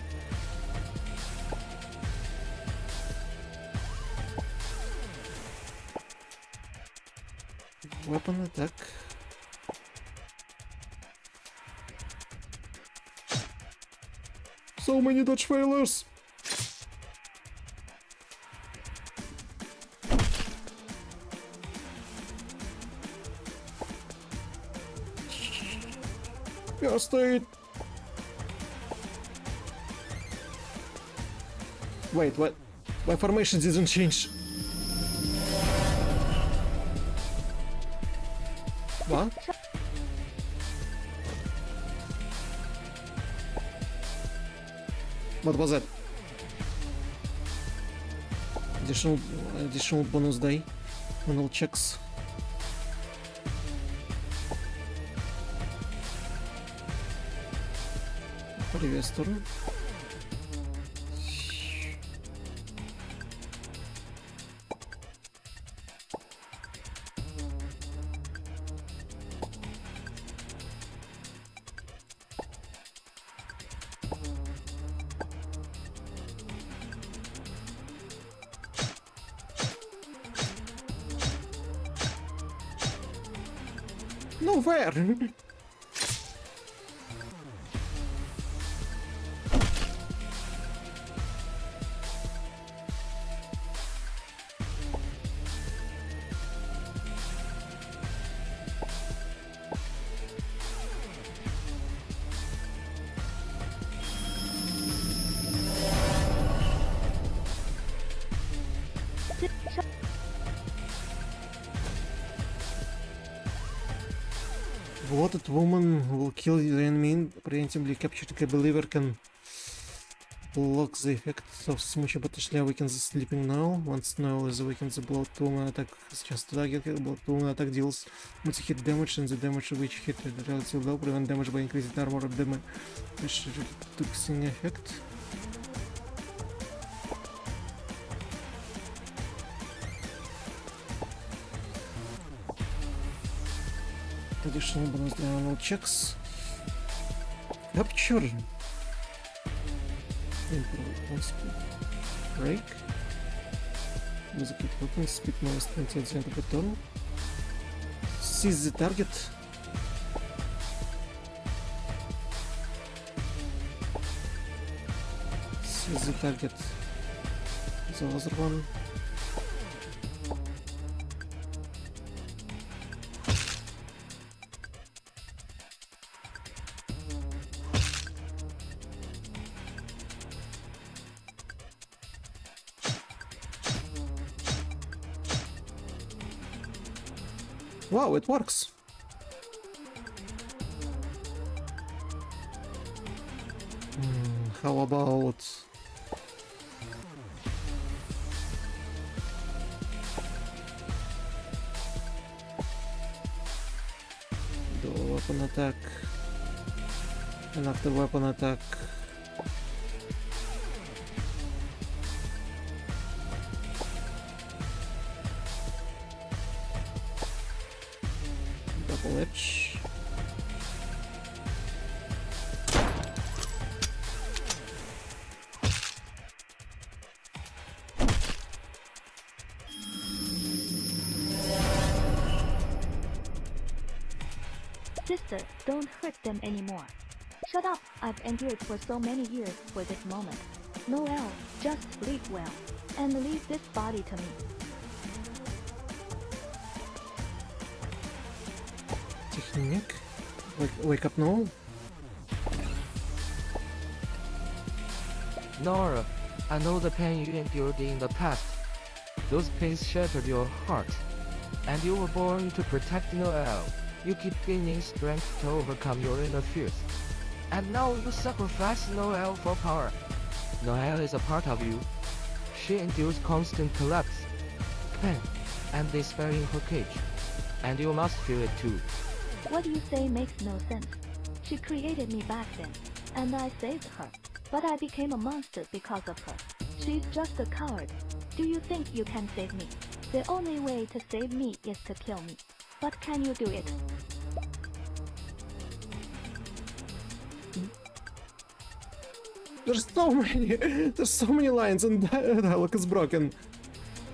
Weapon attack. So many dodge failures! Yeah, stay. Wait, what? My formation didn't change. What? What was that? Additional bonus die on all checks. Previous turn. No fair! Bloated woman will kill the enemy, preemptively capturing a believer can block the effect of smoochie but actually awakens the sleeping Noel. Once Noel is awakened, the bloated woman attack is just to target. Bloated woman attack deals multi-hit damage, and the damage which hit is relatively low. Prevent damage by increasing armor or damage which reducing effect. Additional bonus diagonal checks. Capture. Improve on speed. Break. Music weapon. Speed minus 20 at the end of the turn. Seize the target. Seize the target. The other one. Wow, it works. How about... weapon attack, and after weapon attack, double edge. Sister, don't hurt them anymore. Shut up, I've endured for so many years for this moment. Noel, just sleep well. And leave this body to me. Technique. Wake up, Noel. Nora, I know the pain you endured in the past. Those pains shattered your heart. And you were born to protect Noel. You keep gaining strength to overcome your inner fears. And now you sacrifice Noel for power. Noel is a part of you. She endures constant collapse, pain, and despair in her cage. And you must feel it too. What you say makes no sense. She created me back then, and I saved her. But I became a monster because of her. She's just a coward. Do you think you can save me? The only way to save me is to kill me. But can you do it? There's so many lines and dialogue is broken.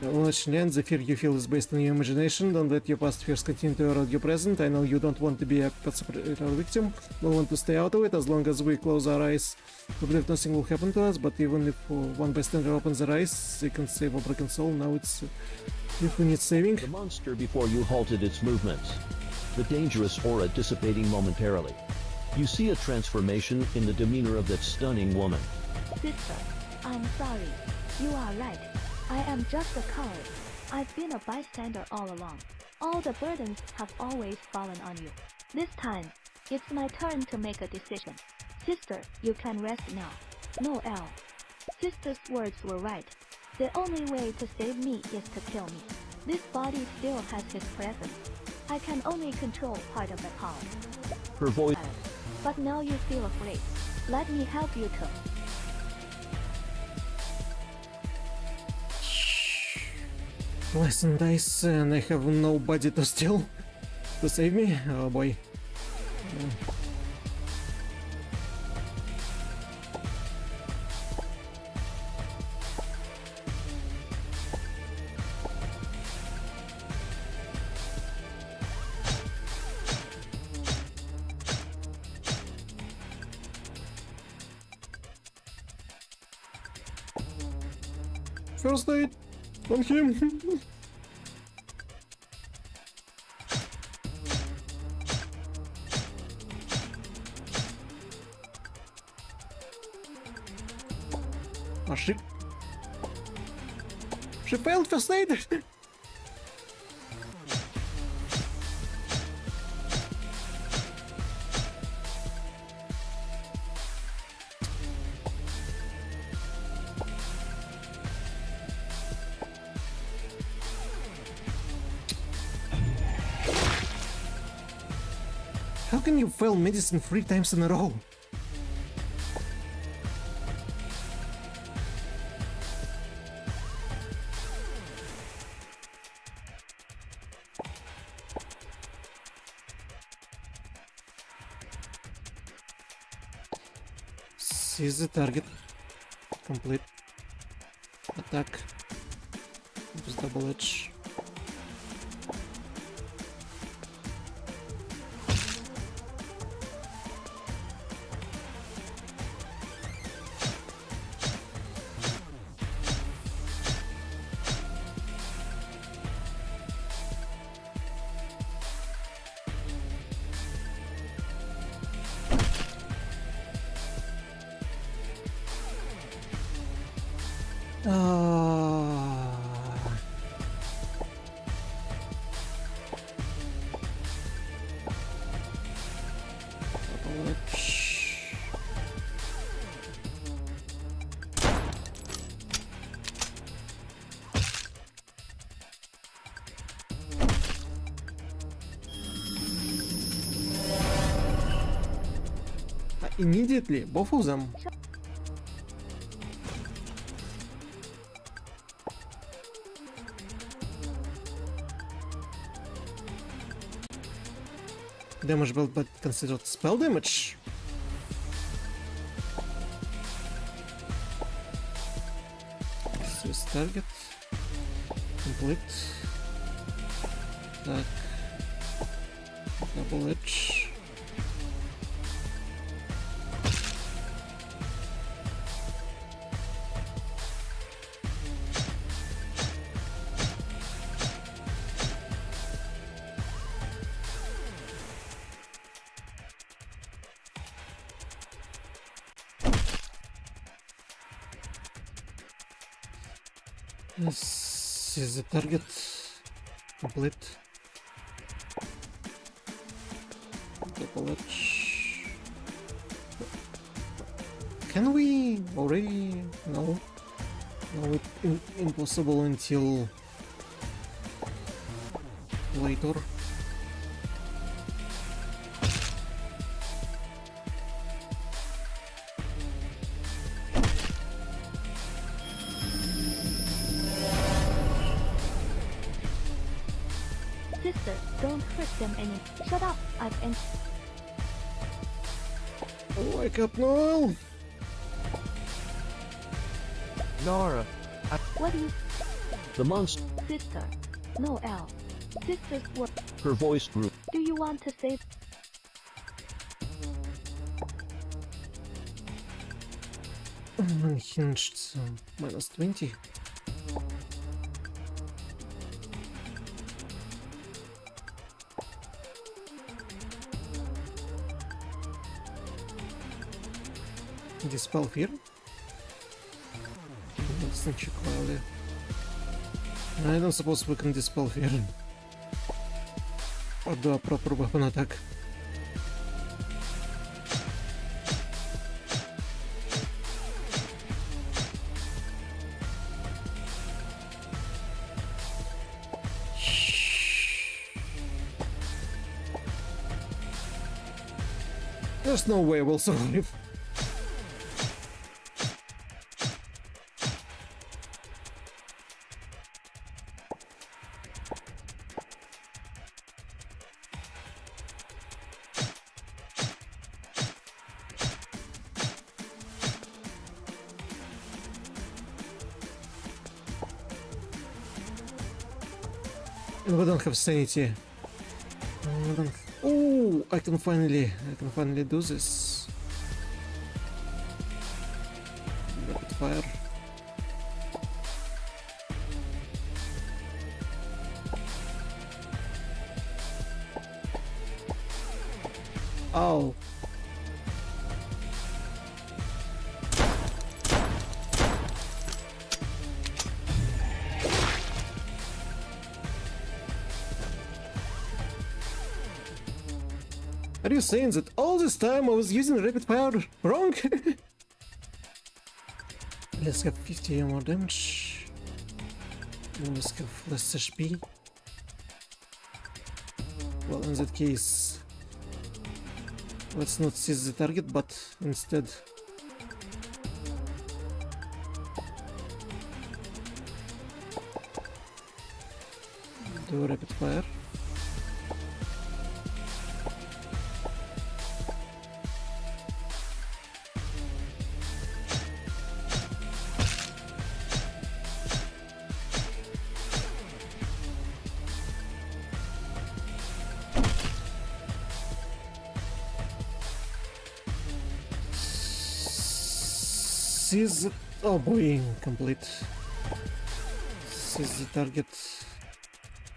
And the fear you feel is based on your imagination. Don't let your past fears continue to erode your present. I know you don't want to be a perpetrator victim. Don't want to stay out of it. As long as we close our eyes, we believe nothing will happen to us. But even if one bystander opens their eyes, they can save a broken soul. Now it's if we need saving. The monster before you halted its movements. The dangerous aura dissipating momentarily. You see a transformation in the demeanor of that stunning woman. Sister, I'm sorry. You are right. I am just a coward. I've been a bystander all along. All the burdens have always fallen on you. This time, it's my turn to make a decision. Sister, you can rest now. Noel. Sister's words were right. The only way to save me is to kill me. This body still has his presence. I can only control part of the power. Her voice. But now you feel afraid. Let me help you to. Lesson dice, and I have nobody to steal to save me. Oh boy. First aid on him. Oh, she failed first aid. How can you fail medicine 3 times in a row? Seize the target. Complete. Attack. Use double edge. immediately, both of them. Damage built but considered spell damage. Swiss target. Complete. Так. Double edge. This is the target. Complete. Double edge. Can we already? No. No, it's impossible until later. Sister, don't hurt them any. Shut up, I've en- Wake up, Noel! Nora, What do you... The monster. Sister. No, L. Sister's what? Her voice grew. Do you want to save... Unhinged, so minus 20. Dispel Fear. Let's check quietly. I don't suppose we can Dispel Fear. Or do a proper weapon attack. There's no way we'll survive. And we don't have sanity. Oh, I can finally do this. Rapid fire. Ow. Are you saying that all this time I was using rapid fire wrong? Let's have 50 more damage. And let's have less HP. Well, in that case, let's not seize the target, but instead do rapid fire. Seize. Oh boy, complete. Seize the target.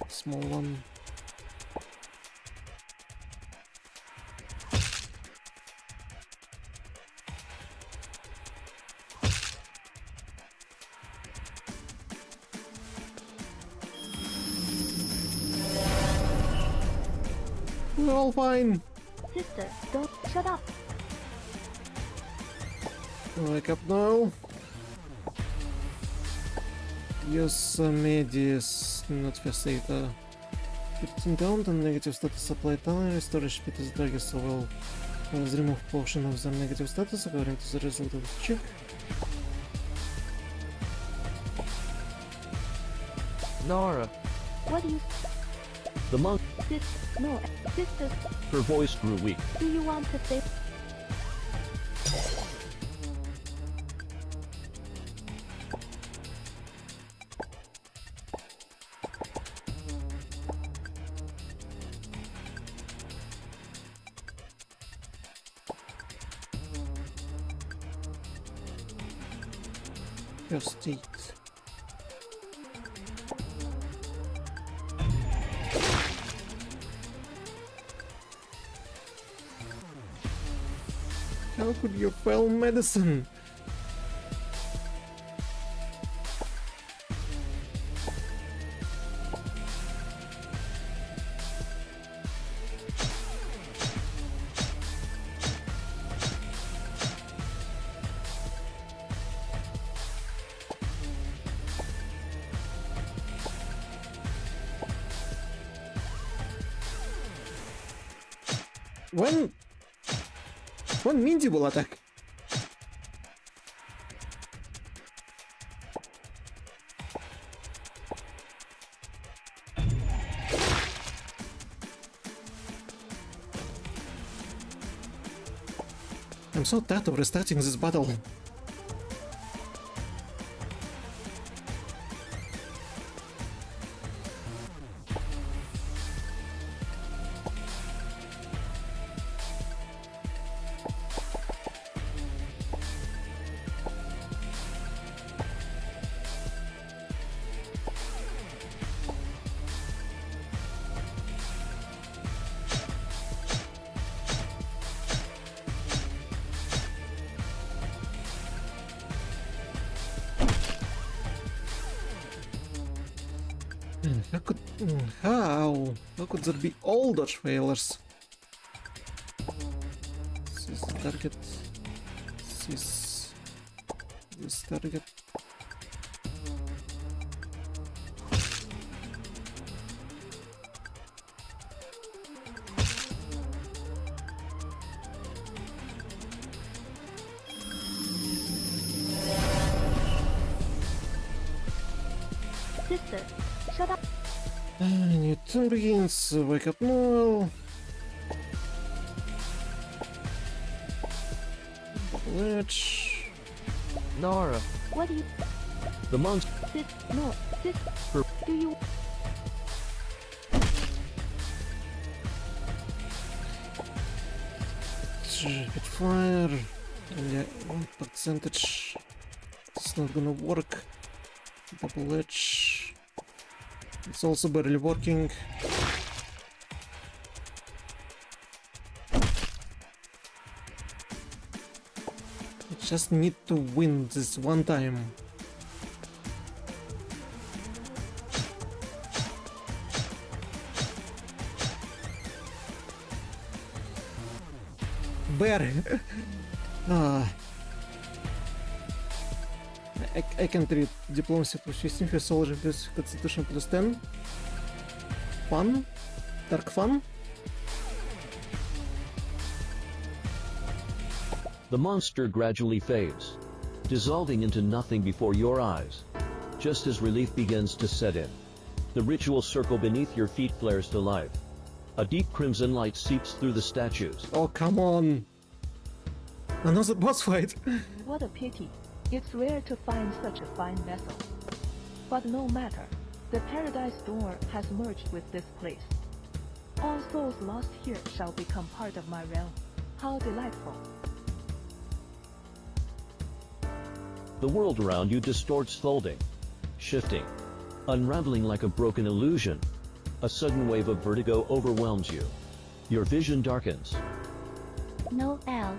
Small one. We're all fine. Sister, don't... Shut up. Wake up now. Use Medis, not first aid. Put down the negative status apply time, restore HP to the target so well. Let's remove portion of their negative status according to the result of the check. Nora. What do you... The monk. No, sisters. Her voice grew weak. Do you want to say... Your state. How could you fail medicine? When Mindy will attack? I'm so tired of restarting this battle. How could there be all dodge failures? This is the target. This target. Sister, shut up. New turn begins. Wake up Noel. Ledge. Nora. What do you... The monster. No, do you... Rapid fire. Yeah, 1%. It's not gonna work. Bubble edge. It's also barely working. I just need to win this one time. Bear! I can treat diplomacy plus 15, physiology plus constitution plus 10. Fun? Dark fun? The monster gradually fades, dissolving into nothing before your eyes. Just as relief begins to set in, the ritual circle beneath your feet flares to life. A deep crimson light seeps through the statues. Oh, come on! Another boss fight! What a pity. It's rare to find such a fine vessel. But no matter, the paradise door has merged with this place. All souls lost here shall become part of my realm. How delightful. The world around you distorts, folding, shifting, unraveling like a broken illusion. A sudden wave of vertigo overwhelms you. Your vision darkens. Noel,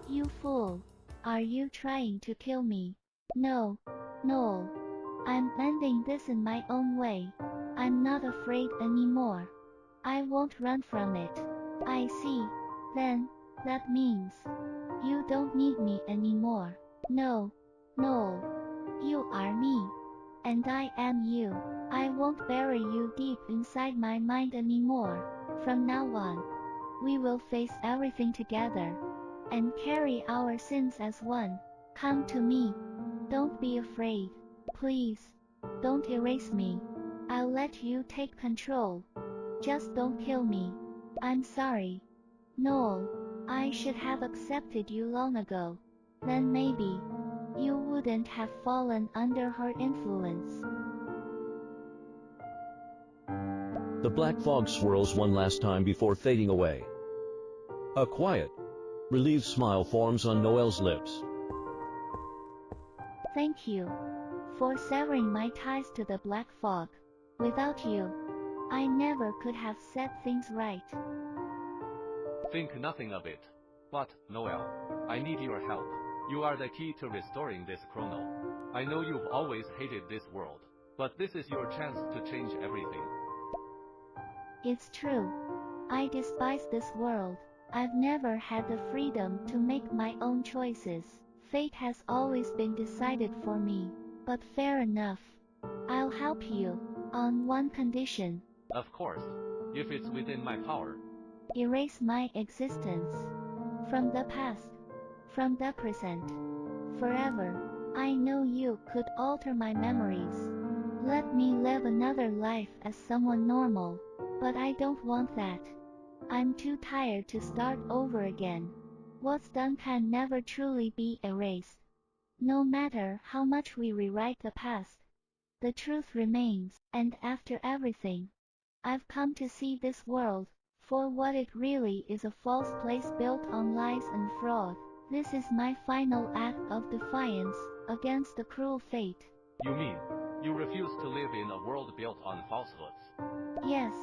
you fool. Are you trying to kill me? No, no. I'm ending this in my own way. I'm not afraid anymore. I won't run from it. I see. Then, that means you don't need me anymore. No, no. You are me. And I am you. I won't bury you deep inside my mind anymore. From now on, We will face everything together and carry our sins as one. Come to me. Don't be afraid. Please, don't erase me. I'll let you take control. Just don't kill me. I'm sorry. Noel, I should have accepted you long ago. Then maybe you wouldn't have fallen under her influence. The black fog swirls one last time before fading away. A quiet, relieved smile forms on Noel's lips. Thank you for severing my ties to the black fog. Without you, I never could have set things right. Think nothing of it. But, Noel, I need your help. You are the key to restoring this chrono. I know you've always hated this world, but this is your chance to change everything. It's true. I despise this world. I've never had the freedom to make my own choices. Fate has always been decided for me. But fair enough. I'll help you, on one condition. Of course, if it's within my power. Erase my existence. From the past. From the present. Forever. I know you could alter my memories. Let me live another life as someone normal. But I don't want that. I'm too tired to start over again. What's done can never truly be erased. No matter how much we rewrite the past, the truth remains, and after everything, I've come to see this world for what it really is, a false place built on lies and fraud. This is my final act of defiance against the cruel fate. You mean, you refuse to live in a world built on falsehoods? Yes.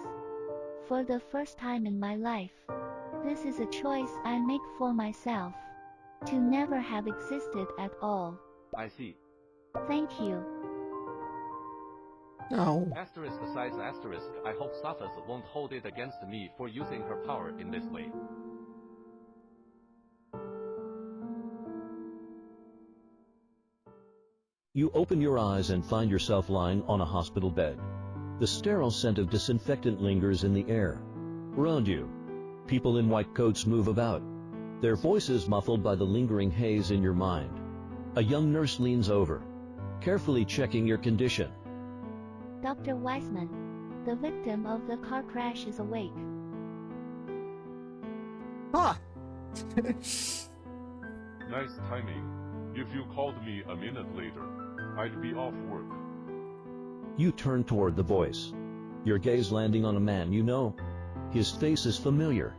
For the first time in my life, this is a choice I make for myself. To never have existed at all. I see. Thank you. No. Asterisk besides asterisk, I hope Saphas won't hold it against me for using her power in this way. You open your eyes and find yourself lying on a hospital bed. The sterile scent of disinfectant lingers in the air. Around you, people in white coats move about, their voices muffled by the lingering haze in your mind. A young nurse leans over, carefully checking your condition. Dr. Wiseman, the victim of the car crash is awake. Ah! Nice timing. If you called me a minute later, I'd be off work. You turn toward the voice, your gaze landing on a man you know. His face is familiar,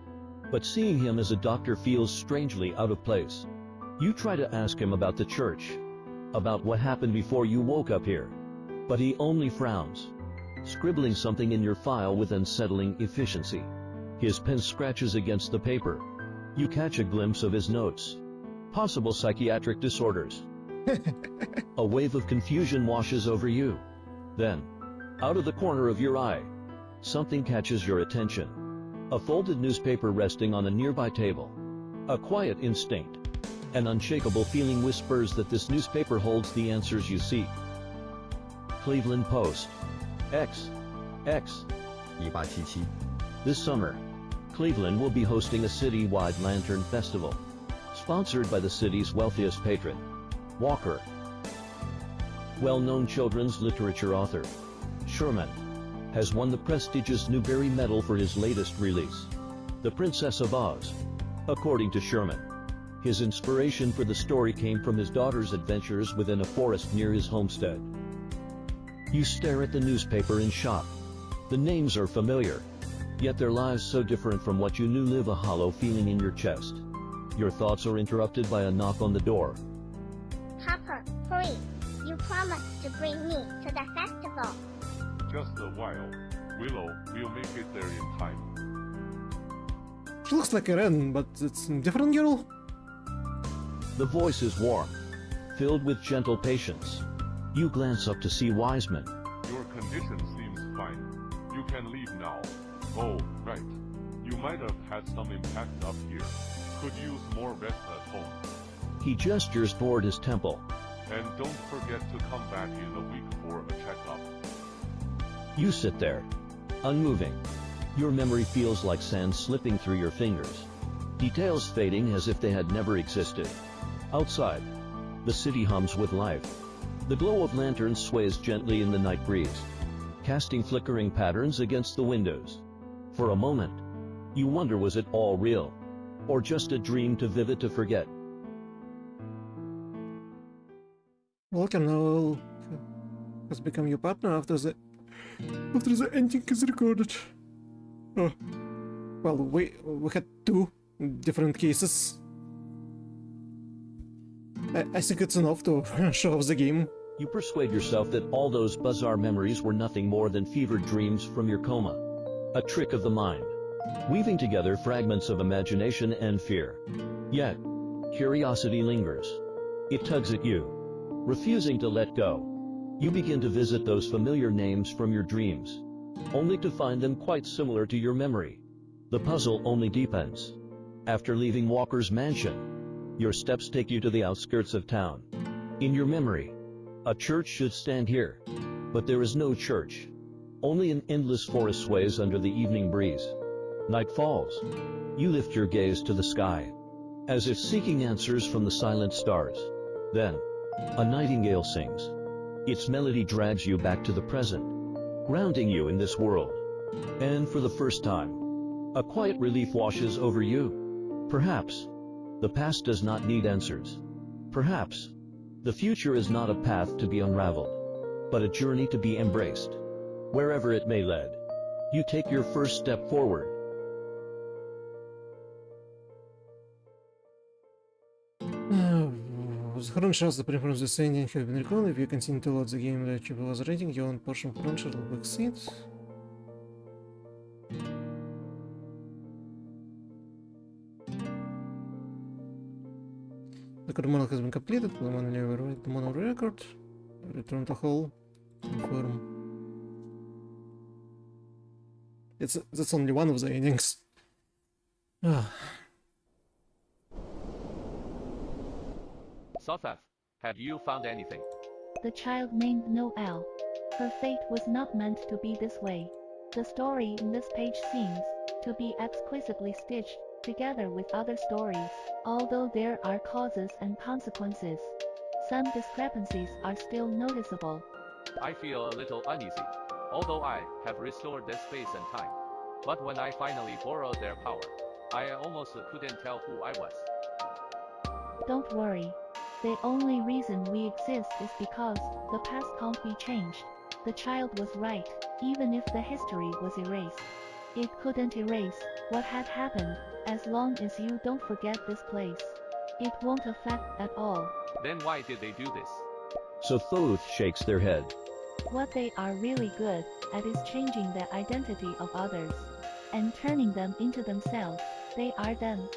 but seeing him as a doctor feels strangely out of place. You try to ask him about the church, about what happened before you woke up here, but he only frowns, scribbling something in your file with unsettling efficiency. His pen scratches against the paper. You catch a glimpse of his notes. Possible psychiatric disorders. A wave of confusion washes over you. Then, out of the corner of your eye, something catches your attention. A folded newspaper resting on a nearby table. A quiet instinct, an unshakable feeling whispers that this newspaper holds the answers you seek. Cleveland Post. X. 1877 This summer, Cleveland will be hosting a city-wide lantern festival, sponsored by the city's wealthiest patron, Walker. Well-known children's literature author, Sherman, has won the prestigious Newbery Medal for his latest release, The Princess of Oz. According to Sherman, his inspiration for the story came from his daughter's adventures within a forest near his homestead. You stare at the newspaper in shock. The names are familiar, yet their lives so different from what you knew. Live a hollow feeling in your chest. Your thoughts are interrupted by a knock on the door. Papa, hurry! You promised to bring me to the festival. Just a while. Willow, we'll make it there in time. She looks like a Ren, but it's a different girl. The voice is warm, filled with gentle patience. You glance up to see Wiseman. Your condition seems fine. You can leave now. Oh, right. You might have had some impact up here. Could use more rest at home. He gestures toward his temple. And don't forget to come back in a week for a checkup. You sit there, unmoving, Your memory feels like sand slipping through your fingers. Details fading as if they had never existed. Outside, the city hums with life. The glow of lanterns sways gently in the night breeze, casting flickering patterns against the windows. For a moment, you wonder, was it all real? Or just a dream too vivid to forget? Welcome, Noel has become your partner after the ending is recorded. Oh. Well, we had two different cases. I think it's enough to show off the game. You persuade yourself that all those bizarre memories were nothing more than fevered dreams from your coma. A trick of the mind, weaving together fragments of imagination and fear. Yet, curiosity lingers. It tugs at you, refusing to let go. You begin to visit those familiar names from your dreams, only to find them quite similar to your memory. The puzzle only deepens. After leaving Walker's mansion, your steps take you to the outskirts of town. In your memory, a church should stand here, but there is no church. Only an endless forest sways under the evening breeze. Night falls. You lift your gaze to the sky, as if seeking answers from the silent stars. Then, a nightingale sings. Its melody drags you back to the present, grounding you in this world. And for the first time, a quiet relief washes over you. Perhaps, the past does not need answers. Perhaps, the future is not a path to be unraveled, but a journey to be embraced. Wherever it may lead, you take your first step forward. The current shows the preference of the ending have been recorded. If you continue to load the game that you was rating, your own portion potential will exceed. The current model has been completed. The mono record. Return to hull. Confirm. That's only one of the endings. Sothath, have you found anything? The child named Noelle. Her fate was not meant to be this way. The story in this page seems to be exquisitely stitched together with other stories, although there are causes and consequences. Some discrepancies are still noticeable. I feel a little uneasy, although I have restored their space and time. But when I finally borrowed their power, I almost couldn't tell who I was. Don't worry. The only reason we exist is because the past can't be changed. The child was right, even if the history was erased. It couldn't erase what had happened, as long as you don't forget this place. It won't affect at all. Then why did they do this? So Thoth shakes their head. What they are really good at is changing the identity of others and turning them into themselves. They are them.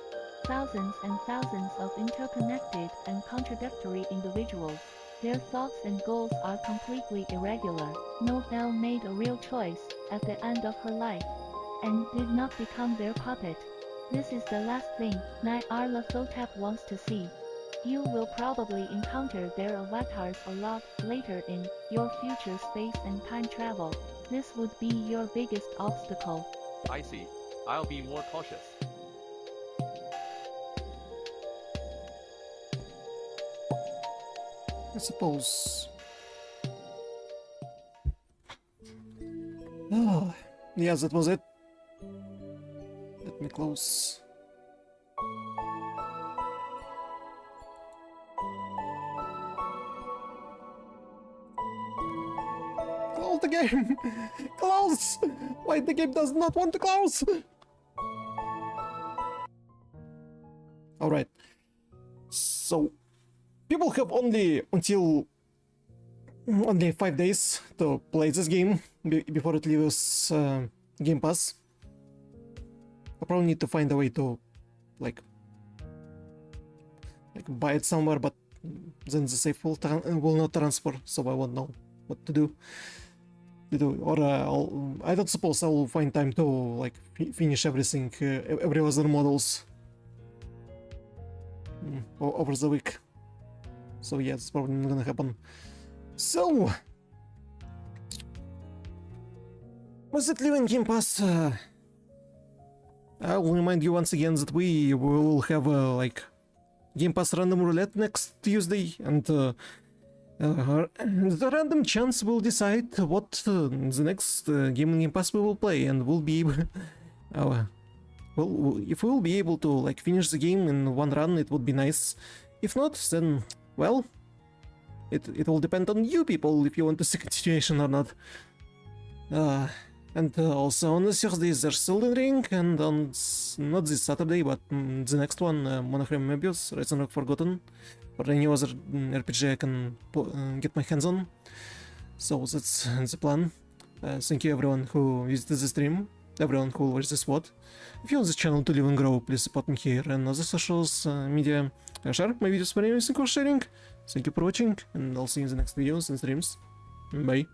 Thousands and thousands of interconnected and contradictory individuals. Their thoughts and goals are completely irregular. Noelle made a real choice at the end of her life and did not become their puppet. This is the last thing Nyarlathotep wants to see. You will probably encounter their avatars a lot later in your future space and time travel. This would be your biggest obstacle. I see. I'll be more cautious. I suppose. Oh, yeah, that was it. Let me close. Close the game! Close! Why the game does not want to close? Alright. So, people have only 5 days to play this game before it leaves Game Pass. I probably need to find a way to like buy it somewhere, but then the save will not transfer, so I won't know what to do. Or I don't suppose I'll find time to like finish everything, every other models over the week. So yeah, it's probably not gonna happen. So, was it leaving Game Pass? I will remind you once again that we will have like Game Pass Random Roulette next Tuesday, and the random chance will decide what the next game in Game Pass we will play, and we'll be well, if we'll be able to like finish the game in one run, it would be nice. If not, then well, it will depend on you people if you want to see continuation or not. And also on the Thursdays there's Elden Ring, and on not this Saturday but the next one, Monochrom Mobius, Rise and Rock Forgotten, or any other RPG I can get my hands on. So that's the plan. Thank you everyone who visited the stream, everyone who watched this VOD. If you want this channel to live and grow, please support me here and other socials, media. Share my videos for anything worth sharing. Thank you for watching, and I'll see you in the next videos and streams. Bye.